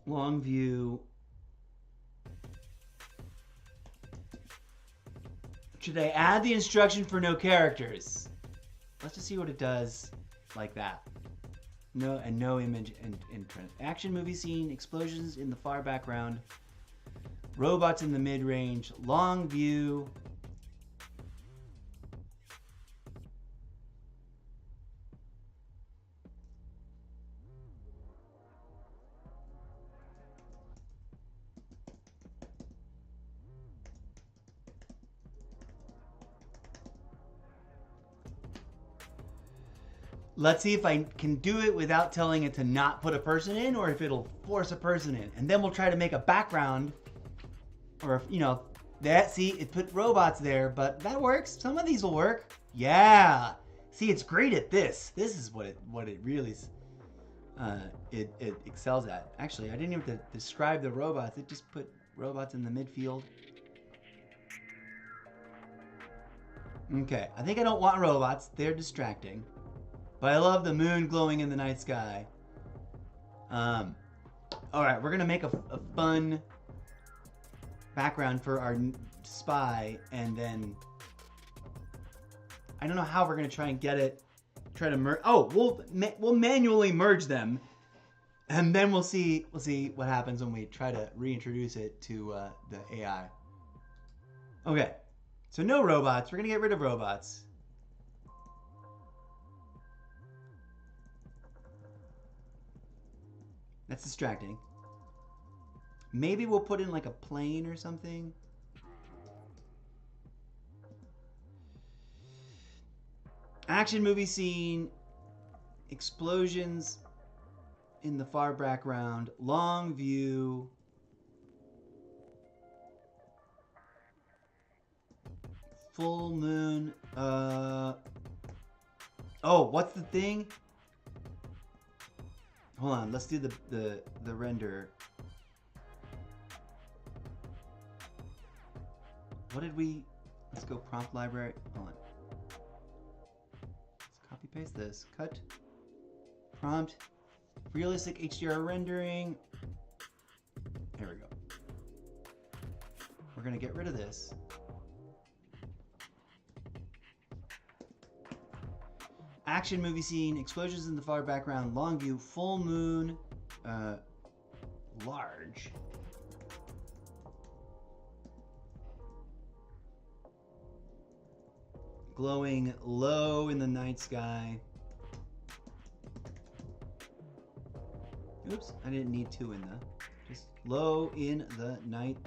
Long view. Should I add the instruction for no characters? Let's just see what it does like that. No, and no image and action movie scene, explosions in the far background, robots in the mid-range, long view. Let's see if I can do it without telling it to not put a person in, or if it'll force a person in. And then we'll try to make a background, or if, you know, that, see, it put robots there, but that works. Some of these will work. Yeah. See, it's great at this. This is what it really it excels at. Actually, I didn't even have to describe the robots. It just put robots in the midfield. Okay, I think I don't want robots. They're distracting. But I love the moon glowing in the night sky. All right, we're gonna make a fun background for our spy, and then I don't know how we're gonna try and get it. Try to merge. Oh, we'll manually merge them, and then we'll see what happens when we try to reintroduce it to the AI. Okay, so no robots. We're gonna get rid of robots. That's distracting. Maybe we'll put in like a plane or something. Action movie scene. Explosions in the far background. Long view. Full moon. Oh, what's the thing? Hold on, let's do the render. What did we... Let's go prompt library. Hold on. Let's copy paste this. Cut. Prompt. Realistic HDR rendering. There we go. We're gonna get rid of this. Action movie scene, explosions in the far background, long view, full moon, large. Glowing low in the night sky. Oops, I didn't need two in the, just low in the night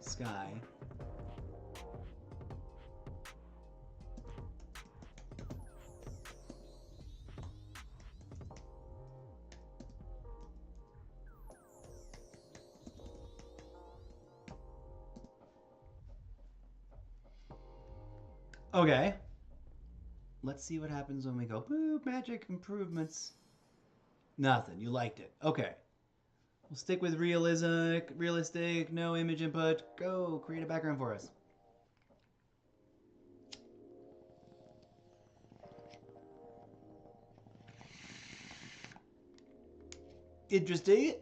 sky. Okay. Let's see what happens when we go, boop, magic improvements. Nothing. You liked it. Okay. We'll stick with realistic, no image input. Go, create a background for us. Interesting.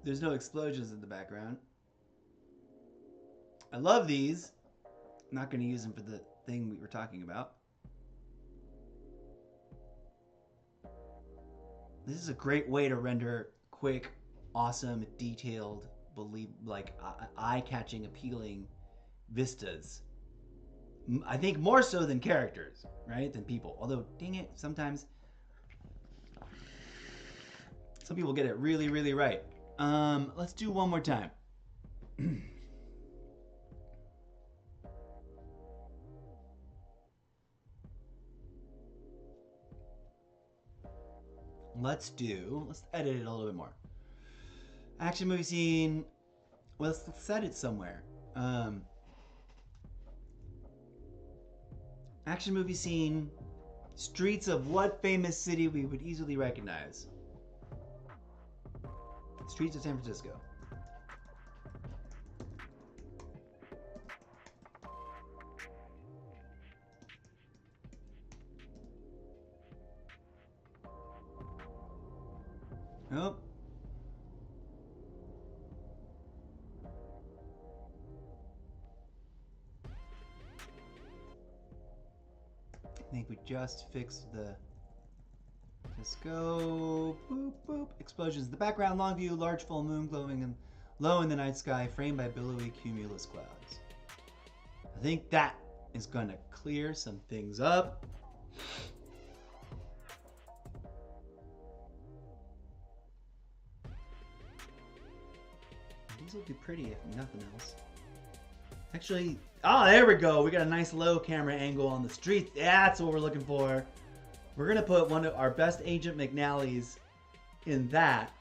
There's no explosions in the background. I love these. I'm not going to use them for the thing we were talking about. This is a great way to render quick, awesome, detailed, eye-catching, appealing vistas. I think more so than characters, right? Than people. Although, dang it, sometimes some people get it really, really right. Let's do one more time. Let's edit it a little bit more. Action movie scene. Well, let's set it somewhere. Action movie scene. Streets of what famous city we would easily recognize? Streets of San Francisco. Nope. I think we just fixed the... Let's go. Boop, boop. Explosions in the background. Long view. Large full moon glowing and low in the night sky. Framed by billowy cumulus clouds. I think that is going to clear some things up. These will be pretty if nothing else. Actually, oh, there we go. We got a nice low camera angle on the street. That's what we're looking for. We're going to put one of our best Agent McNally's in that.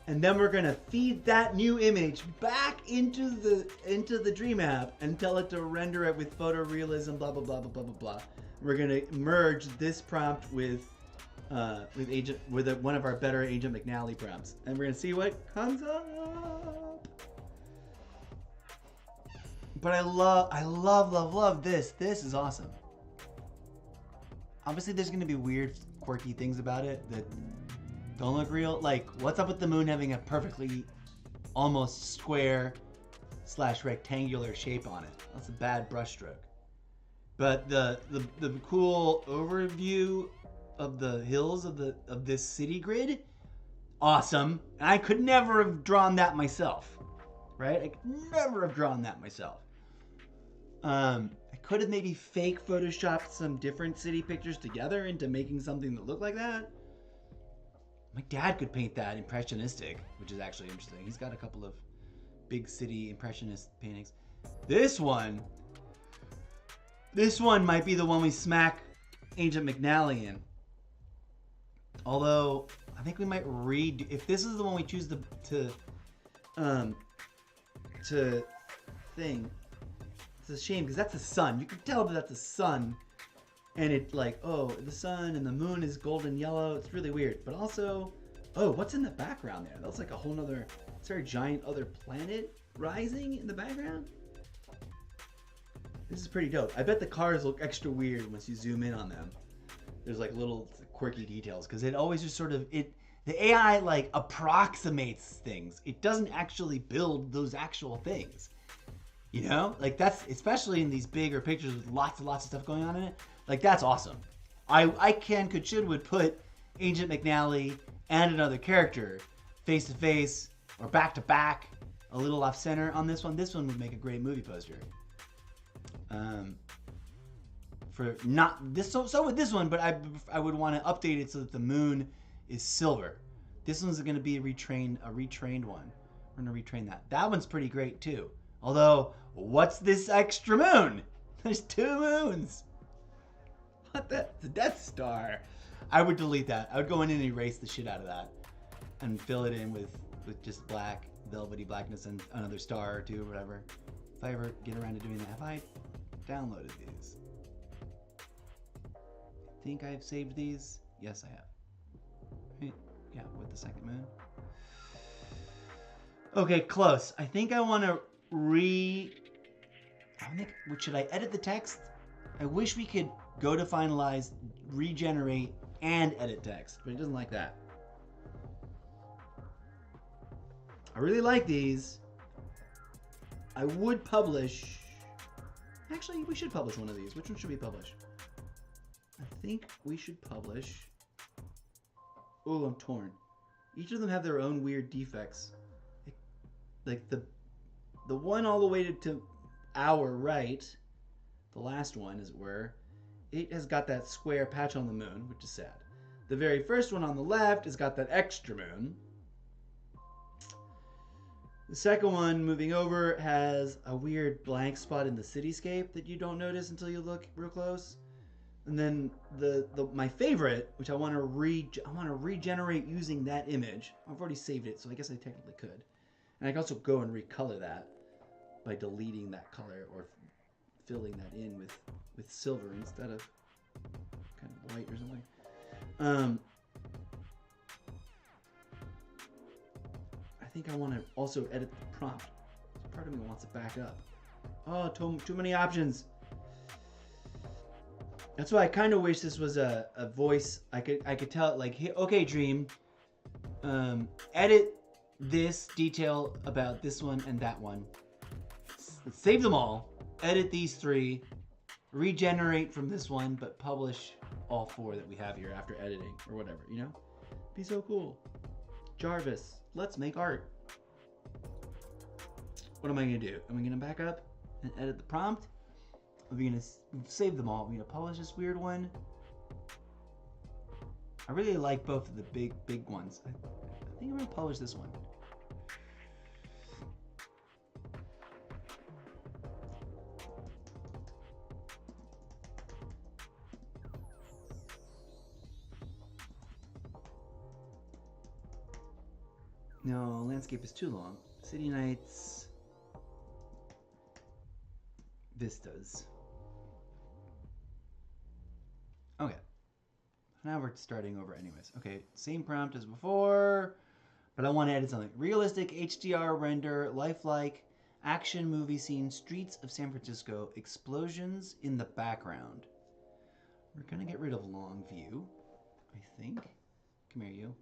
And then we're going to feed that new image back into the Dream app and tell it to render it with photorealism, blah, blah, blah, blah, blah, blah, blah. We're going to merge this prompt with one of our better Agent McNally prompts. And we're going to see what comes up. But I love this. This is awesome. Obviously, there's going to be weird, quirky things about it that don't look real. Like, what's up with the moon having a perfectly almost square / rectangular shape on it? That's a bad brushstroke. But the cool overview of the hills of this city grid, awesome. And I could never have drawn that myself, right? I could never have drawn that myself. I could have maybe fake photoshopped some different city pictures together into making something that looked like that. My dad could paint that impressionistic, which is actually interesting. He's got a couple of big city impressionist paintings. This one might be the one we smack Agent McNally in. Although I think we might redo. If this is the one we choose to thing. It's a shame because that's the sun. You can tell that that's the sun, and it's like, oh, the sun and the moon is golden yellow. It's really weird. But also, oh, what's in the background there? That's like a whole nother. Is there a giant other planet rising in the background? This is pretty dope. I bet the cars look extra weird once you zoom in on them. There's like little quirky details because it always just sort of the AI like approximates things. It doesn't actually build those actual things. You know, like that's especially in these bigger pictures with lots and lots of stuff going on in it. Like that's awesome. I would put Agent McNally and another character face to face or back to back, a little off center on this one. This one would make a great movie poster. For not this, so with this one, but I would want to update it so that the moon is silver. This one's going to be a retrained one. We're going to retrain that. That one's pretty great too. Although, what's this extra moon? There's 2 moons. What the Death Star? I would delete that. I would go in and erase the shit out of that and fill it in with just black, velvety blackness and another star or 2 or whatever. If I ever get around to doing that. Have I downloaded these? I think I've saved these. Yes, I have. Right? Yeah, with the second moon. Okay, close. I think I want to should I edit the text? I wish we could go to finalize, regenerate, and edit text, but it doesn't like that. I really like these. I would publish. Actually, we should publish one of these. Which one should we publish? I think we should publish. Oh, I'm torn. Each of them have their own weird defects. Like the one all the way to our right, the last one, as it were, it has got that square patch on the moon, which is sad. The very first one on the left has got that extra moon. The second one, moving over, has a weird blank spot in the cityscape that you don't notice until you look real close. And then my favorite, which I want to regenerate using that image. I've already saved it, so I guess I technically could. And I can also go and recolor that by deleting that color or filling that in with silver instead of kind of white or something. I think I want to also edit the prompt. Part of me wants it back up. Oh, too many options. That's why I kind of wish this was a voice. I could tell it like, hey, okay, Dream, edit this detail about this one and that one. Save them all. Edit these 3. Regenerate from this one, but publish all 4 that we have here after editing or whatever. You know, be so cool. Jarvis, let's make art. What am I gonna do? Am I gonna back up and edit the prompt? Are we gonna save them all? Are we gonna publish this weird one? I really like both of the big ones. I think I'm gonna publish this one. No, landscape is too long. City nights. Vistas. Okay. Now we're starting over anyways. Okay, same prompt as before, but I want to edit something. Realistic HDR render, lifelike, action movie scene, streets of San Francisco, explosions in the background. We're gonna get rid of long view, I think. Come here, you.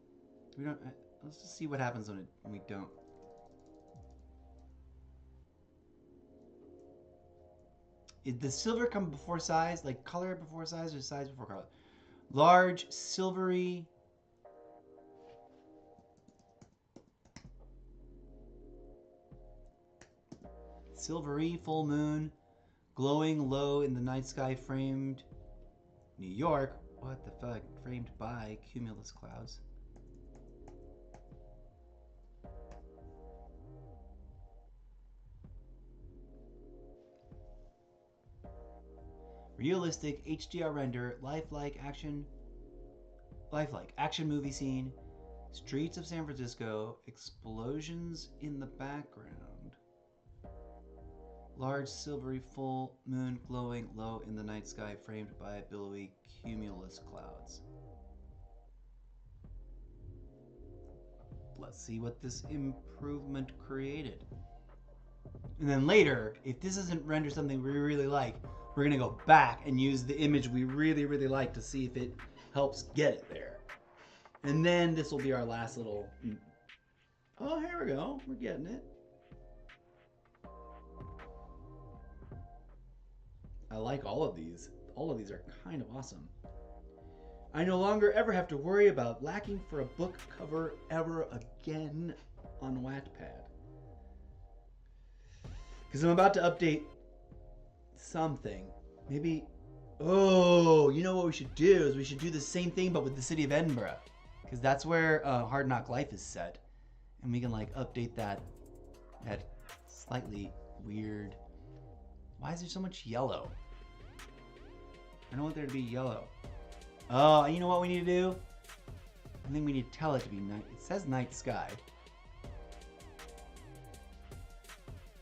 We don't. Let's just see what happens when we don't. Does silver come before size? Like color before size or size before color? Large, silvery. Silvery, full moon, glowing low in the night sky, framed New York. What the fuck? Framed by cumulus clouds. Realistic HDR render, lifelike action movie scene, streets of San Francisco, explosions in the background, large silvery full moon glowing low in the night sky, framed by billowy cumulus clouds. Let's see what this improvement created. And then later, if this doesn't render something we really like, we're gonna go back and use the image we really, really like to see if it helps get it there. And then this will be our last little... Oh, here we go. We're getting it. I like all of these. All of these are kind of awesome. I no longer ever have to worry about lacking for a book cover ever again on Wattpad. Because I'm about to update something. Maybe... Oh, you know what we should do is we should do the same thing but with the city of Edinburgh. Because that's where Hard Knock Life is set. And we can like update that slightly weird... Why is there so much yellow? I don't want there to be yellow. Oh, you know what we need to do? I think we need to tell it to be night. It says night sky.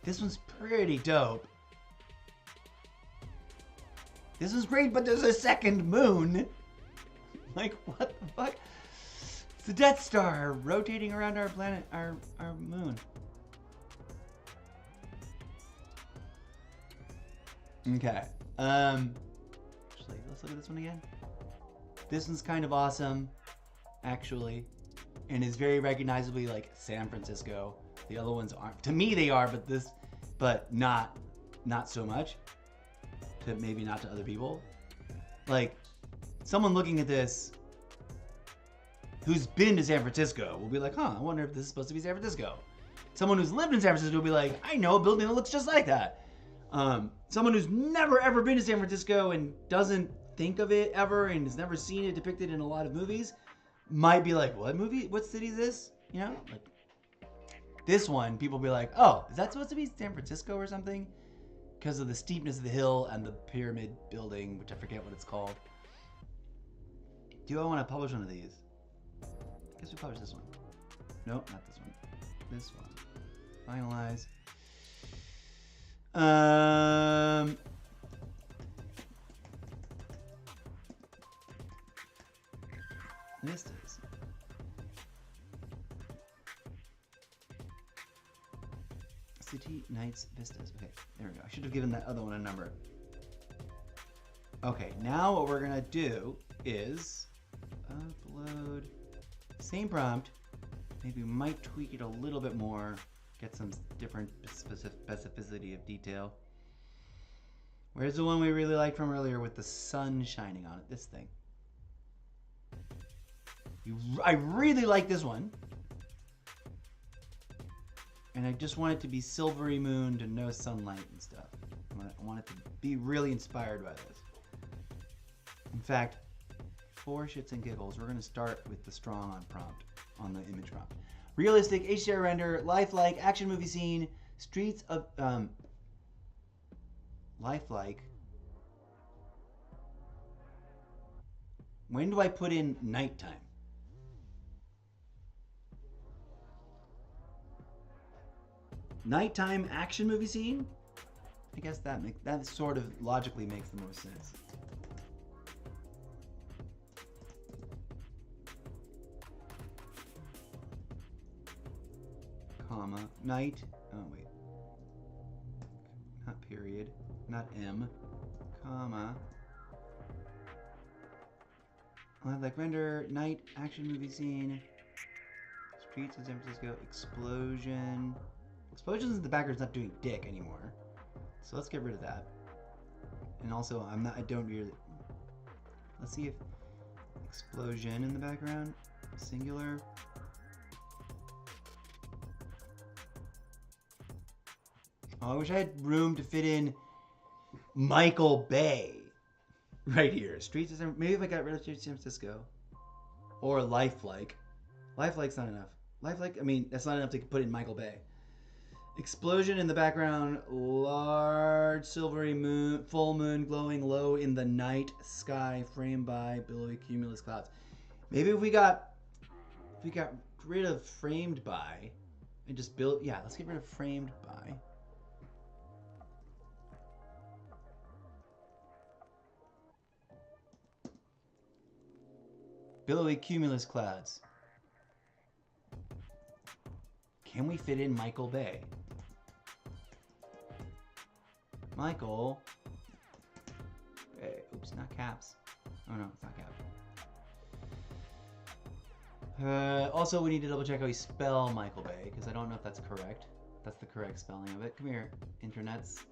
This one's pretty dope. This is great, but there's a second moon. Like, what the fuck? It's the Death Star rotating around our planet, our moon. Okay. Actually, let's look at this one again. This one's kind of awesome, actually, and is very recognizably like San Francisco. The other ones aren't. To me, they are, but this but not so much. Maybe not to other people. Like, someone looking at this who's been to San Francisco will be like, huh, I wonder if this is supposed to be San Francisco. Someone who's lived in San Francisco will be like, I know a building that looks just like that. Someone who's never ever been to San Francisco and doesn't think of it ever and has never seen it depicted in a lot of movies might be like, what movie? What city is this? You know? Like, this one, people will be like, oh, is that supposed to be San Francisco or something? Because of the steepness of the hill and the pyramid building, which I forget what it's called. Do I want to publish one of these? I guess we publish this one. Nope, not this one. This one. Finalize. Vistas. City Nights Vistas. Okay, there we go. I should have given that other one a number. Okay, now what we're gonna do is upload. Same prompt. Maybe we might tweak it a little bit more. Get some different specificity of detail. Where's the one we really liked from earlier with the sun shining on it? This thing. I really like this one. And I just want it to be silvery mooned and no sunlight and stuff. I want it to be really inspired by this. In fact, for shits and giggles, we're going to start with the strong on prompt, on the image prompt. Realistic, HDR render, lifelike, action movie scene, streets of, lifelike. When do I put in nighttime? Nighttime action movie scene? I guess that sort of logically makes the most sense. Comma, night, oh wait, not period, not M, comma, like render, night, action movie scene, streets of San Francisco, explosion. Explosions in the background's not doing dick anymore, so let's get rid of that. And also, I don't really, let's see if explosion in the background, singular. Oh, I wish I had room to fit in Michael Bay right here. Streets of San, maybe if I got rid of Streets of San Francisco. Or lifelike. Lifelike's not enough. Lifelike, I mean, that's not enough to put in Michael Bay. Explosion in the background. Large silvery moon, full moon glowing low in the night sky, framed by billowy cumulus clouds. Maybe if we got rid of framed by and just build, yeah, let's get rid of framed by. Billowy cumulus clouds. Can we fit in Michael Bay? Michael. Hey, oops, not caps. Oh no, it's not caps. Also, we need to double check how we spell Michael Bay, because I don't know if that's correct. That's the correct spelling of it. Come here, internets.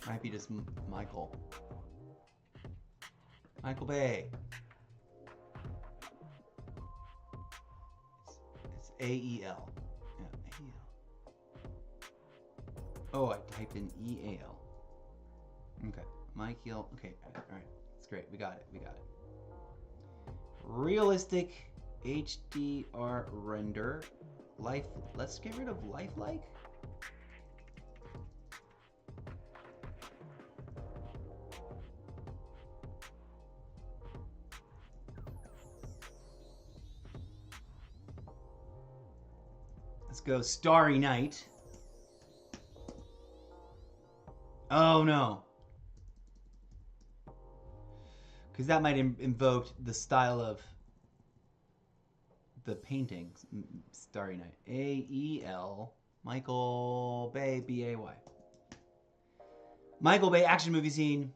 Might be just Michael. Michael Bay. It's A-E-L. Yeah, A-E-L. Oh, I typed in E-A-L. Okay. Michael. Okay, alright. That's great. We got it. We got it. Realistic HDR render. Life. Let's get rid of lifelike. Let's go Starry Night. Oh no. Because that might invoke the style of the paintings. Starry Night. A-E-L. Michael Bay, B-A-Y. Michael Bay action movie scene.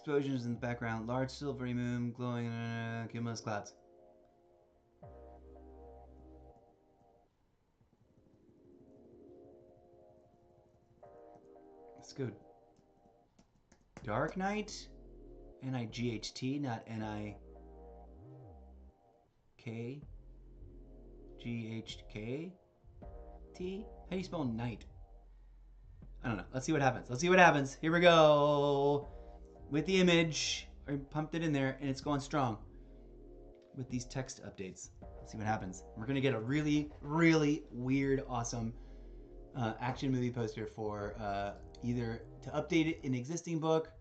explosions in the background. Large silvery moon glowing in cumulus clouds. Let's go. Dark Knight. N-I-G-H-T, not N-I-K. G-H-K-T? How do you spell night? I don't know. Let's see what happens. Let's see what happens. Here we go. With the image. I pumped it in there, and it's going strong. With these text updates. Let's see what happens. We're going to get a really, really weird, awesome action movie poster for either to update it in an existing book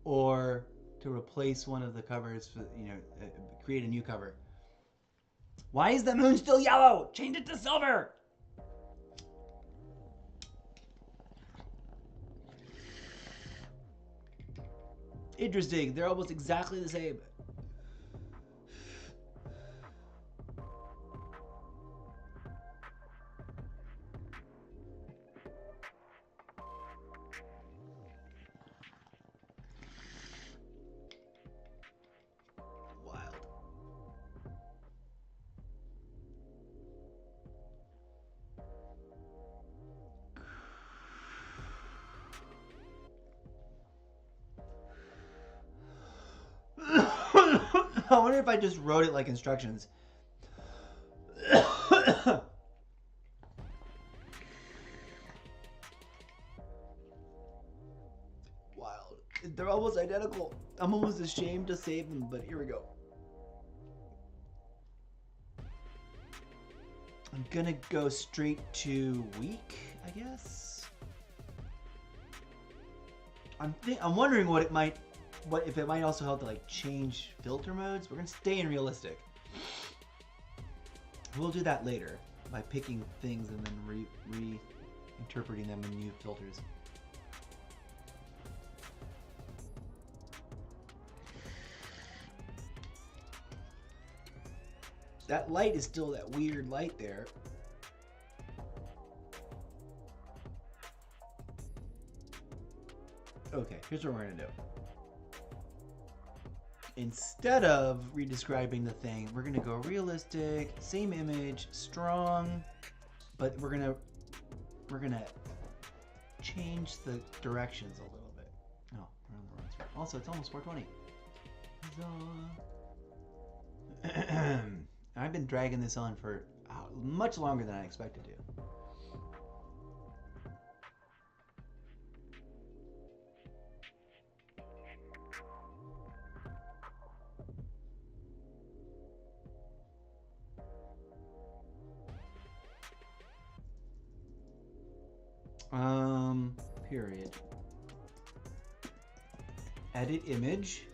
or to replace one of the covers for, create a new cover. Why is the moon still yellow? Change it to silver. Interesting. They're almost exactly the same. Wild. I wonder if I just wrote it like instructions. Wild. They're almost identical. I'm almost ashamed to save them, but here we go. I'm gonna go straight to week, I guess. I'm wondering what if it might also help to like change filter modes. We're gonna stay in realistic. We'll do that later by picking things and then reinterpreting them in new filters. That light is still that weird light there. Okay, here's what we're gonna do. Instead of redescribing the thing, we're gonna go realistic, same image, strong, but we're gonna change the directions a little bit. Oh, we're on the wrong screen. Also, it's almost 4:20. I've been dragging this on for much longer than I expected to. Period. Edit image.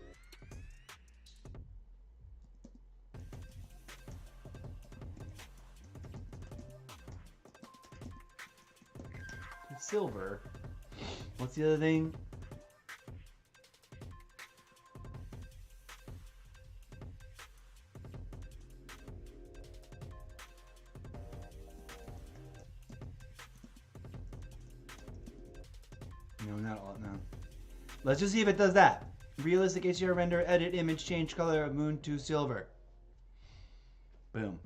Silver. What's the other thing? No, not all. No. Let's just see if it does that. Realistic HDR render, edit image, change color of moon to silver. Boom.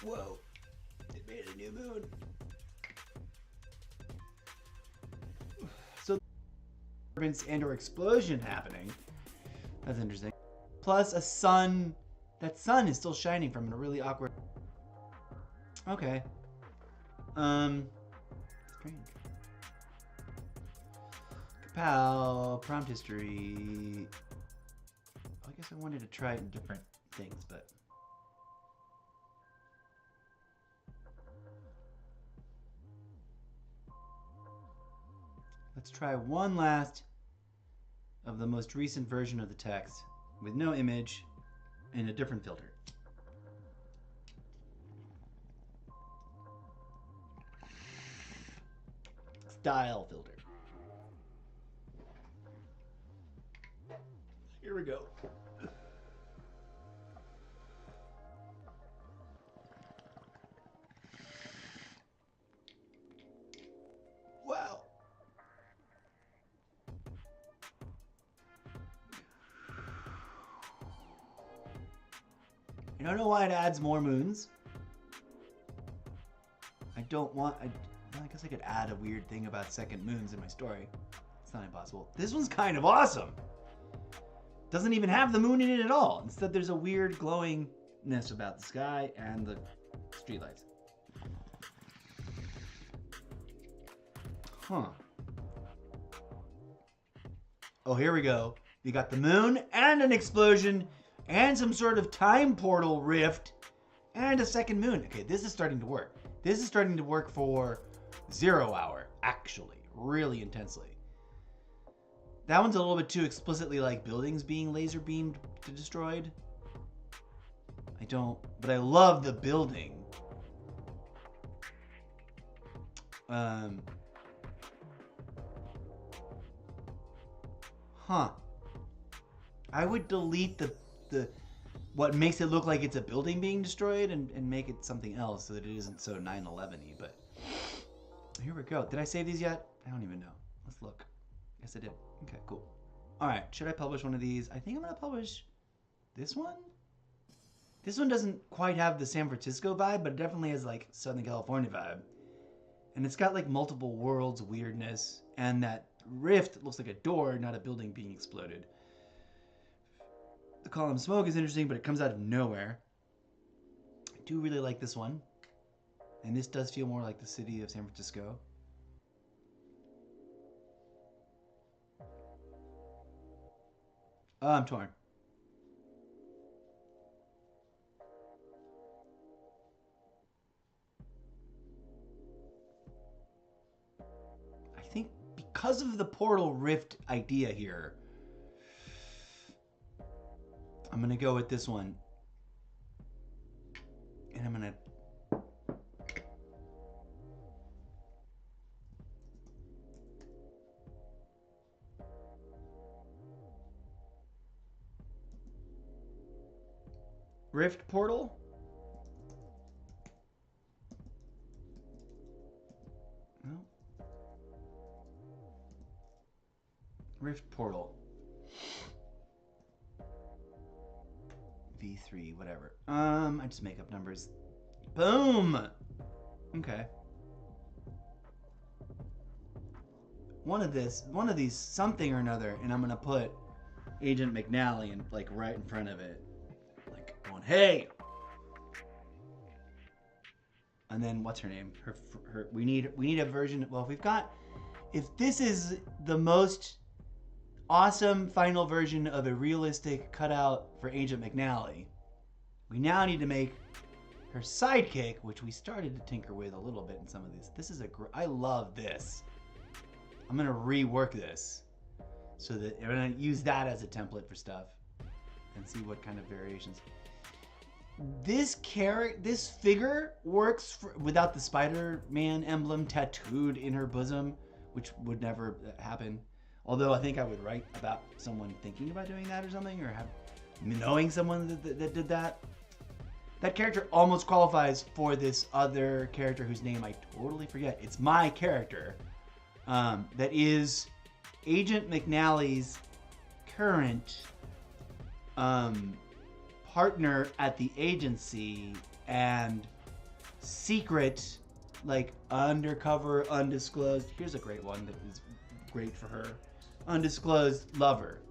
Whoa. It made a new moon. So disturbance and or explosion happening. That's interesting. Plus a sun. That sun is still shining from a really awkward. Okay. Strange. Kapow. Prompt history. I guess I wanted to try different things, but. Let's try one last of the most recent version of the text with no image and a different filter. Style filter. Here we go. don't know why it adds more moons. I guess I could add a weird thing about second moons in my story. It's not impossible. This one's kind of awesome. Doesn't even have the moon in it at all. Instead, there's a weird glowingness about the sky and the streetlights. Huh. Oh, here we go. We got the moon and an explosion and some sort of time portal rift and a second moon. Okay, this is starting to work. This is starting to work for 0 hour, actually, really intensely. That one's a little bit too explicitly like buildings being laser beamed to destroyed. But I love the building. I would delete the what makes it look like it's a building being destroyed and make it something else so that it isn't so 9/11-y, but here we go. Did I save these yet? I don't even know. Let's look. Yes, I did. Okay, cool. All right, should I publish one of these? I think I'm going to publish this one. This one doesn't quite have the San Francisco vibe, but it definitely has like Southern California vibe. And it's got like multiple worlds weirdness, and that rift looks like a door, not a building being exploded. The column of smoke is interesting, but it comes out of nowhere. I do really like this one. And this does feel more like the city of San Francisco. Oh, I'm torn. I think because of the portal rift idea here, I'm going to go with this one. And I'm going to... Rift portal? No. Rift portal. V3, whatever. I just make up numbers. Boom! Okay. One of these, something or another, and I'm gonna put Agent McNally in, like, right in front of it. Like, going, hey! And then, what's her name? We need a version, well, if this is the most awesome final version of a realistic cutout for Agent McNally, we now need to make her sidekick, which we started to tinker with a little bit in some of these. This is I love this. I'm gonna rework this so that I'm gonna use that as a template for stuff and see what kind of variations. This figure works without the Spider-Man emblem tattooed in her bosom, which would never happen. Although I think I would write about someone thinking about doing that or something, or knowing someone that did that. That character almost qualifies for this other character whose name I totally forget. It's my character. That is Agent McNally's current partner at the agency and secret, like, undercover, undisclosed. Here's a great one that is great for her. Undisclosed lover /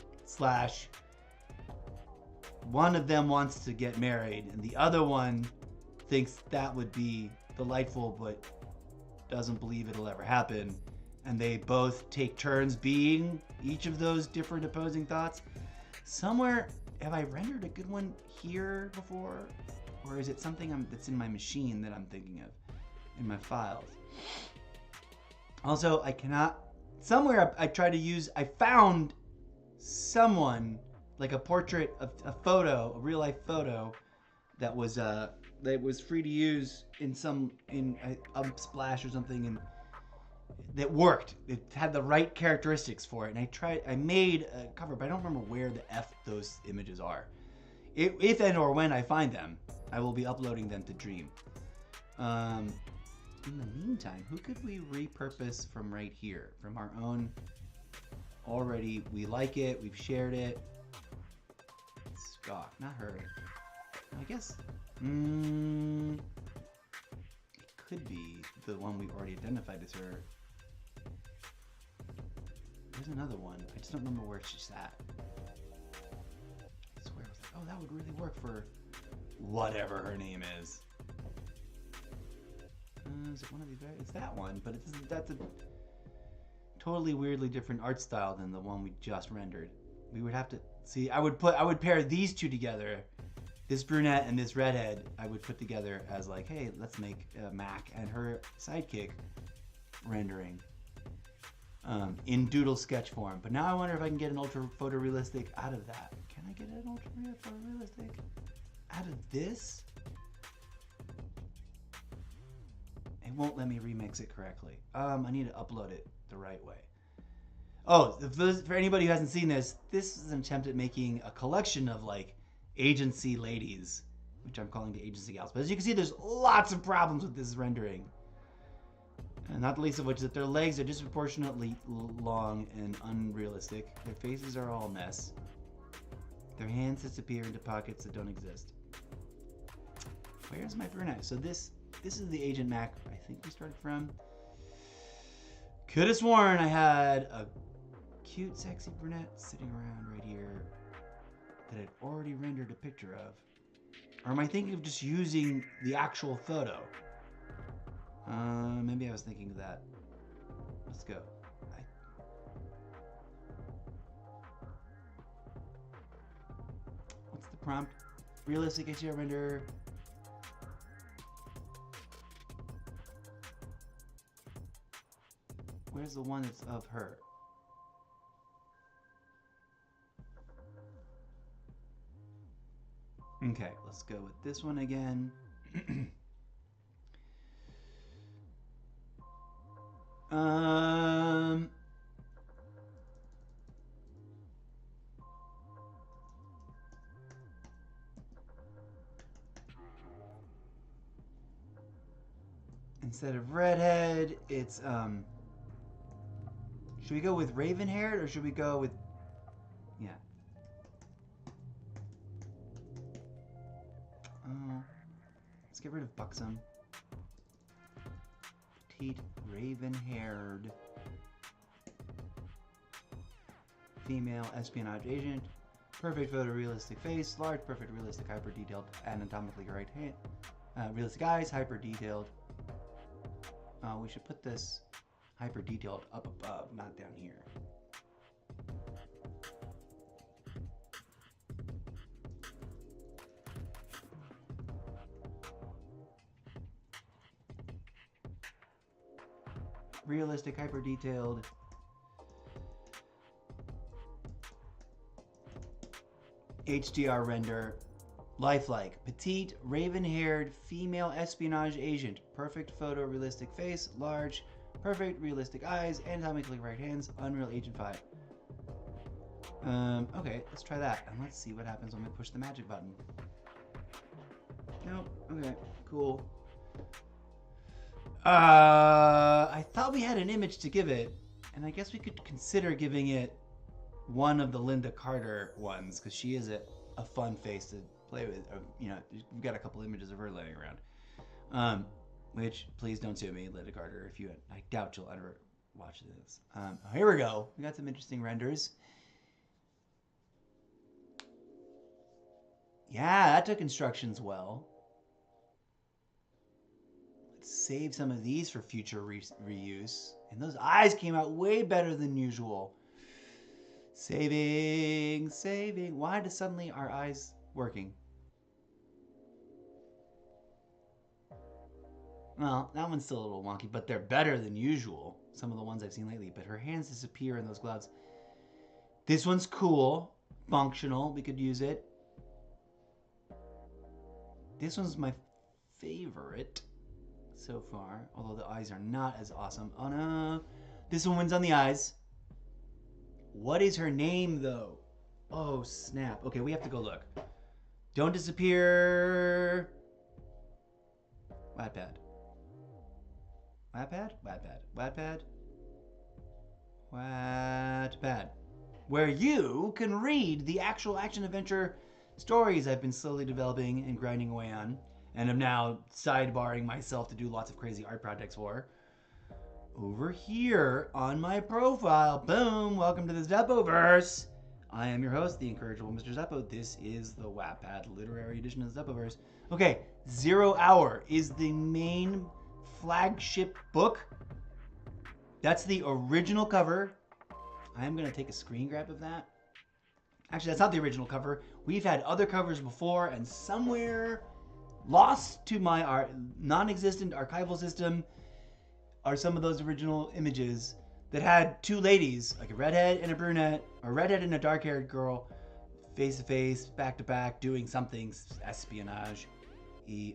one of them wants to get married and the other one thinks that would be delightful but doesn't believe it'll ever happen, and they both take turns being each of those different opposing thoughts. Somewhere, have I rendered a good one here before, or is it something that's in my machine that I'm thinking of in my files? Also, I cannot... Somewhere I found someone, like a portrait, a photo, a real life photo that was free to use in Unsplash or something, and that worked. It had the right characteristics for it, and I made a cover, but I don't remember where the F those images are. If and or when I find them, I will be uploading them to Dream. In the meantime, who could we repurpose from right here? From our own... Already, we like it, we've shared it. Scott, not her. I guess. It could be the one we already identified as her. There's another one. I just don't remember where she's at. I swear I was like, oh, that would really work for whatever her name is. Is it one of these? It's that one, but that's a totally weirdly different art style than the one we just rendered. We would have to see. I would pair these two together, this brunette and this redhead. I would put together as like, hey, let's make Mac and her sidekick rendering in doodle sketch form. But now I wonder if I can get an ultra photorealistic out of that. Can I get an ultra photorealistic out of this? It won't let me remix it correctly. I need to upload it the right way. Oh, for anybody who hasn't seen this, this is an attempt at making a collection of like agency ladies, which I'm calling the agency gals. But as you can see, there's lots of problems with this rendering. And not the least of which is that their legs are disproportionately long and unrealistic. Their faces are all a mess. Their hands disappear into pockets that don't exist. Where's my brunette? So this is the Agent Mac I think we started from. Could have sworn I had a cute, sexy brunette sitting around right here that I'd already rendered a picture of. Or am I thinking of just using the actual photo? Maybe I was thinking of that. Let's go. What's the prompt? Realistic HDR render. Where's the one that's of her? Okay, let's go with this one again. Instead of redhead, it's should we go with raven haired or should we go with, yeah. Let's get rid of buxom. Petite, raven haired, female espionage agent, perfect photorealistic face, large, perfect realistic, hyper detailed, anatomically correct hand, realistic eyes, hyper detailed. We should put this hyper detailed up above, not down here. Realistic, hyper detailed. HDR render. Lifelike, petite, raven-haired, female espionage agent. Perfect photorealistic face, large, perfect realistic eyes, anatomically right hands, Unreal Agent 5. Okay, let's try that, and let's see what happens when we push the magic button. Nope, okay, cool. I thought we had an image to give it, and I guess we could consider giving it one of the Linda Carter ones, because she is a fun face to play with. You know, we've got a couple images of her laying around. Which, please don't sue me, Linda Carter, if you, I doubt you'll ever watch this. Here we go. We got some interesting renders. Yeah, that took instructions well. Let's save some of these for future reuse. And those eyes came out way better than usual. Saving. Why does suddenly our eyes working? Well, that one's still a little wonky, but they're better than usual. Some of the ones I've seen lately, but her hands disappear in those clouds. This one's cool, functional, we could use it. This one's my favorite so far, although the eyes are not as awesome. Oh no, this one wins on the eyes. What is her name though? Oh snap. Okay, we have to go look. Don't disappear. Wattpad. Wattpad. Where you can read the actual action adventure stories I've been slowly developing and grinding away on, and am now sidebarring myself to do lots of crazy art projects for. Over here on my profile, boom, welcome to the Zeppoverse. I am your host, the incorrigible Mr. Zeppo. This is the Wattpad literary edition of the Zeppoverse. Okay, 0 Hour is the main flagship book. That's the original cover. I'm going to take a screen grab of that. Actually, that's not the original cover. We've had other covers before, and somewhere lost to my non-existent archival system are some of those original images that had two ladies, like a redhead and a brunette, or a redhead and a dark-haired girl, face to face, back to back, doing something espionage.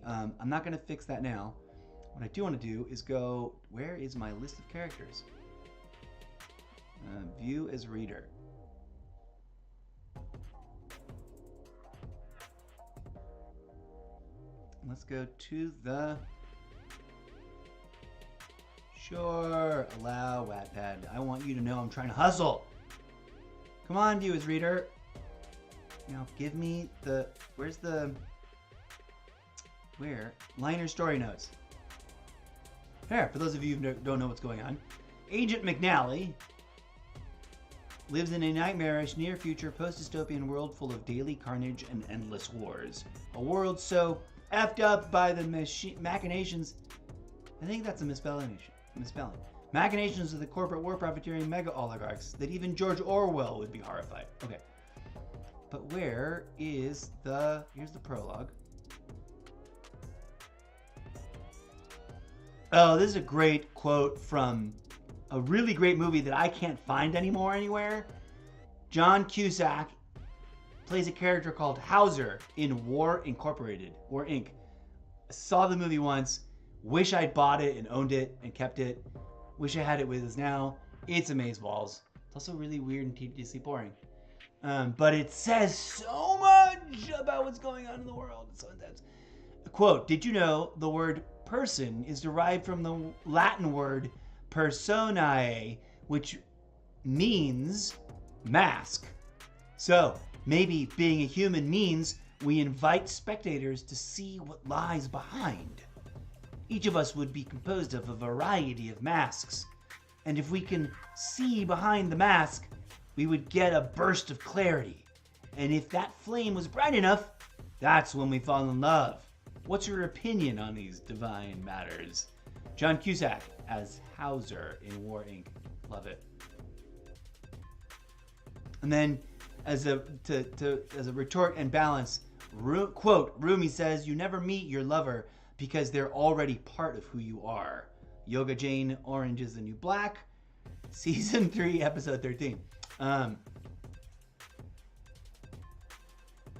I'm not going to fix that now. What I do want to do is go, where is my list of characters? View as reader. Let's go to the... Sure, allow Wattpad. I want you to know I'm trying to hustle. Come on, view as reader. Now give me the... Where's the... Where? Liner story notes. Here, for those of you who don't know what's going on. Agent McNally lives in a nightmarish near-future post-dystopian world full of daily carnage and endless wars. A world so effed up by the machinations... I think that's a misspelling. Machinations of the corporate war profiteering mega oligarchs that even George Orwell would be horrified. Okay. But where is the... Here's the prologue. Oh, this is a great quote from a really great movie that I can't find anymore anywhere. John Cusack plays a character called Hauser in War Incorporated, or Inc. I saw the movie once. Wish I'd bought it and owned it and kept it. Wish I had it with us now. It's amazeballs. It's also really weird and tediously boring. But it says so much about what's going on in the world. It's so intense. Quote, did you know the word person is derived from the Latin word personae, which means mask. So maybe being a human means we invite spectators to see what lies behind. Each of us would be composed of a variety of masks. And if we can see behind the mask, we would get a burst of clarity. And if that flame was bright enough, that's when we fall in love. What's your opinion on these divine matters? John Cusack as Hauser in War Inc. Love it. And then, as a retort and balance, quote, Rumi says, you never meet your lover because they're already part of who you are. Yoga Jane, Orange is the New Black, Season 3, Episode 13.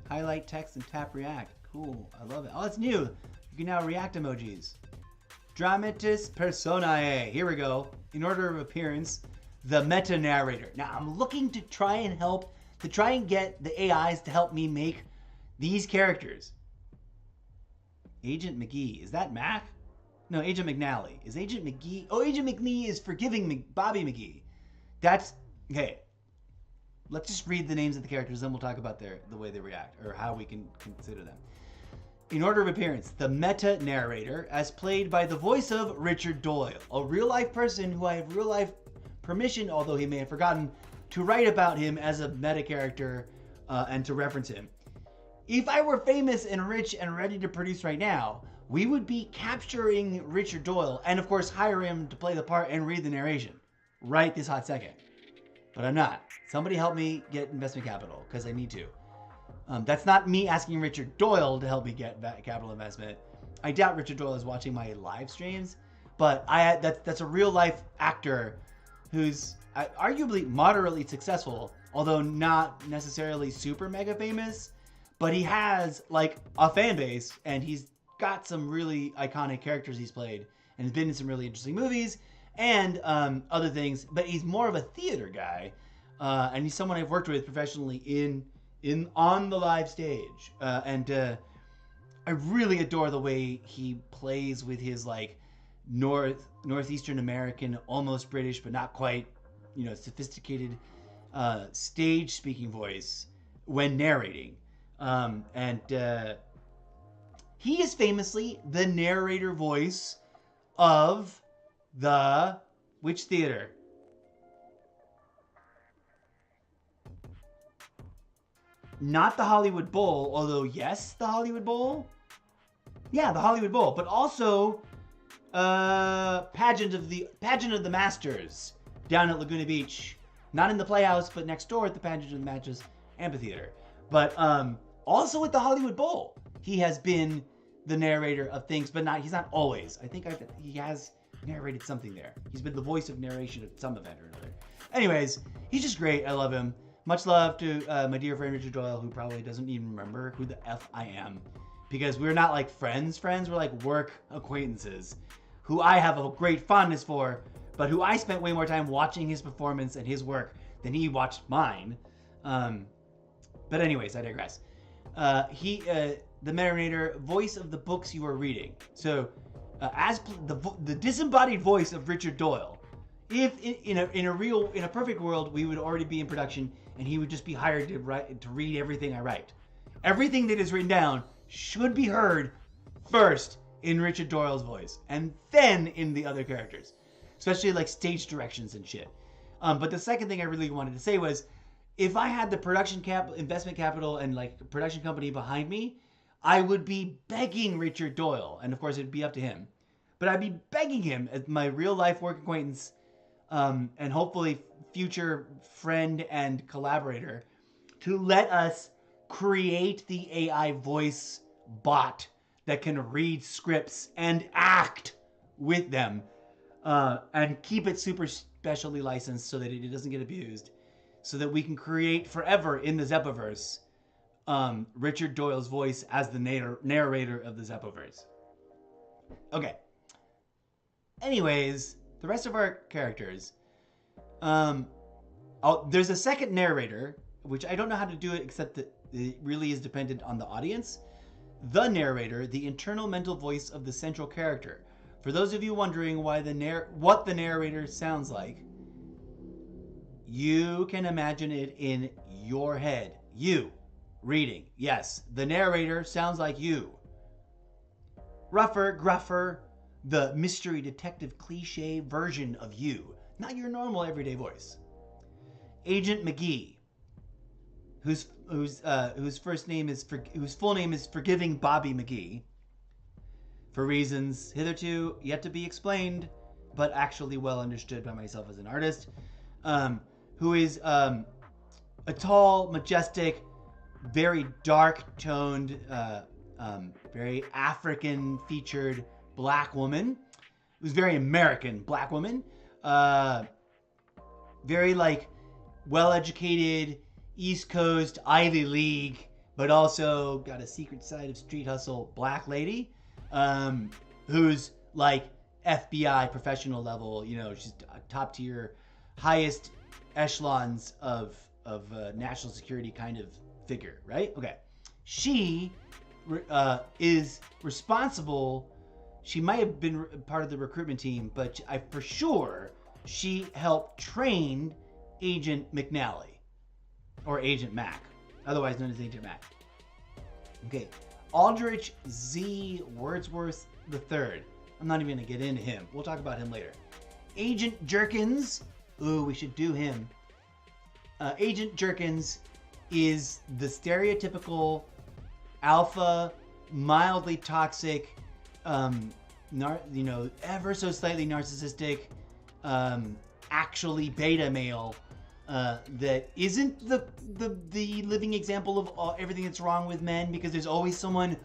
Highlight text and tap react. Cool, I love it. Oh, it's new. You can now react emojis. Dramatis personae. Here we go. In order of appearance, the meta-narrator. Now, I'm looking to try and get the AIs to help me make these characters. Agent McGee. Is that Mac? No, Agent McNally. Is Agent McGee? Oh, Agent McNee is forgiving Bobby McGee. That's... Okay. Let's just read the names of the characters, then we'll talk about the way they react, or how we can consider them. In order of appearance, the meta-narrator, as played by the voice of Richard Doyle, a real-life person who I have real-life permission, although he may have forgotten, to write about him as a meta-character and to reference him. If I were famous and rich and ready to produce right now, we would be capturing Richard Doyle and, of course, hire him to play the part and read the narration right this hot second. But I'm not. Somebody help me get investment capital, because I need to. That's not me asking Richard Doyle to help me get capital investment. I doubt Richard Doyle is watching my live streams, but that's a real life actor who's arguably moderately successful, although not necessarily super mega famous. But he has like a fan base, and he's got some really iconic characters he's played, and has been in some really interesting movies and other things. But he's more of a theater guy, and he's someone I've worked with professionally on the live stage, and I really adore the way he plays with his like northeastern American, almost British but not quite, sophisticated stage speaking voice when narrating. And he is famously the narrator voice of the which theater? Not the Hollywood Bowl, although yes, the Hollywood Bowl. Yeah, the Hollywood Bowl, but also pageant of the Masters down at Laguna Beach. Not in the Playhouse, but next door at the Pageant of the Masters amphitheater. But also at the Hollywood Bowl, he has been the narrator of things, but he's not always. I think he has narrated something there. He's been the voice of narration at some event or another. Anyways, he's just great. I love him. Much love to my dear friend Richard Doyle, who probably doesn't even remember who the F I am. Because we're not like friends, we're like work acquaintances who I have a great fondness for, but who I spent way more time watching his performance and his work than he watched mine. But anyways, I digress. The narrator, voice of the books you are reading. So, as the disembodied voice of Richard Doyle. If in a perfect world, we would already be in production, and he would just be hired to read everything I write. Everything that is written down should be heard first in Richard Doyle's voice, and then in the other characters, especially like stage directions and shit. But the second thing I really wanted to say was, if I had the investment capital, and like production company behind me, I would be begging Richard Doyle, and of course it'd be up to him, but I'd be begging him as my real life work acquaintance, and hopefully future friend and collaborator, to let us create the AI voice bot that can read scripts and act with them, and keep it super specially licensed so that it doesn't get abused, so that we can create forever in the Zeppoverse Richard Doyle's voice as the narrator of the Zeppoverse. Okay. Anyways, the rest of our characters. There's a second narrator, which I don't know how to do it, except that it really is dependent on the audience. The narrator, the internal mental voice of the central character. For those of you wondering what the narrator sounds like, you can imagine it in your head. You reading. Yes, the narrator sounds like you. Rougher, gruffer, the mystery detective cliche version of you, not your normal everyday voice. Agent McGee, whose full name is Forgiving Bobby McGee, for reasons hitherto yet to be explained, but actually well understood by myself as an artist, who is a tall, majestic, very dark-toned, very African-featured black woman, who's very American black woman, very like well-educated, East Coast, Ivy League, but also got a secret side of street hustle black lady, who's like FBI professional level, she's top tier, highest echelons of national security kind of figure, right? Okay. She is responsible. She might have been part of the recruitment team, but for sure she helped train Agent McNally, or Agent Mac, otherwise known as Agent Mac. Okay, Aldrich Z. Wordsworth III. I'm not even going to get into him. We'll talk about him later. Agent Jerkins. Ooh, we should do him. Agent Jerkins is the stereotypical alpha, mildly toxic, ever so slightly narcissistic, actually beta male, that isn't the living example of everything that's wrong with men, because there's always someone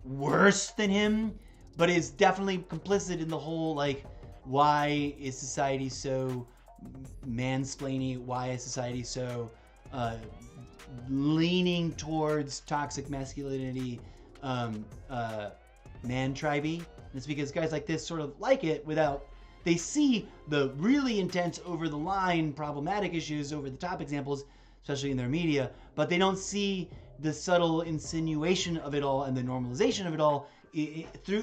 worse than him, but is definitely complicit in the whole, like, why is society so mansplaining? Why is society so leaning towards toxic masculinity, man-tribey? It's because guys like this sort of like it without... They see the really intense, over-the-line, problematic issues, over-the-top examples, especially in their media, but they don't see the subtle insinuation of it all and the normalization of it all,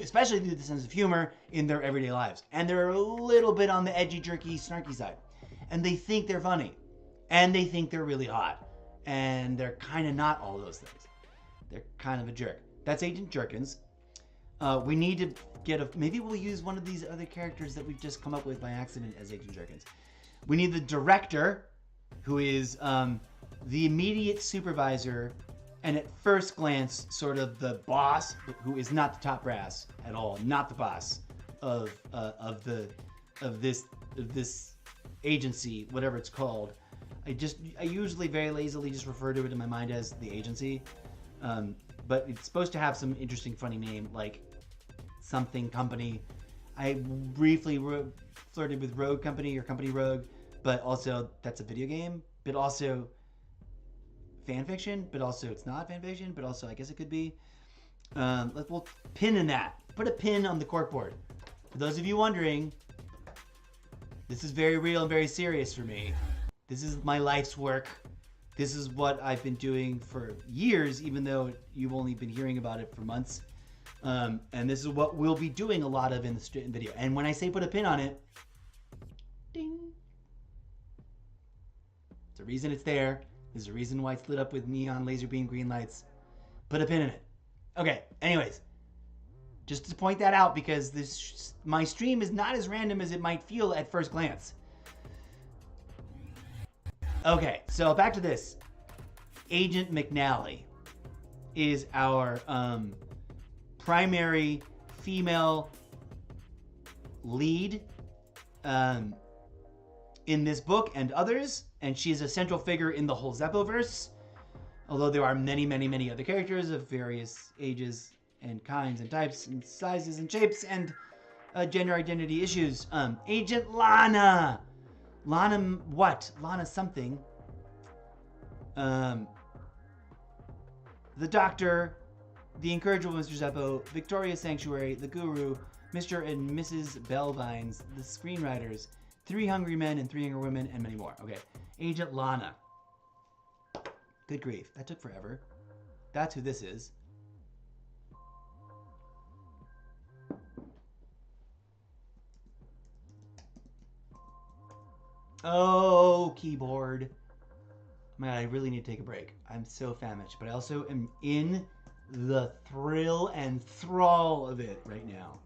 especially through the sense of humor, in their everyday lives. And they're a little bit on the edgy, jerky, snarky side. And they think they're funny. And they think they're really hot. And they're kind of not all those things. They're kind of a jerk. That's Agent Jerkins. We need to get a... Maybe we'll use one of these other characters that we've just come up with by accident as Agent Jerkins. We need the director, who is the immediate supervisor and at first glance sort of the boss, who is not the top brass at all, not the boss of this agency, whatever it's called. I usually very lazily just refer to it in my mind as the agency, but it's supposed to have some interesting, funny name like something company. I briefly flirted with Rogue Company or Company Rogue, but also that's a video game, but also fan fiction, but also it's not fan fiction, but also I guess it could be. We'll pin in that. Put a pin on the corkboard. For those of you wondering, this is very real and very serious for me. This is my life's work. This is what I've been doing for years, even though you've only been hearing about it for months. And this is what we'll be doing a lot of in the video. And when I say put a pin on it, ding. There's a reason it's there. There's a reason why it's lit up with neon laser beam green lights. Put a pin in it. Okay, anyways. Just to point that out because my stream is not as random as it might feel at first glance. Okay, so back to this. Agent McNally is our primary female lead in this book and others, and she's a central figure in the whole Zeppoverse, although there are many, many, many other characters of various ages and kinds and types and sizes and shapes and gender identity issues. Agent Lana. Lana what? Lana something. The Doctor, the Incorrigible Mr. Zeppo, Victoria's Sanctuary, the Guru, Mr. and Mrs. Bellvines, the Screenwriters, 3 Hungry Men and 3 Hungry Women, and many more. Okay, Agent Lana. Good grief, that took forever. That's who this is. Oh, keyboard. Man, I really need to take a break. I'm so famished, but I also am in the thrill and thrall of it right now.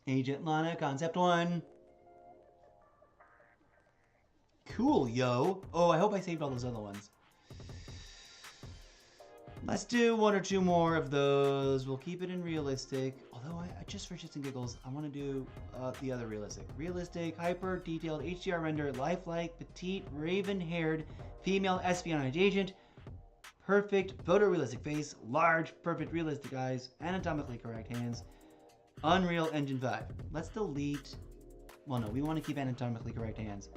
Agent Lana, Concept 1. Cool, yo. Oh, I hope I saved all those other ones. Let's do 1 or 2 more of those. We'll keep it in realistic. Although, I just for shits and giggles, I want to do the other realistic. Realistic, hyper, detailed, HDR render, lifelike, petite, raven-haired, female espionage agent, perfect, photorealistic face, large, perfect, realistic eyes, anatomically correct hands, Unreal Engine 5. Let's delete... Well, no, we want to keep anatomically correct hands.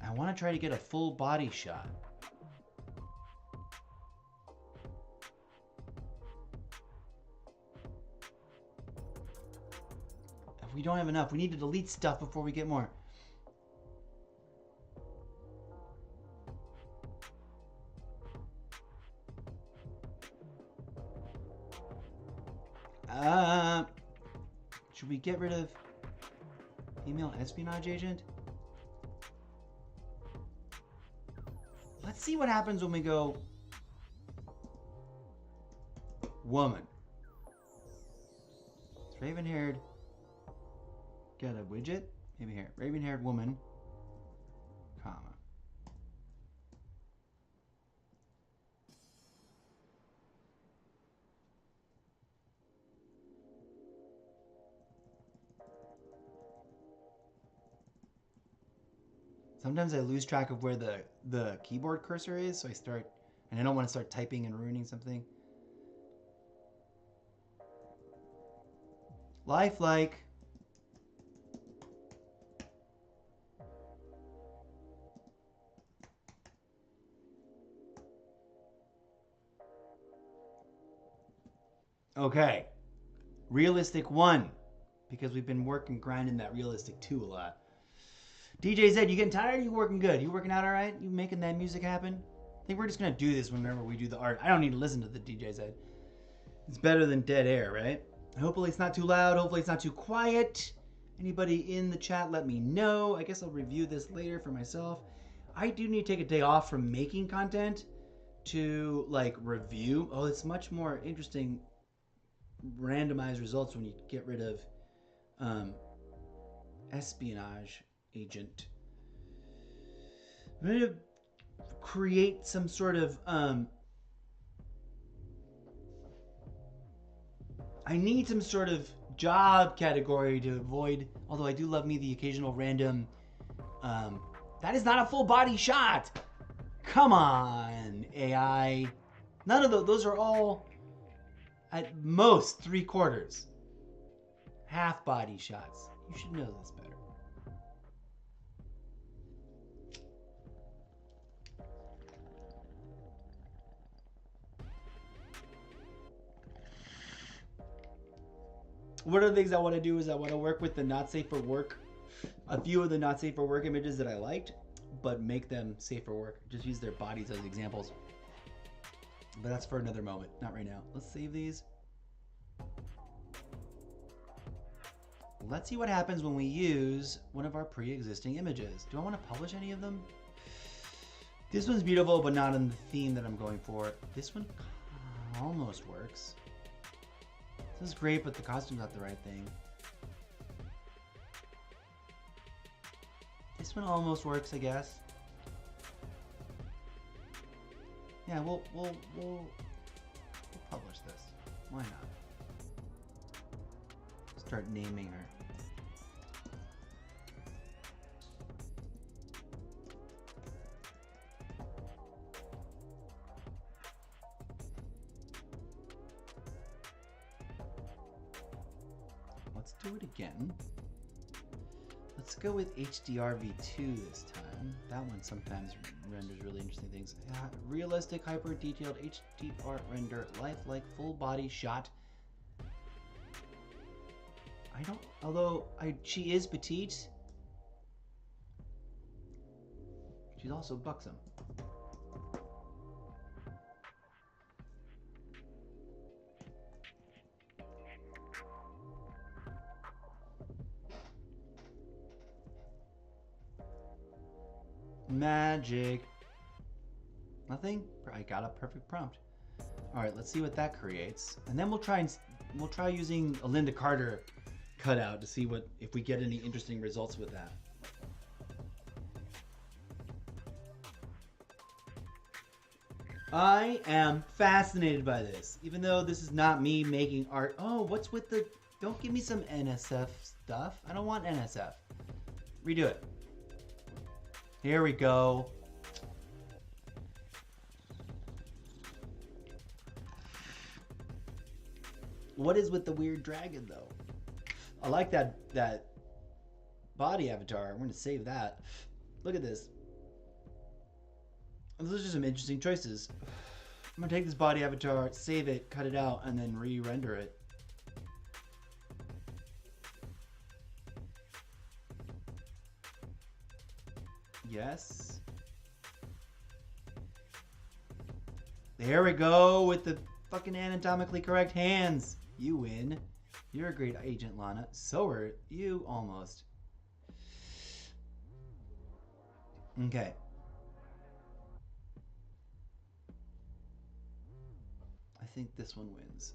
I want to try to get a full body shot. We don't have enough. We need to delete stuff before we get more. Should we get rid of female espionage agent? Let's see what happens when we go woman. It's raven-haired. Got a widget? Maybe here. Raven-haired woman, comma. Sometimes I lose track of where the keyboard cursor is, so and I don't want to start typing and ruining something. Lifelike. Okay, realistic 1, because we've been grinding that realistic 2 a lot. DJ Zed, you getting tired? Or you working good? You working out all right? You making that music happen? I think we're just gonna do this whenever we do the art. I don't need to listen to the DJ Zed. It's better than dead air, right? Hopefully it's not too loud. Hopefully it's not too quiet. Anybody in the chat, let me know. I guess I'll review this later for myself. I do need to take a day off from making content to like review. Oh, it's much more interesting randomized results when you get rid of espionage agent. I'm going to create some sort of I need some sort of job category to avoid, although I do love me the occasional random that is not a full body shot. Come on, AI. None of those are all at most 3/4 half body shots. You should know this better. One of the things I want to do is I want to work with the not safe for work, a few of the not safe for work images that I liked, but make them safe for work. Just use their bodies as examples. But that's for another moment, not right now. Let's save these. Let's see what happens when we use one of our pre-existing images. Do I want to publish any of them? This one's beautiful, but not in the theme that I'm going for. This one almost works. This is great, but the costume's not the right thing. This one almost works, I guess. Yeah, we'll publish this. Why not? Start naming her. Let's do it again. Let's go with HDRv2 this time. That one sometimes renders really interesting things. Realistic, hyper detailed HDR render, lifelike, full body shot. I don't, although she is petite, she's also buxom. Magic. Nothing? I got a perfect prompt. All right, let's see what that creates. And then we'll try using a Linda Carter cutout to see what if we get any interesting results with that. I am fascinated by this, even though this is not me making art. Oh, what's with the, don't give me some NSF stuff. I don't want NSF. Redo it. Here we go. What is with the weird dragon though? I like that body avatar. I'm going to save that. Look at this. Those are just some interesting choices. I'm going to take this body avatar, save it, cut it out, and then re-render it. Yes. There we go with the fucking anatomically correct hands. You win. You're a great agent, Lana. So are you, almost. Okay. I think this one wins.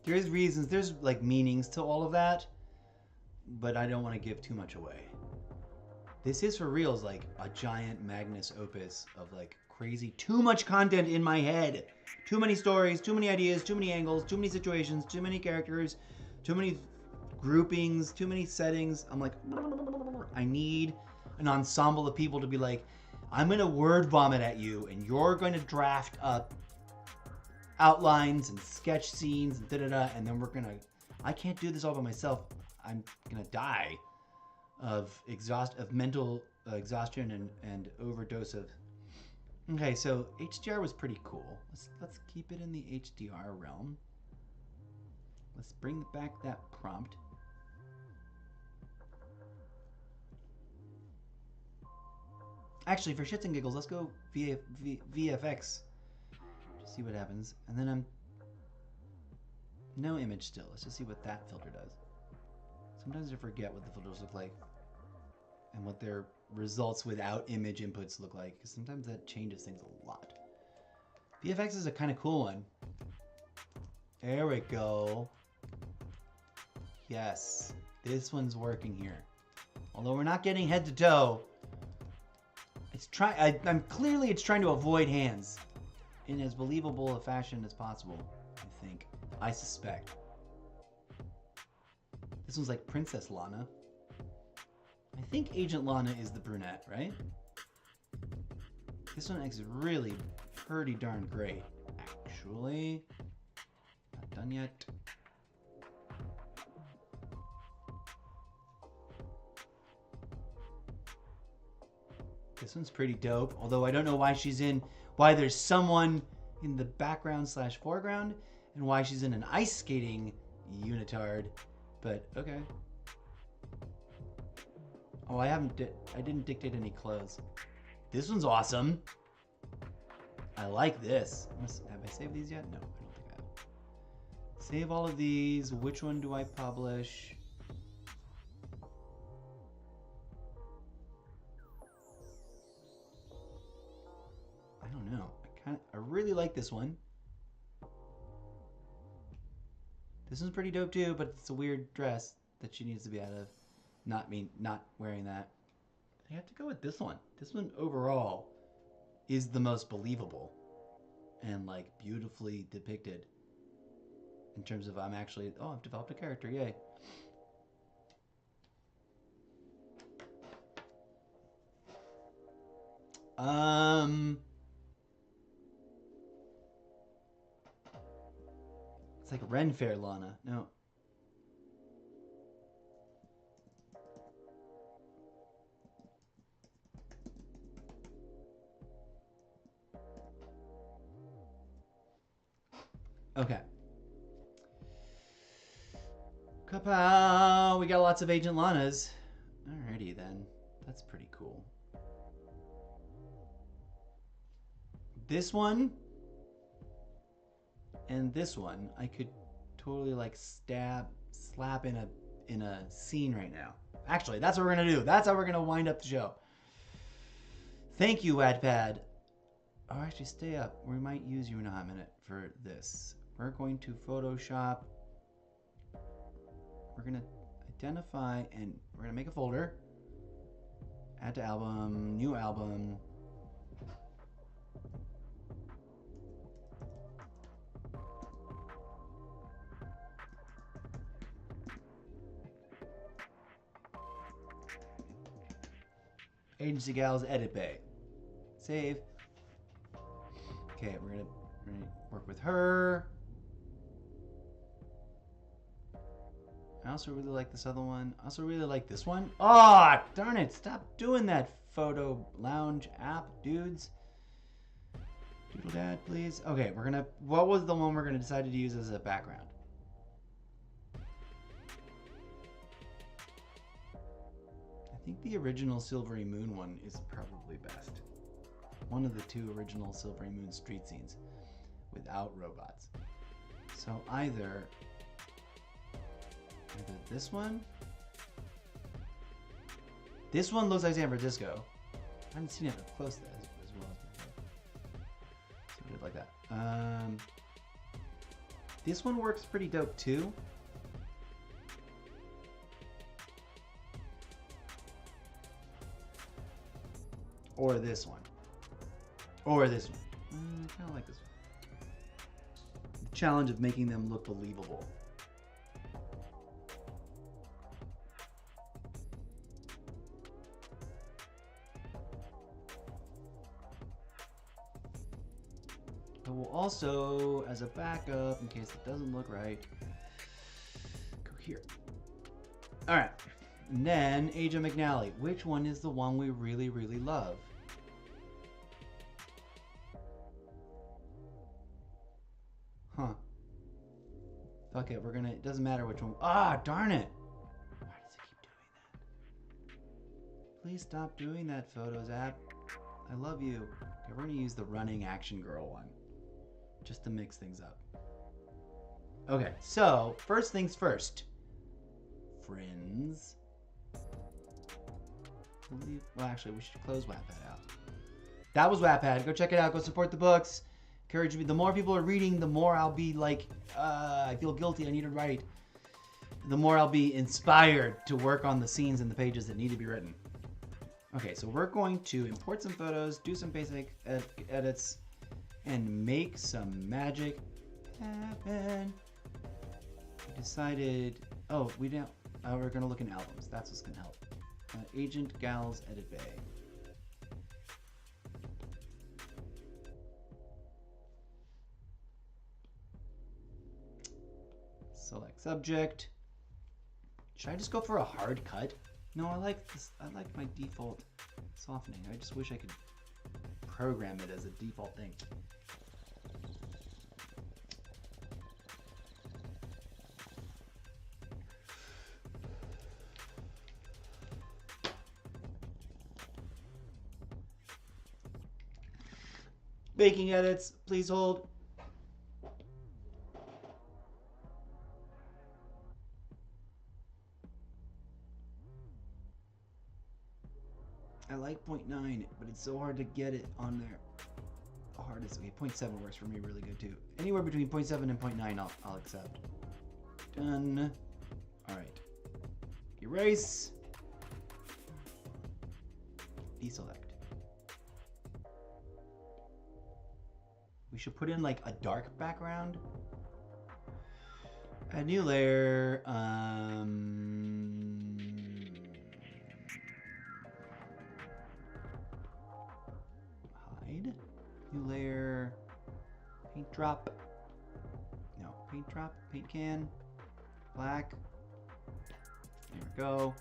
There's reasons, there's like meanings to all of that, but I don't want to give too much away. This is for reals like a giant magnus opus of like crazy, too much content in my head. Too many stories, too many ideas, too many angles, too many situations, too many characters, too many groupings, too many settings. I'm like, I need an ensemble of people to be like, I'm going to word vomit at you and you're going to draft up outlines and sketch scenes and da-da-da, and then we're gonna, I can't do this all by myself. I'm gonna die of mental exhaustion and overdose of. Okay, so HDR was pretty cool. Let's keep it in the HDR realm. Let's bring back that prompt. Actually, for shits and giggles, let's go VFX. Just see what happens. And then no image still. Let's just see what that filter does. Sometimes I forget what the filters look like and what their results without image inputs look like, because sometimes that changes things a lot. VFX is a kind of cool one. There we go. Yes, this one's working here. Although we're not getting head to toe, it's I'm clearly it's trying to avoid hands in as believable a fashion as possible. I think. I suspect. This one's like Princess Lana. I think Agent Lana is the brunette, right? This one is really pretty darn great, actually. Not done yet. This one's pretty dope, although I don't know why there's someone in the background / foreground and why she's in an ice skating unitard, but okay. Oh, I didn't dictate any clothes. This one's awesome. I like this. Have I saved these yet? No, I don't think I have. Save all of these. Which one do I publish? I don't know. I really like this one. This one's pretty dope too, but it's a weird dress that she needs to be out of. Not wearing that. I have to go with this one. This one overall is the most believable and like beautifully depicted in terms of I've developed a character, yay. It's like Ren Fair Lana. No. Okay. Kapow! We got lots of Agent Lanas. Alrighty then. That's pretty cool. This one and this one I could totally like slap in a scene right now. Actually, that's what we're gonna do. That's how we're gonna wind up the show. Thank you, Wattpad. Oh, actually, stay up. We might use you in a minute for this. We're going to Photoshop. We're going to identify and we're going to make a folder. Add to album, new album. Agency Gals Edit Bay. Save. Okay, we're gonna work with her. I also really like this other one. I also really like this one. Oh, darn it. Stop doing that photo lounge app, dudes. Doodle Dad, please. Okay, what was the one we're gonna decide to use as a background? I think the original Silvery Moon one is probably best. One of the two original Silvery Moon street scenes without robots. So either this one. This one looks like San Francisco. I haven't seen it up close as well as before. So we did like that. This one works pretty dope too. Or this one. Or this one. I kind of like this one. The challenge of making them look believable. But we'll also, as a backup, in case it doesn't look right, go here. All right. And then Aja McNally. Which one is the one we really, really love? Huh. Fuck it, we're gonna, it doesn't matter which one. Ah, darn it. Why does it keep doing that? Please stop doing that, Photos app. I love you. Okay, we're gonna use the running action girl one, just to mix things up. Okay, so first things first. Friends. Well, actually, we should close Wattpad out. That was Wattpad. Go check it out. Go support the books. Encourage me. The more people are reading, the more I'll be like, I feel guilty. I need to write. The more I'll be inspired to work on the scenes and the pages that need to be written. Okay, so we're going to import some photos, do some basic edits, and make some magic happen. We decided, oh, we don't, we're gonna look in albums. That's what's gonna help. Agent Gals Edit Bay. Select subject. Should I just go for a hard cut? No, I like this. I like my default softening. I just wish I could program it as a default thing. Baking edits, please hold. I like 0.9, but it's so hard to get it on there. The hardest. Okay, 0.7 works for me really good too. Anywhere between 0.7 and 0.9 I'll accept. Done. Alright. Erase. Deselect. We should put in like a dark background. A new layer. Hide. New layer. Paint drop. No, paint drop. Paint can. Black. There we go.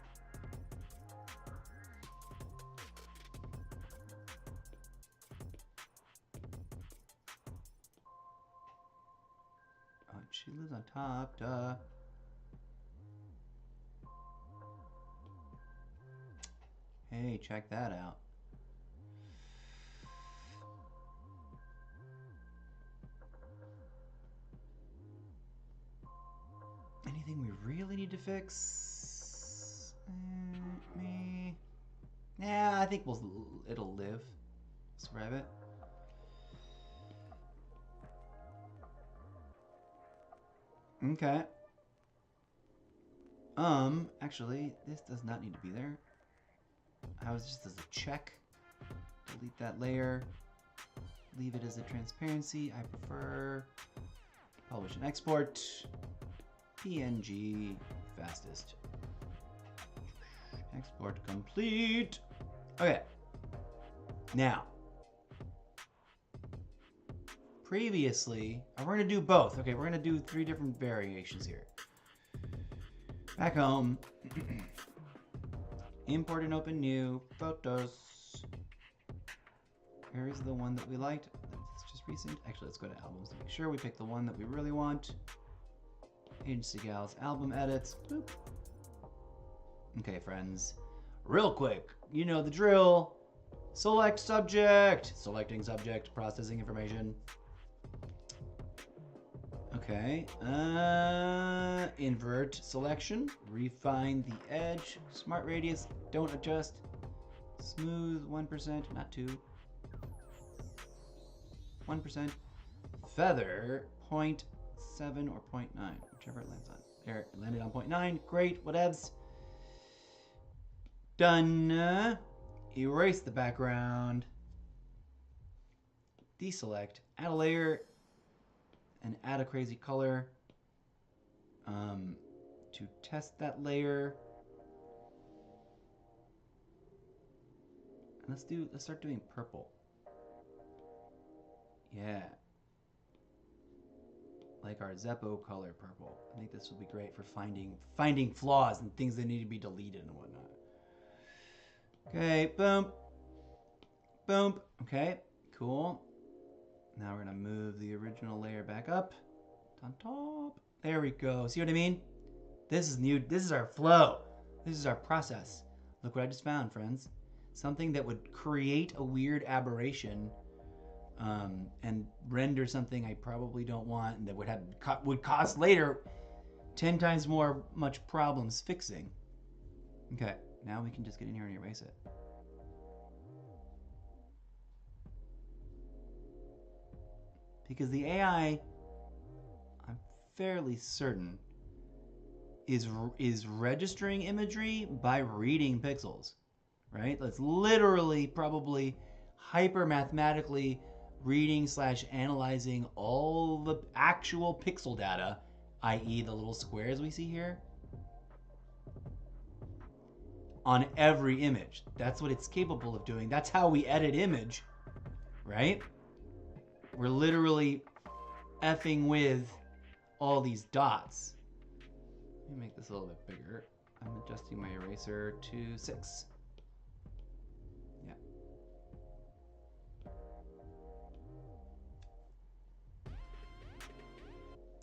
She lives on top, duh. Hey, check that out. Anything we really need to fix? Me? Yeah, I think it'll live. Let's grab it. Okay. Actually, this does not need to be there. I was just as a check. Delete that layer. Leave it as a transparency. I prefer publish and export. PNG fastest. Export complete. Okay. Now. Previously, we're going to do both. Okay, we're going to do 3 different variations here. Back home. Import and open new photos. Here is the one that we liked. It's just recent. Actually, let's go to albums to make sure we pick the one that we really want. Agency Gals album edits. Boop. Okay, friends. Real quick, you know the drill. Select subject. Selecting subject, processing information. Okay, invert selection, refine the edge, smart radius, don't adjust, smooth 1%, not 2, 1%, feather 0.7 or 0.9, whichever it lands on. There, it landed on 0.9, great, whatevs. Done. Erase the background, deselect, add a layer, and add a crazy color to test that layer. And let's start doing purple. Yeah. Like our Zeppo color purple. I think this will be great for finding flaws and things that need to be deleted and whatnot. Okay, boom. Boom. Okay, cool. Now we're gonna move the original layer back up on top. There we go. See what I mean? This is new. This is our flow. This is our process. Look what I just found, friends. Something that would create a weird aberration and render something I probably don't want, and that would cause later 10 times much problems fixing. Okay, now we can just get in here and erase it. Because the AI, I'm fairly certain, is registering imagery by reading pixels, right? That's literally probably hyper mathematically reading / analyzing all the actual pixel data, i.e. the little squares we see here, on every image. That's what it's capable of doing. That's how we edit image, right? We're literally effing with all these dots. Let me make this a little bit bigger. I'm adjusting my eraser to 6. Yeah.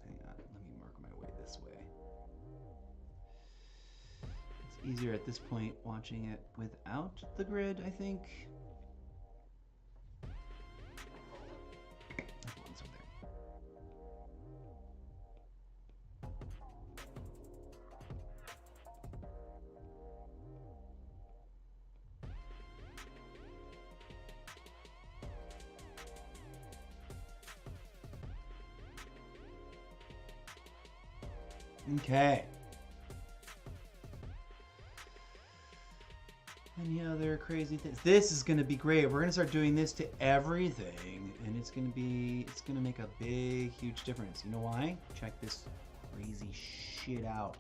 Hang on, let me work my way this way. It's easier at this point watching it without the grid, I think. Okay. Any other crazy things? This is going to be great. We're going to start doing this to everything, and it's going to make a big, huge difference. You know why? Check this crazy shit out.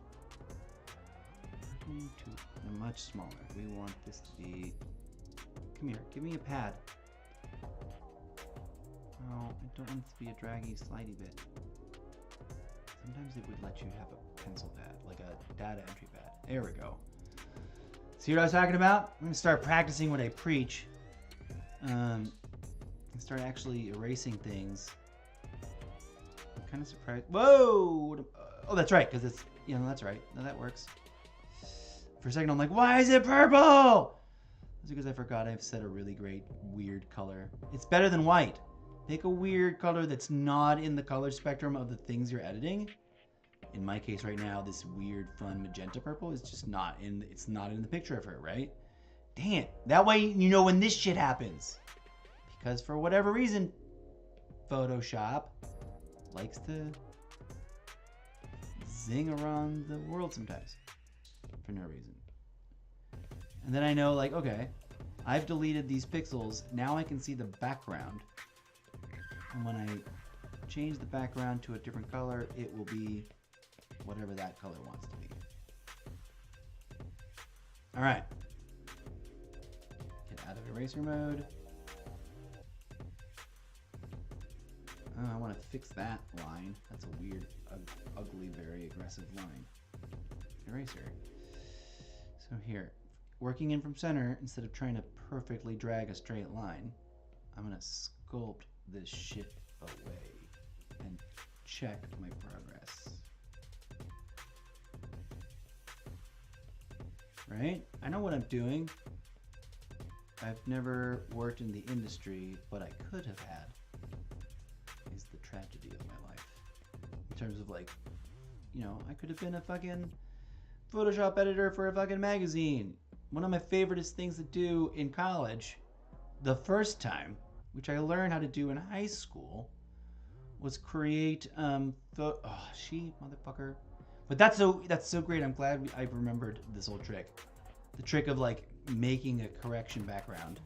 We're going to much smaller. We want this to be. Come here. Give me a pad. Oh, I don't want it to be a draggy, slidey bit. Sometimes it would let you have a pencil pad, like a data entry pad. There we go. See what I was talking about? I'm going to start practicing what I preach. And start actually erasing things. I'm kind of surprised. Whoa! Oh, that's right, because it's, that's right. No, that works. For a second, I'm like, why is it purple? It's because I forgot I've set a really great, weird color. It's better than white. Pick a weird color that's not in the color spectrum of the things you're editing. In my case right now, this weird, fun magenta purple is just not in. It's not in the picture of her, right? Dang it! That way you know when this shit happens. Because for whatever reason, Photoshop likes to zing around the world sometimes for no reason. And then I know, like, okay, I've deleted these pixels. Now I can see the background. And when I change the background to a different color, it will be whatever that color wants to be. All right. Get out of eraser mode. Oh, I want to fix that line. That's a weird, ugly, very aggressive line. Eraser. So here, working in from center, instead of trying to perfectly drag a straight line, I'm going to sculpt this shit away and check my progress. Right? I know what I'm doing. I've never worked in the industry, but I could have had is the tragedy of my life. In terms of, like, I could have been a fucking Photoshop editor for a fucking magazine. One of my favoriteest things to do in college, the first time, which I learned how to do in high school, was create motherfucker. But that's so great. I'm glad I remembered this old trick. The trick of, like, making a correction background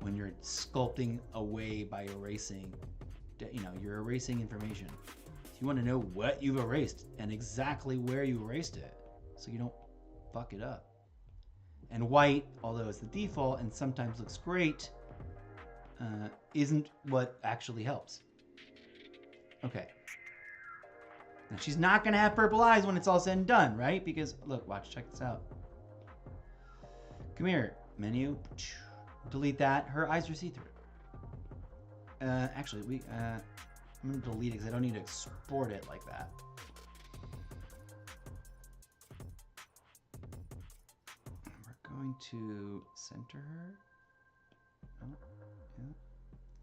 when you're sculpting away by erasing. You're erasing information. So you want to know what you've erased and exactly where you erased it, so you don't fuck it up. And white, although it's the default and sometimes looks great, isn't what actually helps. Okay. Now she's not going to have purple eyes when it's all said and done, right? Because, look, watch, check this out. Come here, menu. Delete that. Her eyes are see-through. Actually, I'm going to delete it because I don't need to export it like that. going to center her. Oh, yeah.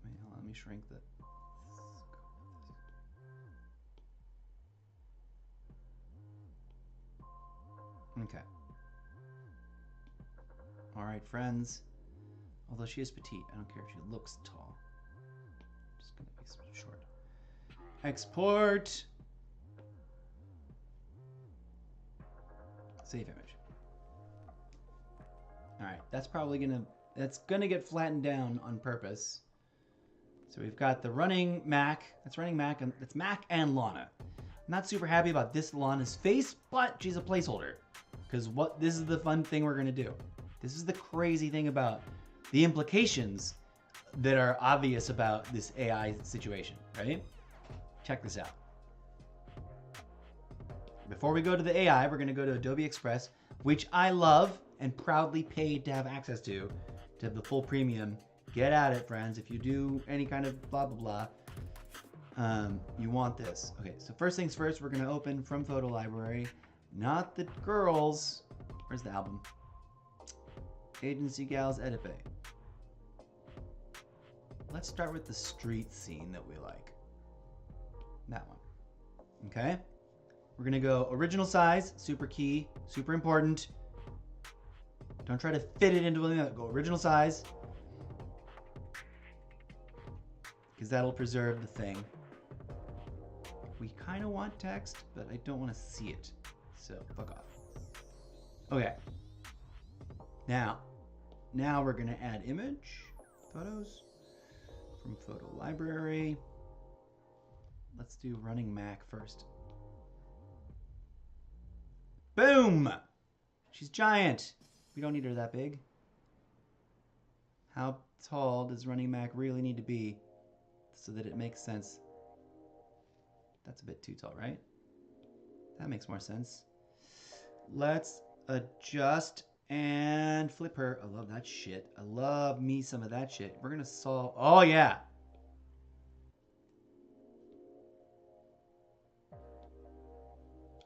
Wait, hold on, let me shrink the. Okay. All right, friends. Although she is petite, I don't care if she looks tall. I'm just gonna make some short. Export. Save image. All right, that's gonna get flattened down on purpose. So we've got the running Mac. That's running Mac, and it's Mac and Lana. I'm not super happy about this Lana's face, but she's a placeholder. Because this is the fun thing we're gonna do. This is the crazy thing about the implications that are obvious about this AI situation, right? Check this out. Before we go to the AI, we're gonna go to Adobe Express, which I love and proudly paid to have access to have the full premium. Get at it, friends. If you do any kind of blah, blah, blah, you want this. Okay, so first things first, we're gonna open from Photo Library, not the girls. Where's the album? Agency Gals Edit Bay. Let's start with the street scene that we like. That one. Okay? We're gonna go original size, super key, super important. Don't try to fit it into anything. Go original size. Because that'll preserve the thing. We kind of want text, but I don't want to see it. So fuck off. Okay. Now we're gonna add image, photos from Photo Library. Let's do running Mac first. Boom! She's giant. We don't need her that big. How tall does running Mac really need to be so that it makes sense? That's a bit too tall, right? That makes more sense. Let's adjust and flip her. I love that shit. I love me some of that shit. We're gonna solve. Oh yeah.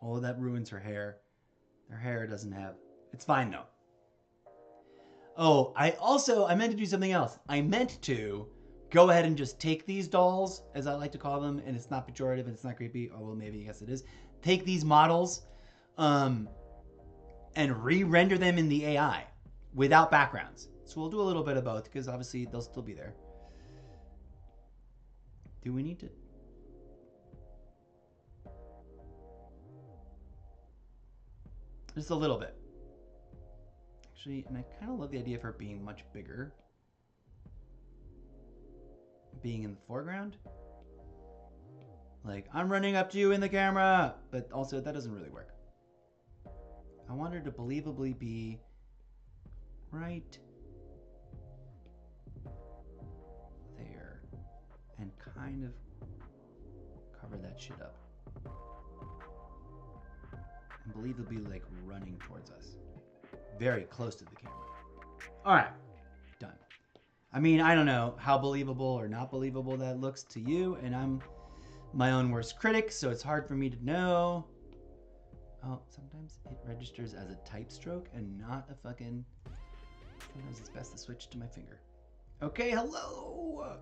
Oh, that ruins her hair. Her hair doesn't have. It's fine though. Oh, I meant to do something else. I meant to go ahead and just take these dolls, as I like to call them, and it's not pejorative and it's not creepy. Oh, well, maybe, yes, it is. Take these models and re-render them in the AI without backgrounds. So we'll do a little bit of both because obviously they'll still be there. Do we need to? Just a little bit. Actually, and I kind of love the idea of her being much bigger. Being in the foreground. Like, I'm running up to you in the camera! But also, that doesn't really work. I want her to believably be right there. And kind of cover that shit up. And believably, like, running towards us. Very close to the camera. Alright. Done. I mean, I don't know how believable or not believable that looks to you, and I'm my own worst critic, so it's hard for me to know. Oh, sometimes it registers as a type stroke and not a fucking... Sometimes it's best to switch to my finger. Okay, hello!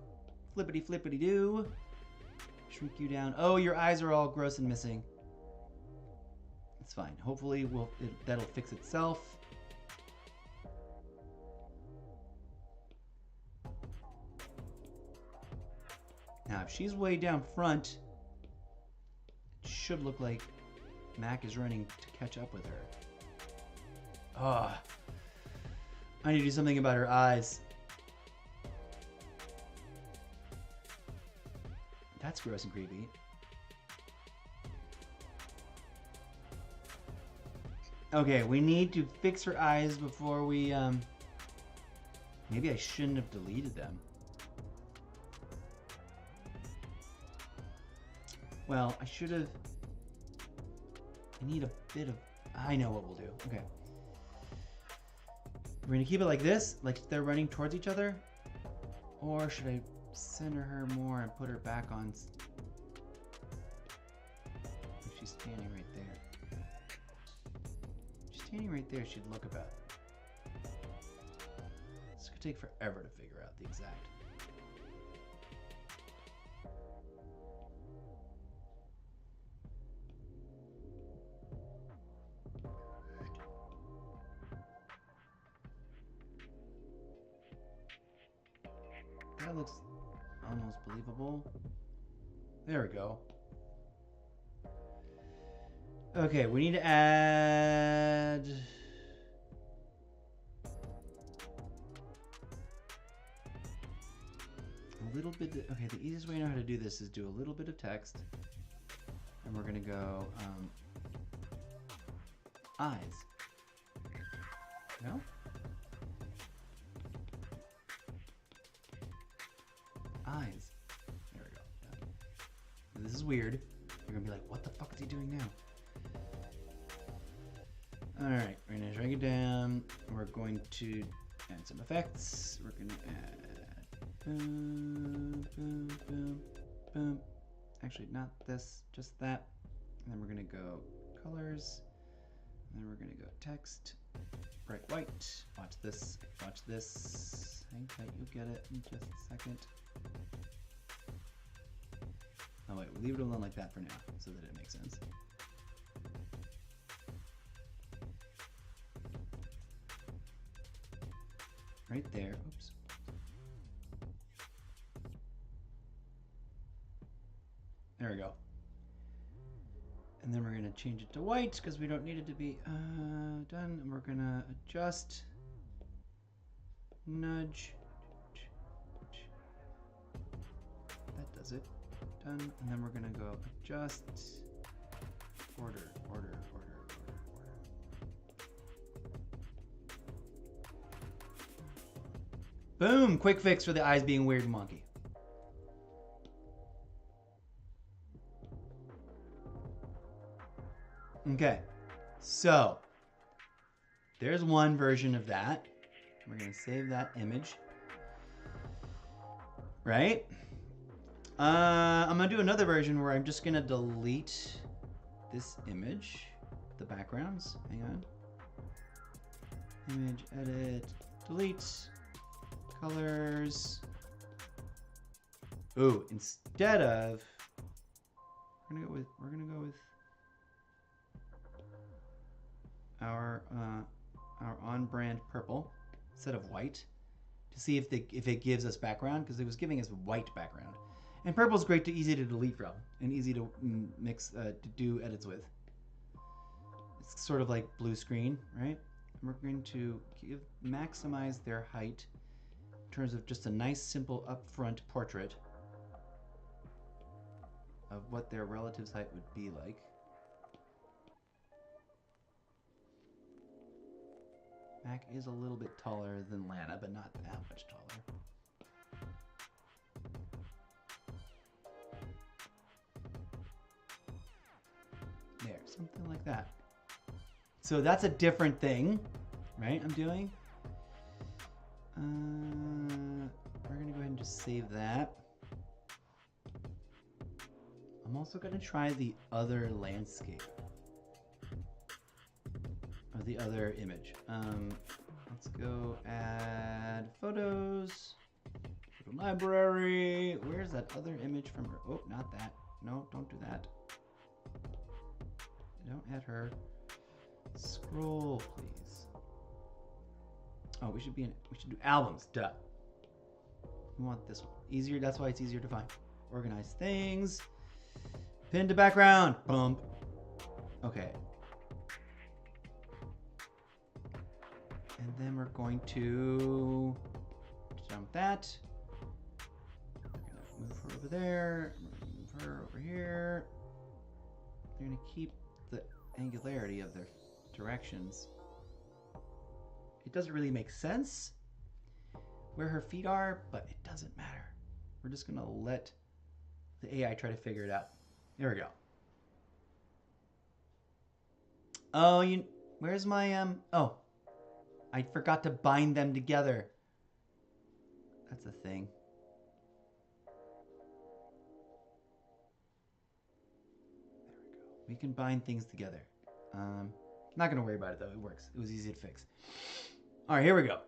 Flippity flippity doo. Shrink you down. Oh, your eyes are all gross and missing. It's fine. Hopefully that'll fix itself. Now, if she's way down front, it should look like Mac is running to catch up with her. Ah, I need to do something about her eyes. That's gross and creepy. Okay, we need to fix her eyes before we, maybe I shouldn't have deleted them. Well, I should have... I need a bit of... I know what we'll do. Okay. We're going to keep it like this, like they're running towards each other. Or should I center her more and put her back on... She's standing right there. She's standing right there, she'd look about. take forever to figure out the exact. That looks almost believable. There we go. Okay, we need to add... a little bit... Okay, the easiest way I know how to do this is do a little bit of text. And we're going to go... eyes. No? Eyes. There we go. Done. This is weird. You're gonna be like, what the fuck is he doing now? Alright, we're gonna drag it down. We're going to add some effects. We're gonna add boom, boom, boom, boom. Actually, not this, just that. And then we're gonna go colors. And then we're gonna go text. Bright white. Watch this. Watch this. Hang tight, you'll get it in just a second. Oh wait, we'll leave it alone like that for now, so that it makes sense. Right there, oops. There we go. And then we're gonna change it to white, because we don't need it to be done. And we're gonna adjust, nudge. That does it. Done. And then we're gonna go adjust, order. Boom! Quick fix for the eyes being weird and wonky. Okay, so there's one version of that. We're gonna save that image. Right? I'm gonna do another version where I'm just gonna delete this image, the backgrounds. Hang on. Image, edit, delete, colors. Ooh, instead of, we're gonna go with our on-brand purple instead of white to see if it gives us background, because it was giving us white background. And purple is great easy to delete from and easy to mix to do edits with. It's sort of like blue screen, right? And we're going to maximize their height in terms of just a nice, simple, upfront portrait of what their relative's height would be like. Mac is a little bit taller than Lana, but not that much taller. There, something like that. So that's a different thing, right? I'm doing. We're gonna go ahead and just save that. I'm also gonna try the other landscape. Or the other image. Let's go add photos. Photo library. Where's that other image from her? Oh, not that. No, don't do that. Don't add her. Scroll, please. Oh, we should do albums. Duh. We want this one. Easier. That's why it's easier to find. Organize things. Pin to background. Bump. Okay. And then we're going to done with that. We're gonna move her over there. Move her over here. They're gonna keep the angularity of their directions. It doesn't really make sense where her feet are, but it doesn't matter. We're just gonna let the AI try to figure it out. There we go. Oh, where's my oh. I forgot to bind them together. That's a thing. There we go. We can bind things together. Not gonna worry about it though. It works. It was easy to fix. All right, here we go.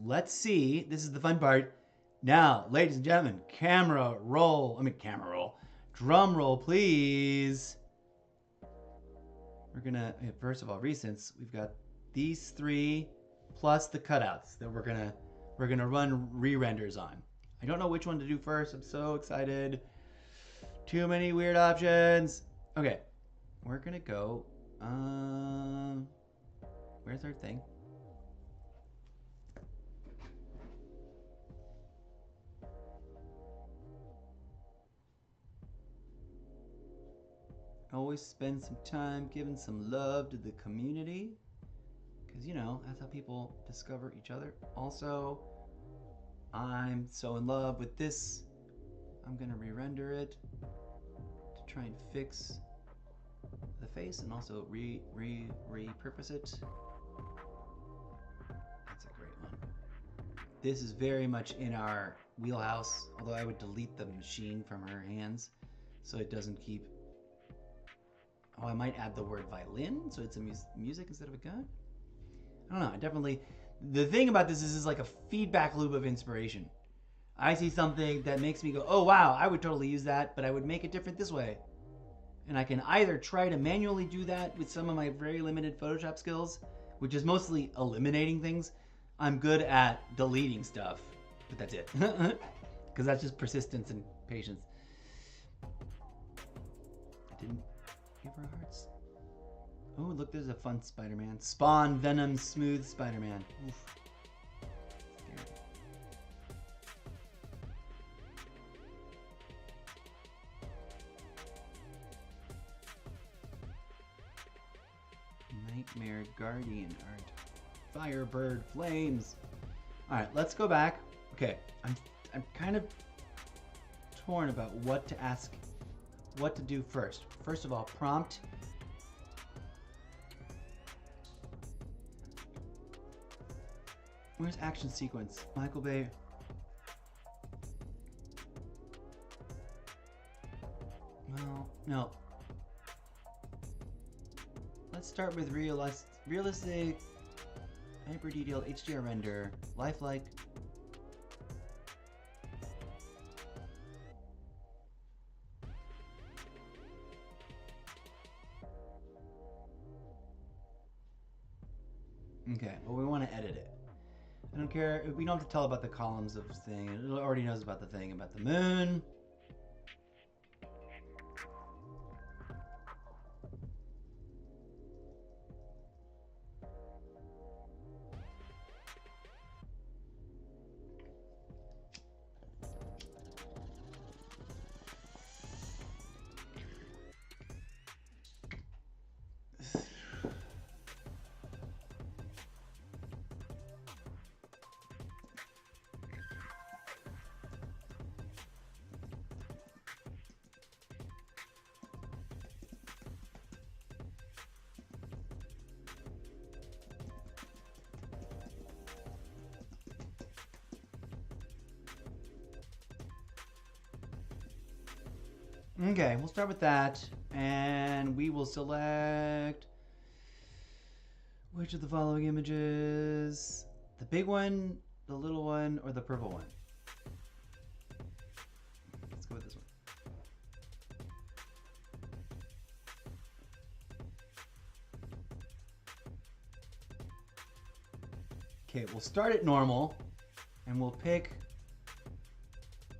let's see. This is the fun part. Now, ladies and gentlemen, camera roll. Drum roll, please. We're gonna, first of all, recents. We've got these three plus the cutouts that we're gonna run re-renders on. I don't know which one to do first. I'm so excited. Too many weird options. Okay, we're gonna go. Where's our thing? Always spend some time giving some love to the community, because you know that's how people discover each other. Also, I'm so in love with this. I'm gonna re-render it to try and fix the face and also repurpose it. That's a great one. This is very much in our wheelhouse, although I would delete the machine from her hands so it doesn't keep. Oh, I might add the word violin, so it's a music instead of a gun. I don't know. I definitely. The thing about this is like a feedback loop of inspiration. I see something that makes me go, "Oh wow, I would totally use that," but I would make it different this way. And I can either try to manually do that with some of my very limited Photoshop skills, which is mostly eliminating things. I'm good at deleting stuff, but that's it, because that's just persistence and patience. I didn't. Give her hearts. Oh, look, there's a fun Spider-Man. Spawn, Venom, Smooth Spider-Man. Oof. Scary. Nightmare Guardian art. Firebird Flames. Alright, let's go back. Okay, I'm kind of torn about what to ask, what to do first. First of all, prompt. Where's action sequence? Michael Bay. Well, no. Let's start with realistic, hyper detailed HDR render, lifelike. Okay, well, we want to edit it. I don't care. We don't have to tell about the columns of thing. It already knows about the thing about the moon. Okay, we'll start with that, and we will select which of the following images? The big one, the little one, or the purple one? Let's go with this one. Okay, we'll start at normal, and we'll pick.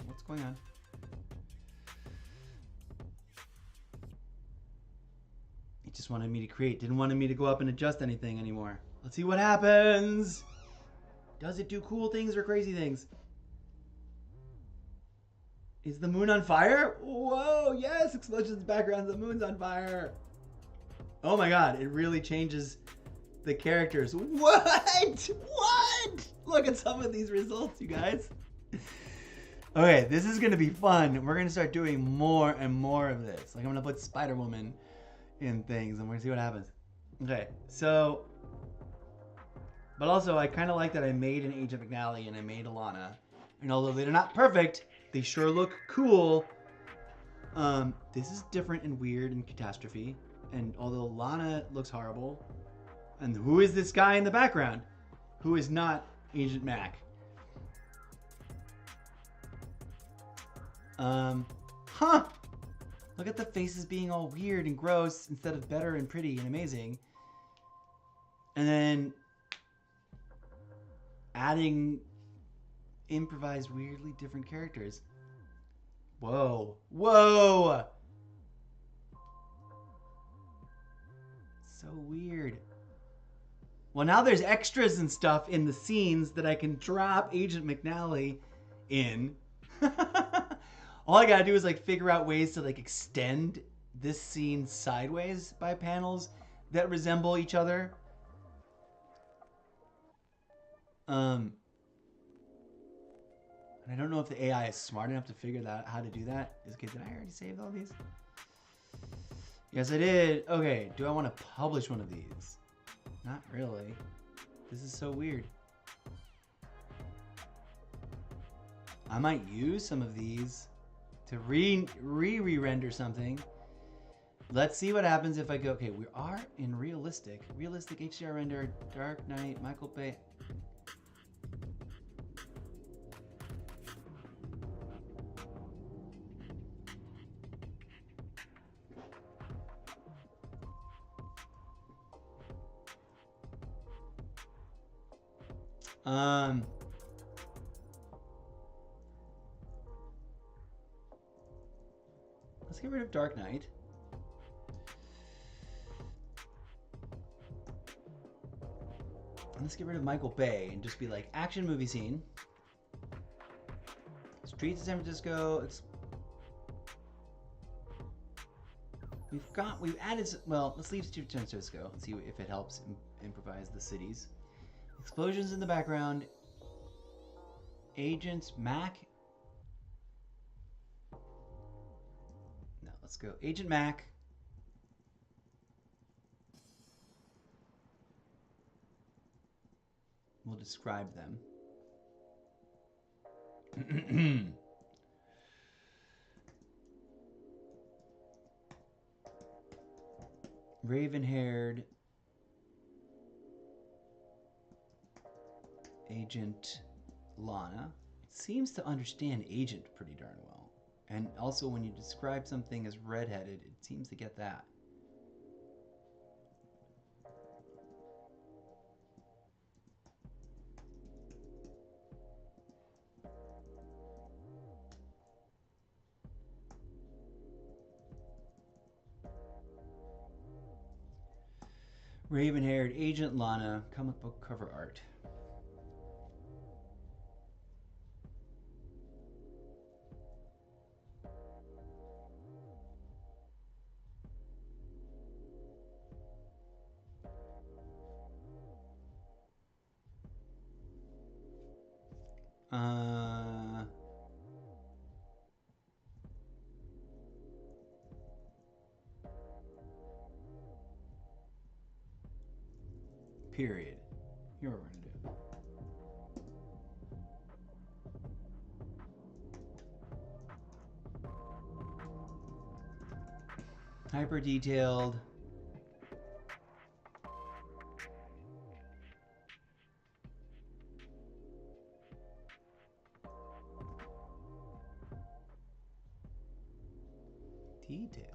What's going on? It just wanted me to create, didn't want me to go up and adjust anything anymore. Let's see what happens. Does it do cool things or crazy things? Is the moon on fire? Whoa, yes, explosions, backgrounds, the moon's on fire. Oh my god, it really changes the characters. What? What? Look at some of these results, you guys. Okay, this is gonna be fun. We're gonna start doing more and more of this. Like I'm gonna put Spider-Woman in things and we're gonna see what happens. Okay, so, but also I kind of like that I made an Age of McNally and I made Alana, and although they're not perfect, they sure look cool. This is different and weird and catastrophe, and although Lana looks horrible, and who is this guy in the background who is not Agent Mac. Huh. Look at the faces being all weird and gross instead of better and pretty and amazing. And then adding improvised weirdly different characters. Whoa. Whoa! So weird. Well, now there's extras and stuff in the scenes that I can drop Agent McNally in. All I gotta do is like figure out ways to like extend this scene sideways by panels that resemble each other. And I don't know if the AI is smart enough to figure that how to do that. Okay, did I already save all these? Yes, I did. Okay, do I want to publish one of these? Not really. This is so weird. I might use some of these to re-render something. Let's see what happens if I go, okay, we are in realistic HDR render, Dark Knight, Michael Bay. Let's get rid of Dark Knight. And let's get rid of Michael Bay and just be like, action movie scene. Streets of San Francisco. We've added, well, let's leave Streets of San Francisco and see if it helps improvise the cities. Explosions in the background. Agent Mac. No, let's go Agent Mac. We'll describe them. Raven-haired Agent Lana seems to understand agent pretty darn well. And also when you describe something as redheaded, it seems to get that. Raven-haired Agent Lana, comic book cover art. Period. Here what we're gonna do. Hyper detailed. Detailed.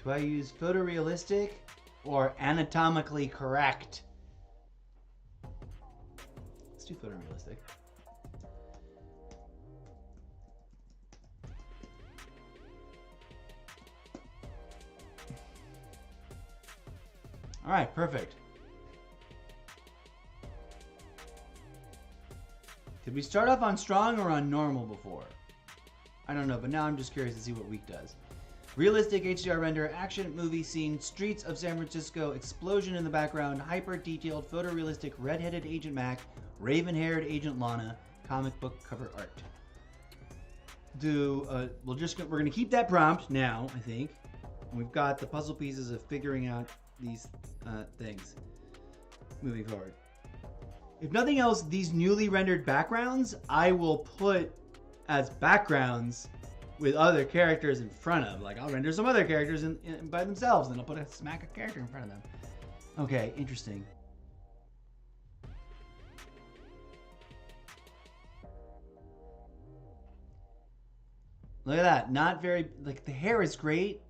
Do I use photorealistic or anatomically correct? Let's do photorealistic. All right, perfect. Did we start off on strong or on normal before? I don't know, but now I'm just curious to see what weak does. Realistic HDR render, action movie scene, streets of San Francisco, explosion in the background, hyper detailed, photorealistic, red-headed Agent Mac, raven-haired Agent Lana, comic book cover art. We're gonna keep that prompt now, I think. We've got the puzzle pieces of figuring out these things moving forward. If nothing else, these newly rendered backgrounds I will put as backgrounds with other characters in front of. Like I'll render some other characters by themselves, and I'll put a smack a character in front of them. Okay, interesting. Look at that. Not very, like, the hair is great.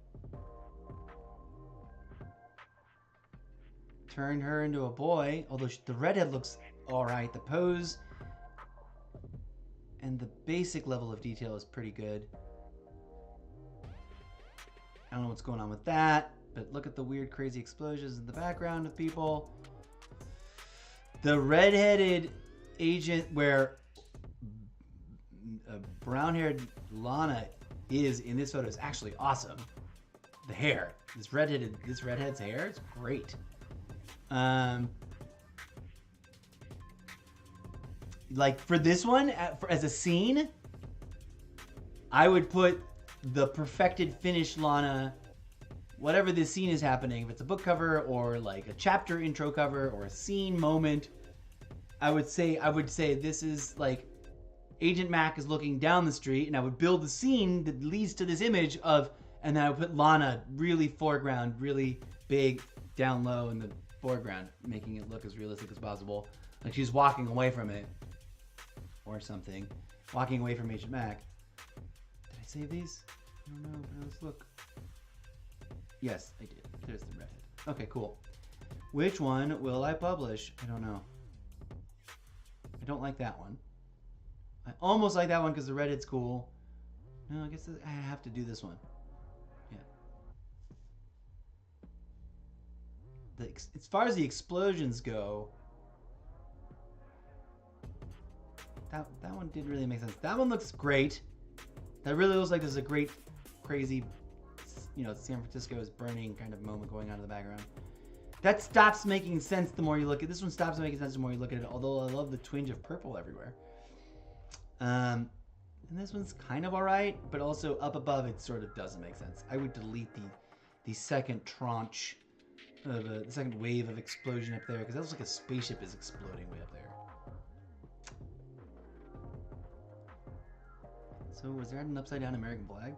Turned her into a boy, although the redhead looks all right. The pose and the basic level of detail is pretty good. I don't know what's going on with that, but look at the weird, crazy explosions in the background of people. The redheaded agent where brown-haired Lana is in this photo is actually awesome. The hair, this redhead's hair is great. Like for this one, as a scene, I would put the perfected finished Lana, whatever this scene is happening, if it's a book cover or like a chapter intro cover or a scene moment, I would say this is like Agent Mac is looking down the street, and I would build the scene that leads to this image of, and then I would put Lana really foreground, really big, down low in the foreground, making it look as realistic as possible. Like she's walking away from it or something. Walking away from Agent Mac. Did I save these? I don't know, but let's look. Yes, I did. There's the redhead. Okay, cool. Which one will I publish? I don't know. I don't like that one. I almost like that one because the redhead's cool. No, I guess I have to do this one. Yeah. As far as the explosions go, that one didn't really make sense. That one looks great. That really looks like there's a great, crazy, San Francisco is burning kind of moment going on in the background. That stops making sense the more you look at this one. Stops making sense the more you look at it. Although I love the twinge of purple everywhere. And this one's kind of all right, but also up above it sort of doesn't make sense. I would delete the second tranche of the second wave of explosion up there because that looks like a spaceship is exploding way up there. So was there an upside down American flag?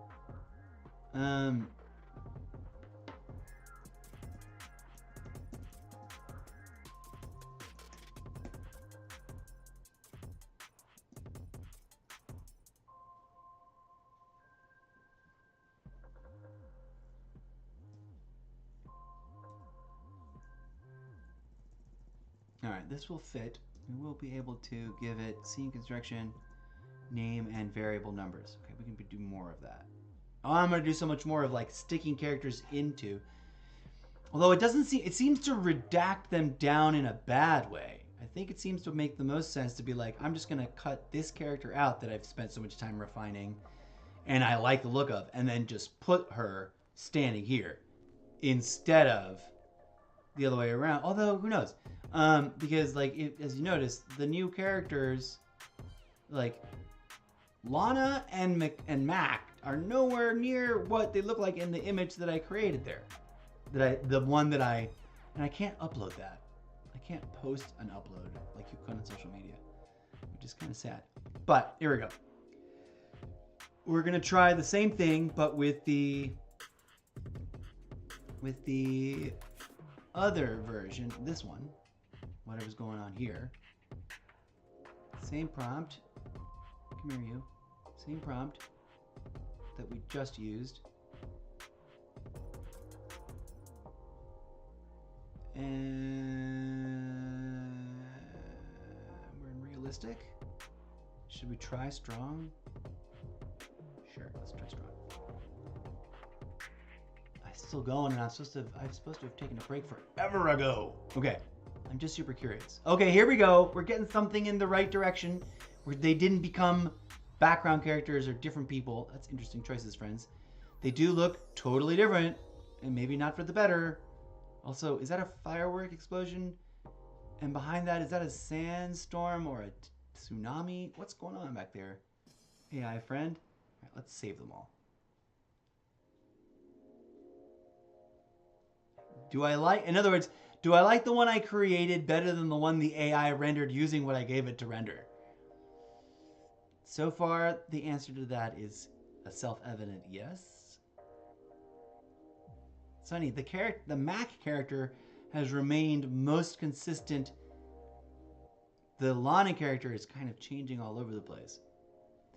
Alright, this will fit. We will be able to give it scene construction, name, and variable numbers. Okay, we can do more of that. Oh, I'm going to do so much more of like sticking characters into. Although it seems to redact them down in a bad way. I think it seems to make the most sense to be like, I'm just going to cut this character out that I've spent so much time refining and I like the look of, and then just put her standing here instead of the other way around. Although, who knows? Because like, as you notice, the new characters, like Lana and Mac, are nowhere near what they look like in the image that I created there. And I can't upload that. I can't post an upload like you could on social media, which is kind of sad. But here we go. We're gonna try the same thing, but with the other version, this one, whatever's going on here. Same prompt. Come here, you. Same prompt that we just used. And we're in realistic. Should we try strong? Sure, let's try strong. I'm still going, and I'm supposed to have taken a break forever ago. Okay, I'm just super curious. Okay, here we go. We're getting something in the right direction where they didn't become background characters or different people. That's interesting choices, friends. They do look totally different, and maybe not for the better. Also, is that a firework explosion? And behind that, is that a sandstorm or a tsunami? What's going on back there? AI friend? All right, let's save them all. Do I like, in other words, Do I like the one I created better than the one the AI rendered using what I gave it to render? So far, the answer to that is a self-evident yes. Sunny, the Mac character has remained most consistent. The Lana character is kind of changing all over the place.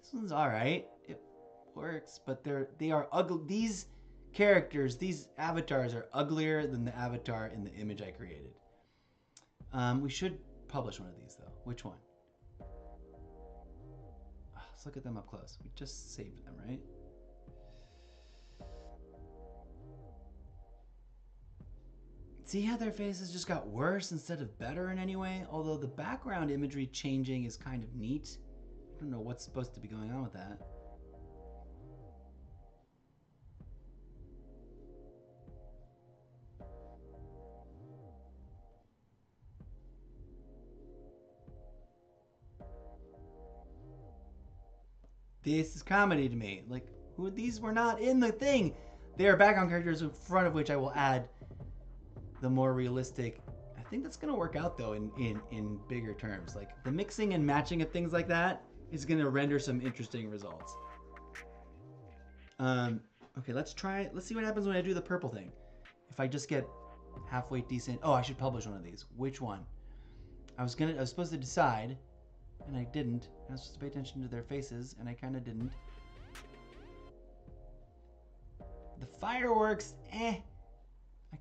This one's all right. It works, but they are ugly. These characters, these avatars are uglier than the avatar in the image I created. We should publish one of these though. Which one? Let's look at them up close. We just saved them, right? See how their faces just got worse instead of better in any way? Although the background imagery changing is kind of neat. I don't know what's supposed to be going on with that. This is comedy to me. Like, these were not in the thing. They are background characters in front of which I will add the more realistic. I think that's gonna work out though in bigger terms. Like the mixing and matching of things like that is gonna render some interesting results. Okay, let's see what happens when I do the purple thing. If I just get halfway decent. Oh, I should publish one of these. Which one? I was supposed to decide, and I didn't. I was supposed to pay attention to their faces, and I kind of didn't. The fireworks, I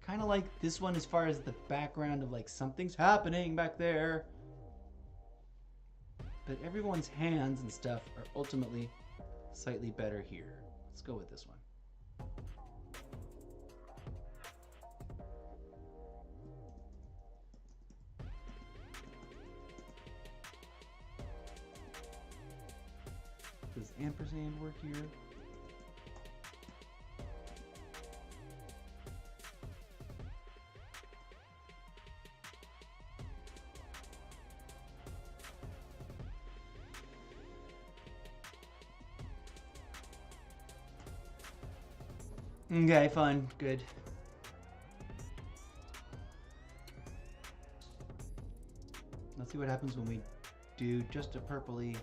kind of like this one as far as the background of like something's happening back there. But everyone's hands and stuff are ultimately slightly better here. Let's go with this one. Does ampersand work here? Okay, fine, good. Let's see what happens when we do just a purpley.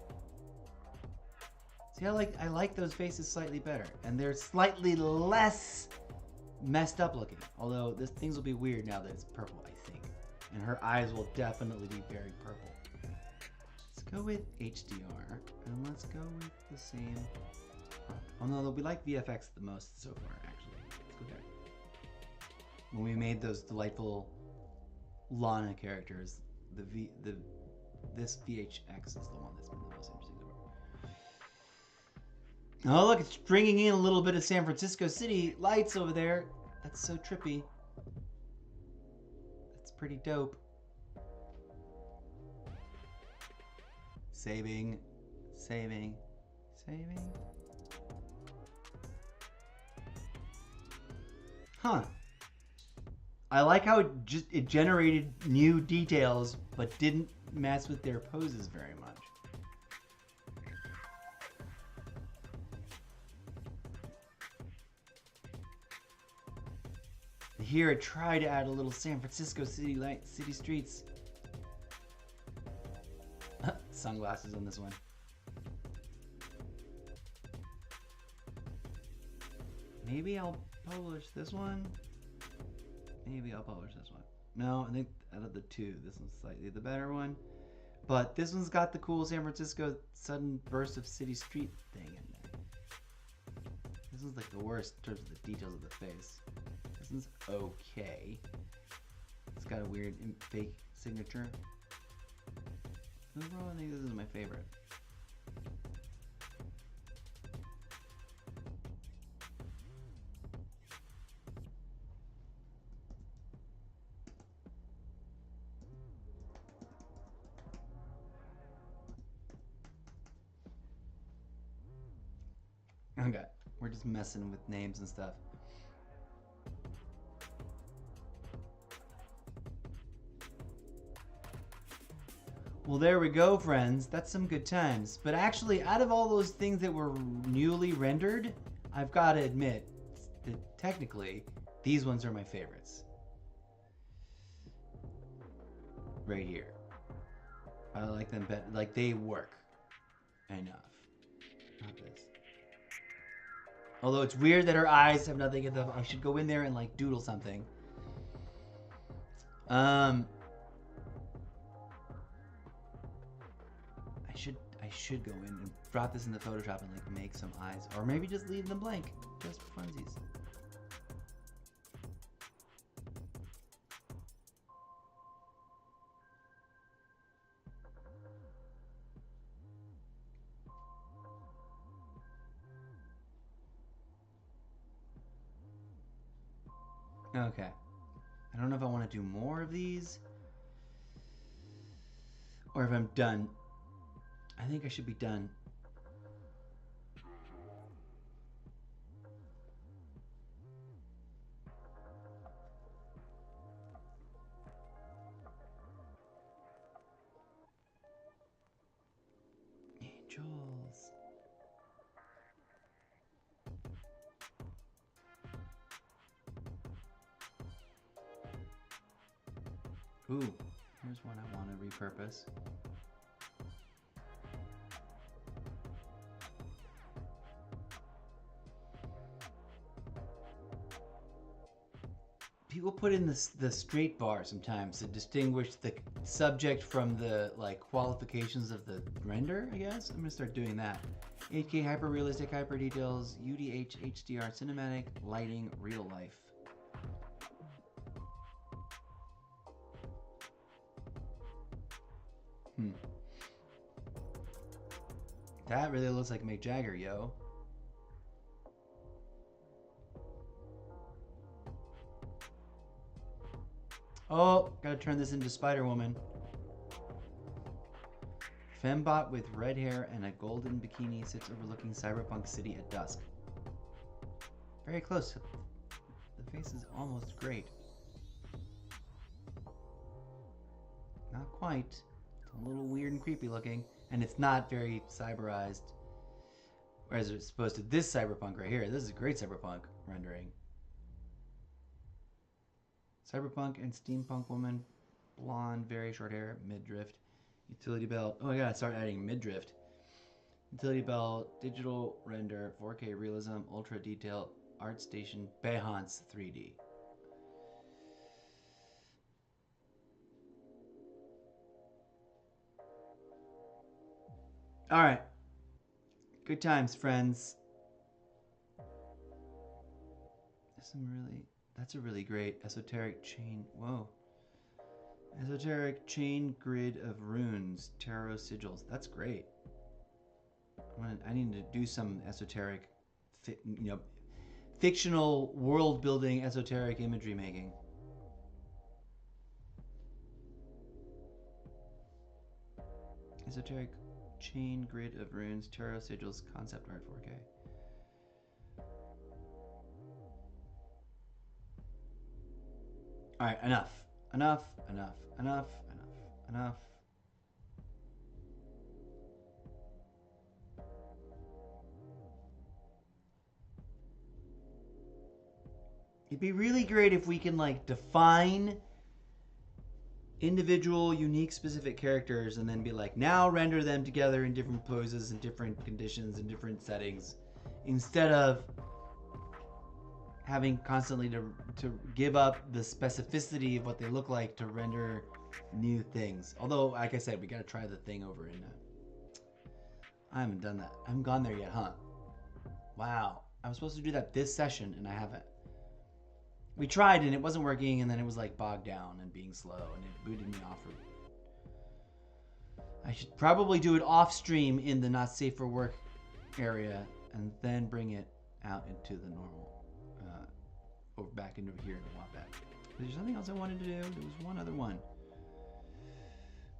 See, I like those faces slightly better, and they're slightly less messed up looking. Although things will be weird now that it's purple, I think, and her eyes will definitely be very purple. Let's go with HDR, and let's go with the same. Although we like VFX the most so far, actually. Let's go there. When we made those delightful Lana characters, this VHX is the one that's been the most interesting so far. Oh, look, it's bringing in a little bit of San Francisco City lights over there. That's so trippy. That's pretty dope. Saving. Huh. I like how it generated new details, but didn't mess with their poses very much. Here I try to add a little San Francisco city streets. Sunglasses on this one. Maybe I'll publish this one. Maybe I'll publish this one. No, I think out of the two, this one's slightly the better one. But this one's got the cool San Francisco sudden burst of city street thing in there. This one's like the worst in terms of the details of the face. This one's okay. It's got a weird fake signature. Overall, I think this is my favorite. Okay, we're just messing with names and stuff. Well, there we go, friends. That's some good times. But actually, out of all those things that were newly rendered, I've got to admit that technically, these ones are my favorites. right here. I like them better. Like, they work enough. Not this. Although it's weird that her eyes have nothing in them. I should go in there and like doodle something. I should go in and drop this in the Photoshop and like make some eyes, or maybe just leave them blank, just for funsies. Okay. I don't know if I want to do more of these or if I'm done. I think I should be done. Angels. Ooh, here's one I want to repurpose. People put in the straight bar sometimes to distinguish the subject from the like qualifications of the render, I guess. I'm gonna start doing that. 8K hyper realistic, hyper details, UDH, HDR, cinematic, lighting, real life. That really looks like Mick Jagger, yo. Oh, gotta turn this into Spider-Woman. Fembot with red hair and a golden bikini sits overlooking Cyberpunk City at dusk. Very close. The face is almost great. Not quite. It's a little weird and creepy looking. And it's not very cyberized. Whereas it's supposed to this Cyberpunk right here. This is a great Cyberpunk rendering. Cyberpunk and steampunk woman. Blonde, very short hair, midriff. Utility belt. Oh, I gotta start adding midriff. Utility belt, digital render, 4K realism, ultra detail, art station, Behance 3D. All right. Good times, friends. That's a really great esoteric chain. Whoa. Esoteric chain grid of runes, tarot sigils. That's great. I need to do some esoteric, fictional world building, esoteric imagery making. Esoteric chain grid of runes, tarot sigils, concept art 4K. All right, enough. It'd be really great if we can like define individual, unique, specific characters and then be like, now render them together in different poses and different conditions and different settings, instead of having constantly to give up the specificity of what they look like to render new things. Although, like I said, we gotta try the thing over in I haven't done that. I haven't gone there yet, huh? Wow. I was supposed to do that this session and I haven't. We tried and it wasn't working, and then it was like bogged down and being slow, and it booted me off. I should probably do it off stream in the not safe for work area and then bring it out into the normal, over back into here to Wattpad. There's something else I wanted to do. There was one other one.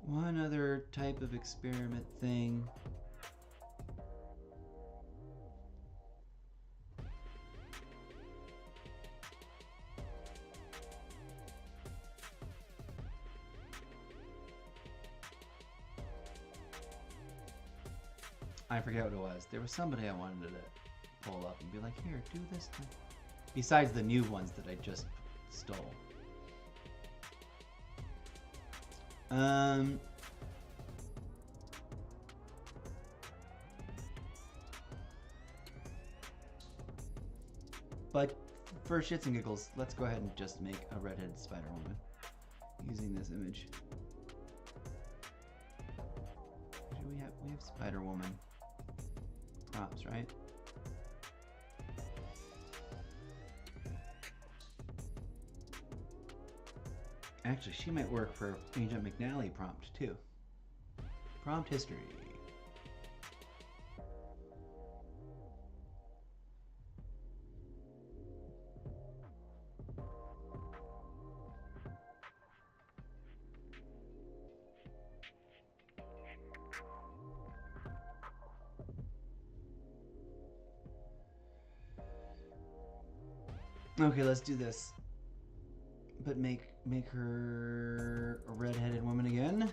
One other type of experiment thing. I forget what it was. There was somebody I wanted to pull up and be like, here, do this thing. Besides the new ones that I just stole. Um, but for shits and giggles, let's go ahead and just make a redheaded Spider Woman using this image. We have Spider Woman props, right? Actually, she might work for Agent McNally prompt too. Prompt history. Okay, let's do this. But make her a red-headed woman again.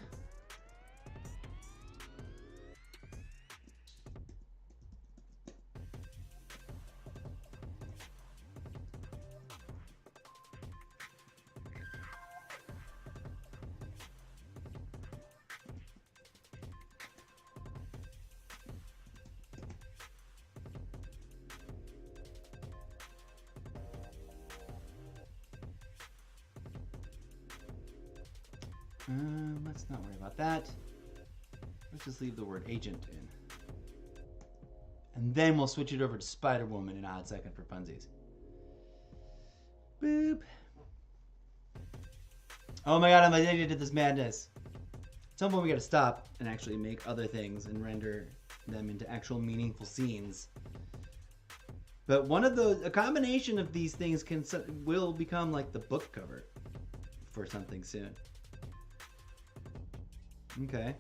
Let's not worry about that. Let's just leave the word agent in. And then we'll switch it over to Spider-Woman in a hot second for funsies. Boop. Oh my god, I'm addicted to this madness. At some point we gotta stop and actually make other things and render them into actual meaningful scenes. But a combination of these things will become like the book cover for something soon. Okay.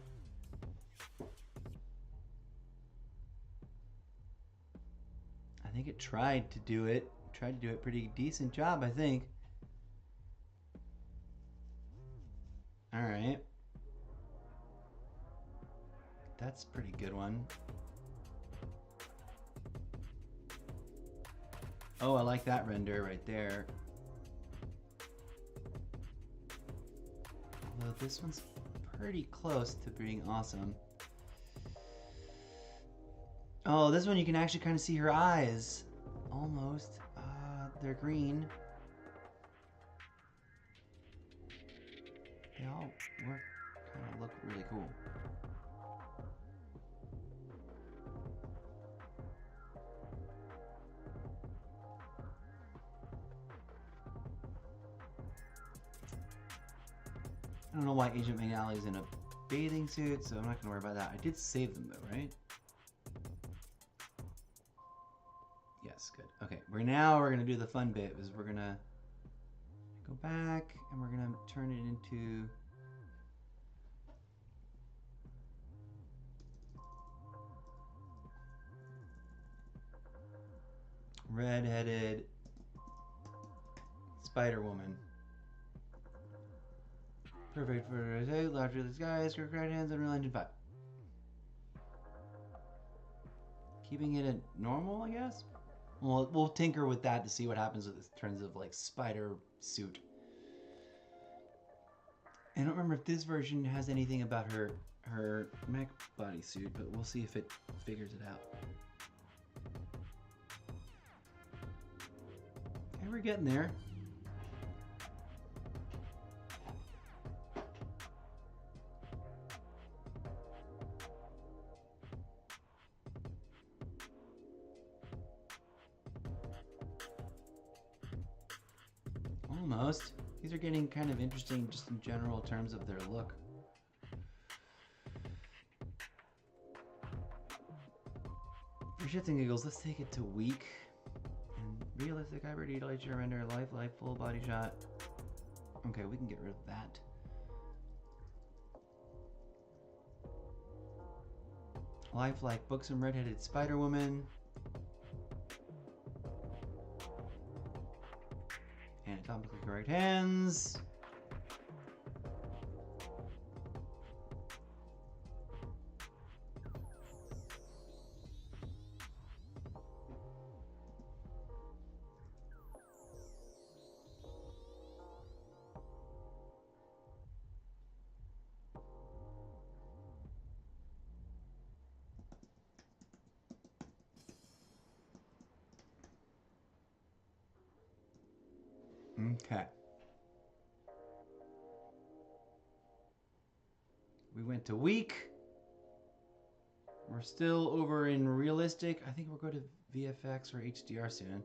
I think it tried to do it. Tried to do a pretty decent job, I think. Alright. That's a pretty good one. Oh, I like that render right there. Although this one's pretty close to being awesome. Oh, this one you can actually kind of see her eyes. Almost. They're green. They all work, kind of look really cool. I don't know why Agent McNally's in a bathing suit, so I'm not gonna worry about that. I did save them though, right? Yes, good. Okay, we're gonna do the fun bit, is we're gonna go back and we're gonna turn it into red-headed Spider-Woman. Perfect for the larger the skies, quick right hands, Unreal Engine 5. Keeping it at normal, I guess? We'll tinker with that to see what happens with in terms of like spider suit. I don't remember if this version has anything about her mech bodysuit, but we'll see if it figures it out. Okay, we're getting there. Almost. These are getting kind of interesting just in general terms of their look. For shits and giggles, let's take it to weak. And realistic hybrid detail render, life, full body shot. Okay, we can get rid of that. Lifelike books and red-headed Spider-Woman. Anatomically correct hands. Okay. We went to weak. We're still over in realistic. I think we'll go to VFX or HDR soon.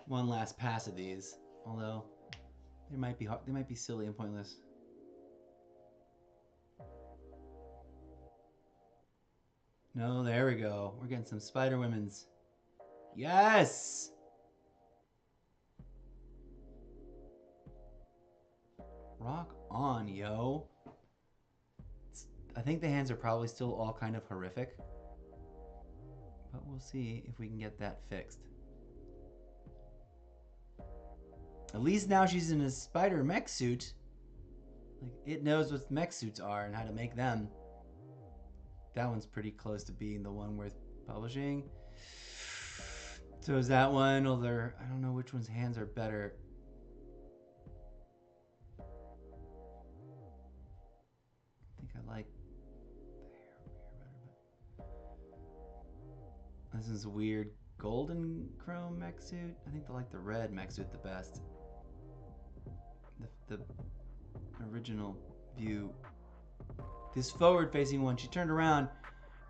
One last pass of these, although they might be silly and pointless. No, there we go. We're getting some Spider Women's. Yes! Rock on, yo. I think the hands are probably still all kind of horrific. But we'll see if we can get that fixed. At least now she's in a spider mech suit. Like, it knows what mech suits are and how to make them. That one's pretty close to being the one worth publishing. So is that one, although I don't know which one's hands are better. I think I like the hair over here better, but this is a weird golden chrome mech suit. I think I like the red mech suit the best. The original view. This forward-facing one, she turned around.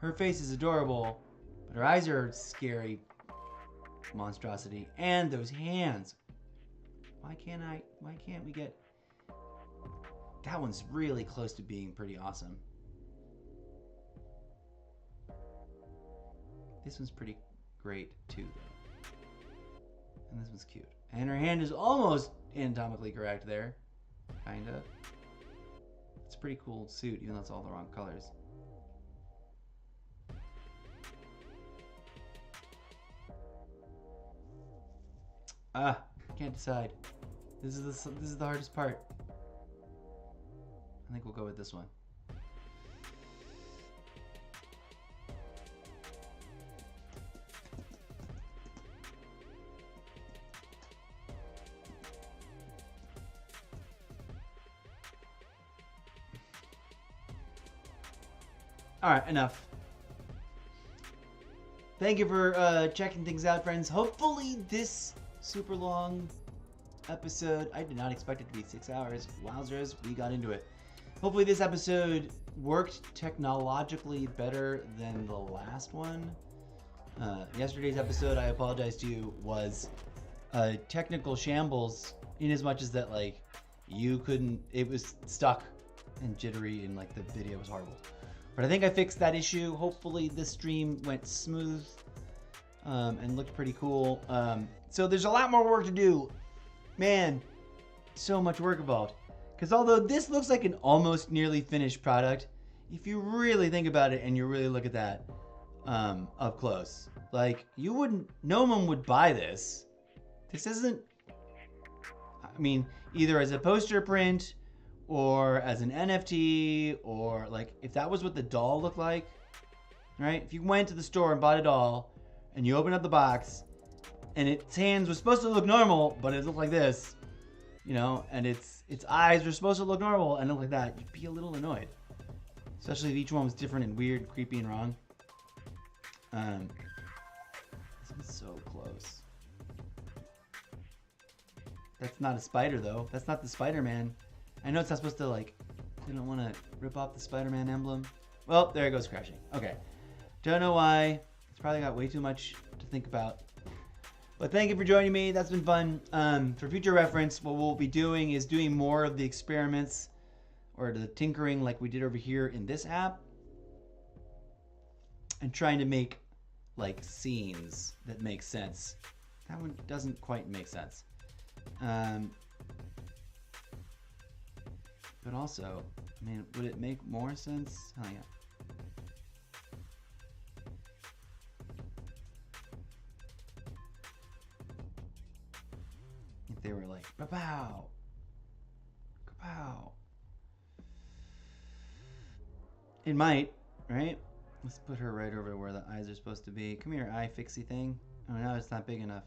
Her face is adorable, but her eyes are scary monstrosity. And those hands. Why can't we get... That one's really close to being pretty awesome. This one's pretty great too, though. And this one's cute. And her hand is almost anatomically correct there. Kind of. It's a pretty cool suit, even though it's all the wrong colors. Can't decide. This is the hardest part. I think we'll go with this one. All right, enough. Thank you for checking things out, friends. Hopefully this super long episode, I did not expect it to be 6 hours. Wowzers, we got into it. Hopefully this episode worked technologically better than the last one. Yesterday's episode, I apologize to you, was a technical shambles in as much as that, like, you couldn't, it was stuck and jittery and like the video was horrible. But I think I fixed that issue. Hopefully this stream went smooth and looked pretty cool. So there's a lot more work to do. Man, so much work involved. Because although this looks like an almost nearly finished product, if you really think about it and you really look at that up close, like you wouldn't, no one would buy this. This isn't, I mean, either as a poster print or as an NFT, or like if that was what the doll looked like, right? If you went to the store and bought a doll and you open up the box and its hands were supposed to look normal, but it looked like this, you know, and its eyes were supposed to look normal and look like that, you'd be a little annoyed. Especially if each one was different and weird, creepy, and wrong. This one's so close. That's not a spider though. That's not the Spider-Man. I know it's not supposed to, like, they don't want to rip off the Spider-Man emblem. Well, there it goes crashing. Okay. Don't know why. It's probably got way too much to think about. But thank you for joining me. That's been fun. For future reference, what we'll be doing is doing more of the experiments or the tinkering like we did over here in this app. And trying to make, like, scenes that make sense. That one doesn't quite make sense. But also, I mean, would it make more sense? Oh, yeah. If they were like, kapow, kapow. It might, right? Let's put her right over where the eyes are supposed to be. Come here, eye fixie thing. Oh, no, it's not big enough.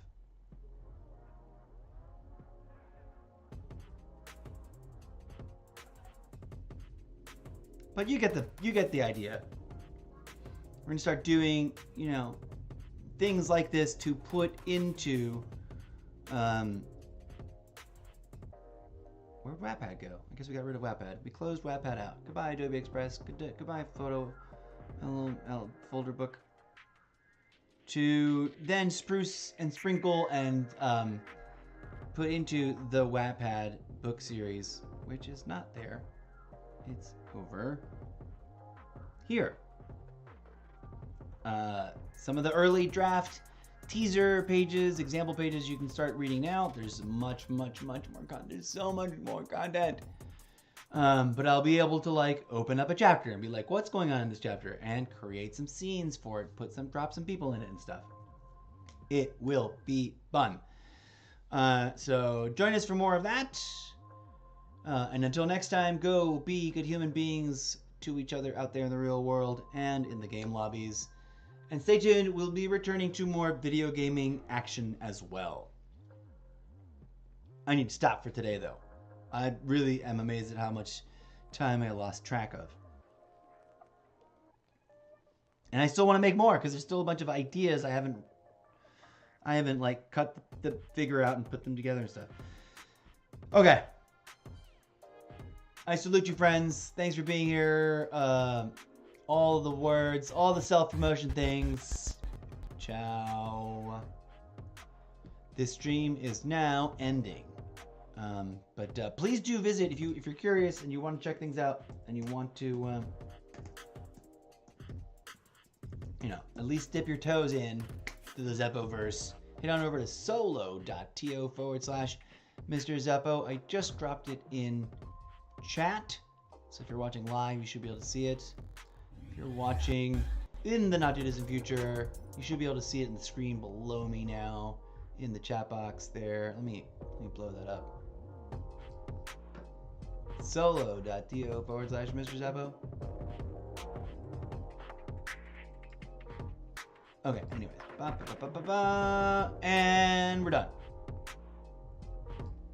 But you get the idea. We're gonna start doing, you know, things like this to put into Where'd Wattpad go? I guess we got rid of Wattpad. We closed Wattpad out. Goodbye, Adobe Express. Goodbye, Photo folder book. To then spruce and sprinkle and put into the Wattpad book series, which is not there. It's over here. Some of the early draft teaser pages, example pages you can start reading now. There's much more content. There's so much more content. But I'll be able to like open up a chapter and be like, what's going on in this chapter? And create some scenes for it, drop some people in it and stuff. It will be fun. So join us for more of that. And until next time, go be good human beings to each other out there in the real world and in the game lobbies. And stay tuned, we'll be returning to more video gaming action as well. I need to stop for today, though. I really am amazed at how much time I lost track of. And I still want to make more, because there's still a bunch of ideas I haven't like cut the figure out and put them together and stuff. Okay. I salute you, friends. Thanks for being here. All the words, all the self-promotion things. Ciao. This stream is now ending. But please do visit if you're curious and you want to check things out and you want to, at least dip your toes in to the Zeppoverse. Head on over to solo.to/Mr. Zeppo. I just dropped it in chat, so if you're watching live, you should be able to see it. If you're watching in the not too distant future, you should be able to see it in the screen below me now in the chat box there. Let me blow that up. Solo.to/Mr. Zeppo. Okay, anyways. And we're done.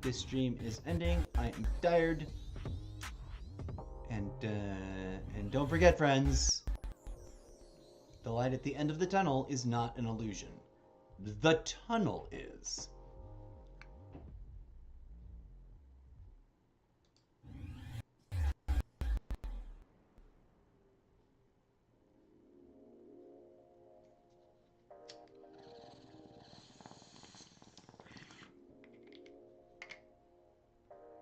This stream is ending. I am tired. And don't forget, friends, the light at the end of the tunnel is not an illusion. The tunnel is.